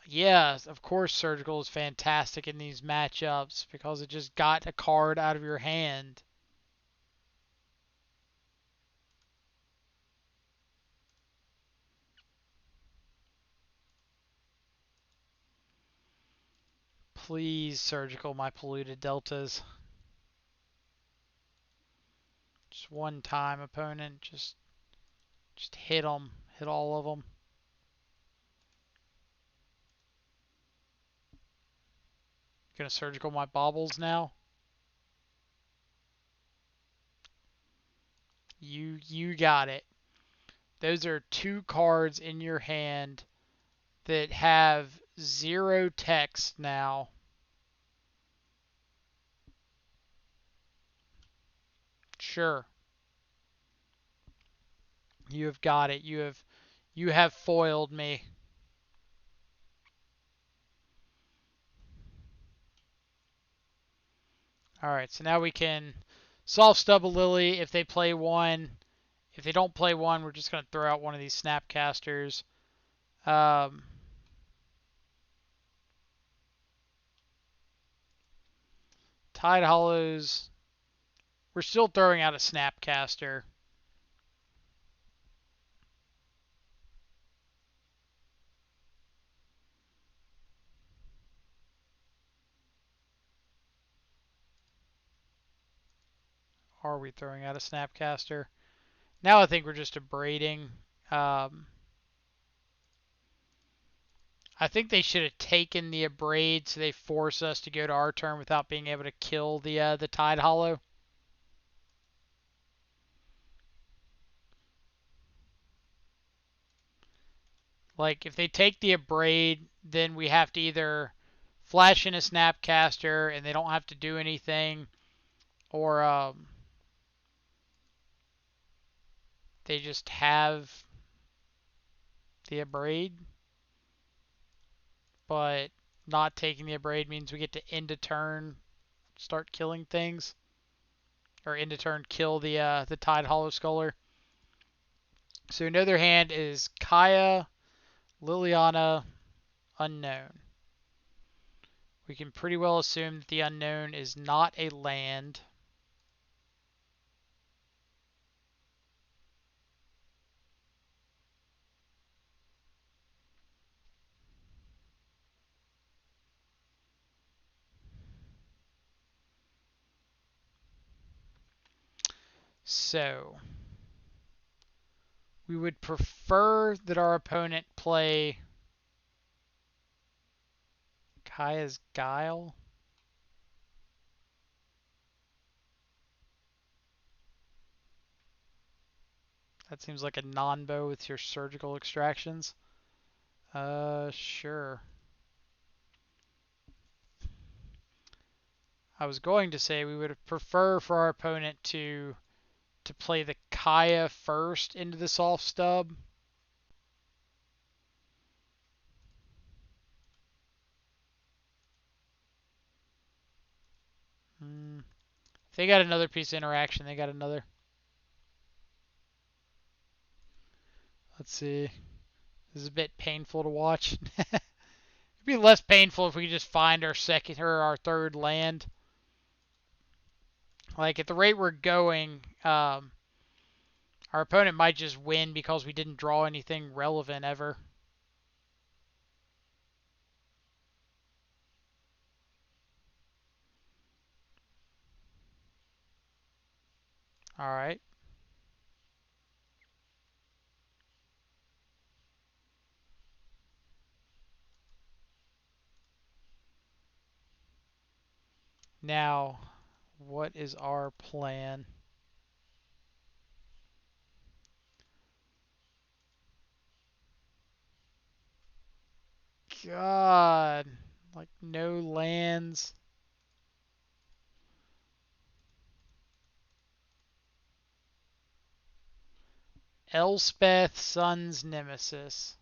yeah, of course surgical is fantastic in these matchups because it just got a card out of your hand. Please surgical my polluted deltas. Just one time, opponent. Just hit them. Hit all of them. Gonna surgical my baubles now. You got it. Those are two cards in your hand that have 0 text now. Sure. You have got it. You have foiled me. Alright, so now we can solve Stubble Lily if they play one. If they don't play one, we're just going to throw out one of these Snapcasters. Tide Hollows. We're still throwing out a Snapcaster. Are we throwing out a Snapcaster? Now I think we're just abrading. I think they should have taken the abrade so they force us to go to our turn without being able to kill the Tide Hollow. Like, if they take the Abrade, then we have to either flash in a Snapcaster and they don't have to do anything, or they just have the Abrade. But not taking the Abrade means we get to end a turn, start killing things, or end a turn kill the Tide Hollow Sculler. So another hand is Kaya, Liliana, Unknown. We can pretty well assume that the Unknown is not a land. So we would prefer that our opponent play Kaya's Guile. That seems like a non-bow with your surgical extractions. Sure. I was going to say we would prefer for our opponent to play the Kaya first into the soft stub. If they got another piece of interaction, they got another. Let's see. This is a bit painful to watch. It'd be less painful if we could just find our second or our third land. Like at the rate we're going, our opponent might just win because we didn't draw anything relevant ever. All right. Now, what is our plan? God, like no lands. Elspeth, Sun's Nemesis.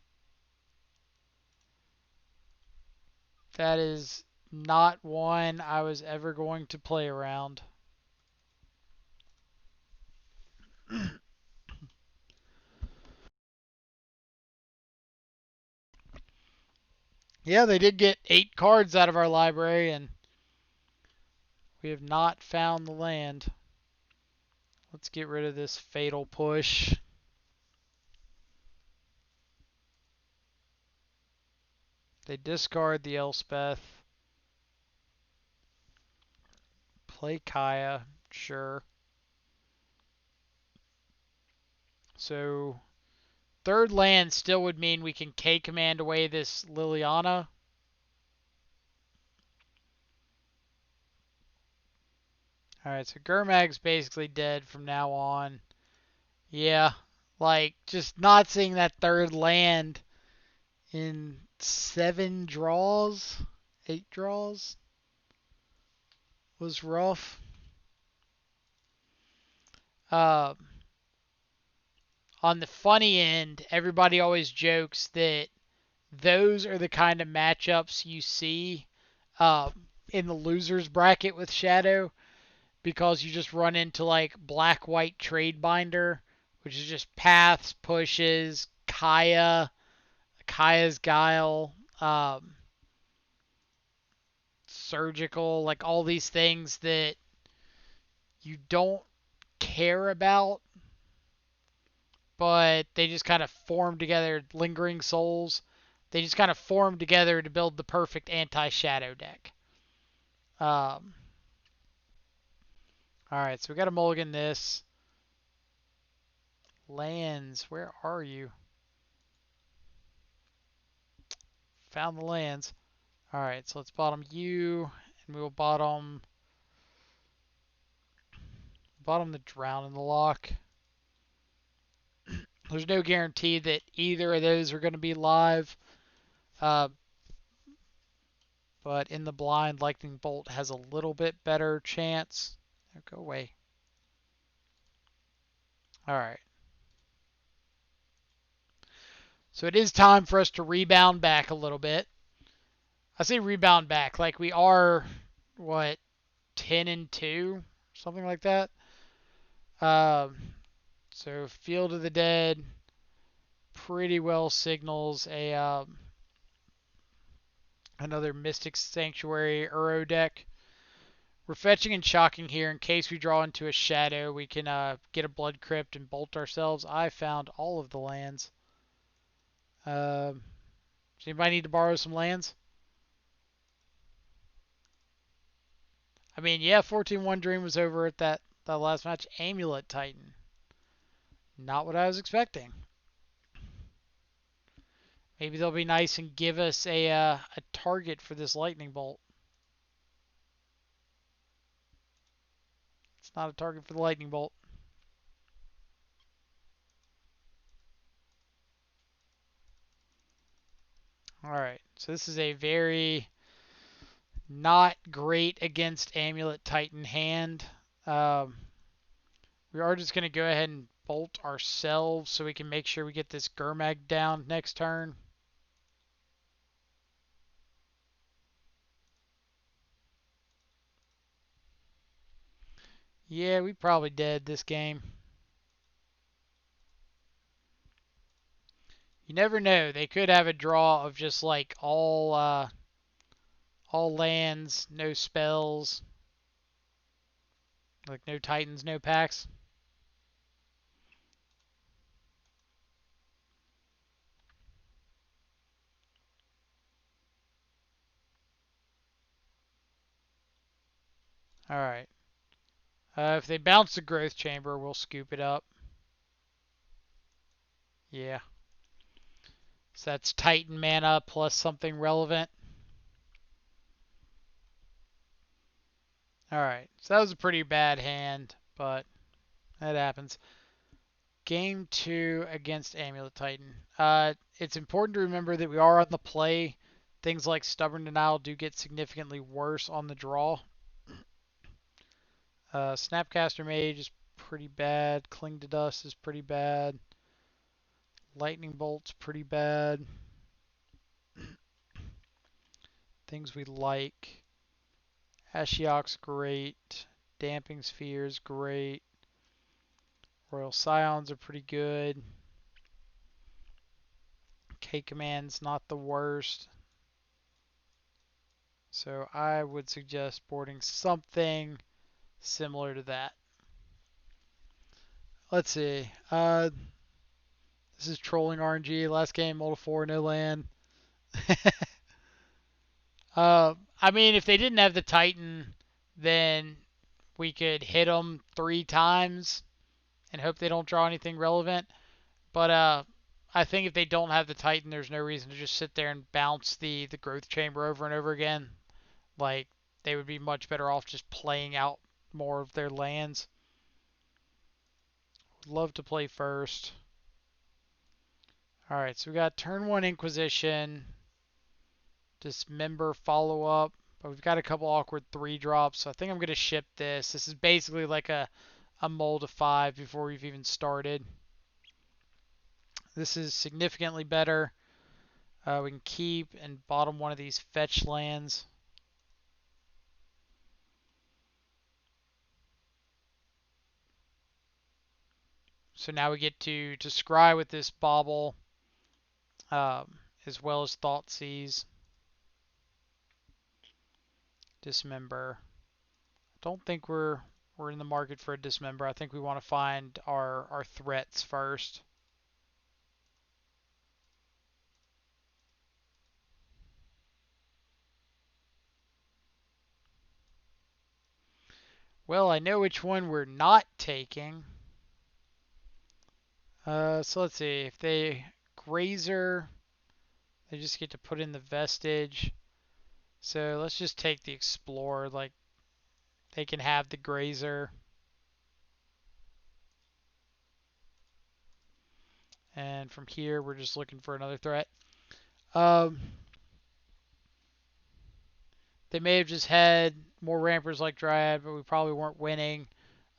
That is not one I was ever going to play around. Yeah, they did get 8 cards out of our library, and we have not found the land. Let's get rid of this Fatal Push. They discard the Elspeth. Play Kaya, sure. So, third land still would mean we can K-command away this Liliana. Alright, so Gurmag's basically dead from now on. Yeah, like, just not seeing that third land in 7 draws, 8 draws was rough. Uh, on the funny end, everybody always jokes that those are the kind of matchups you see uh, in the losers bracket with Shadow because you just run into like black white trade binder, which is just paths, pushes, Kaya's Guile, surgical, like all these things that you don't care about, but they just kind of form together. Lingering Souls, they just kind of form together to build the perfect anti-shadow deck. Um, all right, so we got to mulligan this. Lands, where are you? Found the lands. All right, so let's bottom you, and we will bottom the Drown in the Loch. There's no guarantee that either of those are going to be live. Uh, but in the blind, Lightning Bolt has a little bit better chance. Oh, go away. All right. So it is time for us to rebound back a little bit. I say rebound back like we are, what, 10-2, something like that. Um, so Field of the Dead pretty well signals a another Mystic Sanctuary Uro deck. We're fetching and shocking here in case we draw into a shadow. We can get a Blood Crypt and bolt ourselves. I found all of the lands. Does anybody need to borrow some lands? I mean, yeah, 14-1 Dream was over at that last match. Amulet Titan. Not what I was expecting. Maybe they'll be nice and give us a target for this lightning bolt. It's not a target for the lightning bolt. Alright, so this is a very not great against Amulet Titan hand. Um, we are just going to go ahead and bolt ourselves so we can make sure we get this Gurmag down next turn. Yeah, we probably dead this game. You never know. They could have a draw of just like all lands, no spells, like no Titans, no packs. All right. If they bounce the growth chamber, we'll scoop it up. Yeah. So that's Titan mana plus something relevant. All right. So that was a pretty bad hand, but that happens. Game 2 against Amulet Titan. It's important to remember that we are on the play. Things like Stubborn Denial do get significantly worse on the draw. Snapcaster Mage is pretty bad. Cling to Dust is pretty bad. Lightning Bolt's pretty bad. Things we like. Ashiok's great. Damping Sphere's great. Royal Scions are pretty good. K-Command's not the worst. So I would suggest boarding something similar to that. Let's see. This is trolling RNG. Last game, Multi 4, no land. I mean, if they didn't have the Titan, then we could hit them 3 times and hope they don't draw anything relevant. But I think if they don't have the Titan, there's no reason to just sit there and bounce the growth chamber over and over again. Like, they would be much better off just playing out more of their lands. Would love to play first. Alright, so we got turn 1 Inquisition. Dismember follow up. But we've got a couple awkward 3-drops, so I think I'm going to ship this. This is basically like a mold of 5 before we've even started. This is significantly better. We can keep and bottom one of these fetch lands. So now we get to scry with this bauble, as well as Thoughtseize. Dismember. Don't think we're in the market for a dismember. I think we want to find our threats first. Well, I know which one we're not taking. So let's see. If they Grazer, they just get to put in the Vestige. So let's just take the Explorer. Like, they can have the Grazer. And from here, we're just looking for another threat. Um, they may have just had more rampers like Dryad, but we probably weren't winning.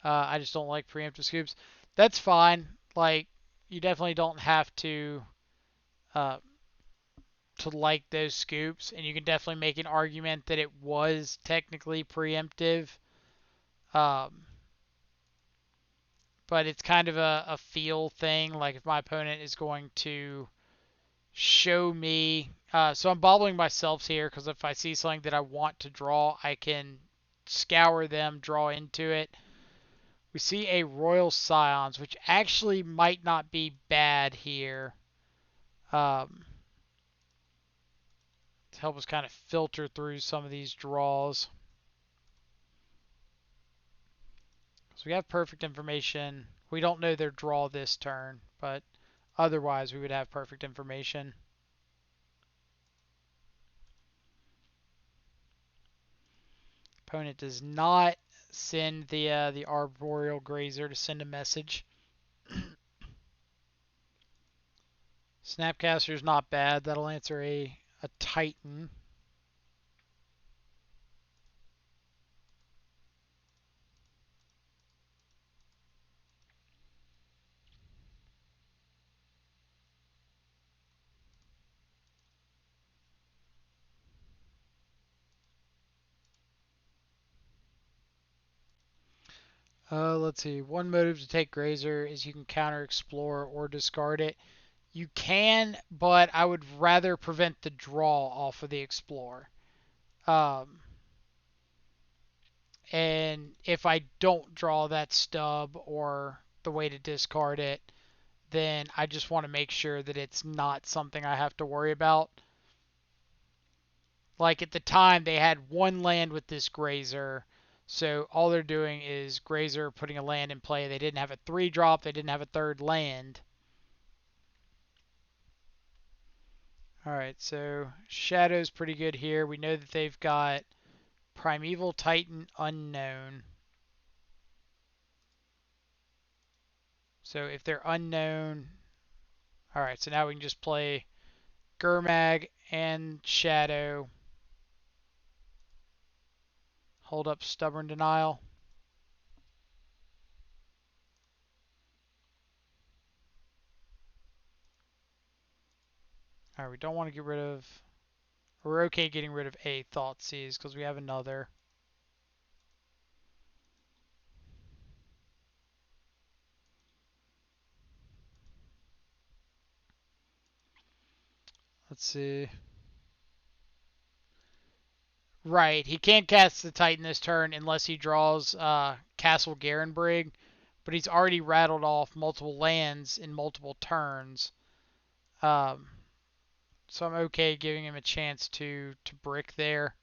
I just don't like preemptive scoops. That's fine. Like, you definitely don't have uh, to like those scoops, and you can definitely make an argument that it was technically preemptive. Um, but it's kind of a feel thing. Like if my opponent is going to show me, so I'm bobbling myself here because if I see something that I want to draw, I can scour them, draw into it. We see a Royal Scions, which actually might not be bad here. Um, to help us kind of filter through some of these draws. So we have perfect information. We don't know their draw this turn, but otherwise we would have perfect information. Opponent does not send the Arboreal Grazer to send a message. Snapcaster's not bad. That'll answer a Titan. Let's see. One motive to take Grazer is you can counter Explore or discard it. You can, but I would rather prevent the draw off of the Explore. Um, and if I don't draw that stub or the way to discard it, then I just want to make sure that it's not something I have to worry about. Like at the time, they had one land with this Grazer, so all they're doing is Grazer putting a land in play. They didn't have a 3-drop, they didn't have a third land. Alright, so Shadow's pretty good here. We know that they've got Primeval Titan Unknown. So if they're unknown... Alright, so now we can just play Gurmag and Shadow. Hold up Stubborn Denial. Alright, we don't want to get rid of... We're okay getting rid of a Thoughtseize because we have another. Let's see. Right, he can't cast the Titan this turn unless he draws Castle Garenbrig, but he's already rattled off multiple lands in multiple turns. Um, so I'm okay giving him a chance to brick there.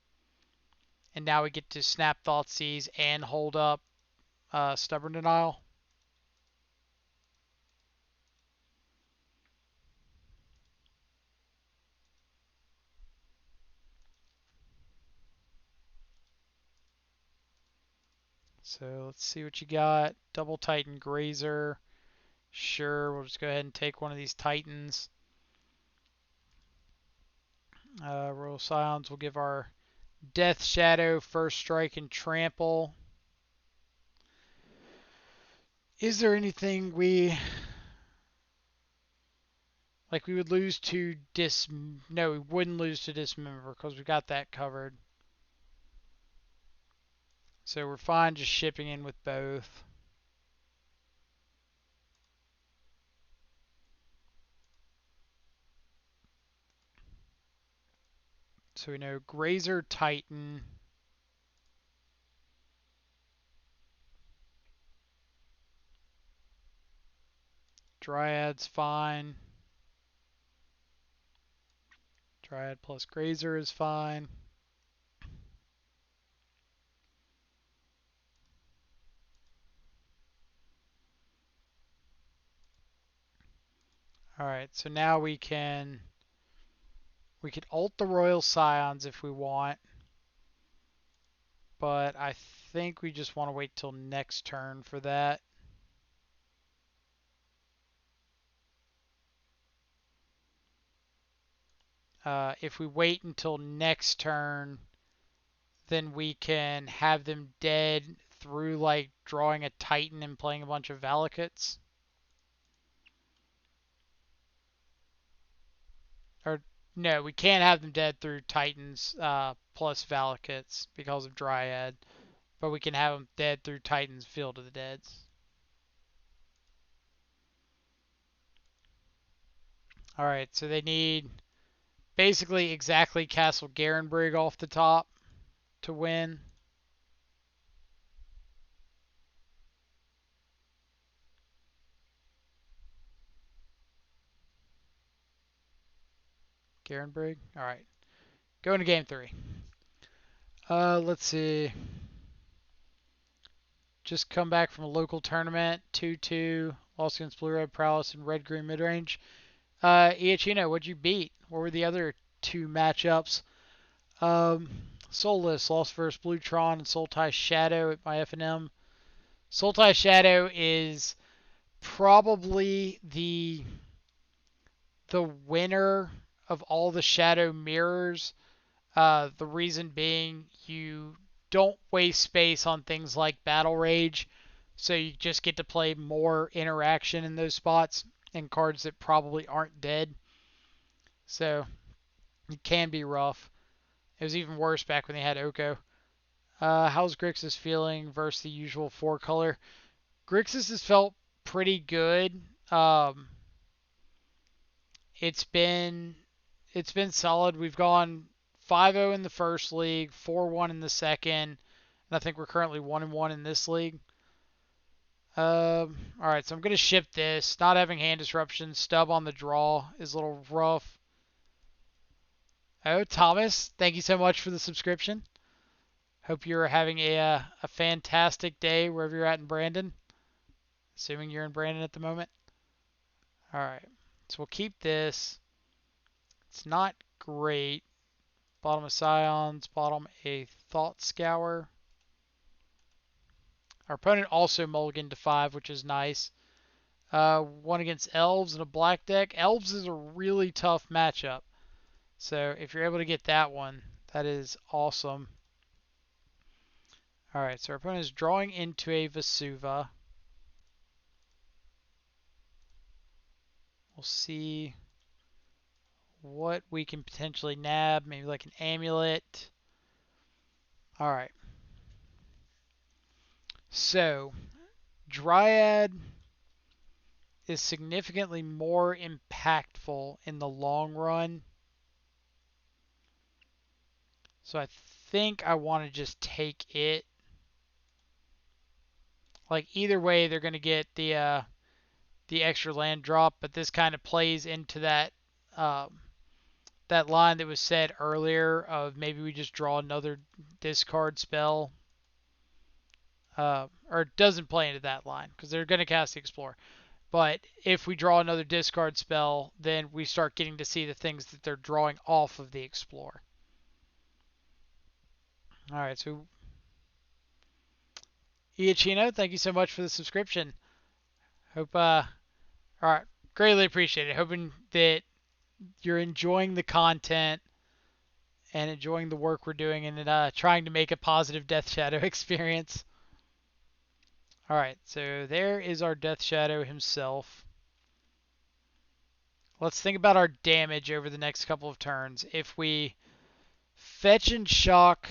And now we get to snap Thoughtseize and hold up Stubborn Denial. So let's see what you got. Double Titan Grazer. Sure, we'll just go ahead and take one of these Titans. Royal Scions will give our Death Shadow first strike and trample. Is there anything we like? We would lose to No, we wouldn't lose to Dismember because we got that covered. So we're fine just shipping in with both. So we know Grazer Titan. Dryad's fine. Dryad plus Grazer is fine. Alright, so now we could ult the Royal Scions if we want. But I think we just want to wait till next turn for that. If we wait until next turn, then we can have them dead through like drawing a Titan and playing a bunch of Valakuts. Or no, we can't have them dead through Titans plus Valakuts because of Dryad, but we can have them dead through Titans Field of the Deads. All right, so they need basically exactly Castle Garenbrig off the top to win. Garenbrig. All right, going to game 3. Let's see. Just come back from a local tournament, 2-2, lost against Blue Red Prowess and Red Green Midrange. Iachino, what'd you beat? What were the other 2 matchups? Soulless lost versus Bluetron and Sultai Shadow at my FNM. Sultai Shadow is probably the winner of all the Shadow mirrors. The reason being you don't waste space on things like Battle Rage, so you just get to play more interaction in those spots and cards that probably aren't dead. So it can be rough. It was even worse back when they had Oko. How's Grixis feeling versus the usual 4-color? Grixis has felt pretty good. It's been solid. We've gone 5-0 in the first league, 4-1 in the second, and I think we're currently 1-1 in this league. All right, so I'm gonna ship this. Not having hand disruption, stub on the draw is a little rough. Oh, Thomas, thank you so much for the subscription. Hope you're having a fantastic day wherever you're at in Brandon. Assuming you're in Brandon at the moment. All right, so we'll keep this. It's not great. Bottom of Scions, bottom a Thought Scour. Our opponent also mulliganed to 5, which is nice. One against Elves in a black deck. Elves is a really tough matchup. So if you're able to get that one, that is awesome. Alright, so our opponent is drawing into a Vesuva. We'll see what we can potentially nab. Maybe like an amulet. Alright. So, Dryad is significantly more impactful in the long run. So I think I want to just take it. Like either way, they're going to get the extra land drop, but this kind of plays into that line that was said earlier of maybe we just draw another discard spell. Or it doesn't play into that line because they're going to cast the Explorer. But if we draw another discard spell, then we start getting to see the things that they're drawing off of the Explorer. All right, so Iachino, thank you so much for the subscription. Hope, all right, greatly appreciate it. Hoping that you're enjoying the content and enjoying the work we're doing and trying to make a positive Death Shadow experience. All right, so there is our Death Shadow himself. Let's think about our damage over the next couple of turns. If we fetch and shock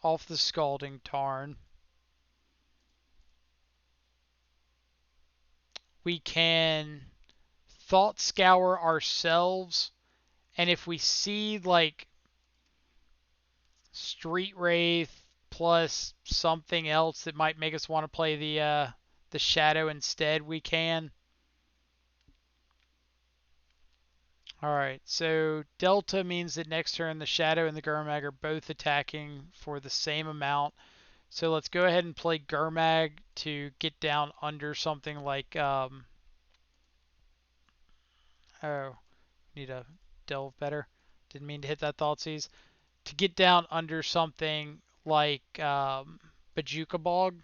off the Scalding Tarn, we can Thought Scour ourselves, and if we see like Street Wraith plus something else that might make us want to play the Shadow instead, we can. Alright, so Delta means that next turn the Shadow and the Gurmag are both attacking for the same amount. So let's go ahead and play Gurmag to get down under something like, oh, need to delve better. Didn't mean to hit that Thoughtseize. To get down under something like Bajuka Bog.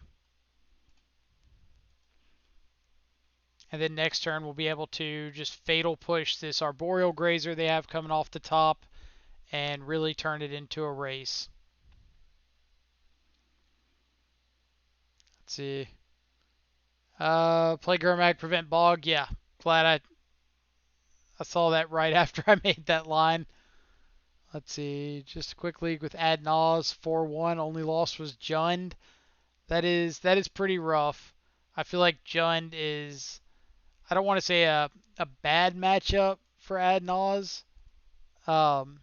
And then next turn we'll be able to just fatal push this Arboreal Grazer they have coming off the top and really turn it into a race. Let's see. Play Gurmag, prevent Bog. Yeah, glad I saw that right after I made that line. Let's see. Just a quick league with Adnaz 4-1. Only loss was Jund. That is pretty rough. I feel like Jund is, I don't want to say a bad matchup for Adnaz, um,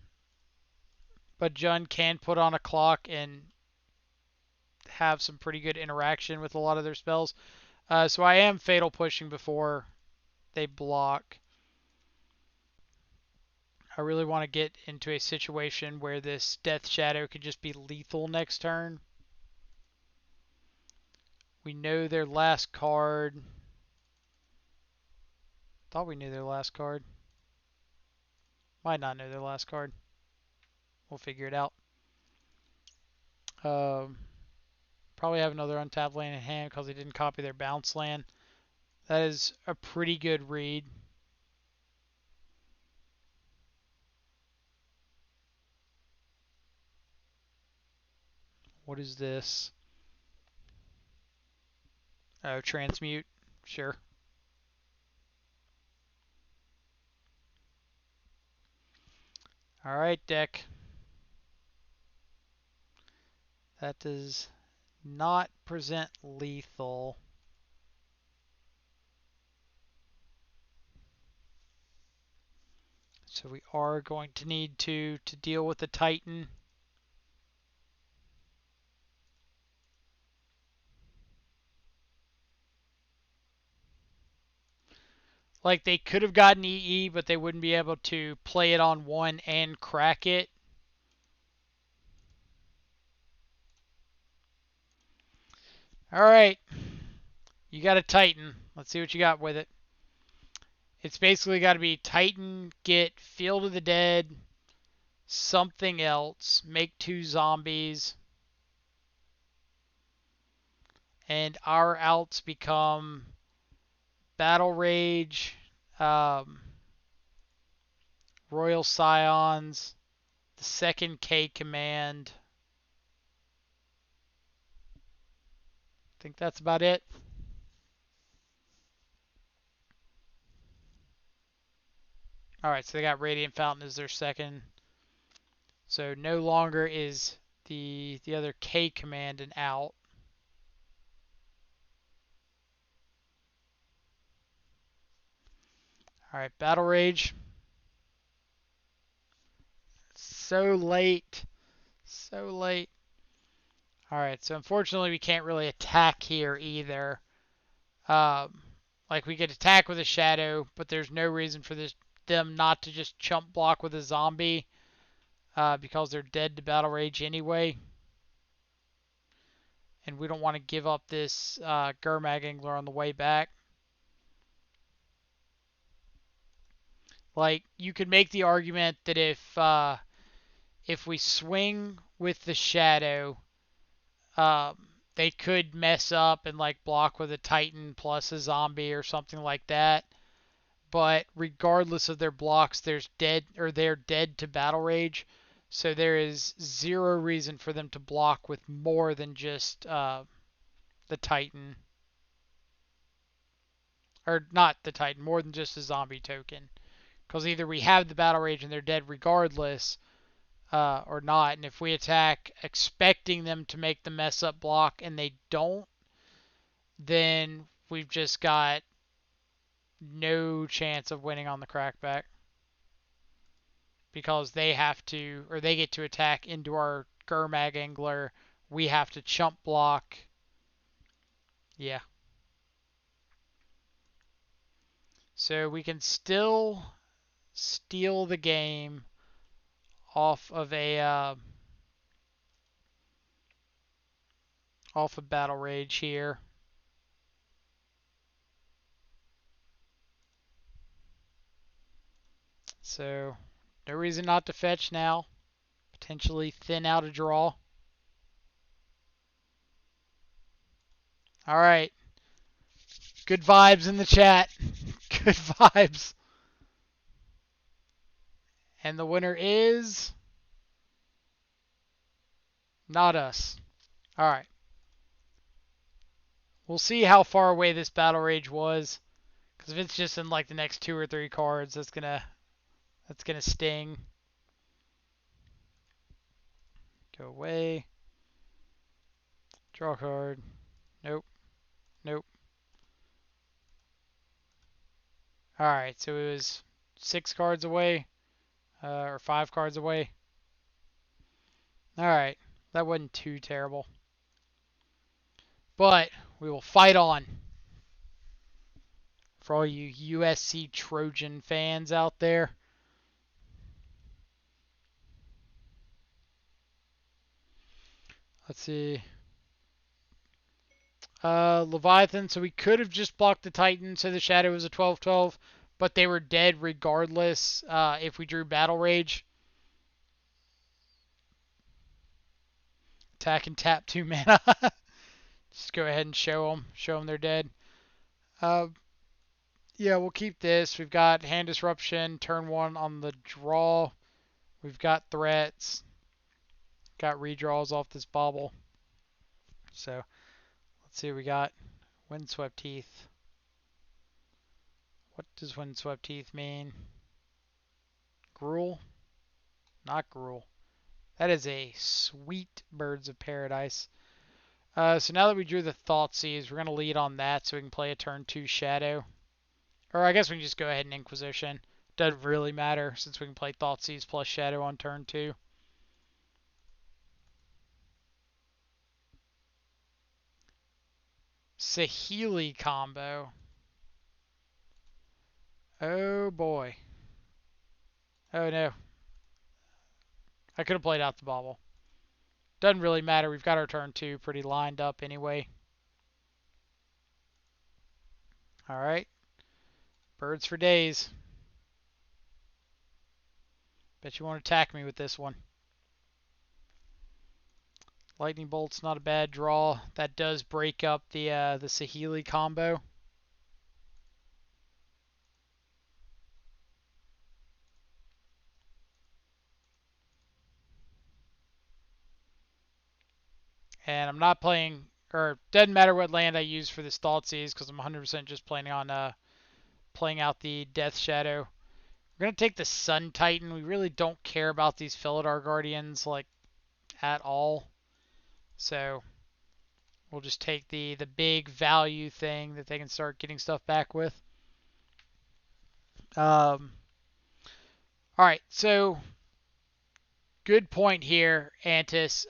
but Jund can put on a clock and have some pretty good interaction with a lot of their spells. So I am fatal pushing before they block. I really want to get into a situation where this Death Shadow could just be lethal next turn. We know their last card. Thought we knew their last card. Might not know their last card. We'll figure it out. Um, Probably have another untapped land in hand because they didn't copy their bounce land. That is a pretty good read. What is this? Oh, transmute. Sure. Alright, deck. That does not present lethal. So we are going to need to deal with the Titan. Like they could have gotten EE, but they wouldn't be able to play it on one and crack it. Alright. You got a Titan. Let's see what you got with it. It's basically got to be Titan, get Field of the Dead, something else, make 2 zombies, and our outs become Battle Rage, um, Royal Scions, the second K command. I think that's about it. Alright, so they got Radiant Fountain as their second. So no longer is the other K command an out. Alright, Battle Rage. So late. So late. Alright, so unfortunately we can't really attack here either. Um, like we could attack with a shadow, but there's no reason for them not to just chump block with a zombie because they're dead to Battle Rage anyway. And we don't want to give up this Gurmag Angler on the way back. Like you could make the argument that if we swing with the shadow, they could mess up and like block with a Titan plus a zombie or something like that. But regardless of their blocks, they're dead to Battle Rage. So there is zero reason for them to block with more than just the Titan. Or not the Titan, more than just a zombie token. Because either we have the Battle Rage and they're dead regardless, or not. And if we attack expecting them to make the mess up block and they don't, then we've just got no chance of winning on the crackback. Because they have to, or they get to attack into our Gurmag Angler. We have to chump block. Yeah. So we can still steal the game off of Battle Rage here. So no reason not to fetch now. Potentially thin out a draw. All right. Good vibes in the chat. Good vibes. And the winner is not us. All right. We'll see how far away this battle rage was, because if it's just in like the next 2 or 3 cards, that's gonna sting. Go away. Draw a card. Nope. Nope. All right. So it was 6 cards away, or 5 cards away. All right. That wasn't too terrible. But we will fight on. For all you USC Trojan fans out there. Let's see. Leviathan, so we could have just blocked the Titan, so the Shadow was a 12/12, but they were dead regardless if we drew Battle Rage. Attack and tap 2 mana. Just go ahead and show them they're dead. Uh, yeah, we'll keep this. We've got Hand Disruption, turn 1 on the draw. We've got threats. Got redraws off this bauble. So let's see what we got. Windswept Teeth. What does Windswept Teeth mean? Gruel? Not Gruel. That is a sweet Birds of Paradise. So now that we drew the Thoughtseize, we're going to lead on that so we can play a turn 2 Shadow. Or I guess we can just go ahead and Inquisition. Doesn't really matter since we can play Thoughtseize plus Shadow on turn 2. Saheeli combo. Oh boy. Oh no. I could have played out the bauble. Doesn't really matter. We've got our turn 2 pretty lined up anyway. Alright. Birds for days. Bet you won't attack me with this one. Lightning Bolt's not a bad draw. That does break up the Saheeli combo. And I'm not playing, or doesn't matter what land I use for this Thoughtseize because I'm 100% just planning on playing out the Death Shadow. We're going to take the Sun Titan. We really don't care about these Felidar Guardians, like, at all. So we'll just take the big value thing that they can start getting stuff back with. Alright, so good point here, Antis.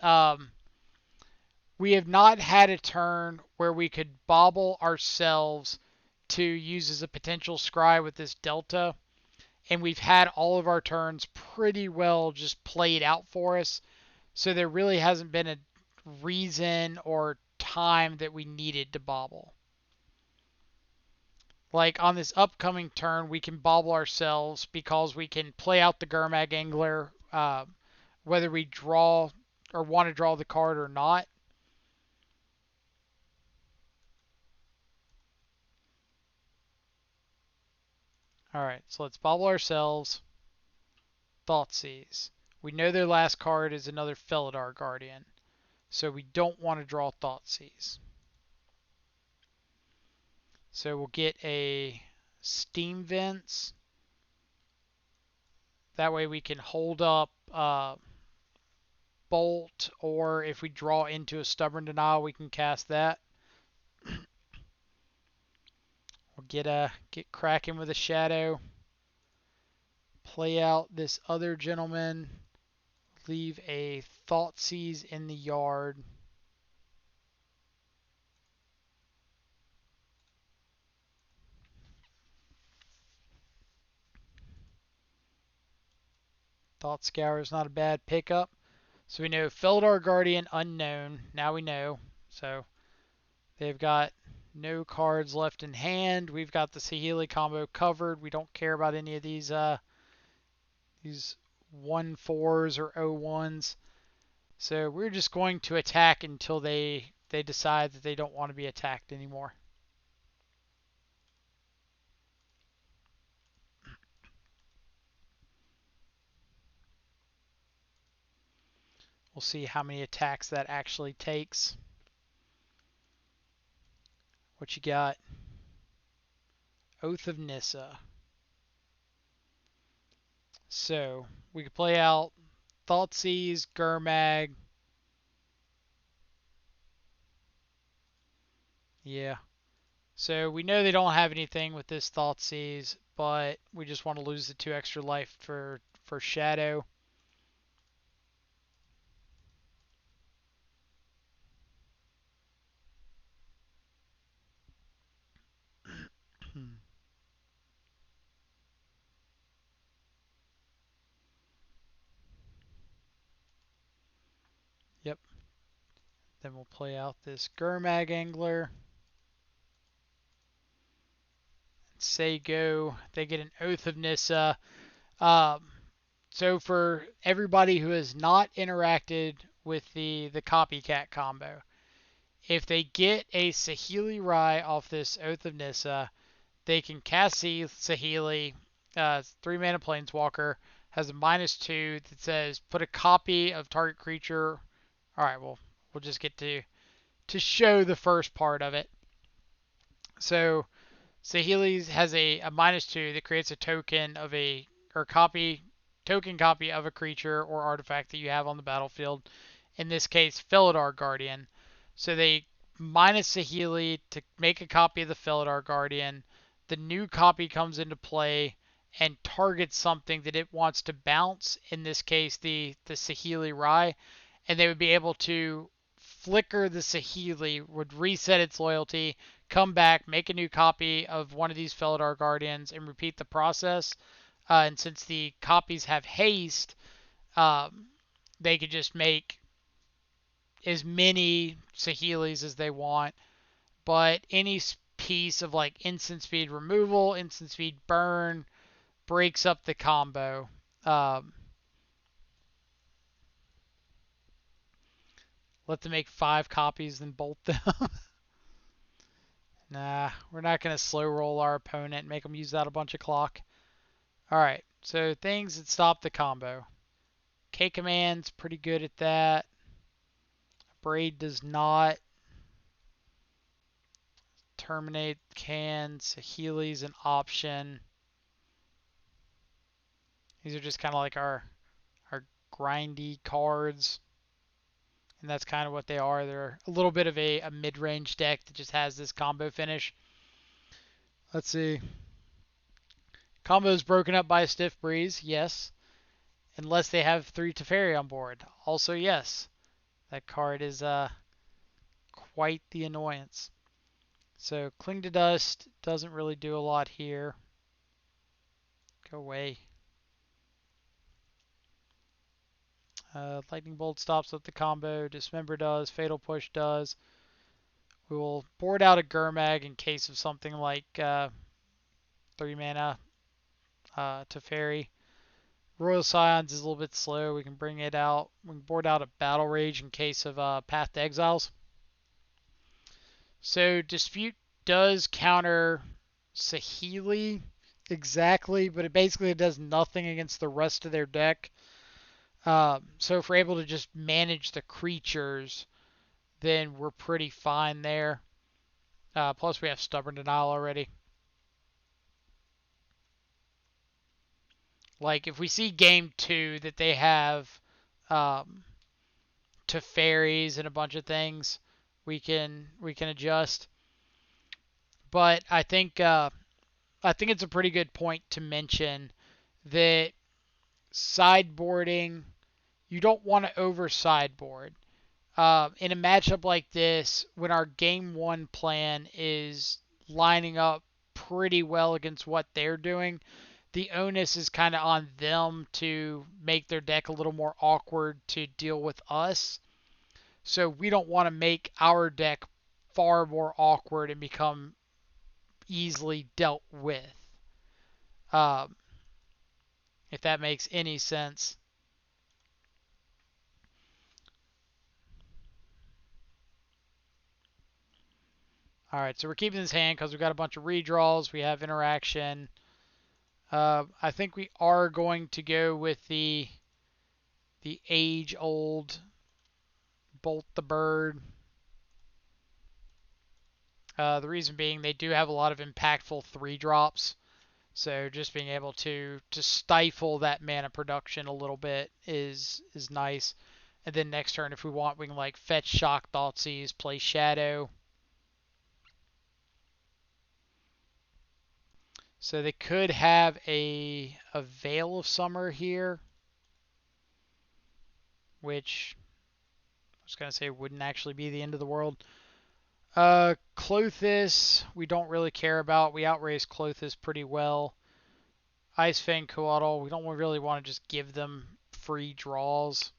We have not had a turn where we could bobble ourselves to use as a potential scry with this Delta. And we've had all of our turns pretty well just played out for us. So there really hasn't been a reason or time that we needed to bobble. Like on this upcoming turn, we can bobble ourselves because we can play out the Gurmag Angler, whether we draw or want to draw the card or not. Alright, so let's bobble ourselves. Thoughtseize. We know their last card is another Felidar Guardian, so we don't want to draw Thoughtseize. So we'll get a Steam Vents. That way we can hold up Bolt, or if we draw into a Stubborn Denial, we can cast that. We'll get cracking with a Shadow. Play out this other gentleman. Leave a Thoughtseize in the yard. Thought Scour is not a bad pickup. So we know Felidar Guardian unknown. Now we know. So they've got no cards left in hand. We've got the Saheeli combo covered. We don't care about any of these 1/4s or 0/1s. So we're just going to attack until they decide that they don't want to be attacked anymore. We'll see how many attacks that actually takes. What you got? Oath of Nissa. So we could play out Thoughtseize, Gurmag. Yeah. So we know they don't have anything with this Thoughtseize, but we just want to lose the 2 extra life for Shadow. Yep. Then we'll play out this Gurmag Angler. Say go. They get an Oath of Nissa. Um, so for everybody who has not interacted with the copycat combo, if they get a Saheeli Rai off this Oath of Nissa, they can cast Saheeli, 3-mana Planeswalker, has a -2 that says put a copy of target creature. Alright, well, we'll just get to show the first part of it. So Saheeli has a -2 that creates a token of token copy of a creature or artifact that you have on the battlefield. In this case, Felidar Guardian. So they minus Saheeli to make a copy of the Felidar Guardian. The new copy comes into play and targets something that it wants to bounce. In this case, the Saheeli Rai, and they would be able to flicker the Saheeli, would reset its loyalty, come back, make a new copy of one of these Felidar Guardians, and repeat the process. And since the copies have haste, they could just make as many Saheelis as they want. But any piece of like instant speed removal, instant speed burn, breaks up the combo. Let them make 5 copies, then bolt them. Nah, we're not going to slow roll our opponent and make them use out a bunch of clock. Alright, so things that stop the combo. K-Command's pretty good at that. Braid does not. Terminate can. Saheeli's an option. These are just kind of like our grindy cards. And that's kind of what they are. They're a little bit of a mid-range deck that just has this combo finish. Let's see. Combo is broken up by a Stiff Breeze, yes. Unless they have 3 Teferi on board. Also, yes. That card is quite the annoyance. So, Cling to Dust doesn't really do a lot here. Go away. Lightning Bolt stops with the combo. Dismember does. Fatal Push does. We will board out a Gurmag in case of something like 3 mana Teferi. Royal Scions is a little bit slow. We can bring it out. We can board out a Battle Rage in case of Path to Exiles. So Dispute does counter Saheeli exactly, but it basically does nothing against the rest of their deck. So if we're able to just manage the creatures, then we're pretty fine there. Plus we have Stubborn Denial already. Like if we see game 2 that they have Teferis and a bunch of things, we can adjust. But I think it's a pretty good point to mention that sideboarding, you don't want to over sideboard. In a matchup like this, when our game 1 plan is lining up pretty well against what they're doing, the onus is kind of on them to make their deck a little more awkward to deal with us. So we don't want to make our deck far more awkward and become easily dealt with. If that makes any sense. Alright, so we're keeping this hand because we've got a bunch of redraws. We have interaction. I think we are going to go with the age-old Bolt the Bird. The reason being they do have a lot of impactful 3-drops. So just being able to stifle that mana production a little bit is nice. And then next turn, if we want, we can like fetch Shock Thoughtseize, play Shadow. So they could have a Veil of Summer here, which I was gonna say wouldn't actually be the end of the world. Klothys, we don't really care about. We outrace Klothys pretty well. Ice Fang Coatl, we don't really want to just give them free draws.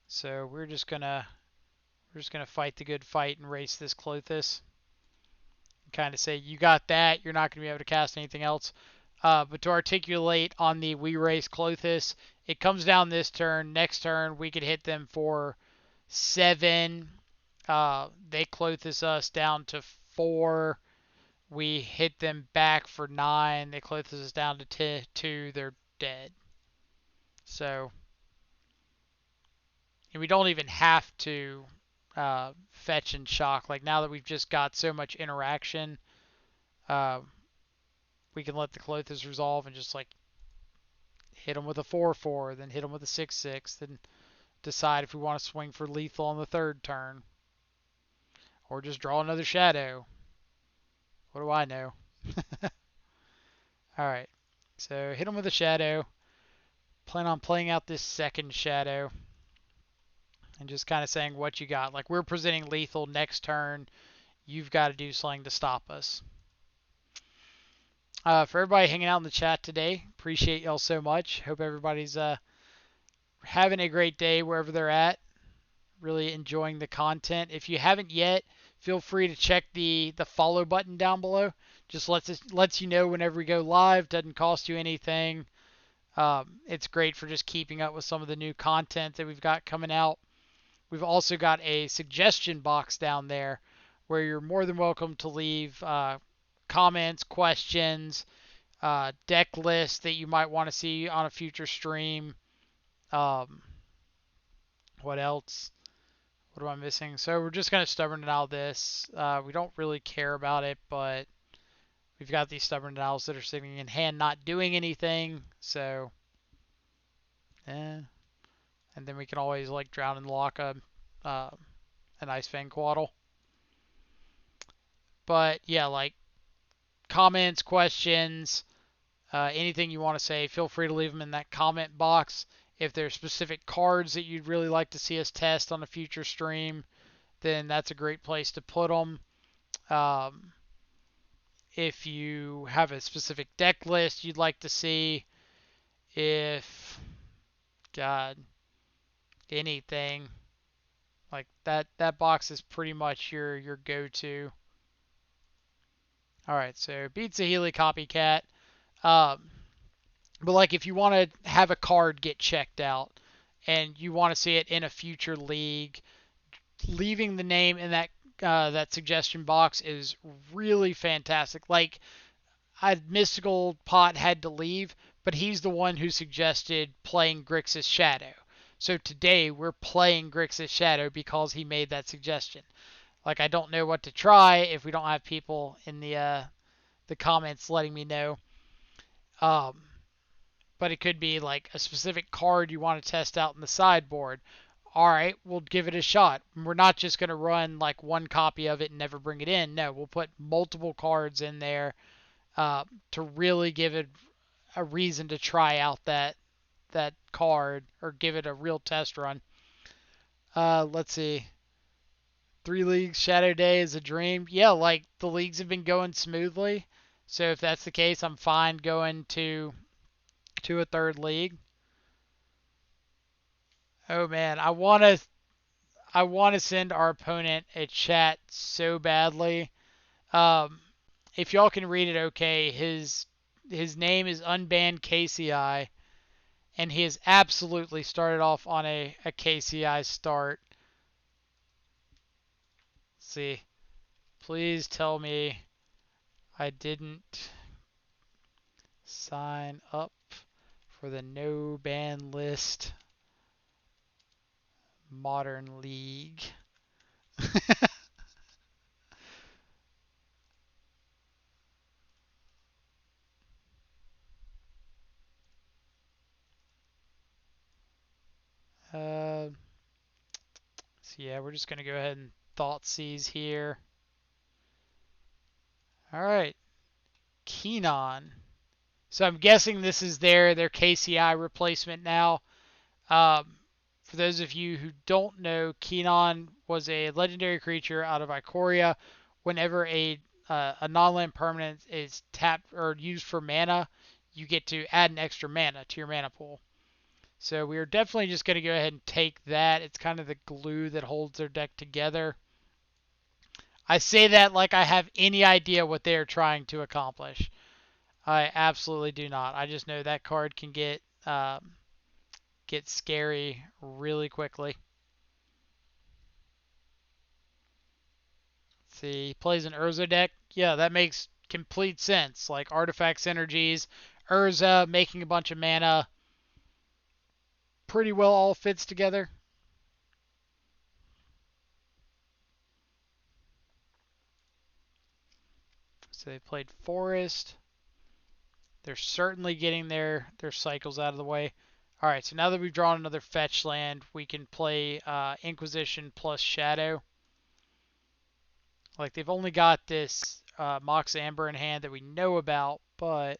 So we're just gonna fight the good fight and race this Klothys. Kind of say, you got that, you're not going to be able to cast anything else. But to articulate on the we race Klothys, it comes down this turn. Next turn, we could hit them for 7. They Klothys us down to 4. We hit them back for 9. They Klothys us down to 2. They're dead. So, and we don't even have to fetch and shock. Like now that we've just got so much interaction, we can let the Klothys resolve and just like hit them with a 4/4, then hit them with a 6/6, then decide if we want to swing for lethal on the 3rd turn, or just draw another shadow. What do I know? All right, so hit them with a shadow. Plan on playing out this 2nd shadow and just kind of saying what you got. Like we're presenting lethal next turn. You've got to do something to stop us. For everybody hanging out in the chat today, appreciate y'all so much. Hope everybody's having a great day wherever they're at. Really enjoying the content. If you haven't yet, feel free to check the follow button down below. Just lets you know whenever we go live. Doesn't cost you anything. It's great for just keeping up with some of the new content that we've got coming out. We've also got a suggestion box down there where you're more than welcome to leave comments, questions, deck lists that you might want to see on a future stream. What else? What am I missing? So we're just going to stubborn denial this. We don't really care about it, but we've got these stubborn denials that are sitting in hand not doing anything. So, and then we can always like drown and lock an Ice Fang Coatl. But yeah, like comments, questions, anything you want to say, feel free to leave them in that comment box. If there's specific cards that you'd really like to see us test on a future stream, then that's a great place to put them. If you have a specific deck list you'd like to see, if, God, anything, like that box is pretty much your go-to. Alright, so beats a Healy Copycat. But like if you want to have a card get checked out and you want to see it in a future league, leaving the name in that suggestion box is really fantastic. Like Mystical Pot had to leave, but he's the one who suggested playing Grixis Shadow. So today we're playing Grixis Shadow because he made that suggestion. Like I don't know what to try if we don't have people in the comments letting me know. But it could be like a specific card you want to test out in the sideboard. All right, we'll give it a shot. We're not just going to run like one copy of it and never bring it in. No, we'll put multiple cards in there to really give it a reason to try out that card or give it a real test run. Let's see. 3 leagues, Shadow Day is a dream. Yeah, like the leagues have been going smoothly. So if that's the case, I'm fine going to a 3rd league. Oh man, I want to send our opponent a chat so badly. If y'all can read it okay, his name is Unbanned KCI, and he has absolutely started off on a KCI start. Let's see. Please tell me I didn't sign up for the no ban list. Modern League. uh, so yeah, we're just gonna go ahead and thought seize here. All right, Keenon. So I'm guessing this is their KCI replacement now. Um, for those of you who don't know, Keenon was a legendary creature out of Ikoria. Whenever a non-land permanent is tapped or used for mana, you get to add an extra mana to your mana pool. So we are definitely just going to go ahead and take that. It's kind of the glue that holds their deck together. I say that like I have any idea what they are trying to accomplish. I absolutely do not. I just know that card can get scary really quickly. Let's see, he plays an Urza deck. Yeah, that makes complete sense. Like artifact synergies, Urza making a bunch of mana, pretty well all fits together. So they played Forest. They're certainly getting their cycles out of the way. All right, so now that we've drawn another fetch land, we can play Inquisition plus Shadow. Like they've only got this Mox Amber in hand that we know about, but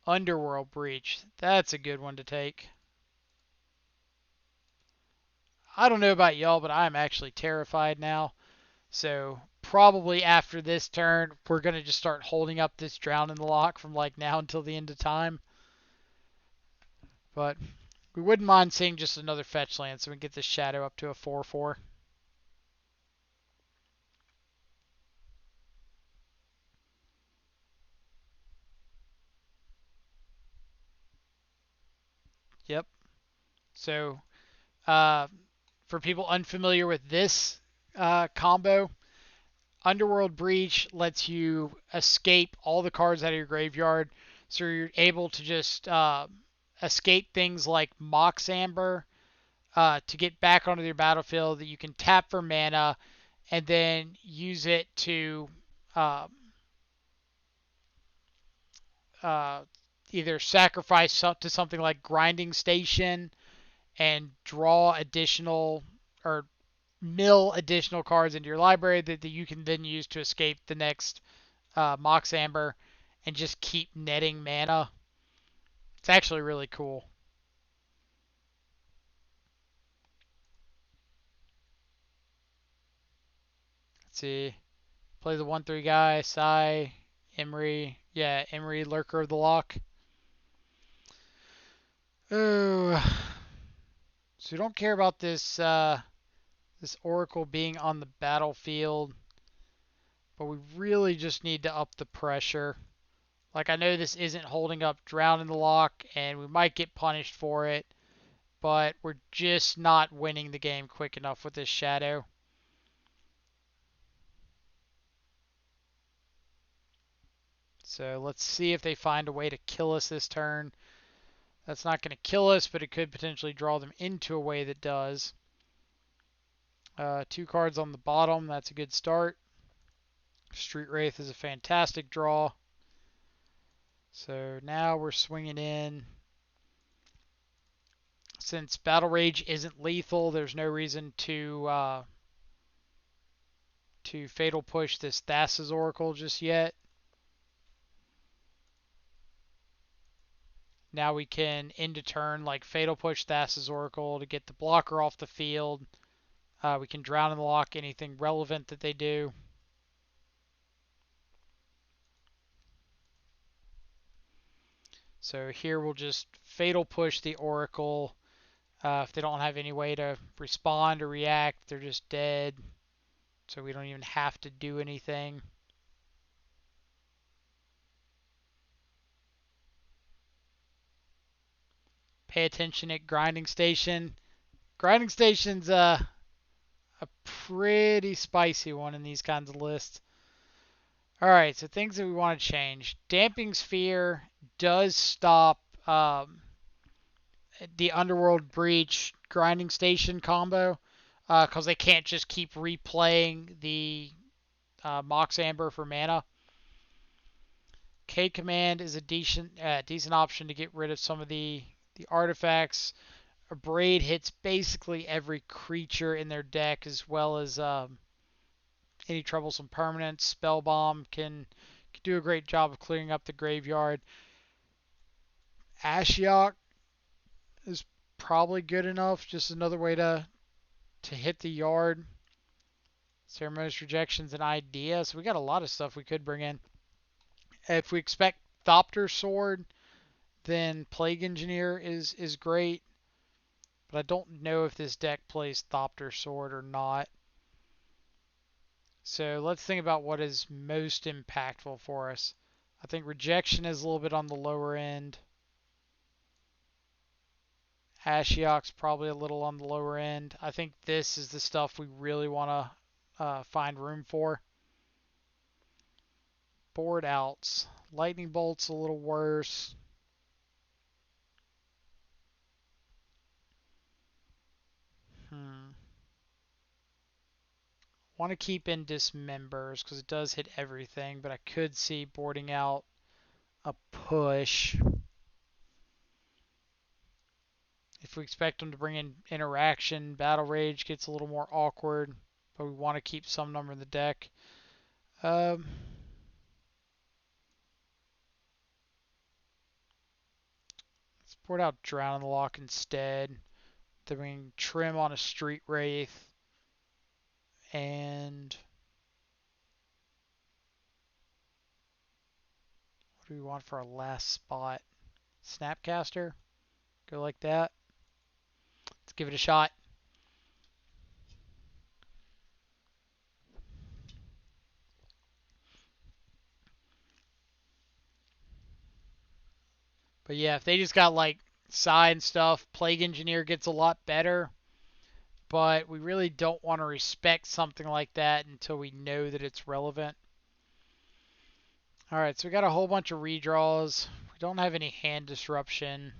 Underworld Breach, that's a good one to take. I don't know about y'all, but I'm actually terrified now. So probably after this turn, we're gonna just start holding up this Drown in the Lock from like now until the end of time. But we wouldn't mind seeing just another fetch land so we can get this Shadow up to a 4/4. Yep. So uh, for people unfamiliar with this combo, Underworld Breach lets you escape all the cards out of your graveyard, so you're able to just escape things like Mox Amber to get back onto your battlefield. That you can tap for mana and then use it to uh, uh, either sacrifice to something like Grinding Station and draw additional or mill additional cards into your library that you can then use to escape the next Mox Amber and just keep netting mana. It's actually really cool. Let's see. Play the 1/3 guy, Sai, Emery. Yeah, Emery, Lurker of the Lock. Oh, so we don't care about this Oracle being on the battlefield, but we really just need to up the pressure. Like I know this isn't holding up Drown in the Lock, and we might get punished for it, but we're just not winning the game quick enough with this Shadow. So let's see if they find a way to kill us this turn. That's not going to kill us, but it could potentially draw them into a way that does. 2 cards on the bottom. That's a good start. Street Wraith is a fantastic draw. So now we're swinging in. Since Battle Rage isn't lethal, there's no reason to Fatal Push this Thassa's Oracle just yet. Now we can end a turn like Fatal Push Thassa's Oracle to get the blocker off the field. We can Drown in the Lock anything relevant that they do. So here we'll just Fatal Push the Oracle. If they don't have any way to respond or react, they're just dead. So we don't even have to do anything. Pay attention at Grinding Station. Grinding Station's a pretty spicy one in these kinds of lists. Alright, so things that we want to change. Damping Sphere does stop the Underworld Breach grinding station combo because they can't just keep replaying the Mox Amber for mana. K command is a decent option to get rid of some of the artifacts. A braid hits basically every creature in their deck as well as any troublesome permanents. Spell bomb can do a great job of clearing up the graveyard. Ashiok is probably good enough. Just another way to hit the yard. Ceremonious Rejection's an idea. So we got a lot of stuff we could bring in. If we expect Thopter Sword, then Plague Engineer is great. But I don't know if this deck plays Thopter Sword or not. So let's think about what is most impactful for us. I think Rejection is a little bit on the lower end. Ashiok's probably a little on the lower end. I think this is the stuff we really want to find room for. Board outs. Lightning Bolt's a little worse. Want to keep in Dismembers because it does hit everything, but I could see boarding out a push. If we expect them to bring in Interaction, Battle Rage gets a little more awkward, but we want to keep some number in the deck. Let's board out Drown in the Lock instead. Then we can trim on a Street Wraith. And what do we want for our last spot? Snapcaster? Go like that. Let's give it a shot. But yeah, if they just got like side stuff, Plague Engineer gets a lot better. But we really don't want to respect something like that until we know that it's relevant. Alright, so we got a whole bunch of redraws. We don't have any hand disruption.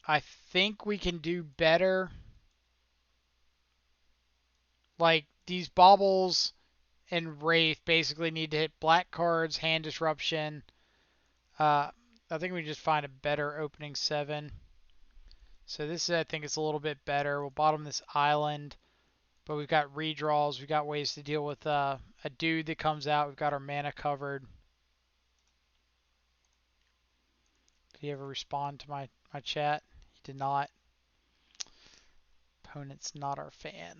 I think we can do better. Like, these baubles and Wraith basically need to hit black cards, hand disruption. I think we just find a better opening 7. So this, I think, is a little bit better. We'll bottom this island. But we've got redraws. We've got ways to deal with a dude that comes out. We've got our mana covered. Did he ever respond to my chat? He did not. Opponent's not our fan.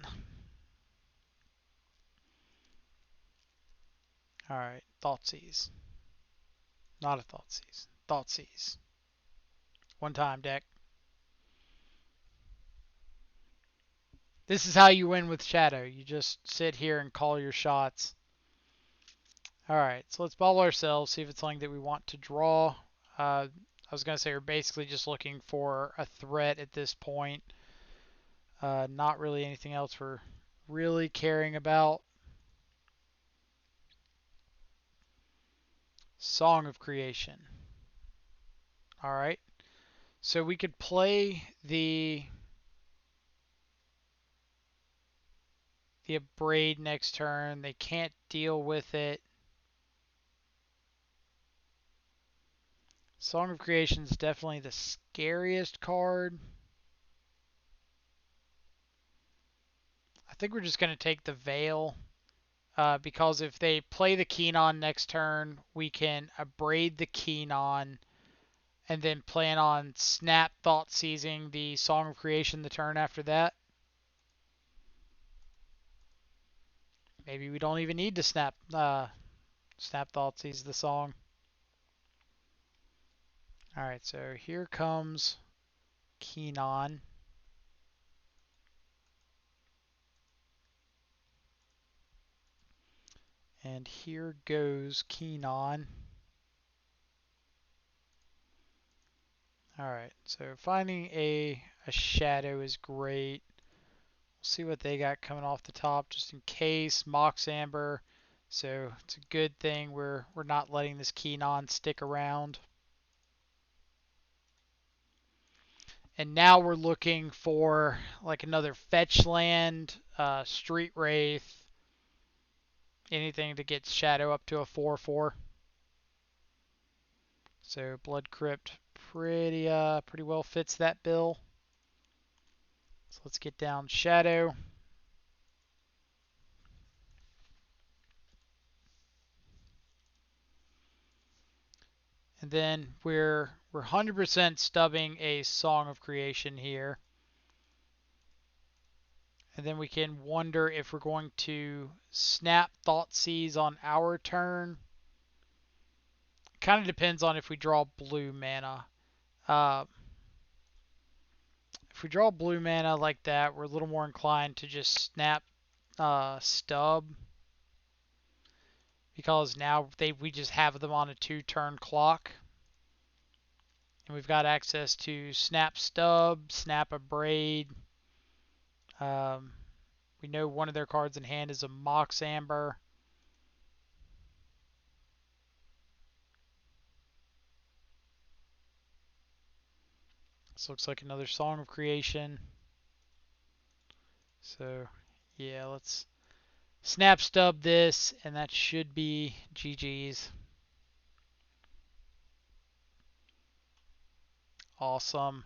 Alright, Thoughtseize. Not a Thoughtseize. Thoughtseize. One time, deck. This is how you win with Shadow. You just sit here and call your shots. Alright, so let's bubble ourselves, see if it's something that we want to draw. I was going to say we're basically just looking for a threat at this point. Not really anything else we're really caring about. Song of Creation. Alright, so we could play the Abrade next turn. They can't deal with it. Song of Creation is definitely the scariest card. I think we're just going to take the Veil. Because if they play the Keenon next turn, we can Abrade the Keenon and then plan on Snap Thought Seizing the Song of Creation the turn after that. Maybe we don't even need to Snap Thought Seize the song. Alright, so here comes Keenon. And here goes Keenon. Alright, so finding a shadow is great. We'll see what they got coming off the top just in case. Mox Amber. So it's a good thing we're not letting this Keenon stick around. And now we're looking for like another fetch land, street wraith, anything that gets shadow up to a 4/4. So Blood Crypt pretty well fits that bill. So let's get down shadow. And then we're 100% stubbing a Song of Creation here. And then we can wonder if we're going to snap Thoughtseize on our turn. Kind of depends on if we draw blue mana. If we draw blue mana like that, we're a little more inclined to just snap stub, because now we just have them on a 2-turn clock. And we've got access to snap stub, snap a braid. We know one of their cards in hand is a Mox Amber. This looks like another Song of Creation. So, yeah, let's snap stub this, and that should be GG's. Awesome.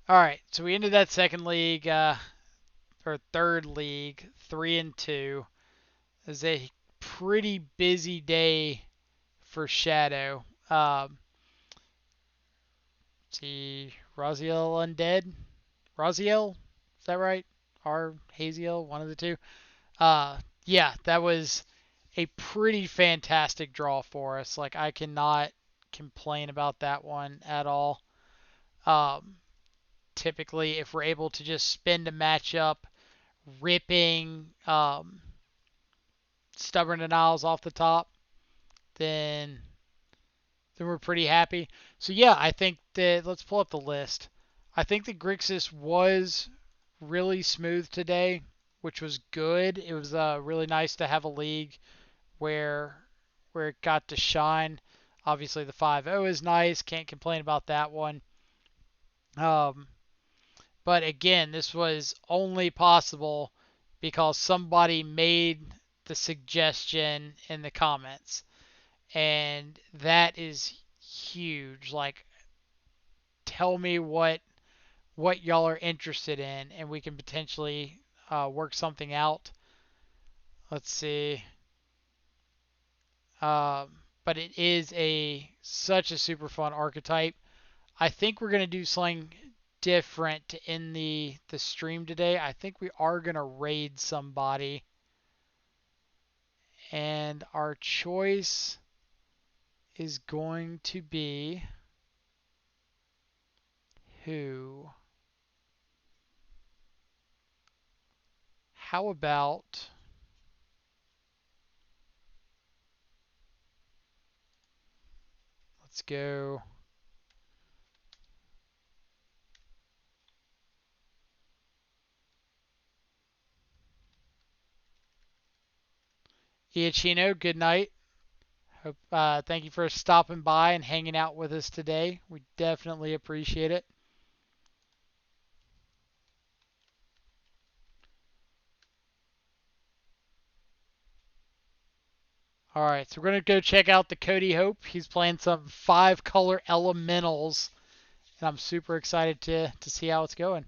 All right, so we ended that second league, or third league, 3-2. It was a pretty busy day for Shadow. See, Raziel Undead? Raziel? Is that right? Or Haziel? One of the two. Yeah, that was a pretty fantastic draw for us. Like, I cannot complain about that one at all. Um, Typically, if we're able to just spend a matchup ripping Stubborn Denials off the top, then we're pretty happy. So yeah, I think that let's pull up the list. I think the Grixis was really smooth today, which was good. It was really nice to have a league where it got to shine. Obviously, the 5-0 is nice. Can't complain about that one. But again, this was only possible because somebody made the suggestion in the comments. And that is huge. Like, tell me what y'all are interested in, and we can potentially work something out. Let's see. But it is such a super fun archetype. I think we're gonna do something different in the stream today. I think we are gonna raid somebody, and our choice is going to be who? How about let's go Iachino, good night. Hope, thank you for stopping by and hanging out with us today. We definitely appreciate it. All right, so we're going to go check out the Cody Hope. He's playing some 5-color elementals, and I'm super excited to see how it's going.